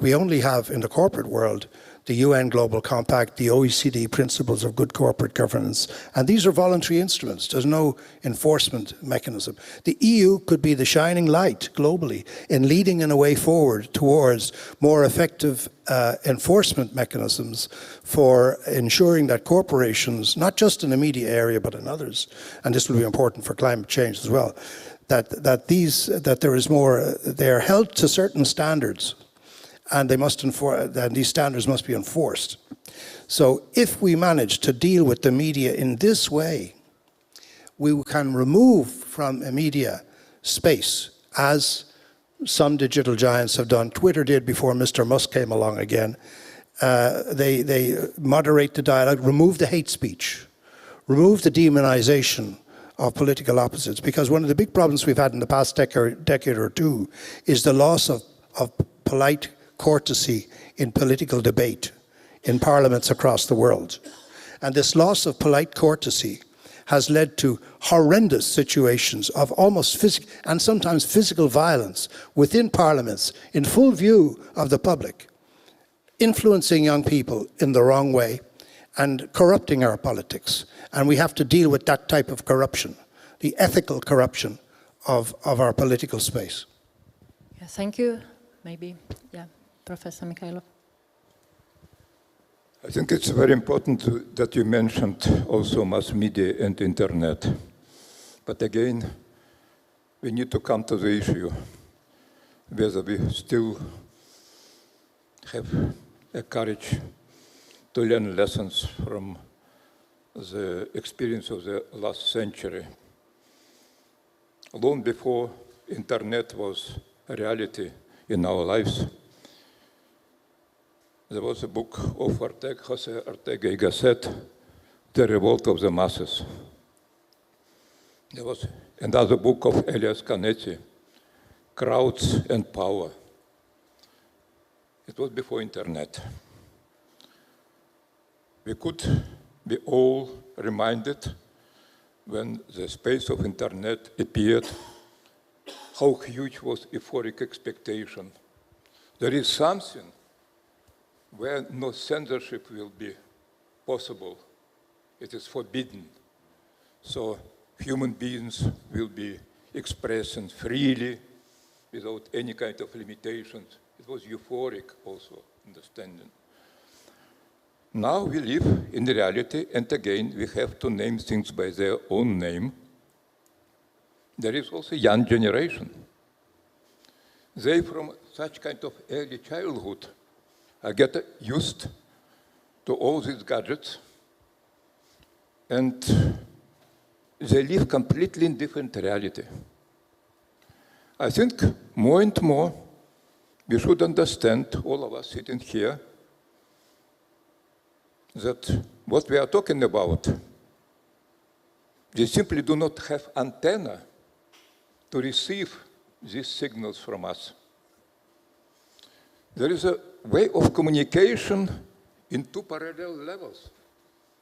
we only have in the corporate world the UN Global Compact, the OECD Principles of Good Corporate Governance, and these are voluntary instruments. There's no enforcement mechanism. The EU could be the shining light globally in leading in a way forward towards more effective enforcement mechanisms for ensuring that corporations, not just in the media area but in others, and this will be important for climate change as well, that there is more, they are held to certain standards, and these standards must be enforced. So if we manage to deal with the media in this way, we can remove from a media space, as some digital giants have done. Twitter did before Mr. Musk came along again. They moderate the dialogue, remove the hate speech, remove the demonization of political opposites, because one of the big problems we've had in the past decade or two is the loss of polite courtesy in political debate in parliaments across the world. And this loss of polite courtesy has led to horrendous situations of almost physical and sometimes physical violence within parliaments in full view of the public, influencing young people in the wrong way and corrupting our politics. And we have to deal with that type of corruption, the ethical corruption of our political space. Yeah, thank you. Maybe, yeah, Professor Mikhailov. I think it's very important that you mentioned also mass media and internet. But again, we need to come to the issue whether we still have a courage to learn lessons from the experience of the last century. Long before internet was a reality in our lives, there was a book of José Ortega y Gasset, The Revolt of the Masses. There was another book of Elias Canetti, Crowds and Power. It was before internet. We could be all reminded when the space of internet appeared, how huge was euphoric expectation. There is something where no censorship will be possible. It is forbidden. So human beings will be expressing freely without any kind of limitations. It was euphoric also, understanding. Now we live in reality, and again, we have to name things by their own name. There is also young generation. They, from such kind of early childhood, get used to all these gadgets, and they live completely in different reality. I think more and more we should understand, all of us sitting here, that what we are talking about, they simply do not have antenna to receive these signals from us. There is a way of communication in two parallel levels.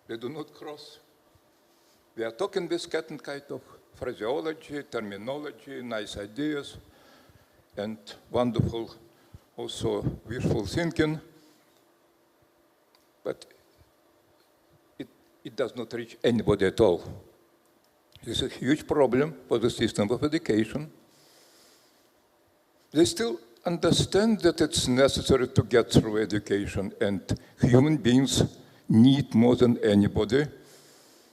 They do not cross. We are talking with certain kind of phraseology, terminology, nice ideas, and wonderful, also wishful thinking, but it does not reach anybody at all. This is a huge problem for the system of education. They still understand that it's necessary to get through education, and human beings need more than anybody,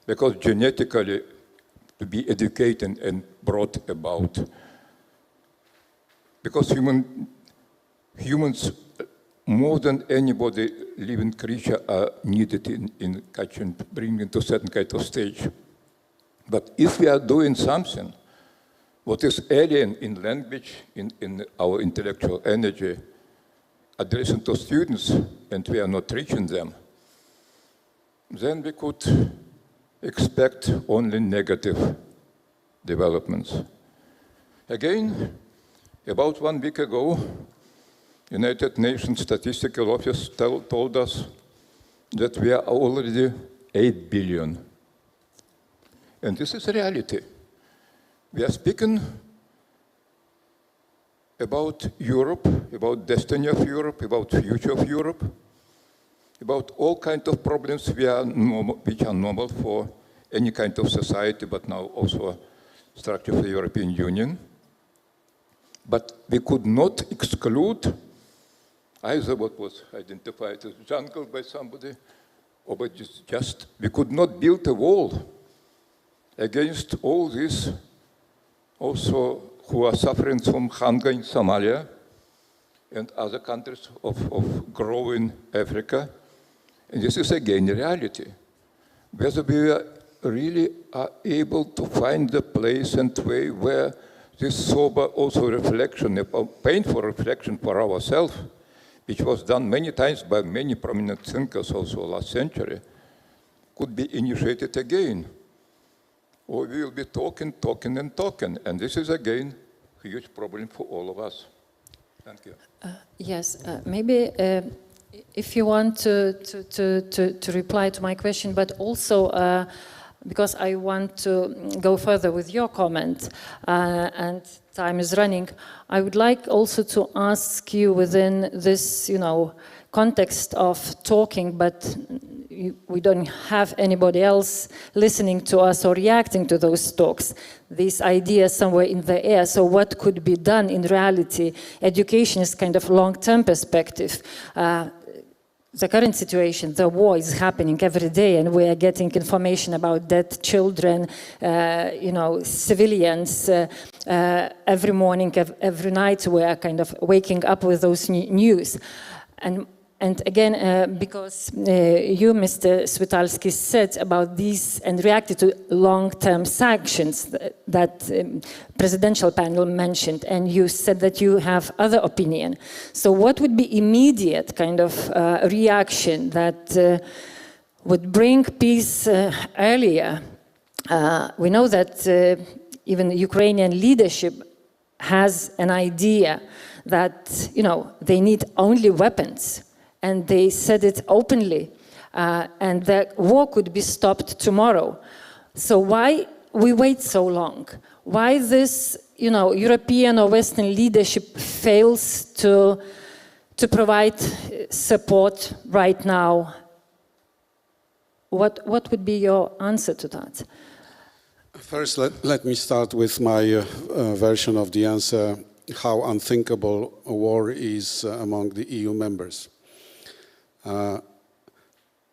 because genetically to be educated and brought about. Because humans, more than anybody living creature, are needed in catching, bringing to a certain kind of stage. But if we are doing something what is alien in language, in our intellectual energy, addressing to students, and we are not reaching them, then we could expect only negative developments. Again, about 1 week ago, United Nations Statistical Office told us that we are already 8 billion. And this is a reality. We are speaking about Europe, about destiny of Europe, about future of Europe, about all kinds of problems which are normal for any kind of society, but now also structure of the European Union. But we could not exclude either what was identified as jungle by somebody, or but just we could not build a wall against all these also who are suffering from hunger in Somalia and other countries of growing Africa. And this is again reality. Whether we really are able to find the place and way where this sober also reflection, a painful reflection for ourselves, which was done many times by many prominent thinkers also last century, could be initiated again. Or we will be talking, and this is again a huge problem for all of us. Thank you. Yes, maybe if you want to reply to my question, but also because I want to go further with your comment, and time is running, I would like also to ask you within this, context of talking, but we don't have anybody else listening to us or reacting to those talks, these ideas somewhere in the air. So what could be done in reality? Education is kind of long-term perspective. The current situation, the war is happening every day, and we are getting information about dead children, civilians. Every morning, every night, we are kind of waking up with those news. And again, because you, Mr. Switalski, said about these and reacted to long-term sanctions that presidential panel mentioned, and you said that you have other opinion. So what would be immediate kind of reaction that would bring peace earlier? We know that even the Ukrainian leadership has an idea that, they need only weapons. And they said it openly, and the war could be stopped tomorrow. So why we wait so long? Why this, European or Western leadership fails to provide support right now? What would be your answer to that? First, let me start with my version of the answer, how unthinkable a war is among the EU members.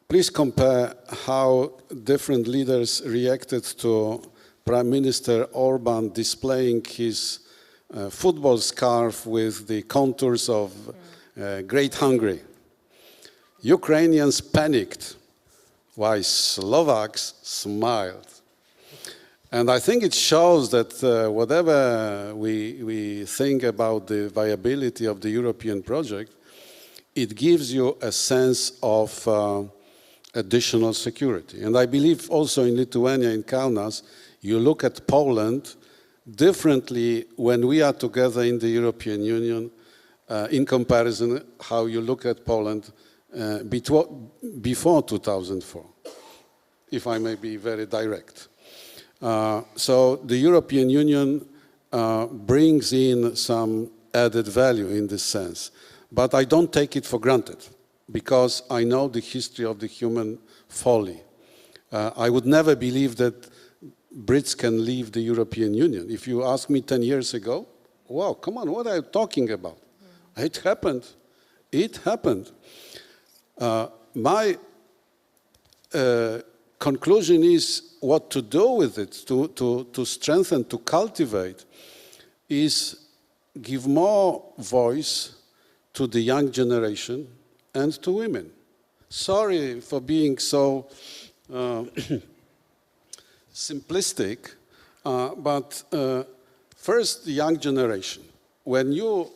Please compare how different leaders reacted to Prime Minister Orban displaying his football scarf with the contours of Great Hungary. Ukrainians panicked, while Slovaks smiled. And I think it shows that whatever we think about the viability of the European project, it gives you a sense of additional security. And I believe also in Lithuania, in Kaunas, you look at Poland differently when we are together in the European Union in comparison how you look at Poland before 2004, if I may be very direct. So the European Union brings in some added value in this sense. But I don't take it for granted, because I know the history of the human folly. I would never believe that Brits can leave the European Union. If you asked me 10 years ago, wow, come on, what are you talking about? It happened. It happened. My conclusion is what to do with it, to strengthen, to cultivate, is give more voice to the young generation and to women. Sorry for being so simplistic, but first, the young generation. When you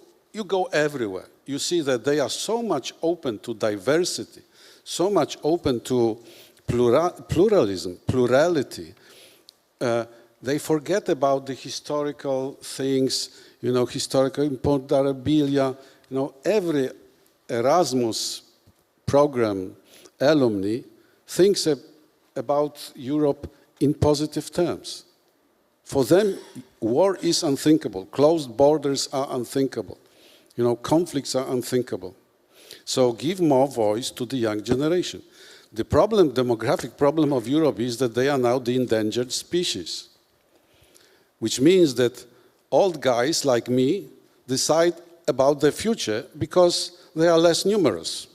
go everywhere, you see that they are so much open to diversity, so much open to pluralism, plurality. They forget about the historical things, historical memorabilia. Every Erasmus program alumni thinks about Europe in positive terms. For them, war is unthinkable. Closed borders are unthinkable. Conflicts are unthinkable. So give more voice to the young generation. The demographic problem of Europe is that they are now the endangered species, which means that old guys like me decide about their future because they are less numerous.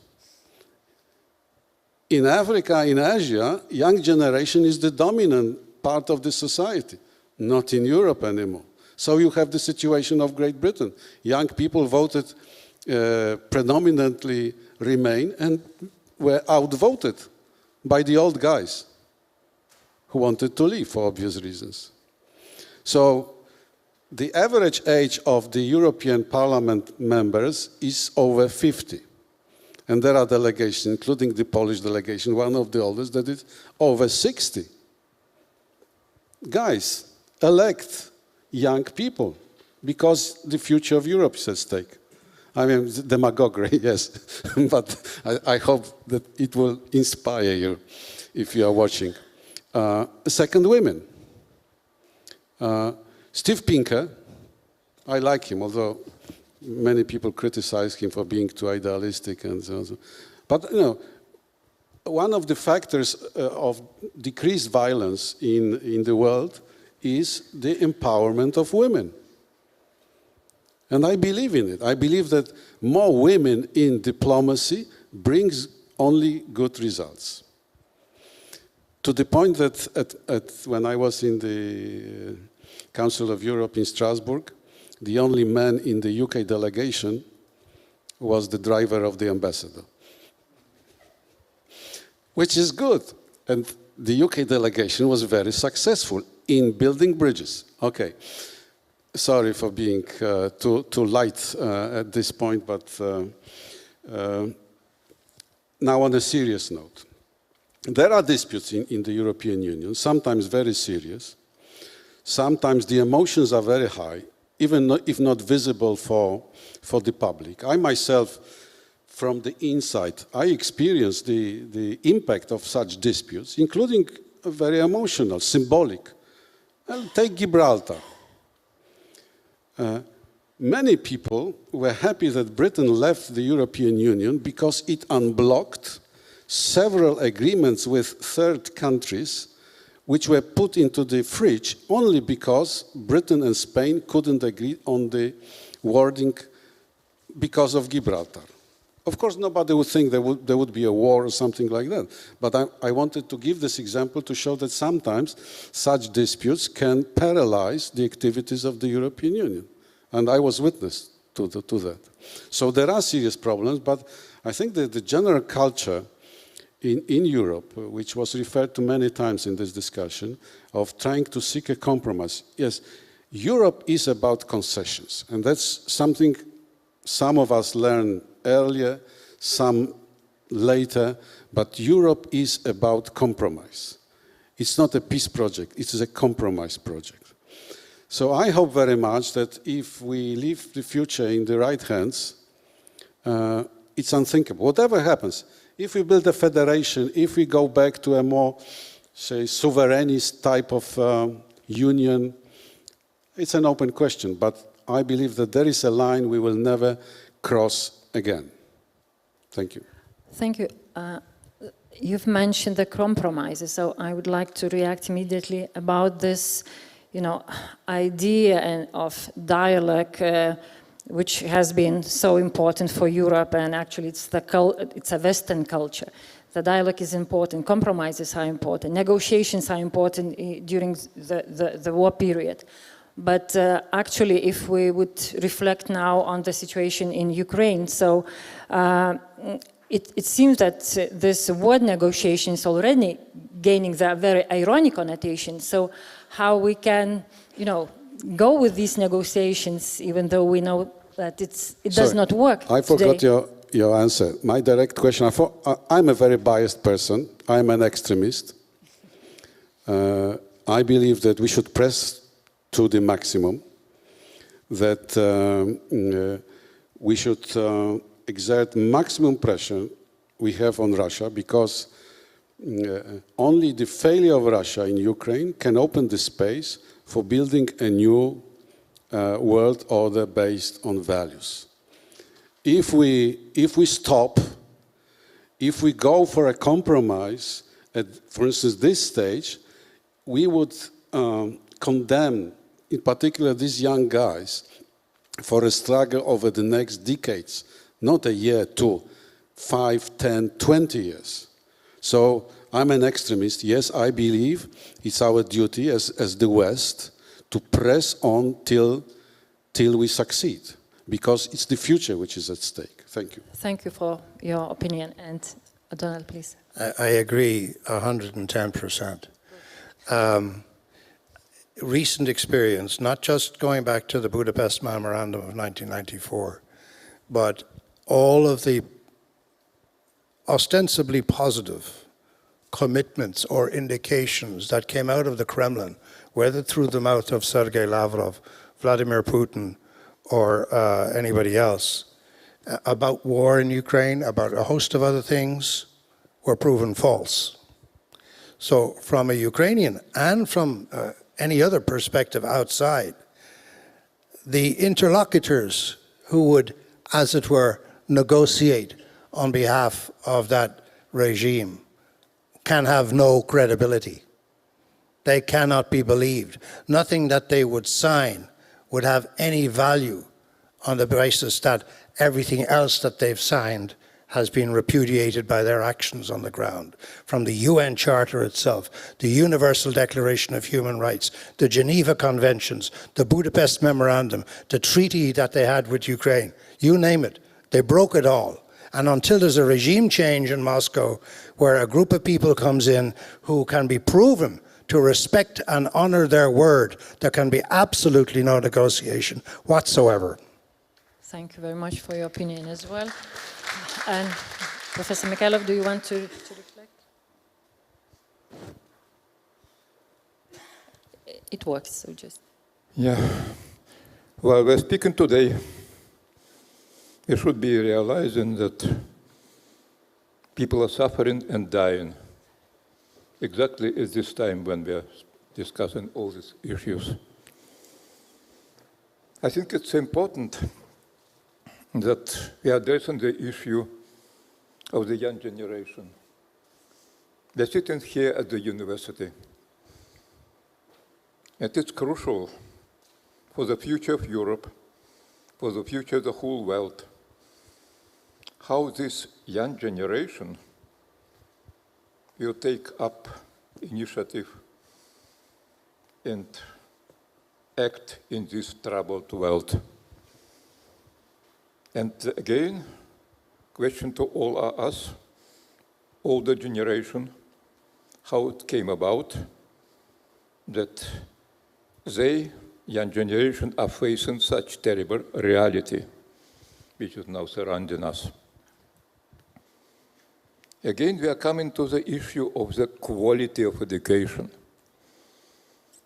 In Africa, in Asia, young generation is the dominant part of the society, not in Europe anymore. So you have the situation of Great Britain. Young people voted predominantly Remain and were outvoted by the old guys who wanted to leave for obvious reasons. So the average age of the European Parliament members is over 50. And there are delegations, including the Polish delegation, one of the oldest, that is over 60. Guys, elect young people, because the future of Europe is at stake. I mean, demagoguery, yes, but I hope that it will inspire you if you are watching. Second, women. Steve Pinker, I like him, although many people criticize him for being too idealistic and so on. But, one of the factors of decreased violence in the world is the empowerment of women. And I believe in it. I believe that more women in diplomacy brings only good results. To the point that when I was in the Council of Europe in Strasbourg, the only man in the UK delegation was the driver of the ambassador, which is good. And the UK delegation was very successful in building bridges. Okay. Sorry for being too light at this point, but now on a serious note. There are disputes in the European Union, sometimes very serious. Sometimes the emotions are very high, even if not visible for the public. I myself, from the inside, I experienced the impact of such disputes, including very emotional, symbolic. Take Gibraltar. Many people were happy that Britain left the European Union because it unblocked several agreements with third countries which were put into the fridge only because Britain and Spain couldn't agree on the wording because of Gibraltar. Of course, nobody would think there would be a war or something like that. But I wanted to give this example to show that sometimes such disputes can paralyze the activities of the European Union. And I was witness to that. So there are serious problems, but I think that the general culture in Europe, which was referred to many times in this discussion, of trying to seek a compromise. Yes, Europe is about concessions, and that's something some of us learn earlier, some later, but Europe is about compromise. It's not a peace project, it is a compromise project. So I hope very much that if we leave the future in the right hands, it's unthinkable. Whatever happens, if we build a federation, if we go back to a more, say, sovereignist type of union, it's an open question, but I believe that there is a line we will never cross again. Thank you. Thank you. You've mentioned the compromises, so I would like to react immediately about this, idea of dialogue which has been so important for Europe, and actually it's a Western culture. The dialogue is important, compromises are important, negotiations are important during the war period. But actually, if we would reflect now on the situation in Ukraine, so it seems that this word negotiation is already gaining the very ironic connotation. So how we can, go with these negotiations, even though we know that it does not work I forgot your answer. My direct question, I'm a very biased person. I'm an extremist. I believe that we should press to the maximum, that we should exert maximum pressure we have on Russia, because only the failure of Russia in Ukraine can open the space for building a new world order based on values. If we stop, if we go for a compromise at, for instance, this stage, we would condemn, in particular, these young guys for a struggle over the next decades, not a year, 2, 5, 10, 20 years. So I'm an extremist. Yes, I believe it's our duty as the West to press on till we succeed, because it's the future which is at stake. Thank you. Thank you for your opinion. And Donald, please. I agree 110%. Recent experience, not just going back to the Budapest Memorandum of 1994, but all of the ostensibly positive commitments or indications that came out of the Kremlin, whether through the mouth of Sergei Lavrov, Vladimir Putin, or anybody else, about war in Ukraine, about a host of other things, were proven false. So from a Ukrainian and from any other perspective outside, the interlocutors who would, as it were, negotiate on behalf of that regime can have no credibility. They cannot be believed. Nothing that they would sign would have any value on the basis that everything else that they've signed has been repudiated by their actions on the ground. From the UN Charter itself, the Universal Declaration of Human Rights, the Geneva Conventions, the Budapest Memorandum, the treaty that they had with Ukraine, you name it, they broke it all. And until there's a regime change in Moscow, where a group of people comes in who can be proven to respect and honor their word, there can be absolutely no negotiation whatsoever. Thank you very much for your opinion as well. And Professor Mikhailov, do you want to reflect? It works, so just... Yeah. Well, we're speaking today. We should be realizing that people are suffering and dying exactly at this time when we are discussing all these issues. I think it's important that we are addressing the issue of the young generation. They're sitting here at the university. And it's crucial for the future of Europe, for the future of the whole world, how this young generation will take up initiative and act in this troubled world. And again, question to all of us, older generation, how it came about that they, young generation, are facing such terrible reality, which is now surrounding us. Again, we are coming to the issue of the quality of education.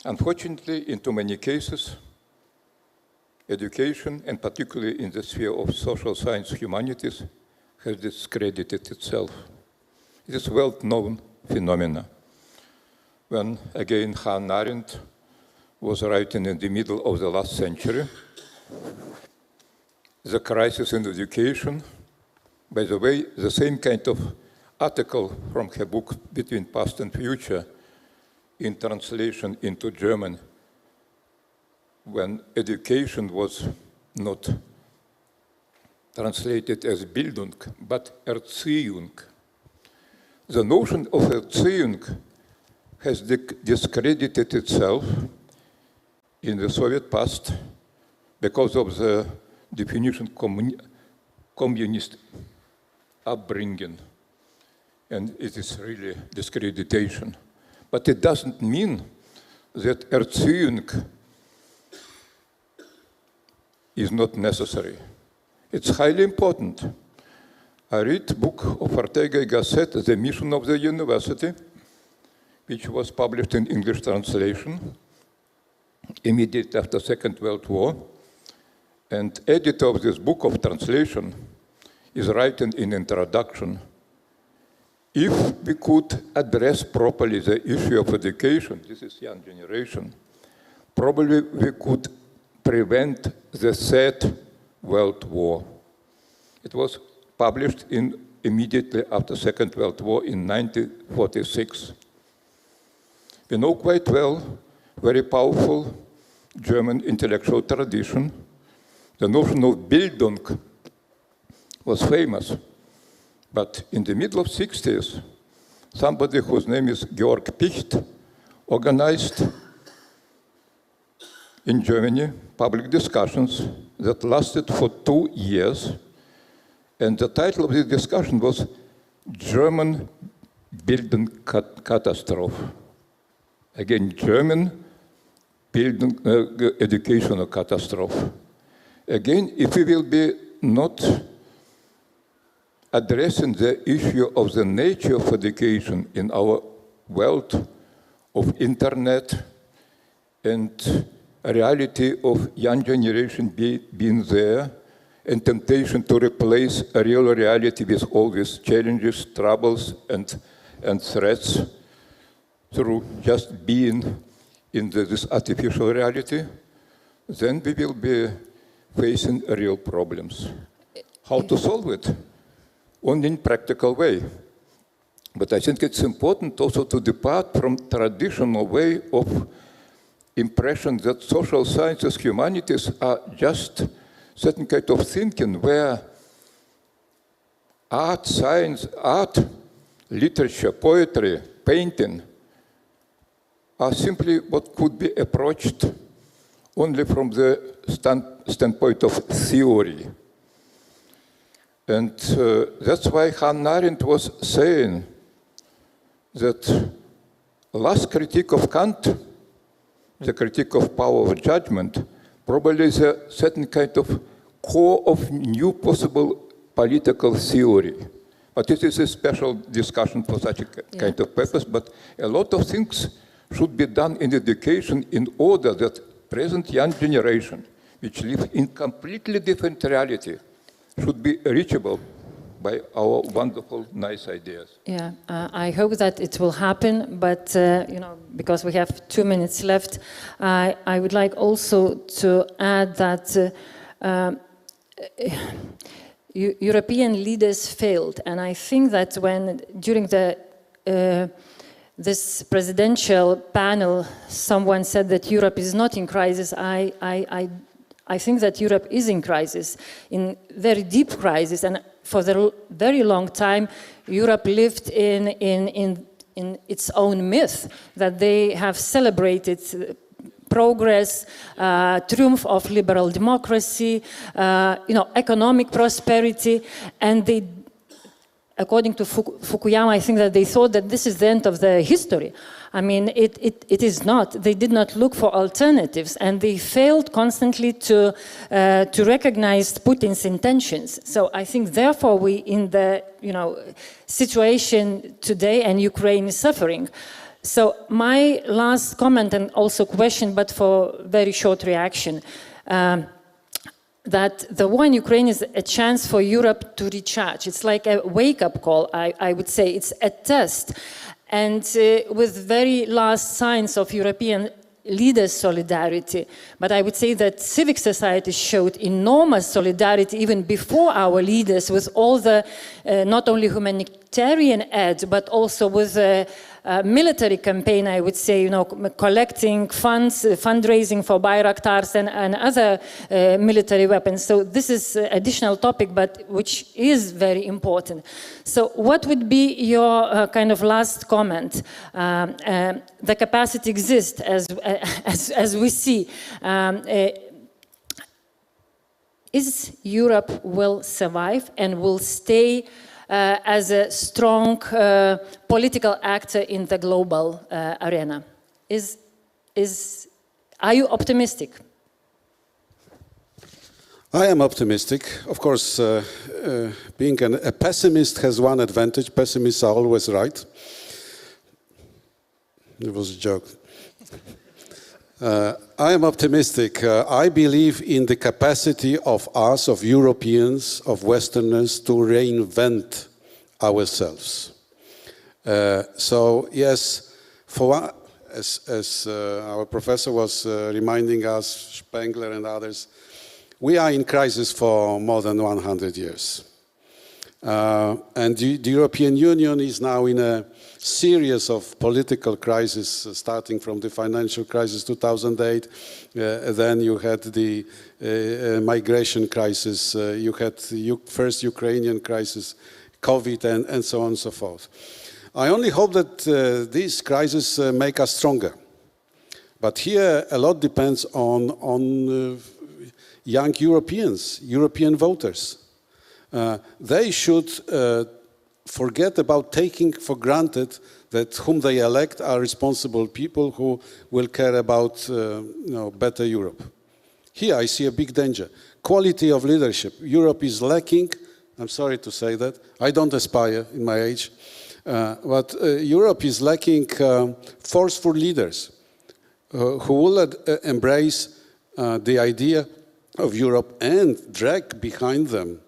Unfortunately, in too many cases, education, and particularly in the sphere of social science humanities, has discredited itself. It is a well-known phenomenon. When, again, Hannah Arendt was writing in the middle of the last century, the crisis in education, by the way, the same kind of article from her book, Between Past and Future, in translation into German, when education was not translated as Bildung, but Erziehung. The notion of Erziehung has discredited itself in the Soviet past because of the definition communist upbringing, and it is really discreditation. But it doesn't mean that Erziehung is not necessary. It's highly important. I read the book of Ortega y Gasset, The Mission of the University, which was published in English translation immediately after Second World War. And editor of this book of translation is writing in introduction, if we could address properly the issue of education, this is young generation, probably we could prevent the Third World War. It was published immediately after Second World War in 1946. We know quite well very powerful German intellectual tradition. The notion of Bildung was famous, but in the middle of 60s, somebody whose name is Georg Picht organized in Germany public discussions that lasted for 2 years, and the title of this discussion was German Bildungskatastrophe. Again, German Bildung, educational catastrophe. Again, if we will be not addressing the issue of the nature of education in our world of internet and reality of young generation being there, and temptation to replace a real reality with all these challenges, troubles, and threats through just being in this artificial reality, then we will be facing real problems. How to solve it? Only in practical way. But I think it's important also to depart from traditional way of impression that social sciences, humanities are just certain kind of thinking where art, science, art, literature, poetry, painting are simply what could be approached only from the standpoint of theory. And that's why Hannah Arendt was saying that last critique of Kant, the critique of power of judgment, probably is a certain kind of core of new possible political theory. But it is a special discussion for such a kind of purpose, but a lot of things should be done in education in order that present young generation, which live in completely different reality, should be reachable by our wonderful, nice ideas. Yeah, I hope that it will happen, but because we have 2 minutes left, I would like also to add that European leaders failed, and I think that when during this presidential panel, someone said that Europe is not in crisis. I think that Europe is in crisis, in very deep crisis, and for a very long time, Europe lived in its own myth that they have celebrated progress, triumph of liberal democracy, economic prosperity, and they, according to Fukuyama, I think that they thought that this is the end of the history. I mean, it is not. They did not look for alternatives, and they failed constantly to recognize Putin's intentions. So I think, therefore, we in the situation today, and Ukraine is suffering. So my last comment and also question, but for very short reaction. That the war in Ukraine is a chance for Europe to recharge. It's like a wake-up call, I would say. It's a test. And with very last signs of European leaders' solidarity. But I would say that civic society showed enormous solidarity even before our leaders, with all the not only humanitarian aid, but also with military campaign, I would say, collecting funds, fundraising for Bayraktars and other military weapons. So this is an additional topic, but which is very important. So what would be your kind of last comment? The capacity exists as we see. Is Europe will survive and will stay as a strong political actor in the global arena? Are you optimistic? I am optimistic. Of course, being a pessimist has one advantage. Pessimists are always right. It was a joke. I am optimistic. I believe in the capacity of us, of Europeans, of Westerners, to reinvent ourselves. So yes, as our professor was reminding us, Spengler and others, we are in crisis for more than 100 years. And the European Union is now in a series of political crises, starting from the financial crisis 2008, then you had the migration crisis, you had the first Ukrainian crisis, COVID, and so on and so forth. I only hope that these crises make us stronger. But here a lot depends on young Europeans, European voters. They should forget about taking for granted that whom they elect are responsible people who will care about better Europe. Here I see a big danger. Quality of leadership. Europe is lacking. I'm sorry to say that. I don't aspire in my age. But Europe is lacking forceful leaders who will embrace the idea of Europe and drag behind them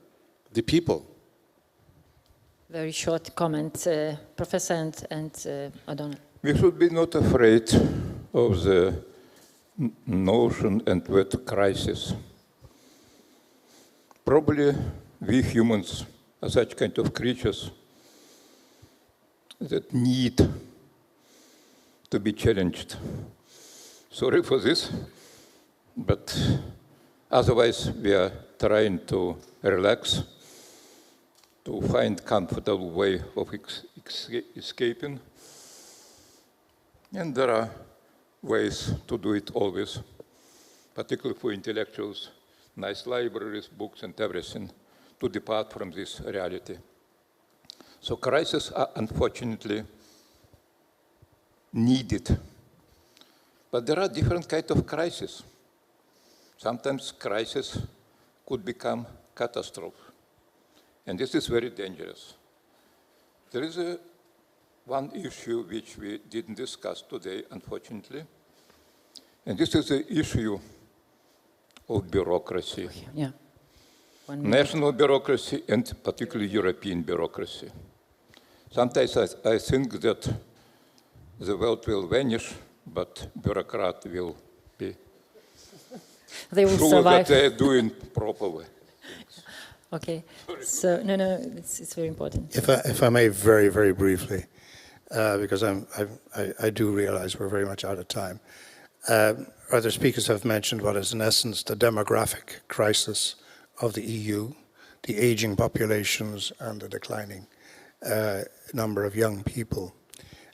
the people. Very short comment, Professor and O'Donnell. We should be not afraid of the notion and word crisis. Probably we humans are such kind of creatures that need to be challenged. Sorry for this, but otherwise we are trying to relax, to find comfortable way of escaping. And there are ways to do it always, particularly for intellectuals, nice libraries, books, and everything, to depart from this reality. So crises are unfortunately needed. But there are different kinds of crises. Sometimes crisis could become catastrophe. And this is very dangerous. There is one issue which we didn't discuss today, unfortunately. And this is the issue of bureaucracy. Yeah. National bureaucracy and particularly European bureaucracy. Sometimes I think that the world will vanish, but bureaucrats will be they will sure survive. that they're doing properly. Okay, so no, it's very important. If I may, very, very briefly, because I do realize we're very much out of time. Other speakers have mentioned what is in essence the demographic crisis of the EU, the aging populations and the declining number of young people.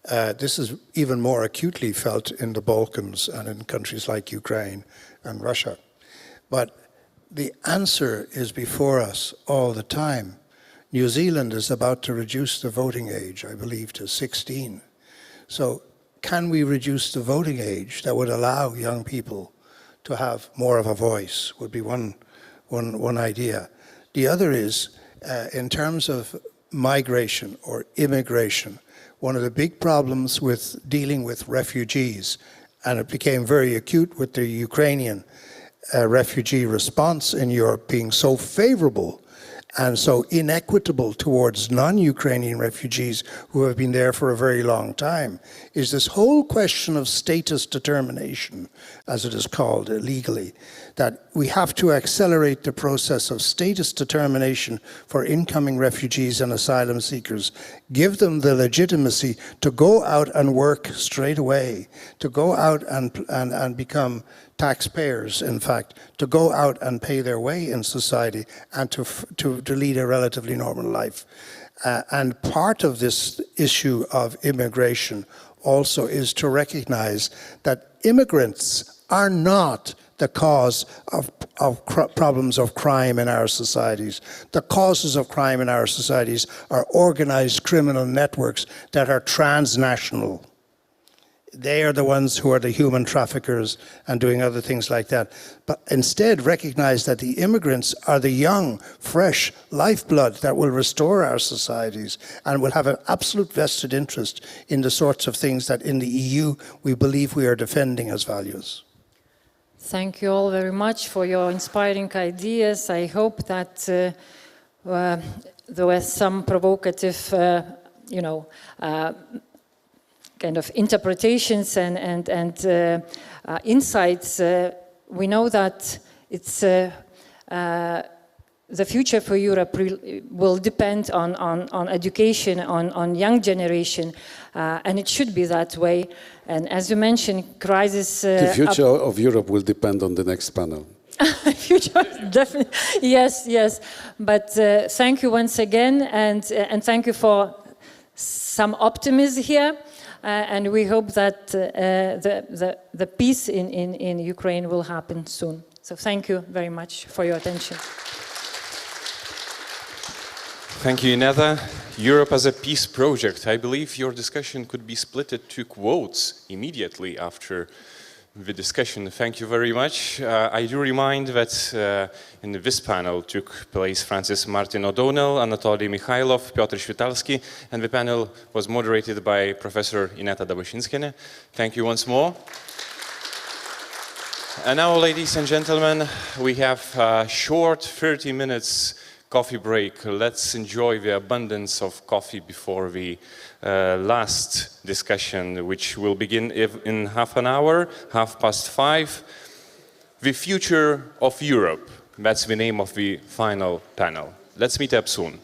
This is even more acutely felt in the Balkans and in countries like Ukraine and Russia. But the answer is before us all the time. New Zealand is about to reduce the voting age, I believe, to 16. So can we reduce the voting age that would allow young people to have more of a voice, would be one idea. The other is, in terms of migration or immigration, one of the big problems with dealing with refugees, and it became very acute with the Ukrainian refugee response in Europe being so favorable and so inequitable towards non-Ukrainian refugees who have been there for a very long time, is this whole question of status determination, as it is called legally, that we have to accelerate the process of status determination for incoming refugees and asylum seekers, give them the legitimacy to go out and work straight away, to go out and become taxpayers, in fact, to go out and pay their way in society and to lead a relatively normal life. And part of this issue of immigration also is to recognize that immigrants are not the cause of problems of crime in our societies. The causes of crime in our societies are organized criminal networks that are transnational. They are the ones who are the human traffickers and doing other things like that. But instead recognize that the immigrants are the young, fresh lifeblood that will restore our societies and will have an absolute vested interest in the sorts of things that in the EU we believe we are defending as values. Thank you all very much for your inspiring ideas. I hope that there were some provocative, kind of interpretations and insights. We know that it's the future for Europe will depend on education, on young generation, and it should be that way. And as you mentioned, crisis... the future of Europe will depend on the next panel. Future, definitely, yes. But thank you once again, and thank you for some optimism here. And we hope that the peace in Ukraine will happen soon. So thank you very much for your attention. Thank you, Ineza. Europe as a peace project. I believe your discussion could be split into 2 quotes immediately after the discussion. Thank you very much. I do remind that in this panel took place Francis Martin O'Donnell, Anatoly Mikhailov, Piotr Świtalski, and the panel was moderated by Professor Ineta Dabashynskene. Thank you once more. And now, ladies and gentlemen, we have a short 30 minutes coffee break. Let's enjoy the abundance of coffee before the last discussion, which will begin in half an hour, 5:30. The future of Europe. That's the name of the final panel. Let's meet up soon.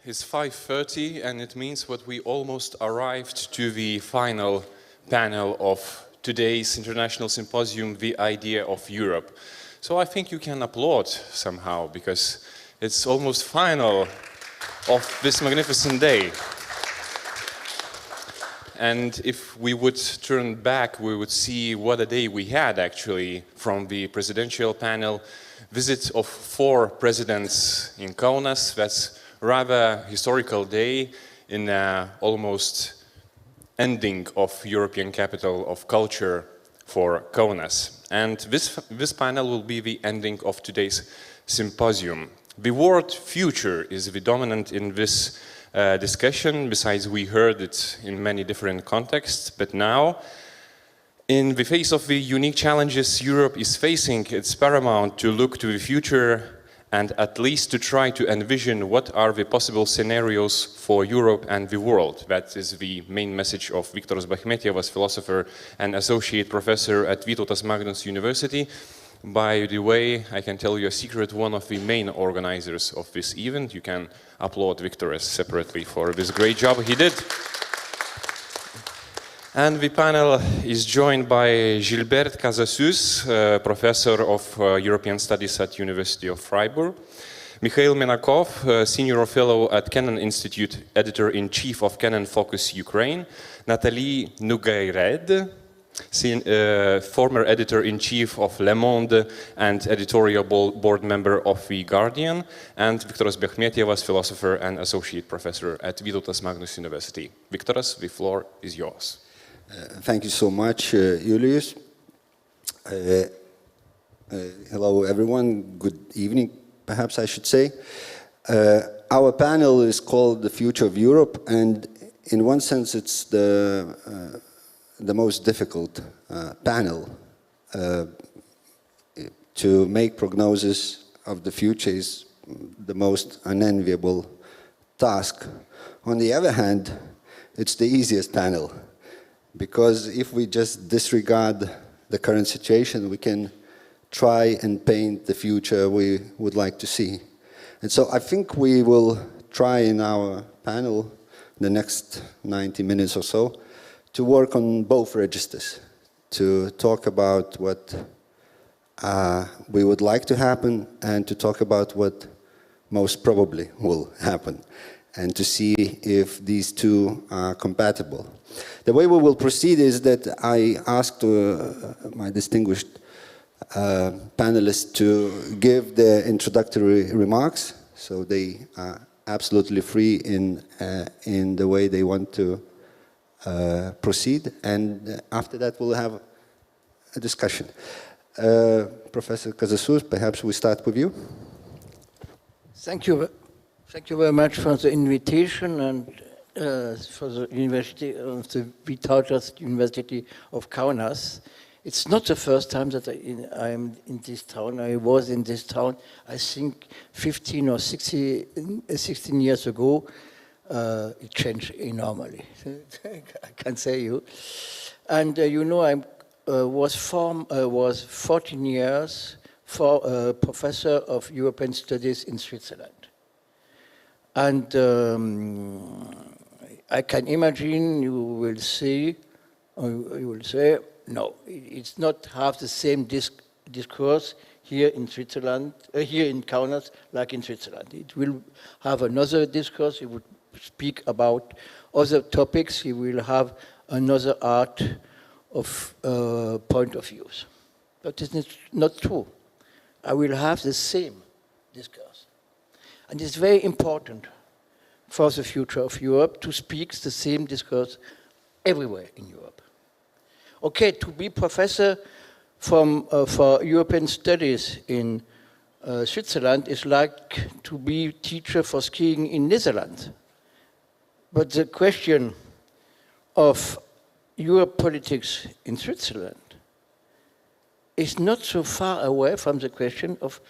It's 5:30, and it means that we almost arrived to the final panel of today's International Symposium, The Idea of Europe. So I think you can applaud somehow, because it's almost final of this magnificent day. And if we would turn back, we would see what a day we had actually from the presidential panel, visit of 4 presidents in Kaunas. That's rather historical day in almost ending of European capital of culture for Kaunas. And this panel will be the ending of today's symposium. The word future is the dominant in this discussion. Besides, we heard it in many different contexts, but now, in the face of the unique challenges Europe is facing, it's paramount to look to the future and at least to try to envision what are the possible scenarios for Europe and the world. That is the main message of Viktoras Bakhmetievas, philosopher and associate professor at Vytautas Magnus University. By the way, I can tell you a secret, one of the main organizers of this event. You can applaud Viktoras separately for this great job he did. And the panel is joined by Gilbert Casasus, professor of European Studies at University of Freiburg, Mikhail Menakov, senior fellow at Kennan Institute, editor-in-chief of Kennan Focus Ukraine, Nathalie Nougayred, former editor-in-chief of Le Monde and editorial board member of The Guardian, and Viktoras Bakhmetievas, philosopher and associate professor at Vytautas Magnus University. Viktoras, the floor is yours. Thank you so much, Julius. Hello, everyone. Good evening, perhaps I should say. Our panel is called The Future of Europe, and in one sense it's the most difficult panel. To make prognosis of the future is the most unenviable task. On the other hand, it's the easiest panel, because if we just disregard the current situation, we can try and paint the future we would like to see. And so I think we will try in our panel, the next 90 minutes or so, to work on both registers, to talk about what we would like to happen and to talk about what most probably will happen, and to see if these two are compatible. The way we will proceed is that I asked my distinguished panelists to give their introductory remarks, so they are absolutely free in the way they want to proceed, and after that we'll have a discussion. Professor Casasous, perhaps we start with you. Thank you very much for the invitation and for the University of the Vytautas University of Kaunas. It's not the first time that I am in this town. I was in this town, I think 15 or 16 years ago. It changed enormously, I can say you. And you know, I was 14 years professor of European Studies in Switzerland. And I can imagine you will say, no, it's not half the same discourse here in Switzerland, here in Kaunas, like in Switzerland. It will have another discourse. It would speak about other topics. It will have another art of point of views. But it's not true. I will have the same discourse. And it's very important for the future of Europe to speak the same discourse everywhere in Europe. Okay, to be professor for European studies in Switzerland is like to be teacher for skiing in Netherlands. But the question of Europe politics in Switzerland is not so far away from the question of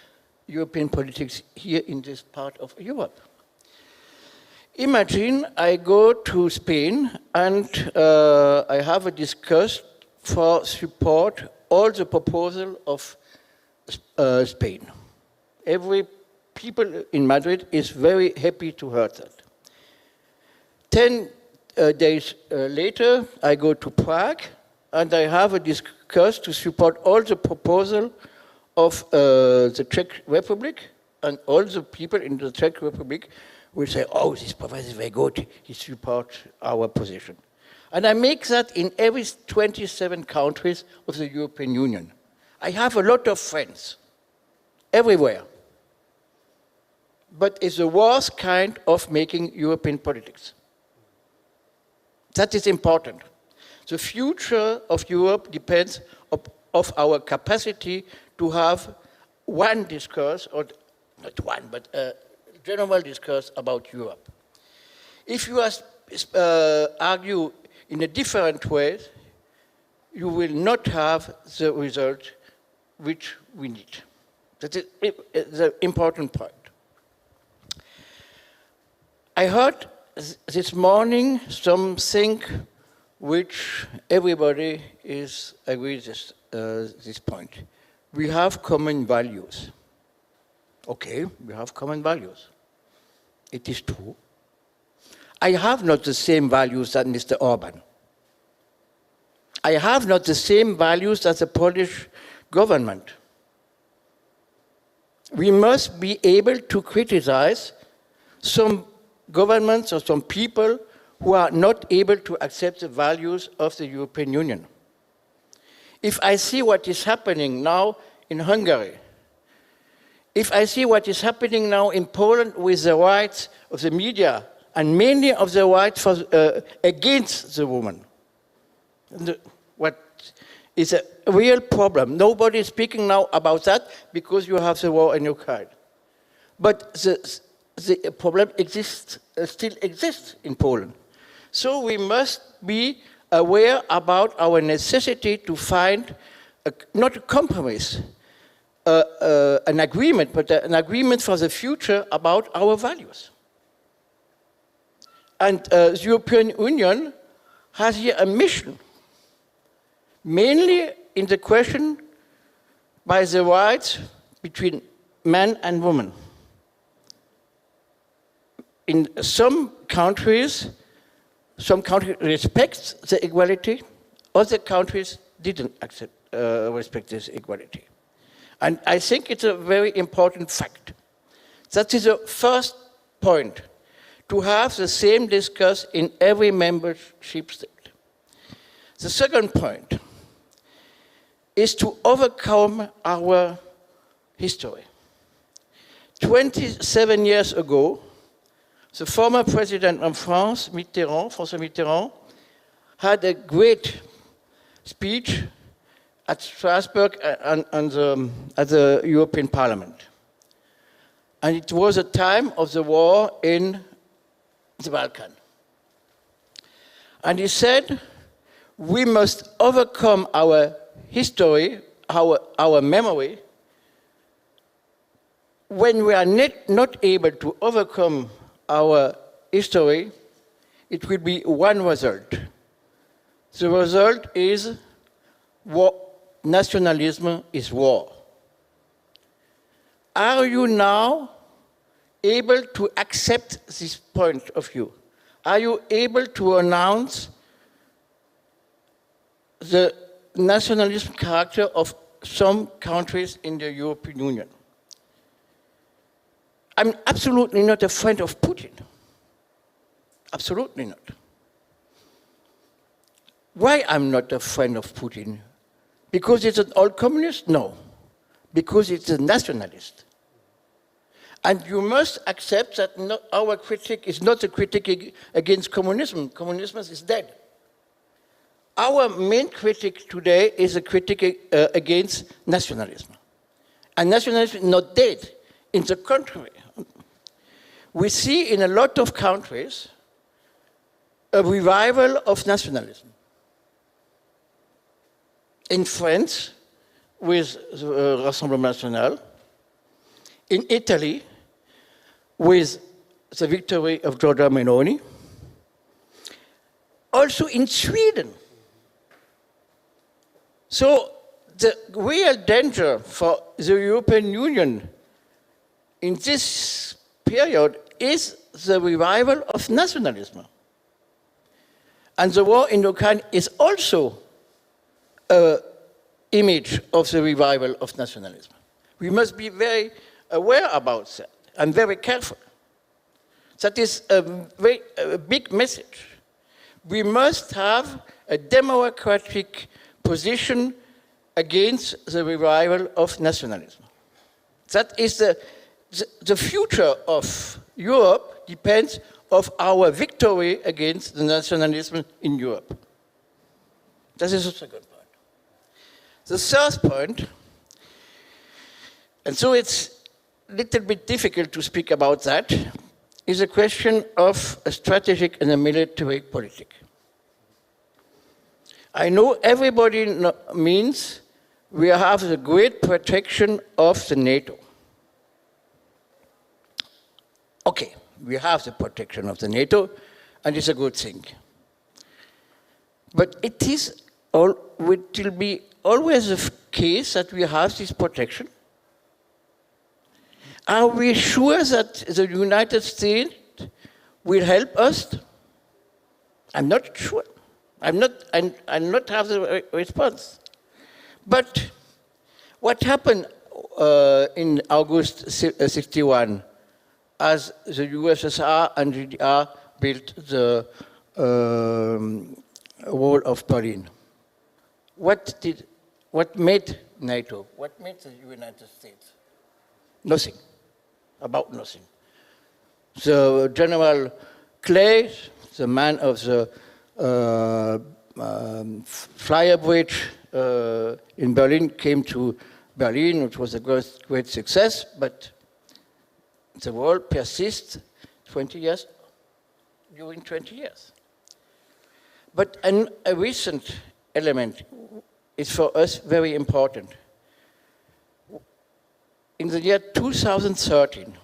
European politics here in this part of Europe. Imagine I go to Spain and I have a discuss for support all the proposal of Spain. Every people in Madrid is very happy to hear that. 10 days later, I go to Prague and I have a discuss to support all the proposal of the Czech Republic, and all the people in the Czech Republic will say, oh, this professor is very good, he supports our position. And I make that in every 27 countries of the European Union. I have a lot of friends everywhere. But it's the worst kind of making European politics. That is important. The future of Europe depends of our capacity to have one discourse, or not one, but a general discourse about Europe. If you argue in a different way, you will not have the result which we need. That is the important point. I heard this morning something which everybody is agrees this point. We have common values. Okay, we have common values. It is true. I have not the same values as Mr. Orban. I have not the same values as the Polish government. We must be able to criticize some governments or some people who are not able to accept the values of the European Union. If I see what is happening now in Hungary, if I see what is happening now in Poland with the rights of the media, and mainly of the rights against the woman, what is a real problem. Nobody is speaking now about that because you have the war in Ukraine. But the problem still exists in Poland. So we must be aware about our necessity to find, not a compromise, an agreement, but an agreement for the future about our values. And the European Union has here a mission, mainly in the question by the rights between men and women. In some countries respect the equality, other countries didn't respect this equality. And I think it's a very important fact. That is the first point, to have the same discourse in every membership state. The second point is to overcome our history. 27 years ago, the former president of France, François Mitterrand, had a great speech at Strasbourg at the European Parliament. And it was a time of the war in the Balkans. And he said, we must overcome our history, our memory. When we are not able to overcome our history, it will be one result. The result is war. Nationalism is war. Are you now able to accept this point of view? Are you able to announce the nationalism character of some countries in the European Union? I'm absolutely not a friend of Putin. Absolutely not. Why I'm not a friend of Putin? Because it's an old communist? No. Because it's a nationalist. And you must accept that our critique is not a critique against communism. Communism is dead. Our main critique today is a critique against nationalism. And nationalism is not dead. In the contrary, we see in a lot of countries a revival of nationalism. In France, with the Rassemblement National, in Italy, with the victory of Giorgia Meloni, also in Sweden. So the real danger for the European Union in this period is the revival of nationalism. And the war in Ukraine is also an image of the revival of nationalism. We must be very aware about that and very careful. That is a big message. We must have a democratic position against the revival of nationalism. That is the future of Europe depends on our victory against the nationalism in Europe. That is the second point. The third point, and so it's a little bit difficult to speak about that, is a question of a strategic and a military politic. I know everybody means we have the great protection of the NATO. Okay, we have the protection of the NATO, and it's a good thing. But it will be always the case that we have this protection. Are we sure that the United States will help us? I'm not sure. I'm not have the response. But what happened in August 61 as the USSR and GDR built the wall of Berlin? What made NATO? What made the United States? Nothing. About nothing. So General Clay, the man of the flyer bridge in Berlin, came to Berlin, which was a great success, but the war persists 20 years, during 20 years. But a recent element is for us very important. In the year 2013,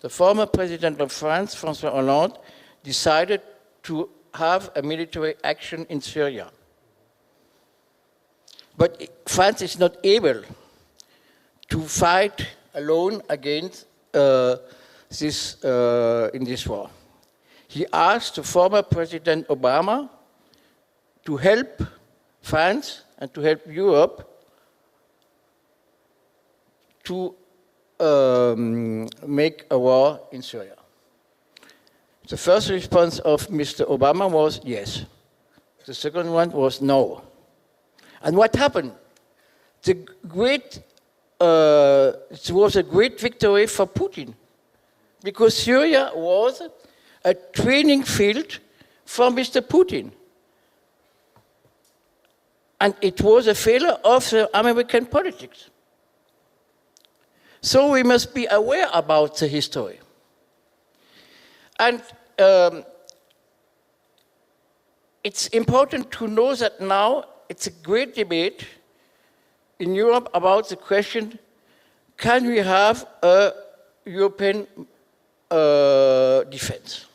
the former president of France, François Hollande, decided to have a military action in Syria. But France is not able to fight alone against in this war. He asked the former President Obama to help France and to help Europe to make a war in Syria. The first response of Mr. Obama was yes. The second one was no. And what happened? It was a great victory for Putin, because Syria was a training field for Mr. Putin. And it was a failure of the American politics. So we must be aware about the history. And it's important to know that now it's a great debate in Europe about the question, can we have a European defense?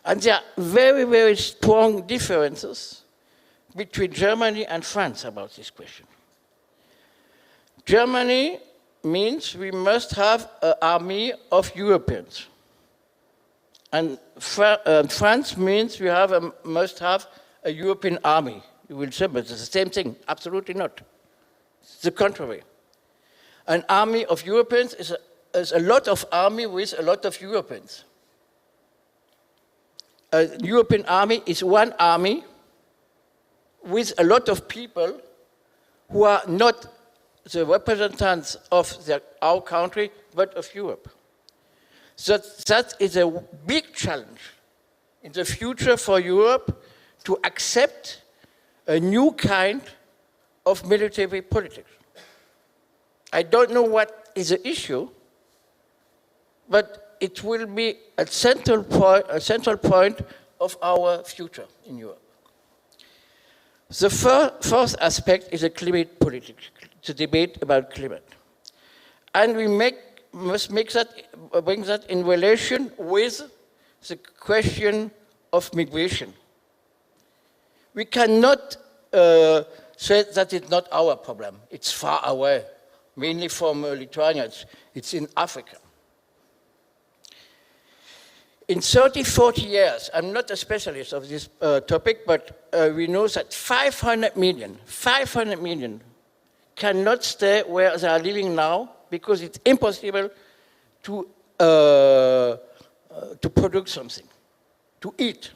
And there are very, very strong differences between Germany and France about this question. Germany means we must have an army of Europeans. And France means we must have a European army. You will say, but it's the same thing. Absolutely not. It's the contrary. An army of Europeans is a lot of army with a lot of Europeans. A European army is one army with a lot of people who are not the representatives of our country, but of Europe. So that is a big challenge in the future for Europe to accept a new kind of military politics. I don't know what is the issue, but it will be a central point of our future in Europe. The first aspect is a climate politics, the debate about climate. And we must bring that in relation with the question of migration. We cannot say that it's not our problem. It's far away, mainly from Lithuania. It's in Africa. In 30, 40 years, I'm not a specialist of this topic, but we know that 500 million cannot stay where they are living now because it's impossible to produce something, to eat.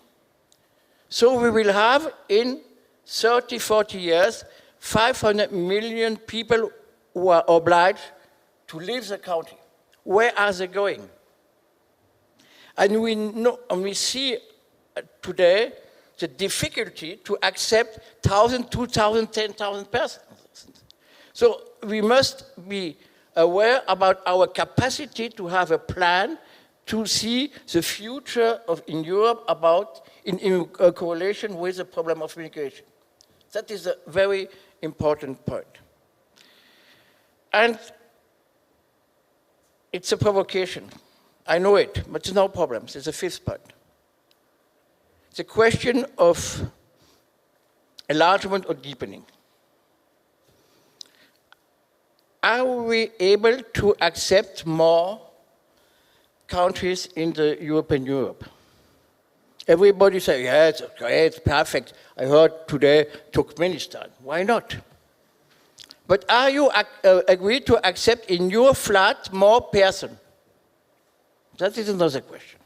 So we will have in 30, 40 years, 500 million people who are obliged to leave the country. Where are they going? And we see today the difficulty to accept 1,000, 2,000, 10,000 persons. So we must be aware about our capacity to have a plan to see the future in Europe in correlation with the problem of migration. That is a very important point. And it's a provocation. I know it, but it's no problem. It's the fifth point. It's a question of enlargement or deepening. Are we able to accept more countries in the European Europe? Everybody says, yeah, it's great, it's perfect. I heard today Turkmenistan. Why not? But are you agreed to accept in your flat more persons? That is another question.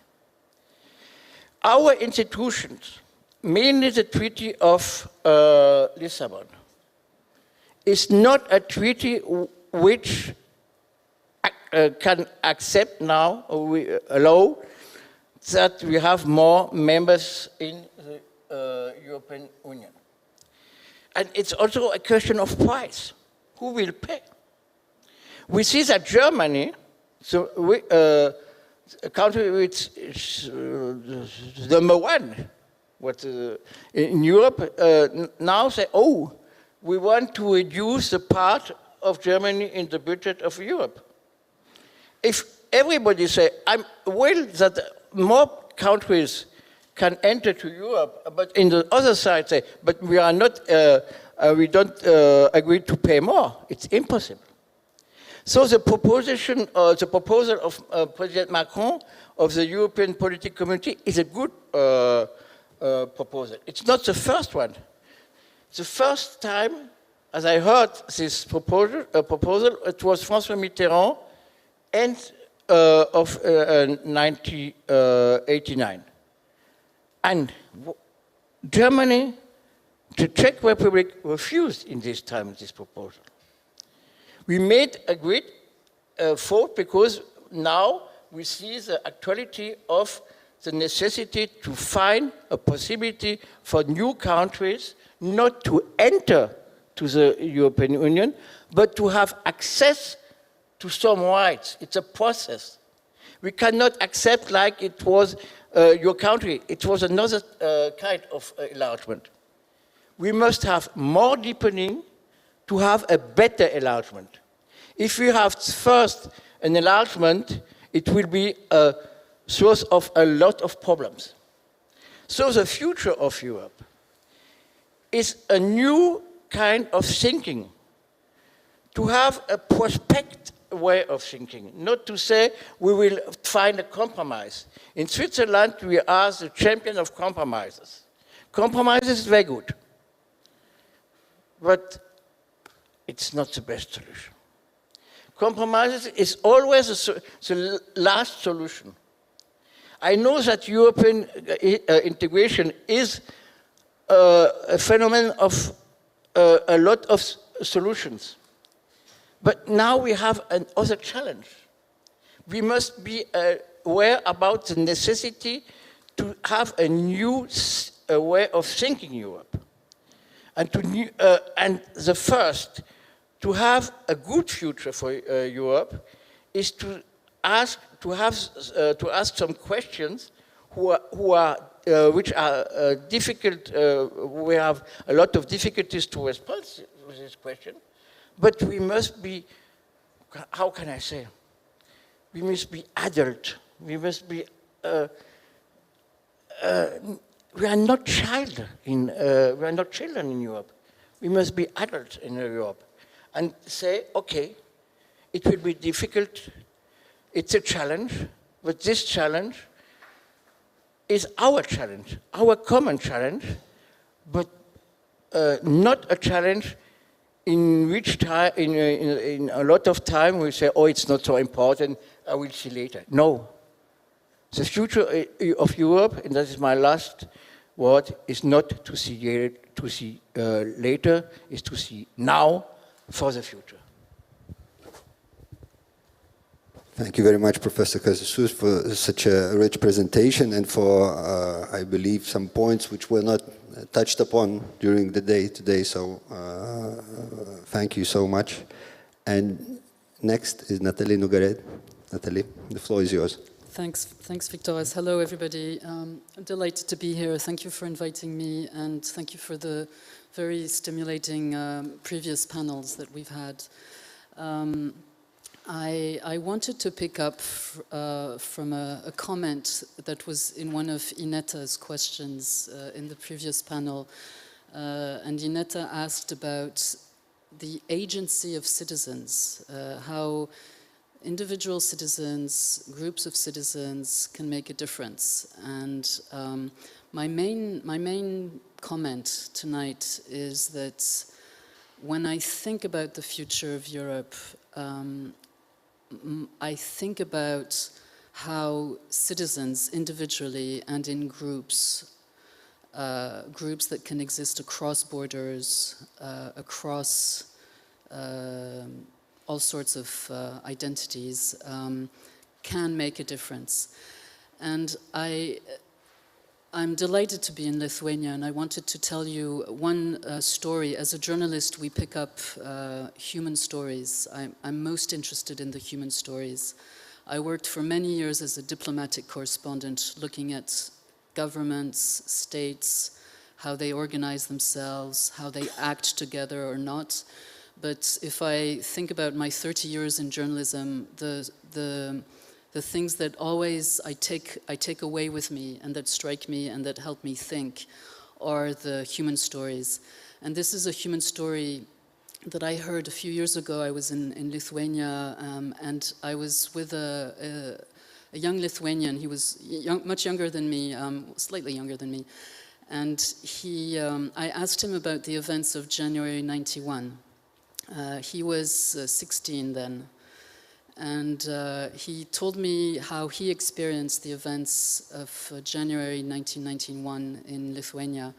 Our institutions, mainly the Treaty of Lisbon, is not a treaty which can accept now, or allow that we have more members in the European Union. And it's also a question of price. Who will pay? We see that Germany So a country which is number one in Europe now say, oh, we want to reduce the part of Germany in the budget of Europe. If everybody say, I'm well that more countries can enter to Europe, but in the other side say, but we are not, we don't agree to pay more. It's impossible. So the proposition, the proposal of President Macron of the European Political Community is a good proposal. It's not the first one. The first time, as I heard this proposal, it was François Mitterrand, end of 1989. And Germany, the Czech Republic refused in this time this proposal. We made a great effort because now we see the actuality of the necessity to find a possibility for new countries not to enter to the European Union, but to have access to some rights. It's a process. We cannot accept like it was your country. It was another kind of enlargement. We must have more deepening to have a better enlargement. If we have first an enlargement, it will be a source of a lot of problems. So the future of Europe is a new kind of thinking, to have a prospect way of thinking, not to say we will find a compromise. In Switzerland, we are the champion of compromises. Compromises is very good, but it's not the best solution. Compromises is always the last solution. I know that European integration is a phenomenon of a lot of solutions. But now we have another challenge. We must be aware about the necessity to have a new way of thinking Europe. And, and the first, to have a good future for Europe, is to ask some questions which are difficult. We have a lot of difficulties to respond to this question, but we must be, how can I say? We must be adult. We must be. We are not children in Europe. We must be adults in Europe, and say, okay, it will be difficult. It's a challenge, but this challenge is our challenge, our common challenge, but not a challenge in which time, in a lot of time we say, oh, it's not so important, I will see later. No. The future of Europe, and that is my last word, is not to see later, is to see now for the future. Thank you very much, Professor Casasus, for such a rich presentation and for, I believe, some points which were not touched upon during the day today. So thank you so much. And next is Nathalie Nogaret. Nathalie, the floor is yours. Thanks, Victoras. Hello, everybody. I'm delighted to be here. Thank you for inviting me, and thank you for the very stimulating previous panels that we've had. I wanted to pick up from a comment that was in one of Inetta's questions in the previous panel. And Inetta asked about the agency of citizens, how individual citizens, groups of citizens can make a difference. And my main comment tonight is that when I think about the future of Europe, I think about how citizens individually and in groups, groups that can exist across borders, across all sorts of identities, can make a difference. And I'm delighted to be in Lithuania, and I wanted to tell you one story. As a journalist, we pick up human stories. I'm most interested in the human stories I worked for many years as a diplomatic correspondent, looking at governments, states, how they organize themselves, how they act together or not. But if I think about my 30 years in journalism, the things that always I take away with me and that strike me and that help me think are the human stories. And this is a human story that I heard a few years ago. I was in Lithuania, and I was with a young Lithuanian. He was much younger than me, slightly younger than me. And I asked him about the events of January 91. He was 16 then. And he told me how he experienced the events of January 1991 in Lithuania.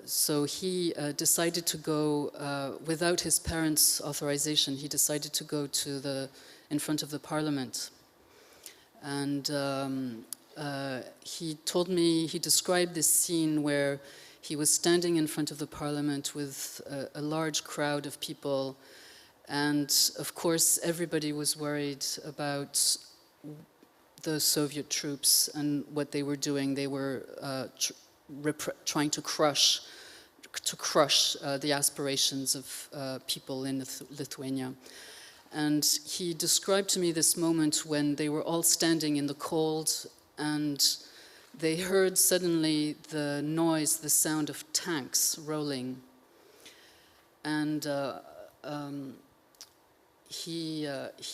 So he decided to go, without his parents' authorization, he decided to go in front of the parliament. And he told me, he described this scene where he was standing in front of the parliament with a large crowd of people. And of course, everybody was worried about the Soviet troops and what they were doing. They were trying to crush the aspirations of people in Lithuania. And he described to me this moment when they were all standing in the cold and they heard suddenly the noise, the sound of tanks rolling. And he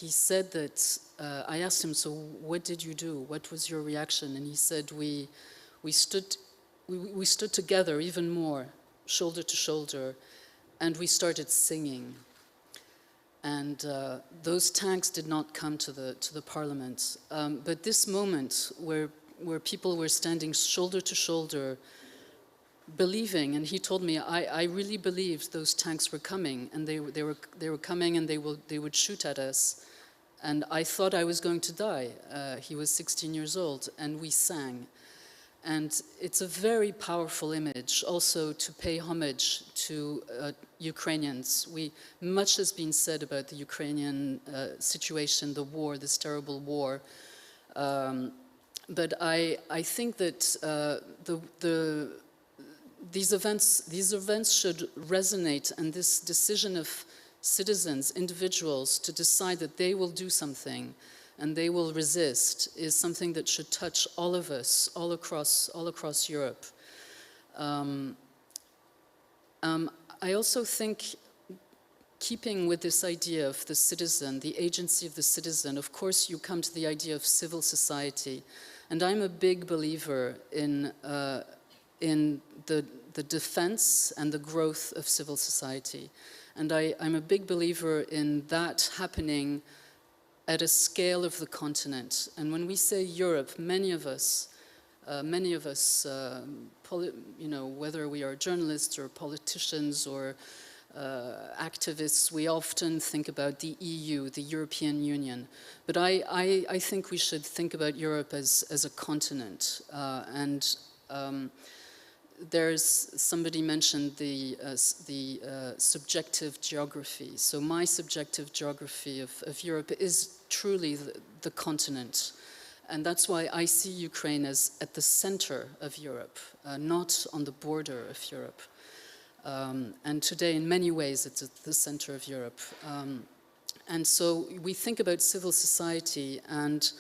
said that, I asked him, so what did you do? What was your reaction? And he said, we stood together even more, shoulder to shoulder, and we started singing. And those tanks did not come to the parliament. But this moment where people were standing shoulder to shoulder, believing, and he told me, I really believed those tanks were coming, and they were coming, and they would shoot at us, and I thought I was going to die. He was 16 years old, and we sang. And it's a very powerful image also to pay homage to Ukrainians. Much has been said about the Ukrainian situation, the war, this terrible war. But I think that these events should resonate, and this decision of citizens, individuals, to decide that they will do something and they will resist is something that should touch all of us, all across Europe. I also think, keeping with this idea of the citizen, the agency of the citizen, of course you come to the idea of civil society. And I'm a big believer in the defense and the growth of civil society. And I'm a big believer in that happening at a scale of the continent. And when we say Europe, many of us, whether we are journalists or politicians or activists, we often think about the EU, the European Union. But I think we should think about Europe as a continent. Somebody mentioned the subjective geography. So my subjective geography of Europe is truly the continent. And that's why I see Ukraine as at the center of Europe, not on the border of Europe. And today, in many ways, it's at the center of Europe. And so we think about civil society, and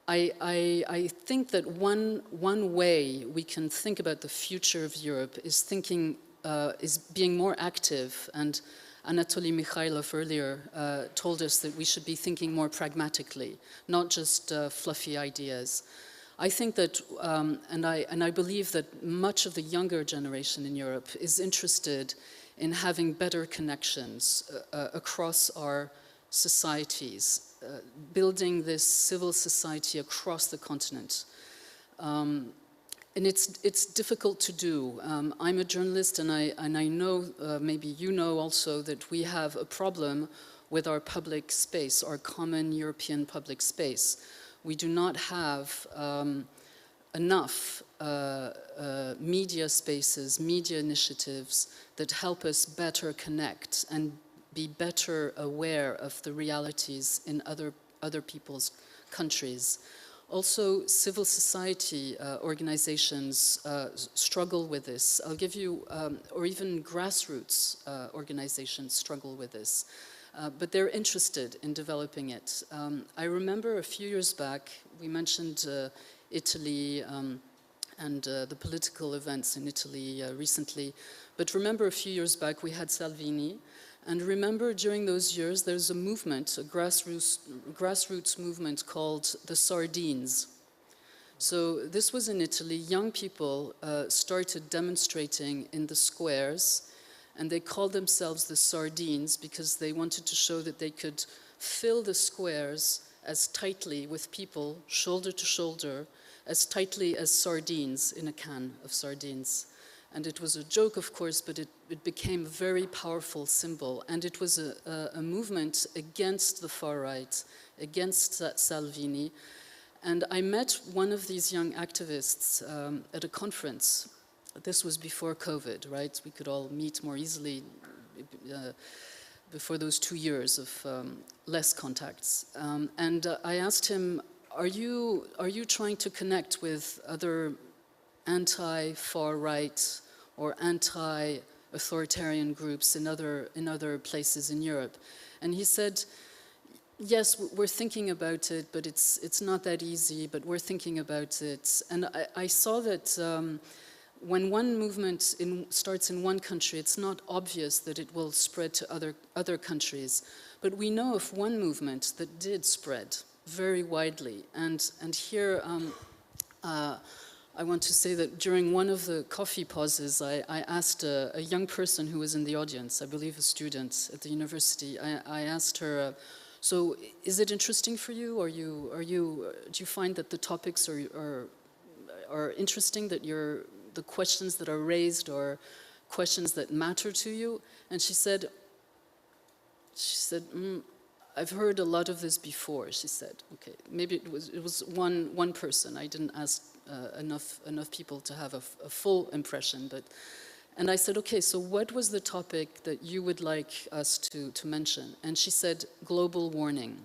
I think that one way we can think about the future of Europe is being more active. And Anatoly Mikhailov earlier told us that we should be thinking more pragmatically, not just fluffy ideas. I think that, and I believe that much of the younger generation in Europe is interested in having better connections across our societies, building this civil society across the continent. And it's difficult to do. I'm a journalist, and I know, maybe you know also, that we have a problem with our public space, our common European public space. We do not have enough media spaces, media initiatives that help us better connect and be better aware of the realities in other people's countries. Also, civil society organizations struggle with this. I'll give you, or even grassroots organizations struggle with this. But they're interested in developing it. I remember a few years back, we mentioned Italy and the political events in Italy recently. But remember a few years back, we had Salvini. And remember, during those years, there's a movement, a grassroots movement called the Sardines. So this was in Italy. Young people started demonstrating in the squares, and they called themselves the Sardines because they wanted to show that they could fill the squares as tightly with people, shoulder to shoulder, as tightly as sardines in a can of sardines. And it was a joke, of course, but it became a very powerful symbol. And it was a movement against the far right, against Salvini. And I met one of these young activists at a conference. This was before COVID, right? We could all meet more easily before those 2 years of less contacts. And I asked him, are you trying to connect with other anti-far right or anti-authoritarian groups in other places in Europe? And he said, yes, we're thinking about it, but it's not that easy, but we're thinking about it. And I saw that when one movement starts in one country, it's not obvious that it will spread to other countries. But we know of one movement that did spread very widely. And here I want to say that during one of the coffee pauses, I asked a young person who was in the audience, I believe a student at the university, I asked her, so is it interesting for you? Do you find that the topics are interesting, that the questions that are raised are questions that matter to you? And she said, I've heard a lot of this before, she said. Okay, maybe it was one person. I didn't ask enough people to have a full impression. And I said, okay, so what was the topic that you would like us to mention? And she said, global warming.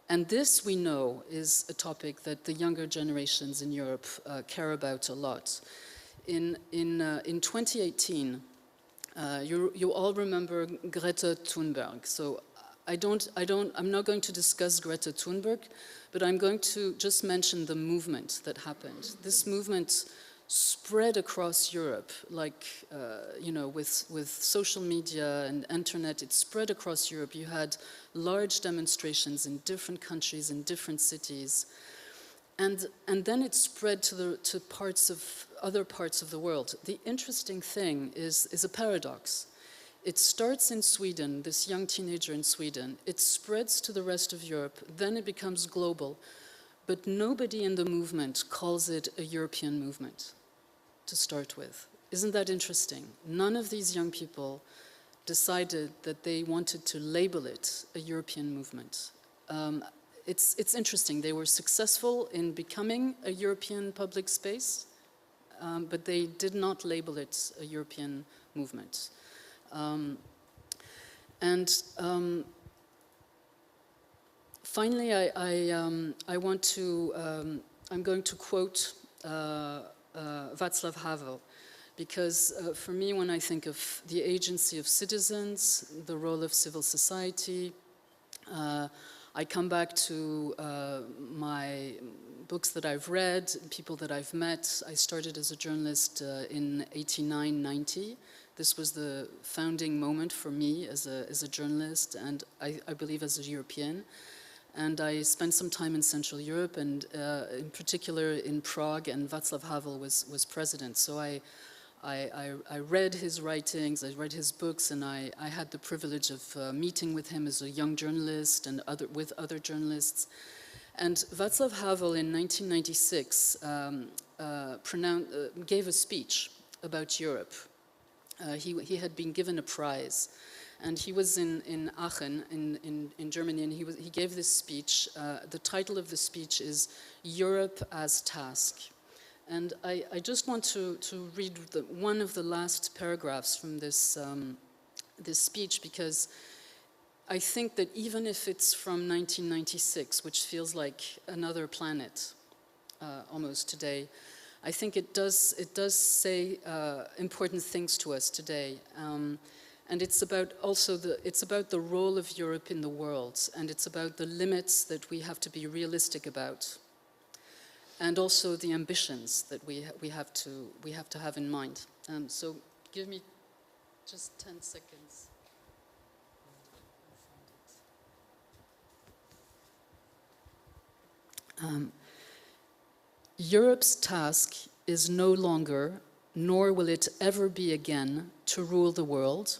And this, we know, is a topic that the younger generations in Europe care about a lot. In 2018, you all remember Greta Thunberg. So I'm not going to discuss Greta Thunberg, but I'm going to just mention the movement that happened. This movement spread across Europe, like, with social media and internet, it spread across Europe. You had large demonstrations in different countries, in different cities. And then it spread to other parts of the world. The interesting thing is a paradox. It starts in Sweden, this young teenager in Sweden. It spreads to the rest of Europe. Then it becomes global. But nobody in the movement calls it a European movement to start with. Isn't that interesting? None of these young people decided that they wanted to label it a European movement. It's interesting. They were successful in becoming a European public space, but they did not label it a European movement. Finally, I'm going to quote Václav Havel, because for me, when I think of the agency of citizens, the role of civil society, I come back to my books that I've read, people that I've met. I started as a journalist in 89, 90. This was the founding moment for me as a journalist, and I believe as a European. And I spent some time in Central Europe, and in particular in Prague, and Václav Havel was president. So I read his writings, I read his books, and I had the privilege of meeting with him as a young journalist and with other journalists. And Václav Havel in 1996 gave a speech about Europe. He had been given a prize, and he was in Aachen in Germany, and he gave this speech. The title of the speech is Europe as Task. And I just want to read one of the last paragraphs from this this speech, because I think that even if it's from 1996, which feels like another planet almost today, I think it does say important things to us today. And it's about also about the role of Europe in the world, and it's about the limits that we have to be realistic about, and also the ambitions that we have to have in mind. So give me just 10 seconds. Europe's task is no longer, nor will it ever be again, to rule the world,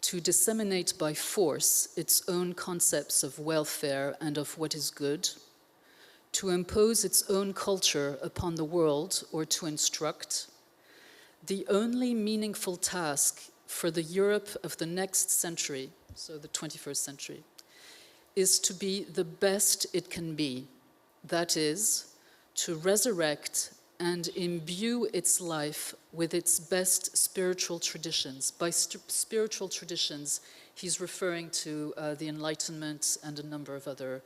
to disseminate by force its own concepts of welfare and of what is good, to impose its own culture upon the world or to instruct. The only meaningful task for the Europe of the next century, so the 21st century, is to be the best it can be. That is, to resurrect and imbue its life with its best spiritual traditions. By spiritual traditions, he's referring to the Enlightenment and a number of other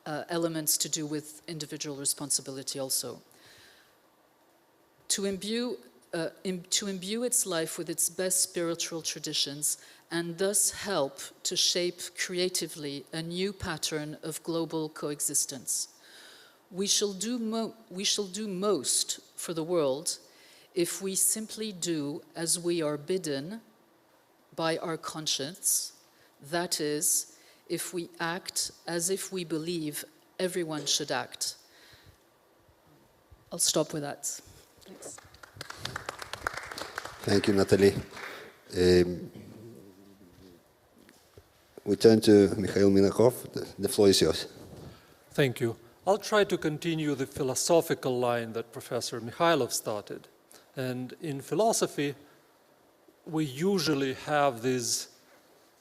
elements to do with individual responsibility also. To imbue its life with its best spiritual traditions and thus help to shape creatively a new pattern of global coexistence. We shall do most for the world if we simply do as we are bidden by our conscience, that is, if we act as if we believe everyone should act. I'll stop with that. Thanks. Thank you, Natalie. We turn to Mikhail Minakov. The floor is yours. Thank you. I'll try to continue the philosophical line that Professor Mikhailov started. And in philosophy, we usually have this,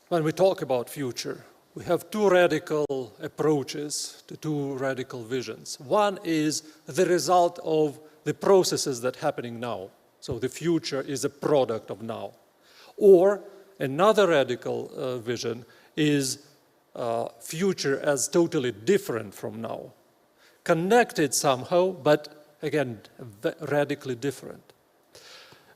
when we talk about future, we have two radical approaches to two radical visions. One is the result of the processes that are happening now. So the future is a product of now. Or another radical vision is future as totally different from now. Connected somehow, but again, radically different.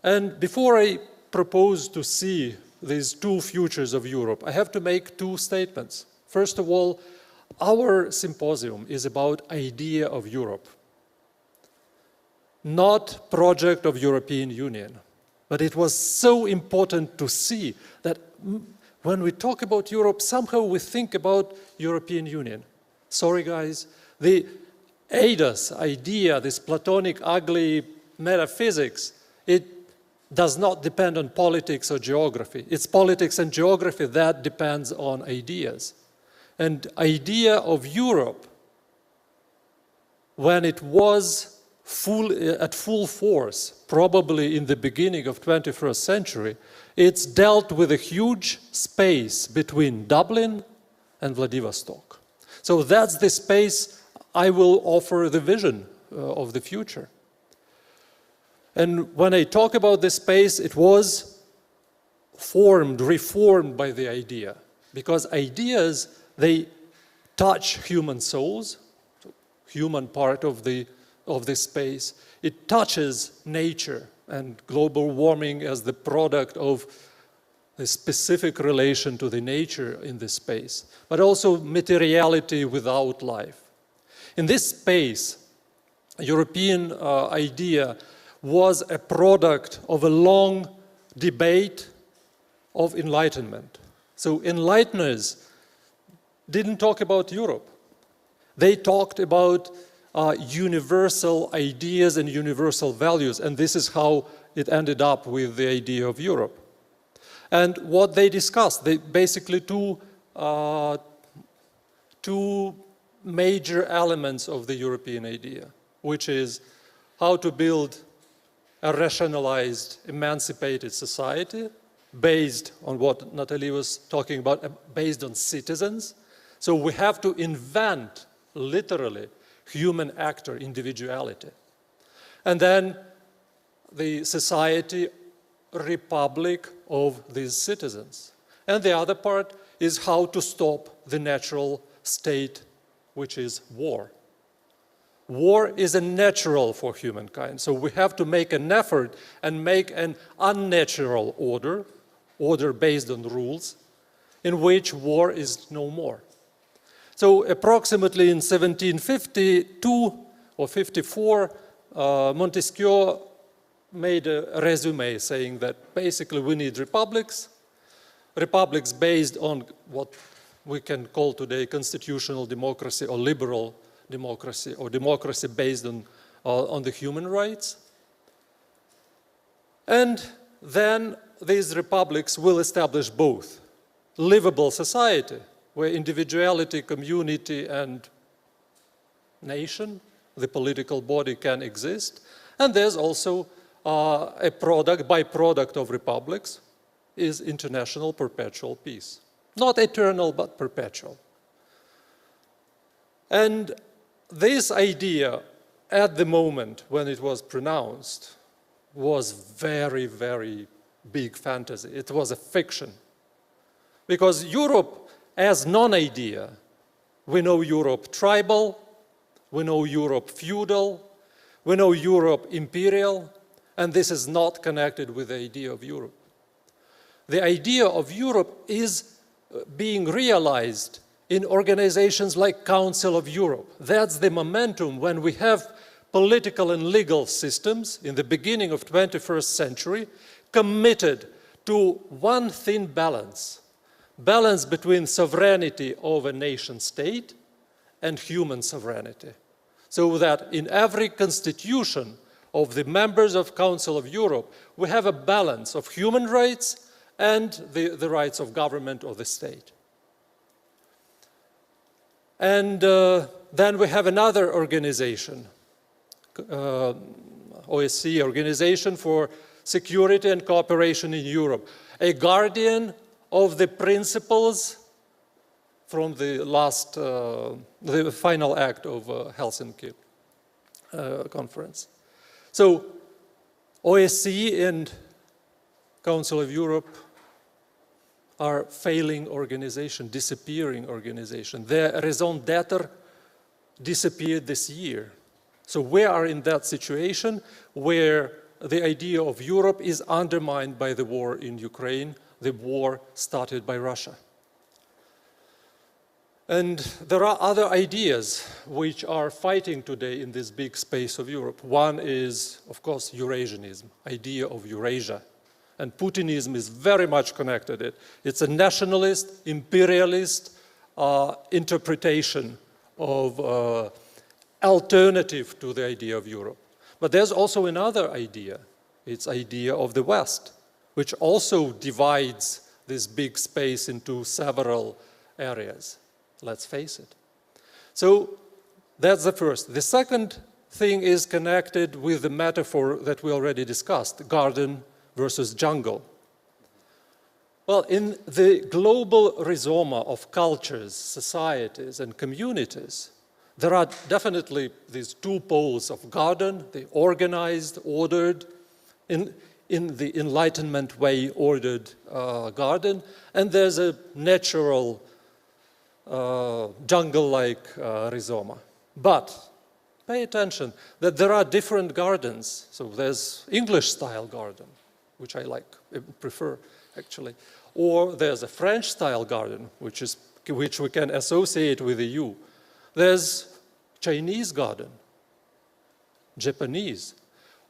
And before I propose to see these two futures of Europe, I have to make two statements. First of all, our symposium is about idea of Europe, not project of European Union. But it was so important to see that when we talk about Europe, somehow we think about European Union. Sorry, guys, the eidos idea, this Platonic, ugly metaphysics, it does not depend on politics or geography. It's politics and geography that depends on ideas. And idea of Europe, when it was at full force, probably in the beginning of 21st century, it's dealt with a huge space between Dublin and Vladivostok. So that's the space I will offer the vision of the future. And when I talk about this space, it was reformed by the idea. Because ideas, they touch human souls, human part of this space. It touches nature and global warming as the product of a specific relation to the nature in this space, but also materiality without life. In this space, European idea was a product of a long debate of enlightenment. So enlighteners didn't talk about Europe. They talked about universal ideas and universal values, and this is how it ended up with the idea of Europe. And what they discussed, they basically two major elements of the European idea, which is how to build a rationalized, emancipated society based on what Natalie was talking about, based on citizens. So we have to invent, literally, human actor individuality. And then the society, republic of these citizens. And the other part is how to stop the natural state, which is war. War is unnatural for humankind, so we have to make an effort and make an unnatural order, order based on rules, in which war is no more. So approximately in 1752 or 54, Montesquieu made a resume saying that basically we need republics based on what we can call today constitutional democracy or liberal democracy, or democracy based on the human rights. And then these republics will establish both livable society, where individuality, community, and nation, the political body, can exist. And there's also a byproduct of republics is international perpetual peace. Not eternal, but perpetual. And this idea, at the moment when it was pronounced, was very, very big fantasy. It was a fiction. Because Europe, as non-idea, we know Europe tribal, we know Europe feudal, we know Europe imperial, and this is not connected with the idea of Europe. The idea of Europe is being realized in organizations like Council of Europe. That's the momentum when we have political and legal systems in the beginning of 21st century committed to one thin balance between sovereignty of a nation state and human sovereignty. So that in every constitution of the members of Council of Europe, we have a balance of human rights and the rights of government or the state. And then we have another organization, OSCE, Organization for Security and Cooperation in Europe, a guardian of the principles from the the final act of Helsinki conference. So OSCE and Council of Europe are failing organization, disappearing organization. Their raison d'etre disappeared this year. So we are in that situation where the idea of Europe is undermined by the war in Ukraine, the war started by Russia. And there are other ideas which are fighting today in this big space of Europe. One is, of course, Eurasianism, idea of Eurasia. And Putinism is very much connected. It's a nationalist, imperialist interpretation of alternative to the idea of Europe. But there's also another idea. It's idea of the West, which also divides this big space into several areas. Let's face it. So that's the first. The second thing is connected with the metaphor that we already discussed, garden versus jungle. Well, in the global rhizoma of cultures, societies, and communities, there are definitely these two poles of garden, the organized, ordered, in the Enlightenment way ordered garden, and there's a natural jungle-like rhizoma. But pay attention that there are different gardens. So there's English-style garden, which I prefer actually. Or there's a French-style garden, which we can associate with the EU. There's Chinese garden, Japanese.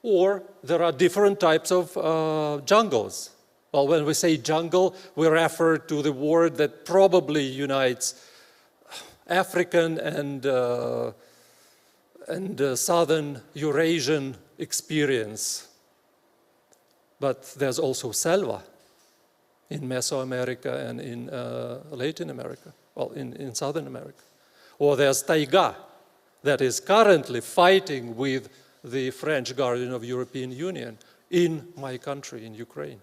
Or there are different types of jungles. Well, when we say jungle, we refer to the word that probably unites African and Southern Eurasian experience. But there's also selva in Mesoamerica and in Latin America, well, in Southern America. Or there's taiga that is currently fighting with the French Guardian of European Union in my country, in Ukraine.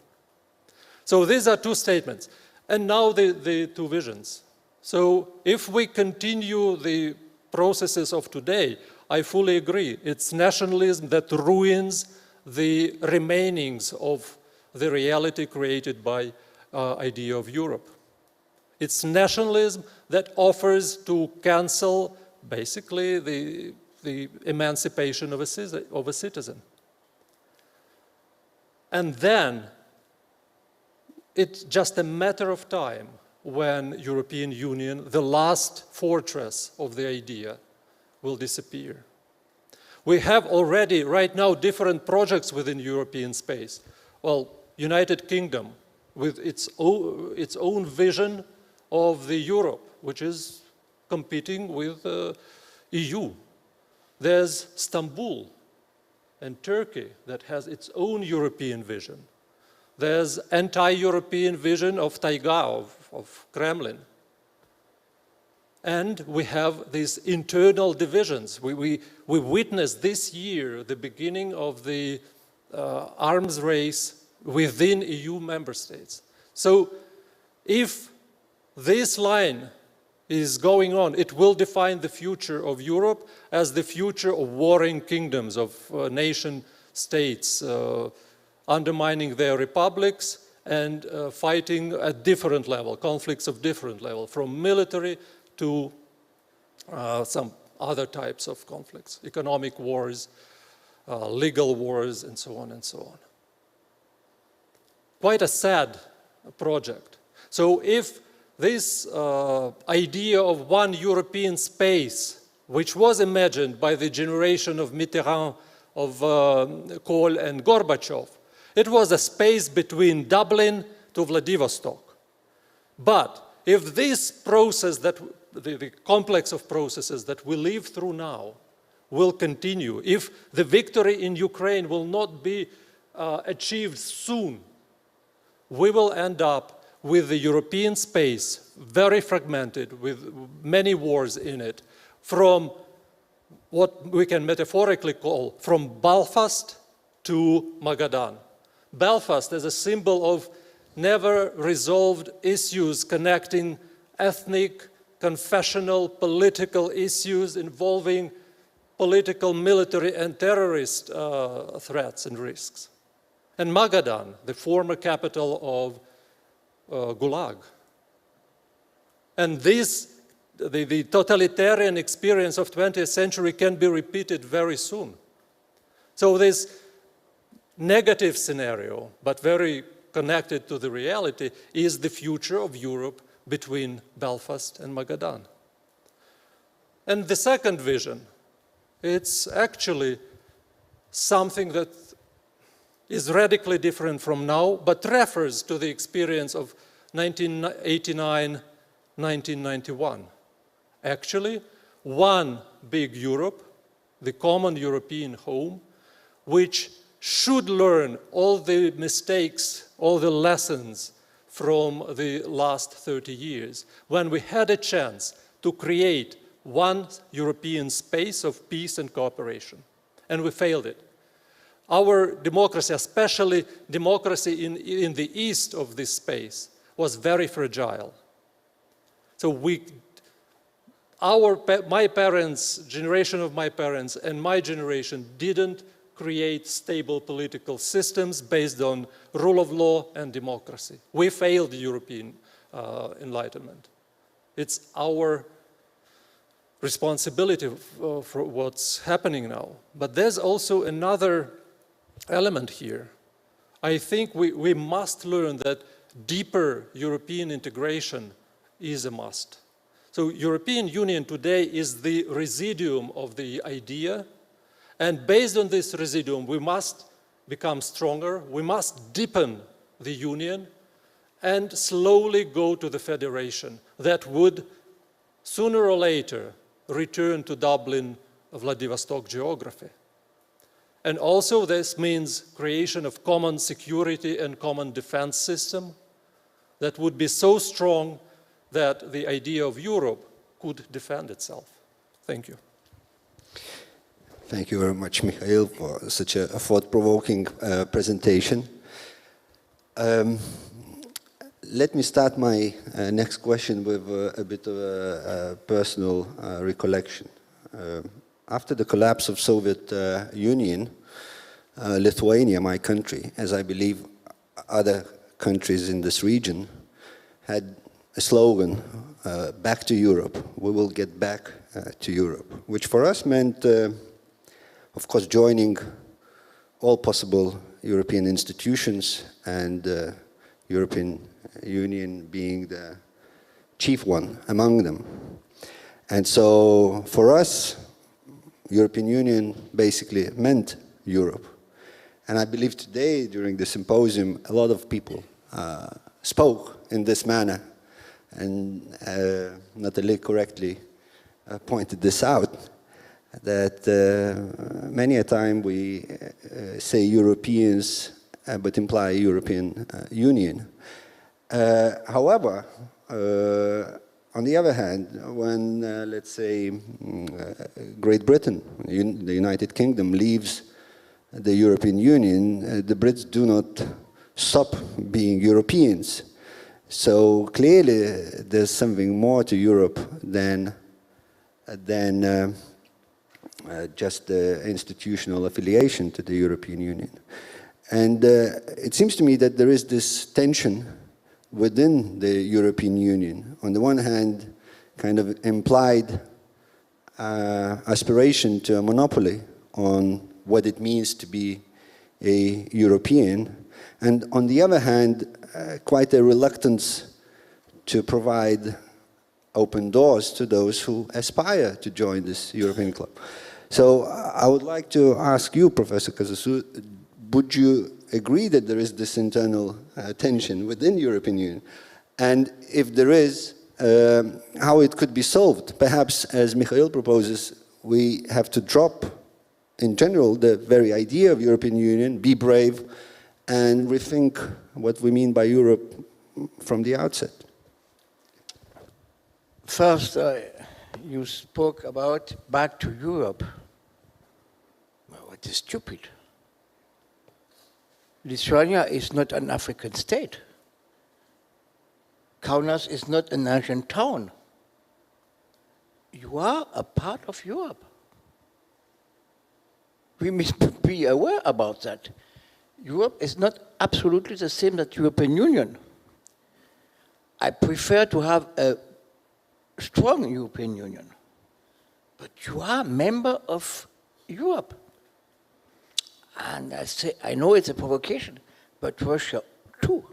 So these are two statements. And now the two visions. So if we continue the processes of today, I fully agree. It's nationalism that ruins the remainings of the reality created by idea of Europe. It's nationalism that offers to cancel basically the emancipation of a citizen. And then it's just a matter of time when European Union, the last fortress of the idea, will disappear. We have already, right now, different projects within European space. Well, United Kingdom, with its own vision of the Europe, which is competing with EU. There's Istanbul and Turkey that has its own European vision. There's anti-European vision of Taiga, of Kremlin. And we have these internal divisions. We witnessed this year the beginning of the arms race within EU member states. So if this line is going on, it will define the future of Europe as the future of warring kingdoms, of nation states, undermining their republics and fighting at different level, conflicts of different level, from military to some other types of conflicts, economic wars, legal wars, and so on and so on. Quite a sad project. So if this idea of one European space, which was imagined by the generation of Mitterrand, of Kohl and Gorbachev, it was a space between Dublin to Vladivostok. But if this process, the complex of processes that we live through now will continue, if the victory in Ukraine will not be achieved soon, we will end up with the European space very fragmented, with many wars in it, from what we can metaphorically call from Belfast to Magadan. Belfast as a symbol of never resolved issues connecting ethnic, confessional, political issues involving political, military, and terrorist threats and risks. And Magadan, the former capital of Gulag. And this, the totalitarian experience of 20th century can be repeated very soon. So this negative scenario, but very connected to the reality, is the future of Europe between Belfast and Magadan. And the second vision, it's actually something that is radically different from now, but refers to the experience of 1989, 1991. Actually, one big Europe, the common European home, which should learn all the mistakes, all the lessons from the last 30 years, when we had a chance to create one European space of peace and cooperation. And we failed it. Our democracy, especially democracy in the east of this space, was very fragile. So my parents, generation of my parents, and my generation didn't create stable political systems based on rule of law and democracy. We failed European enlightenment. It's our responsibility for what's happening now. But there's also another element here. I think we must learn that deeper European integration is a must. So European Union today is the residuum of the idea, and based on this residuum, we must become stronger, we must deepen the union, and slowly go to the federation that would, sooner or later, return to Dublin, Vladivostok geography. And also this means creation of common security and common defense system that would be so strong that the idea of Europe could defend itself. Thank you. Thank you very much, Mikhail, for such a thought-provoking presentation. Let me start my next question with a bit of a personal recollection. After the collapse of Soviet Union, Lithuania, my country, as I believe other countries in this region had a slogan, back to Europe, we will get back to Europe, which for us meant, of course, joining all possible European institutions and European Union being the chief one among them. And so for us, European Union basically meant Europe. And I believe today, during the symposium, a lot of people spoke in this manner. And Natalie correctly pointed this out, that many a time we say Europeans, but imply European Union. However, on the other hand, when, let's say, Great Britain, the United Kingdom, leaves the European Union, the Brits do not stop being Europeans. So clearly, there's something more to Europe than just the institutional affiliation to the European Union. And it seems to me that there is this tension within the European Union. On the one hand, kind of implied aspiration to a monopoly on what it means to be a European, and on the other hand, quite a reluctance to provide open doors to those who aspire to join this European club. So I would like to ask you, Professor Kazasu, would you agree that there is this internal tension within the European Union? And if there is, how it could be solved? Perhaps, as Mikhail proposes, we have to drop, in general, the very idea of European Union, be brave, and rethink what we mean by Europe from the outset. First, you spoke about back to Europe. Well, it is stupid. Lithuania is not an African state. Kaunas is not an Asian town. You are a part of Europe. We must be aware about that. Europe is not absolutely the same as the European Union. I prefer to have a strong European Union. But you are a member of Europe. And I say, I know it's a provocation, but Russia too.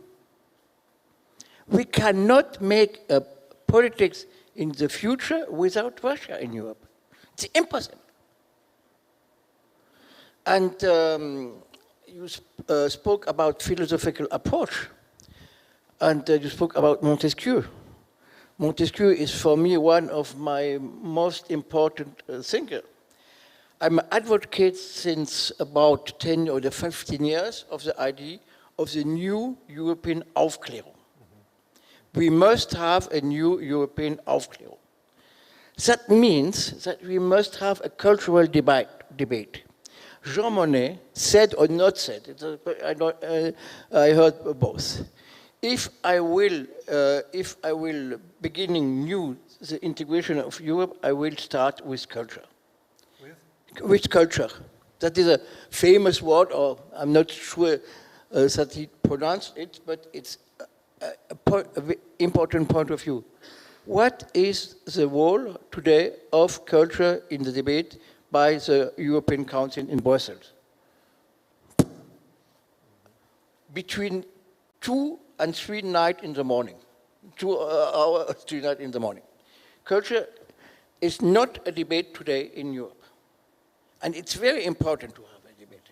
We cannot make politics in the future without Russia in Europe. It's impossible. And you spoke about philosophical approach, and you spoke about Montesquieu. Montesquieu is for me one of my most important thinkers. I'm an advocate since about 10 or 15 years of the idea of the new European Aufklärung. We must have a new European Aufklärung. That means that we must have a cultural debate. Jean Monnet said or not said, I heard both. If I will beginning new the integration of Europe, I will start with culture. With culture. That is a famous word, or I'm not sure that he pronounced it, but it's an important point of view. What is the role today of culture in the debate by the European Council in Brussels? Between 2 and 3 nights in the morning. 2 hours, 3 nights in the morning. Culture is not a debate today in Europe. And it's very important to have a debate.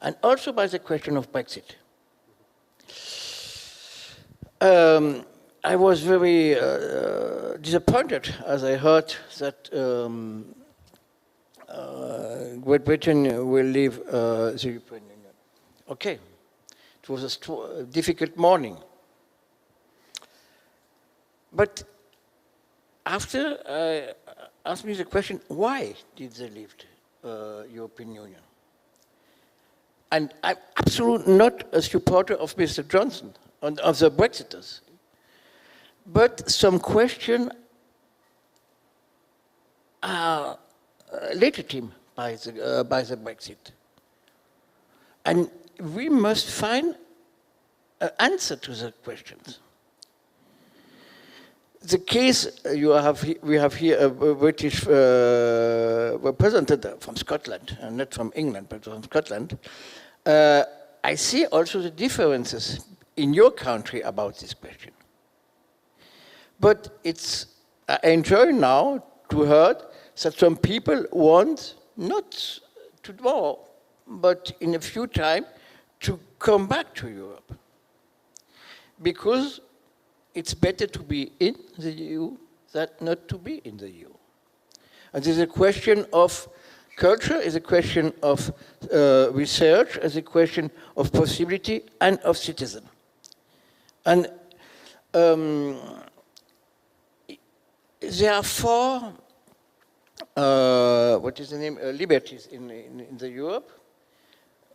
And also by the question of Brexit. I was very disappointed as I heard that Great Britain will leave the European Union. Okay. It was a difficult morning. But after I asked me the question, why did they leave the European Union? And I'm absolutely not a supporter of Mr. Johnson, of the Brexiters. But some questions are legitimate by the Brexit. And we must find answer to the questions. The case we have here a British representative from Scotland, not from England, but from Scotland. I see also the differences in your country about this question. But I enjoy now to hear that some people want not tomorrow, but in a few time to come back to Europe. Because it's better to be in the EU than not to be in the EU. And there's a question of culture, is a question of research, is a question of possibility and of citizen. And there are four, liberties in the Europe.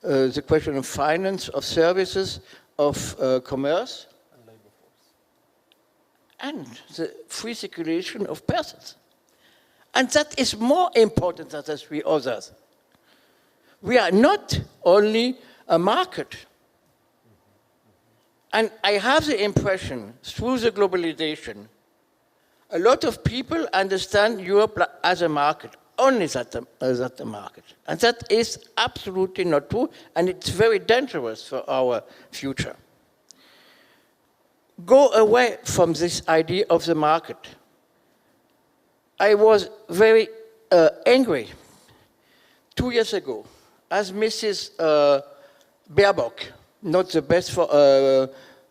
The question of finance, of services, of commerce, and the free circulation of persons. And that is more important than the three others. We are not only a market. And I have the impression, through the globalization, a lot of people understand Europe as a market, only as a market. And that is absolutely not true, and it's very dangerous for our future. Go away from this idea of the market. I was very angry 2 years ago, as Mrs. Baerbock, not the best for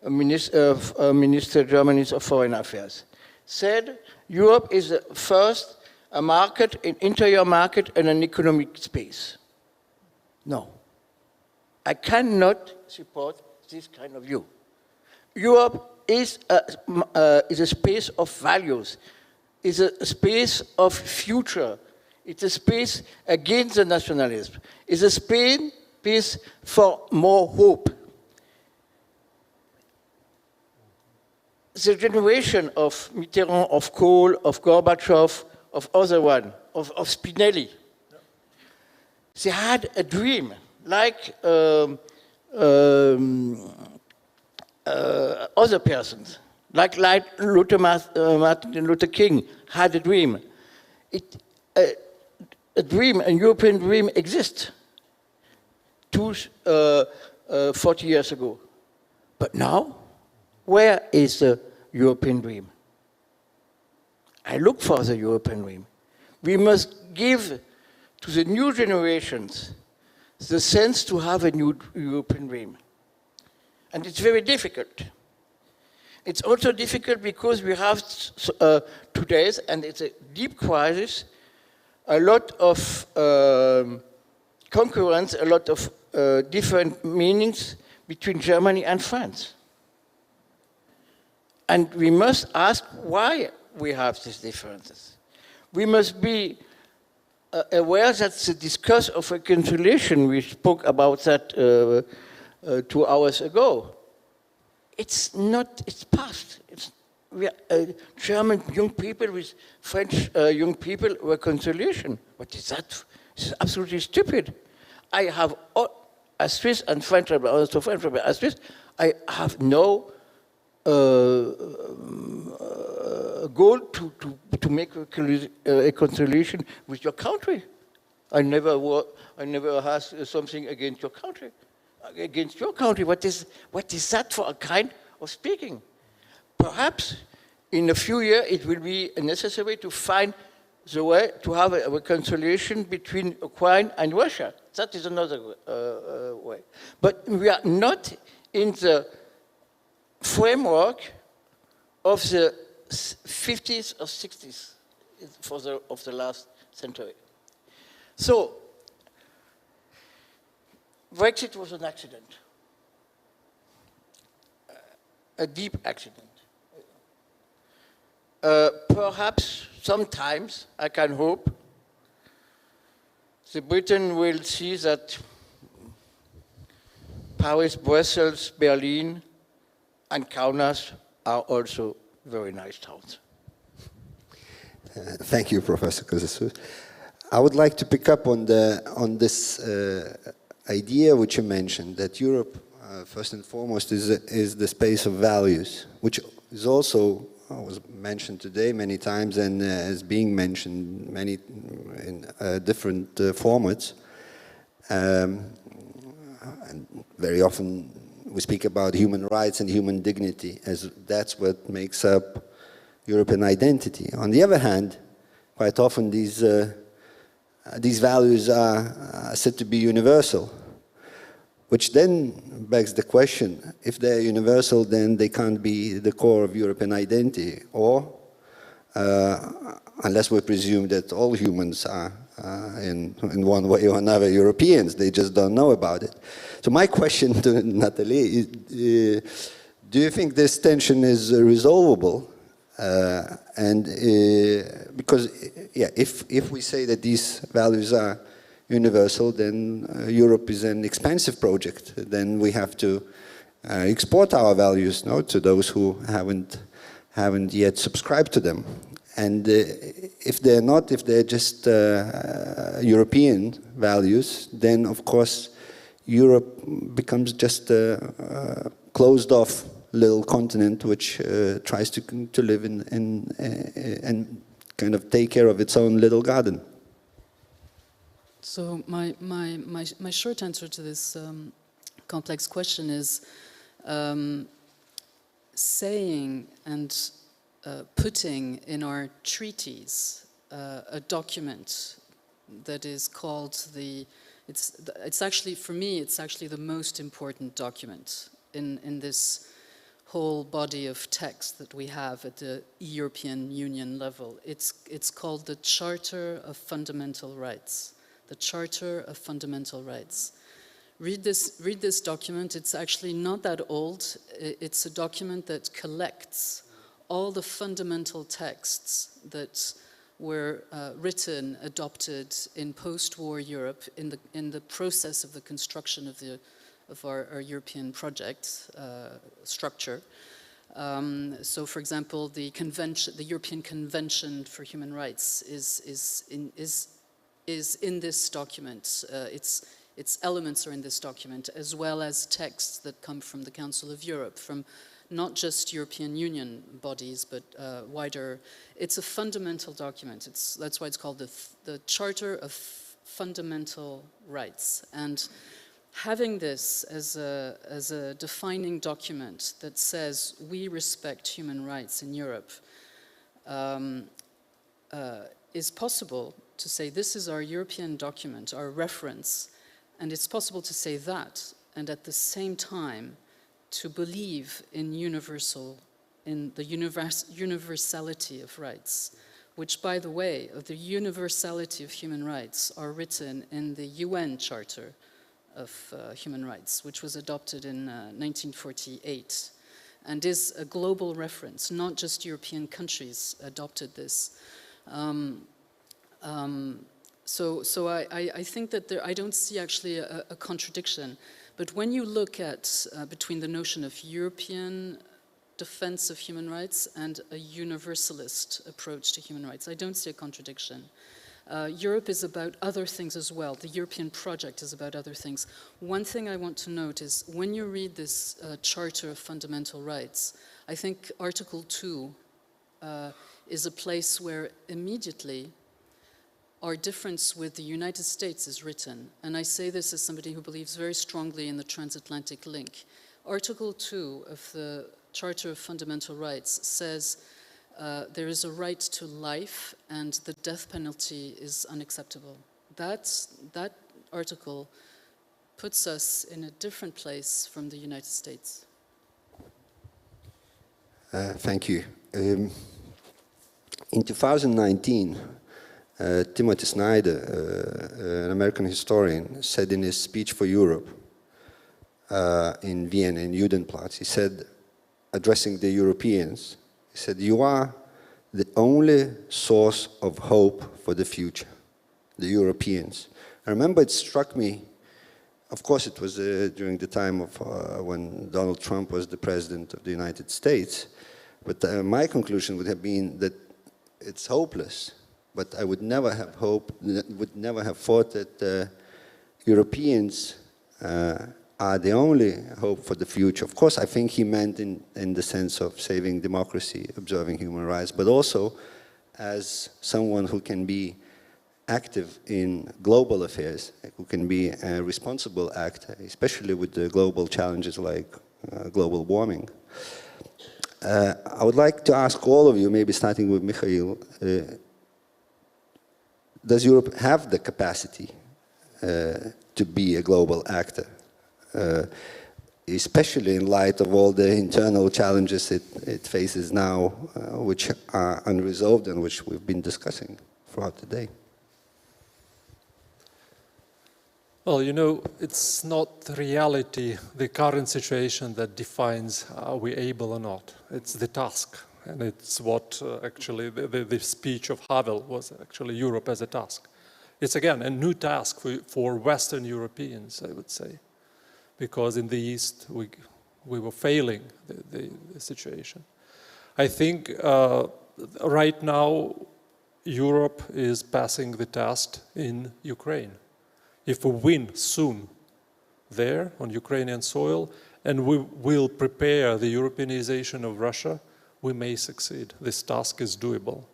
Minister Germany of Foreign Affairs, said Europe is first a market, an interior market, and an economic space. No, I cannot support this kind of view. Europe is a space of values, is a space of future. It's a space against the nationalism. It's a space for more hope. The generation of Mitterrand, of Kohl, of Gorbachev, of other one, of Spinelli, they had a dream, like other persons, like Martin Luther King had a dream. A dream, a European dream exists 40 years ago. But now, where is the European dream? I look for the European dream. We must give to the new generations the sense to have a new European dream. And it's very difficult. It's also difficult because we have today, and it's a deep crisis, a lot of concurrence, a lot of different meanings between Germany and France. And we must ask why we have these differences. We must be aware that the discourse of reconciliation, we spoke about that 2 hours ago, it's past. German young people with French young people, reconciliation. What is that? It's absolutely stupid. I have, as Swiss and French, also French, as Swiss, I have no goal to make a reconciliation with your country. I never has something against your country. Against your country, what is that for a kind of speaking? Perhaps in a few years it will be necessary to find the way to have a reconciliation between Ukraine and Russia. That is another way. But we are not in the framework of the 50s or 60s of the last century. So, Brexit was an accident, a deep accident. Perhaps sometimes, I can hope, the Britain will see that Paris, Brussels, Berlin, and Kaunas are also very nice towns. Thank you, Professor Kozasous. I would like to pick up on this idea which you mentioned, that Europe first and foremost, is the space of values, which is also was mentioned today many times and is being mentioned many in different formats. And very often we speak about human rights and human dignity as that's what makes up European identity. On the other hand, quite often these values are said to be universal, which then begs the question, if they're universal, then they can't be the core of European identity, or unless we presume that all humans are in one way or another Europeans, they just don't know about it. So my question to Nathalie is, do you think this tension is resolvable? Because yeah, if we say that these values are universal, then Europe is an expensive project. Then we have to export our values, no, to those who haven't yet subscribed to them. And if they're not, if they're just European values, then of course Europe becomes just a closed-off little continent which tries to live in and kind of take care of its own little garden. So my short answer to this complex question is saying and putting in our treaties a document that is called it's actually, for me, it's actually the most important document in this whole body of text that we have at the European Union level. It's called the Charter of Fundamental Rights. The Charter of Fundamental Rights. Read this document. It's actually not that old. It's a document that collects all the fundamental texts that were written, adopted in post-war Europe in the process of the construction of our European project structure. So, for example, the European Convention for Human Rights is in this document. Its elements are in this document, as well as texts that come from the Council of Europe, from not just European Union bodies, but wider. It's a fundamental document. That's why it's called the Charter of Fundamental Rights. And having this as a defining document that says we respect human rights in Europe is possible to say this is our European document, our reference, and it's possible to say that and at the same time to believe in the universality of rights, which, by the way, of the universality of human rights are written in the UN Charter of Human Rights, which was adopted in 1948 and is a global reference. Not just European countries adopted this. So I think that I don't see actually a contradiction. But when you look at between the notion of European defense of human rights and a universalist approach to human rights, I don't see a contradiction. Europe is about other things as well. The European project is about other things. One thing I want to note is when you read this Charter of Fundamental Rights, I think Article 2 is a place where immediately our difference with the United States is written. And I say this as somebody who believes very strongly in the transatlantic link. Article 2 of the Charter of Fundamental Rights says there is a right to life and the death penalty is unacceptable. That article puts us in a different place from the United States. Thank you. In 2019, Timothy Snyder, an American historian, said in his speech for Europe in Vienna, in Judenplatz, he said, addressing the Europeans, he said, "You are the only source of hope for the future, the Europeans." I remember it struck me, of course it was during the time of when Donald Trump was the President of the United States, but my conclusion would have been that it's hopeless. But I would never have thought that Europeans are the only hope for the future. Of course, I think he meant in the sense of saving democracy, observing human rights, but also as someone who can be active in global affairs, who can be a responsible actor, especially with the global challenges like global warming. I would like to ask all of you, maybe starting with Mikhail, does Europe have the capacity to be a global actor, especially in light of all the internal challenges it faces now, which are unresolved and which we've been discussing throughout the day? Well, you know, it's not the reality, the current situation that defines are we able or not. It's the task. And it's what actually the speech of Havel was actually Europe as a task. It's again a new task for Western Europeans, I would say, because in the East we were failing the situation. I think right now Europe is passing the test in Ukraine. If we win soon there on Ukrainian soil and we will prepare the Europeanization of Russia, we may succeed. This task is doable.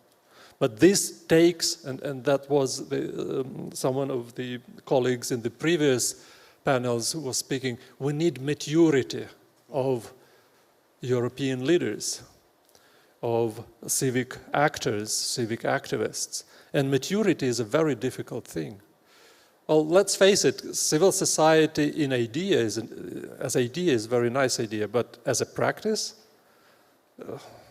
But this takes, and that was someone of the colleagues in the previous panels who was speaking, we need maturity of European leaders, of civic actors, civic activists. And maturity is a very difficult thing. Well, let's face it, civil society in idea as idea is a very nice idea, but as a practice,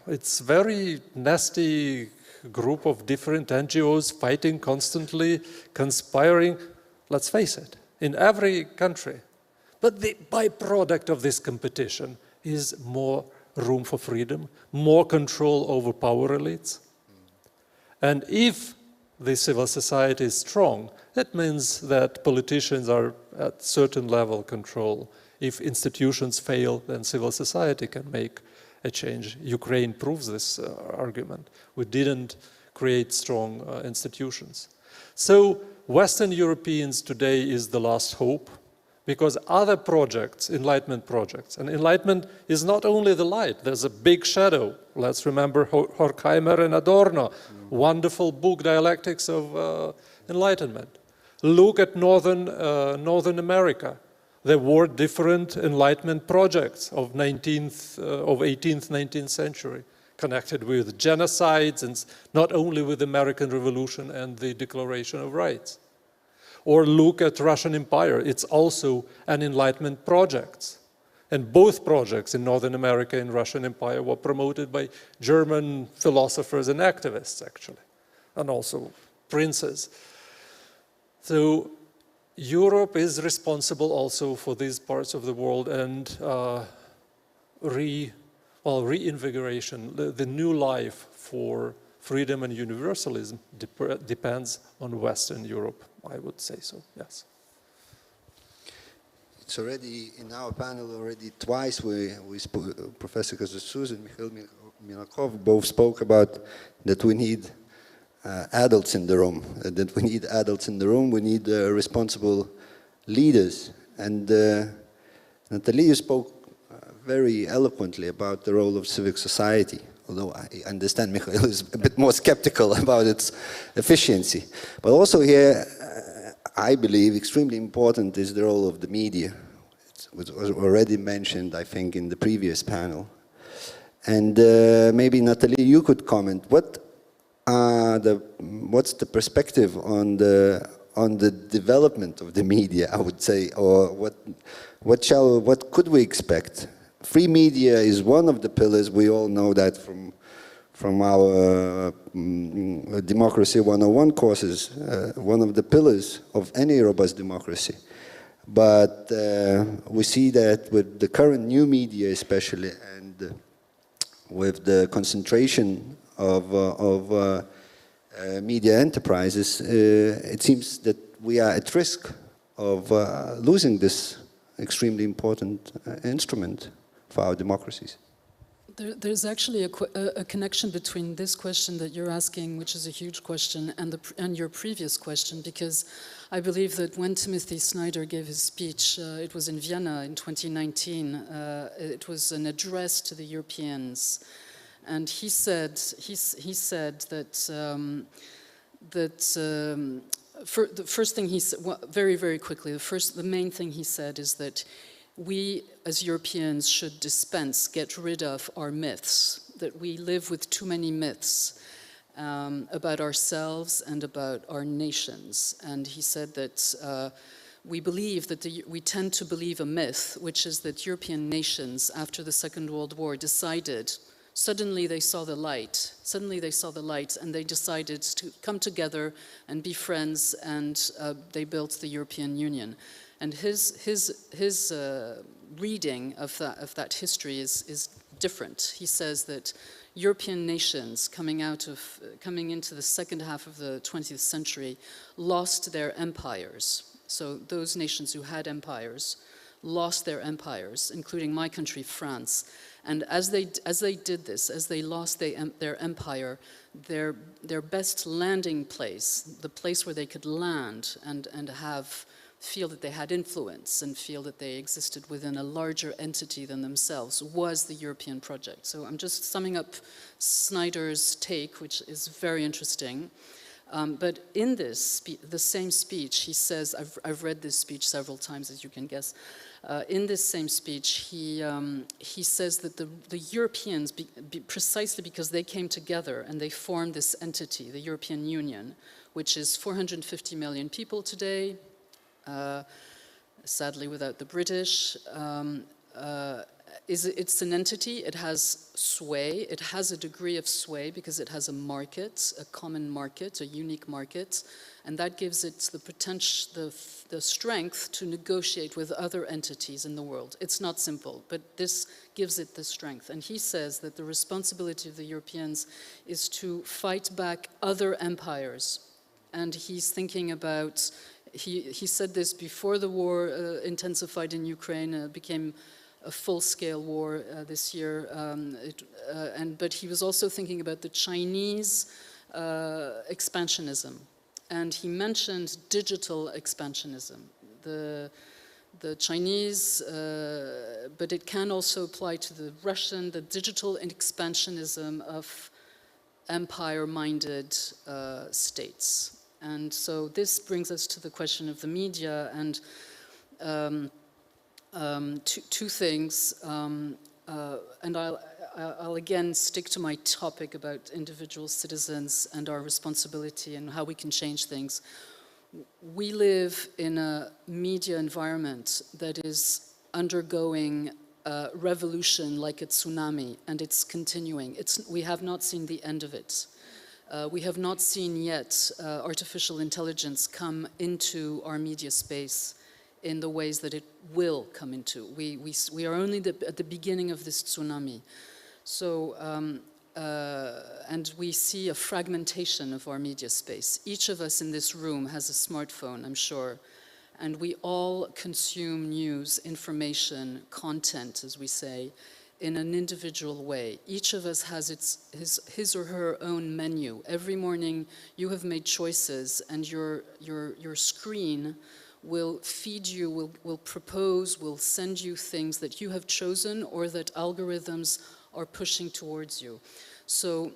it's very nasty group of different NGOs fighting constantly, conspiring, let's face it, in every country. But the byproduct of this competition is more room for freedom, more control over power elites. And if the civil society is strong, that means that politicians are at certain level control. If institutions fail, then civil society can make a change. Ukraine proves this argument. We didn't create strong institutions. So Western Europeans today is the last hope, because other projects, Enlightenment projects, and Enlightenment is not only the light, there's a big shadow. Let's remember Horkheimer and Adorno, wonderful book, Dialectics of Enlightenment. Look at Northern America. There were different Enlightenment projects of 18th, 19th century, connected with genocides and not only with the American Revolution and the Declaration of Rights. Or look at Russian Empire, it's also an Enlightenment project. And both projects in Northern America and Russian Empire were promoted by German philosophers and activists, actually, and also princes. So Europe is responsible also for these parts of the world, and reinvigoration, the new life for freedom and universalism depends on Western Europe, I would say so, yes. It's already, in our panel already twice, Professor Kazasuz and Mikhail Minakov both spoke about that we need adults in the room, we need responsible leaders. And Natalie, you spoke very eloquently about the role of civic society, although I understand Mikhail is a bit more skeptical about its efficiency. But also here, I believe extremely important is the role of the media. It was already mentioned, I think, in the previous panel. And maybe Natalie, you could comment. What's the perspective on the development of the media, I would say, or what could we expect? Free media is one of the pillars. We all know that from our Democracy 101 courses, one of the pillars of any robust democracy. But we see that with the current new media especially, and with the concentration of media enterprises, it seems that we are at risk of losing this extremely important instrument for our democracies. There's actually a connection between this question that you're asking, which is a huge question, and your previous question, because I believe that when Timothy Snyder gave his speech, it was in Vienna in 2019, it was an address to the Europeans, and he said that the first thing he said, well, very quickly, the main thing he said is that we as Europeans should get rid of our myths, that we live with too many myths about ourselves and about our nations. And he said that we believe that we tend to believe a myth, which is that European nations after the Second World War decided, suddenly they saw the light, and they decided to come together and be friends, and they built the European Union. And his reading of that history is different. He says that European nations coming into the second half of the 20th century lost their empires. So those nations who had empires lost their empires, including my country, France. And as they did this, as they lost their empire, their best landing place, the place where they could land and feel that they had influence and feel that they existed within a larger entity than themselves, was the European project. So I'm just summing up Snyder's take, which is very interesting. But in the same speech, he says, I've read this speech several times, as you can guess. In this same speech, he says that the Europeans, precisely because they came together and they formed this entity, the European Union, which is 450 million people today, sadly without the British, it's an entity, it has sway, it has a degree of sway because it has a market, a common market, a unique market, and that gives it the potential, the strength to negotiate with other entities in the world. It's not simple, but this gives it the strength. And he says that the responsibility of the Europeans is to fight back other empires. And he's thinking about, he said this before the war intensified in Ukraine, became a full-scale war this year, but he was also thinking about the Chinese expansionism, and he mentioned digital expansionism. The Chinese, but it can also apply to the Russian, the digital expansionism of empire-minded states. And so this brings us to the question of the media, and two things, and I'll again stick to my topic about individual citizens and our responsibility and how we can change things. We live in a media environment that is undergoing a revolution like a tsunami, and it's continuing. We have not seen the end of it. We have not seen yet artificial intelligence come into our media space in the ways that it will come into. We are only at the beginning of this tsunami. So, and we see a fragmentation of our media space. Each of us in this room has a smartphone, I'm sure, and we all consume news, information, content, as we say, in an individual way. Each of us has his or her own menu. Every morning you have made choices, and your screen will feed you, will propose, will send you things that you have chosen or that algorithms are pushing towards you. So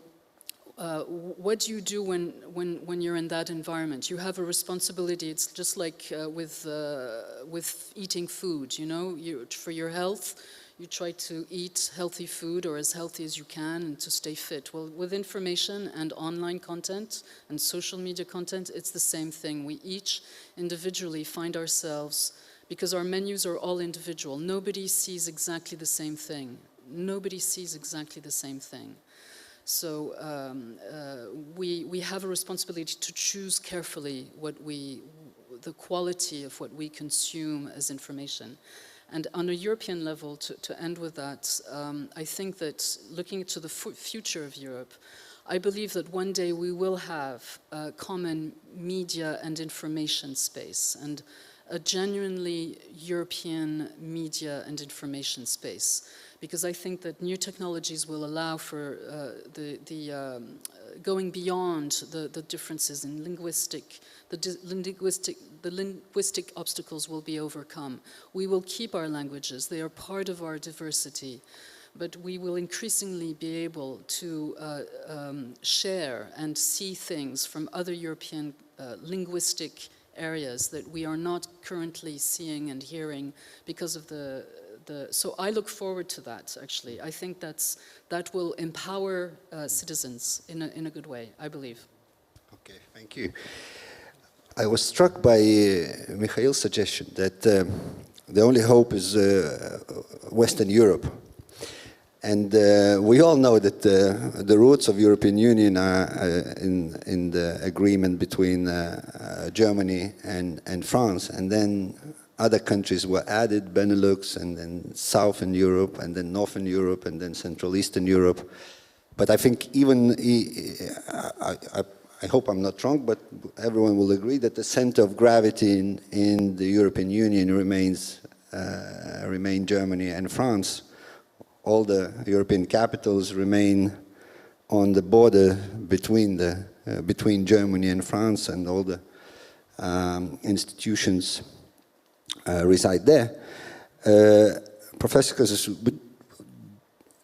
what do you do when you're in that environment? You have a responsibility. It's just like with eating food, you know, for your health, you try to eat healthy food or as healthy as you can and to stay fit. Well, with information and online content and social media content, it's the same thing. We each individually find ourselves, because our menus are all individual. Nobody sees exactly the same thing. Nobody sees exactly the same thing. So we have a responsibility to choose carefully the quality of what we consume as information. And on a European level, to end with that, I think that looking to the future of Europe, I believe that one day we will have a common media and information space, and a genuinely European media and information space. because I think that new technologies will allow for going beyond the differences in the linguistic obstacles will be overcome. We will keep our languages, they are part of our diversity, but we will increasingly be able to share and see things from other European linguistic areas that we are not currently seeing and hearing because of so I look forward to that, actually. I think that will empower citizens in a good way, I believe. Okay, thank you. I was struck by Mikhail's suggestion that the only hope is Western Europe. And we all know that the roots of European Union are in the agreement between Germany and France, and then other countries were added, Benelux, and then Southern Europe, and then Northern Europe, and then Central Eastern Europe. But I think even, I hope I'm not wrong, but everyone will agree that the center of gravity in the European Union remain Germany and France. All the European capitals remain on the border between Germany and France, and all the institutions reside there. Professor Kosas,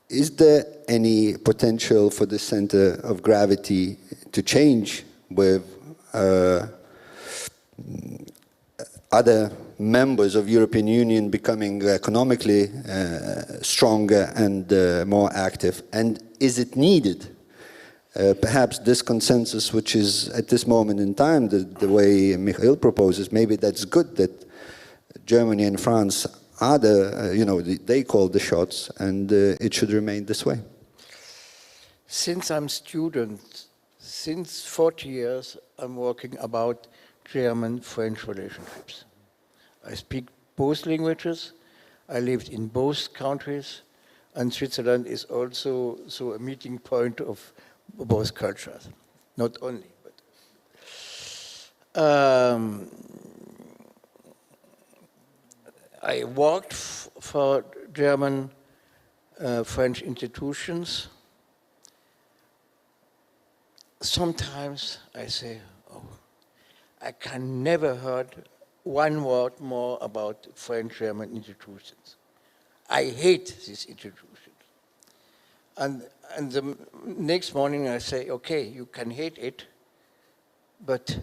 is there any potential for the center of gravity to change with other members of European Union becoming economically stronger and more active? And is it needed? Perhaps this consensus, which is at this moment in time, the way Mikhail proposes, maybe that's good that Germany and France are they call the shots, and it should remain this way. Since I'm student, since 40 years, I'm working about German-French relationships. I speak both languages, I lived in both countries, and Switzerland is also a meeting point of both cultures, not only. But I worked for German French institutions. Sometimes I say, oh, I can never heard one word more about French-German institutions. I hate these institutions. And the next morning I say, okay, you can hate it, but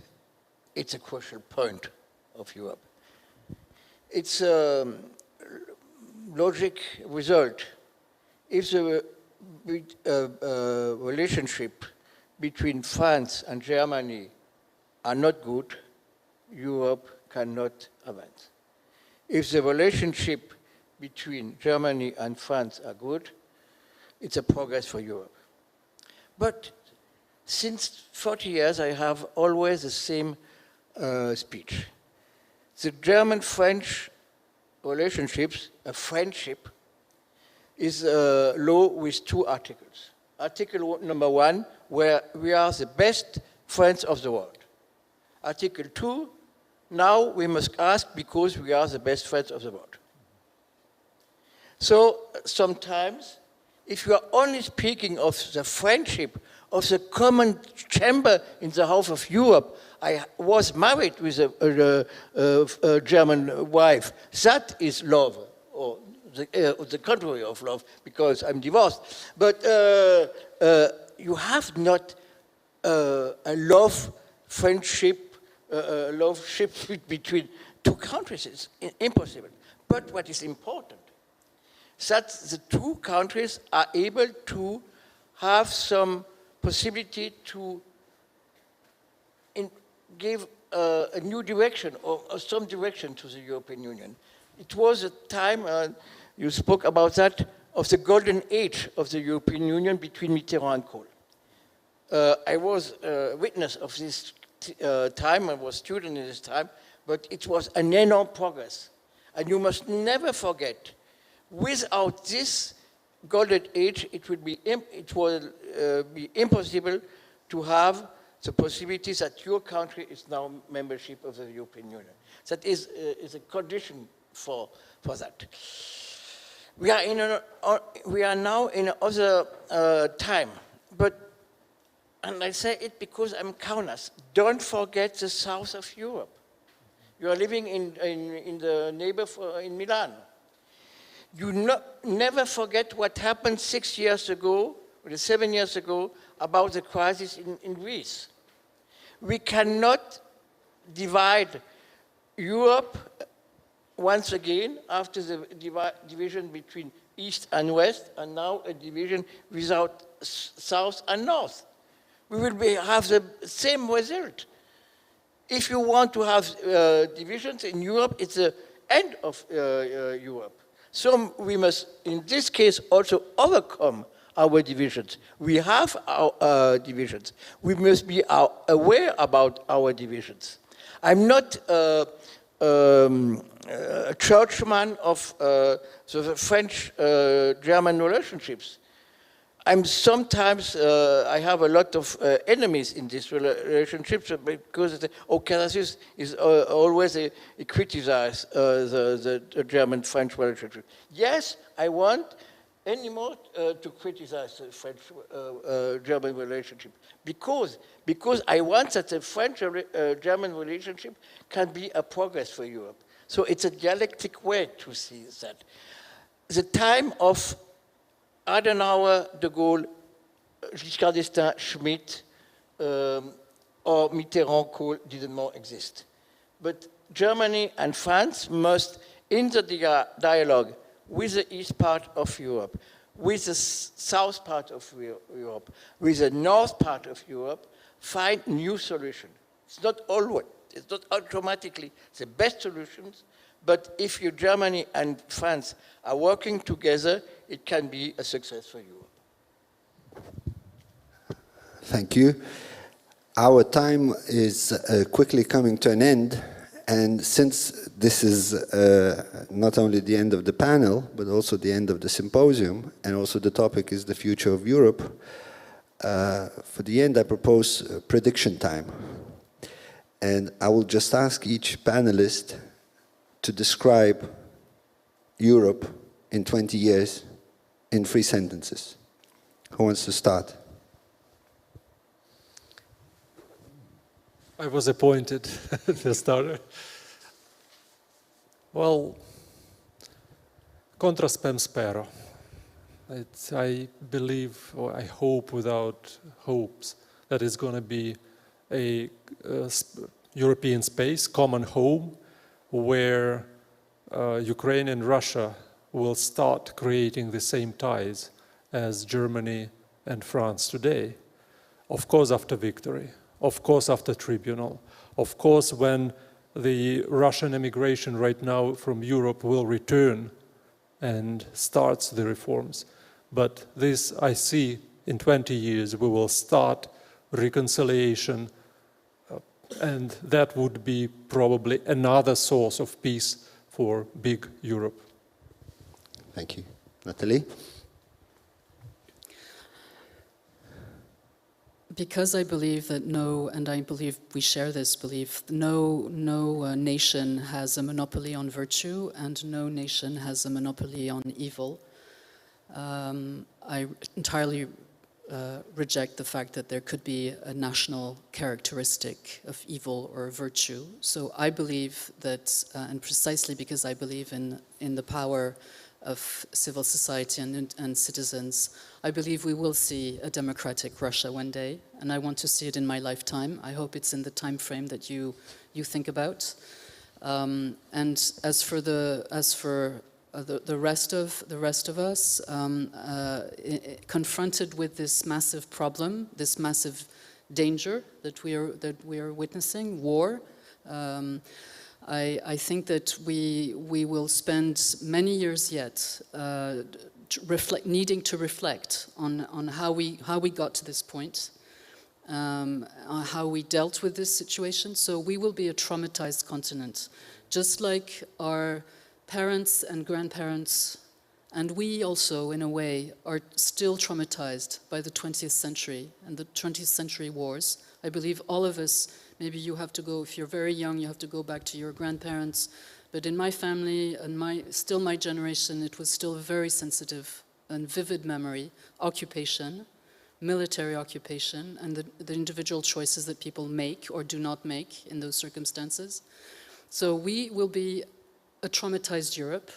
it's a crucial point of Europe. It's a logic result. If the relationship between France and Germany are not good, Europe cannot advance. If the relationship between Germany and France are good, it's a progress for Europe. But since 40 years, I have always the same speech. The German-French relationships, a friendship, is a law with 2 articles. Article number 1, where we are the best friends of the world. Article 2, now we must ask because we are the best friends of the world. So sometimes, if you are only speaking of the friendship, of the common chamber in the House of Europe, I was married with a German wife. That is love, or the contrary of love, because I'm divorced. But you have not a love friendship, love ship between 2 countries. It's impossible. But what is important, that the 2 countries are able to have some possibility to give a new direction or some direction to the European Union. It was a time, you spoke about that, of the golden age of the European Union between Mitterrand and Kohl. I was a witness of this time, I was a student in this time, but it was an enormous progress. And you must never forget, without this golden age, it will be impossible to have the possibilities that your country is now membership of the European Union. That is a condition for that. We are now in another time, and I say it because I'm Kaunas. Don't forget the south of Europe. You are living in the neighborhood in Milan. You never forget what happened 6 years ago, or 7 years ago, about the crisis in Greece. We cannot divide Europe once again after the division between East and West, and now a division without South and North. We will have the same result. If you want to have divisions in Europe, it's the end of Europe. So we must, in this case, also overcome our divisions. We have our divisions. We must be aware about our divisions. I'm not a churchman of the French-German relationships. I have a lot of enemies in these relationships because Caucasus is always criticized the German-French relationship. Yes, I want anymore to criticize the French-German relationship because I want that the French-German relationship can be a progress for Europe. So it's a dialectic way to see that. The time of Adenauer, de Gaulle, Giscard d'Estaing, Schmidt, or Mitterrand, Kohl didn't more exist. But Germany and France must, in the dialogue with the east part of Europe, with the south part of Europe, with the north part of Europe, find new solutions. It's not always, it's not automatically the best solutions, but if Germany and France are working together, it can be a success for Europe. Thank you. Our time is quickly coming to an end, and since this is not only the end of the panel, but also the end of the symposium, and also the topic is the future of Europe, for the end I propose prediction time. And I will just ask each panelist to describe Europe in 20 years in 3 sentences. Who wants to start? I was appointed the starter. Well, contra spem spero. I believe, or I hope without hopes, that it's going to be a European space, common home, where Ukraine and Russia will start creating the same ties as Germany and France today. Of course, after victory. Of course, after tribunal. Of course, when the Russian emigration right now from Europe will return and starts the reforms. But this, I see, in 20 years, we will start reconciliation, and that would be probably another source of peace for big Europe. Thank you. Natalie? Because I believe that and I believe we share this belief, no nation has a monopoly on virtue and no nation has a monopoly on evil. I entirely reject the fact that there could be a national characteristic of evil or virtue. So I believe that, and precisely because I believe in the power of civil society and citizens, I believe we will see a democratic Russia one day, and I want to see it in my lifetime. I hope it's in the time frame that you think about. And as for the rest of us, confronted with this massive problem, this massive danger that we are witnessing, war. I think that we will spend many years yet needing to reflect on how we got to this point, on how we dealt with this situation. So we will be a traumatized continent, just like our parents and grandparents, and we also, in a way, are still traumatized by the 20th century and the 20th century wars. I believe all of us, maybe you have to go, if you're very young, you have to go back to your grandparents, But in my family and still my generation, it was still a very sensitive and vivid memory, occupation, military occupation, and the individual choices that people make or do not make in those circumstances. So we will be a traumatized Europe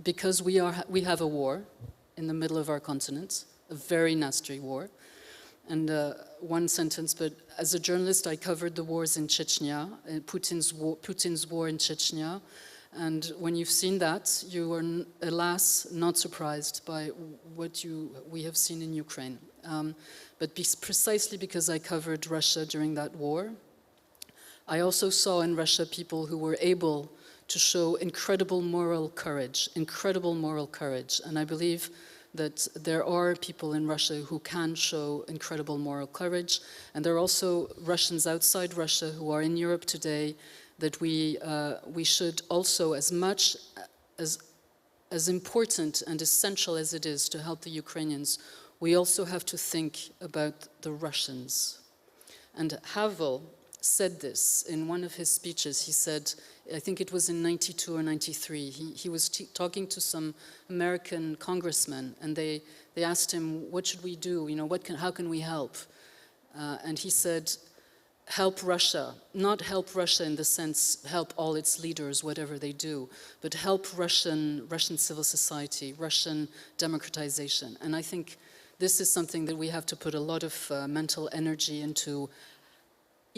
because we have a war in the middle of our continent, a very nasty war. And one sentence, but as a journalist, I covered the wars in Chechnya, Putin's war in Chechnya. And when you've seen that, you are, alas, not surprised by what we have seen in Ukraine. But precisely because I covered Russia during that war, I also saw in Russia people who were able to show incredible moral courage. And I believe that there are people in Russia who can show incredible moral courage. And there are also Russians outside Russia who are in Europe today that we should also, as much as important and essential as it is to help the Ukrainians, we also have to think about the Russians. And Havel said this in one of his speeches. He said, I think it was in 92 or 93, he was talking to some American congressmen, and they asked him, what should we do? You know, how can we help? And he said, help Russia, not help Russia in the sense help all its leaders, whatever they do, but help Russian civil society, Russian democratization. And I think this is something that we have to put a lot of mental energy into,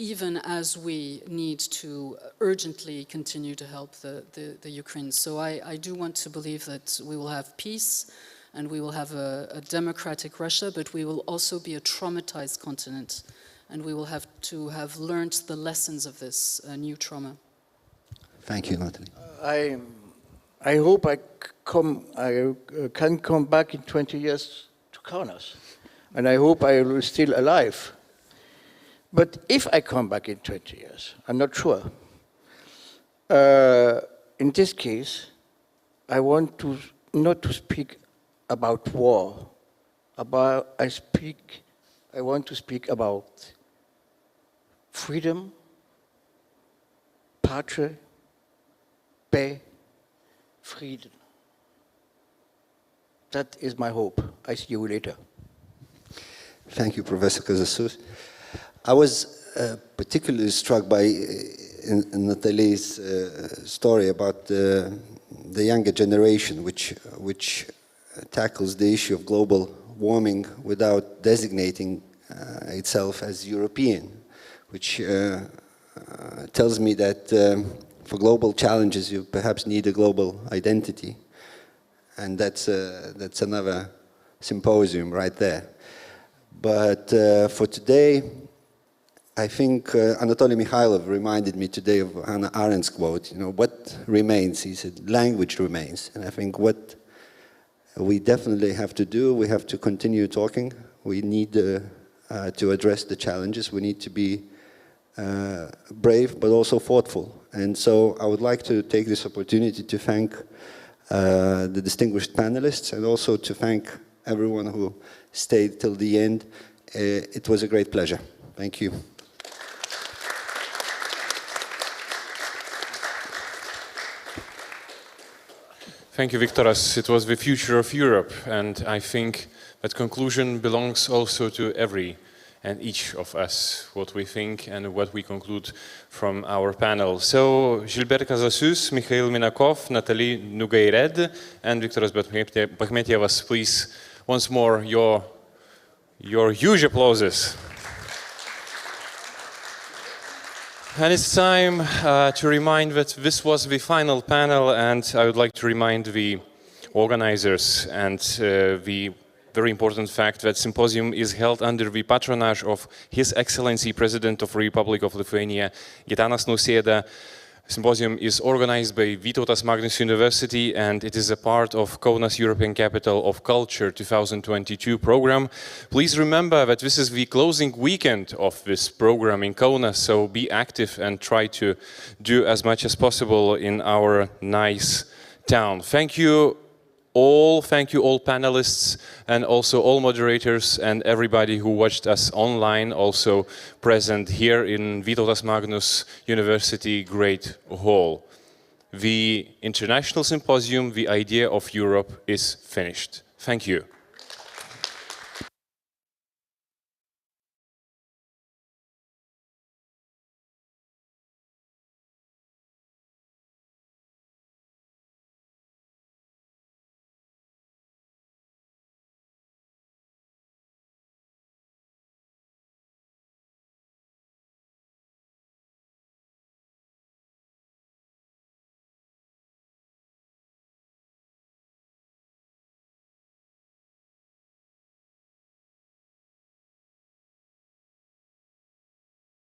even as we need to urgently continue to help the Ukrainians. So I do want to believe that we will have peace and we will have a democratic Russia, but we will also be a traumatized continent, and we will have to have learned the lessons of this new trauma. Thank you, Natalie. I hope I can come back in 20 years to Kaunas, and I hope I will still alive. But if I come back in 20 years, I'm not sure. In this case, I want to not to speak about war. I want to speak about freedom, patrie, paix, freedom. That is my hope. I see you later. Thank you, Professor Kazasus. I was particularly struck by Natalie's story about the younger generation, which tackles the issue of global warming without designating itself as European, which tells me that for global challenges you perhaps need a global identity, and that's another symposium right there. But for today, I think Anatoly Mikhailov reminded me today of Hannah Arendt's quote, you know, what remains? He said, language remains. And I think what we definitely have to do, we have to continue talking. We need to address the challenges. We need to be brave, but also thoughtful. And so I would like to take this opportunity to thank the distinguished panelists, and also to thank everyone who stayed till the end. It was a great pleasure. Thank you. Thank you, Viktoras. It was the future of Europe, and I think that conclusion belongs also to every and each of us, what we think and what we conclude from our panel. So, Gilbert Kazasus, Mikhail Minakov, Natalie Nugaired, and Viktoras Bakhmetievas, please, once more, your huge applauses. And it's time to remind that this was the final panel, and I would like to remind the organizers and the very important fact that Symposium is held under the patronage of His Excellency President of the Republic of Lithuania, Gitanas Nausėda. Symposium is organized by Vytautas Magnus University, and it is a part of Kaunas European Capital of Culture 2022 program. Please remember that this is the closing weekend of this program in Kaunas, so be active and try to do as much as possible in our nice town. Thank you all panelists, and also all moderators and everybody who watched us online, also present here in Vytautas Magnus University Great Hall. the International Symposium, the idea of Europe, is finished. Thank you.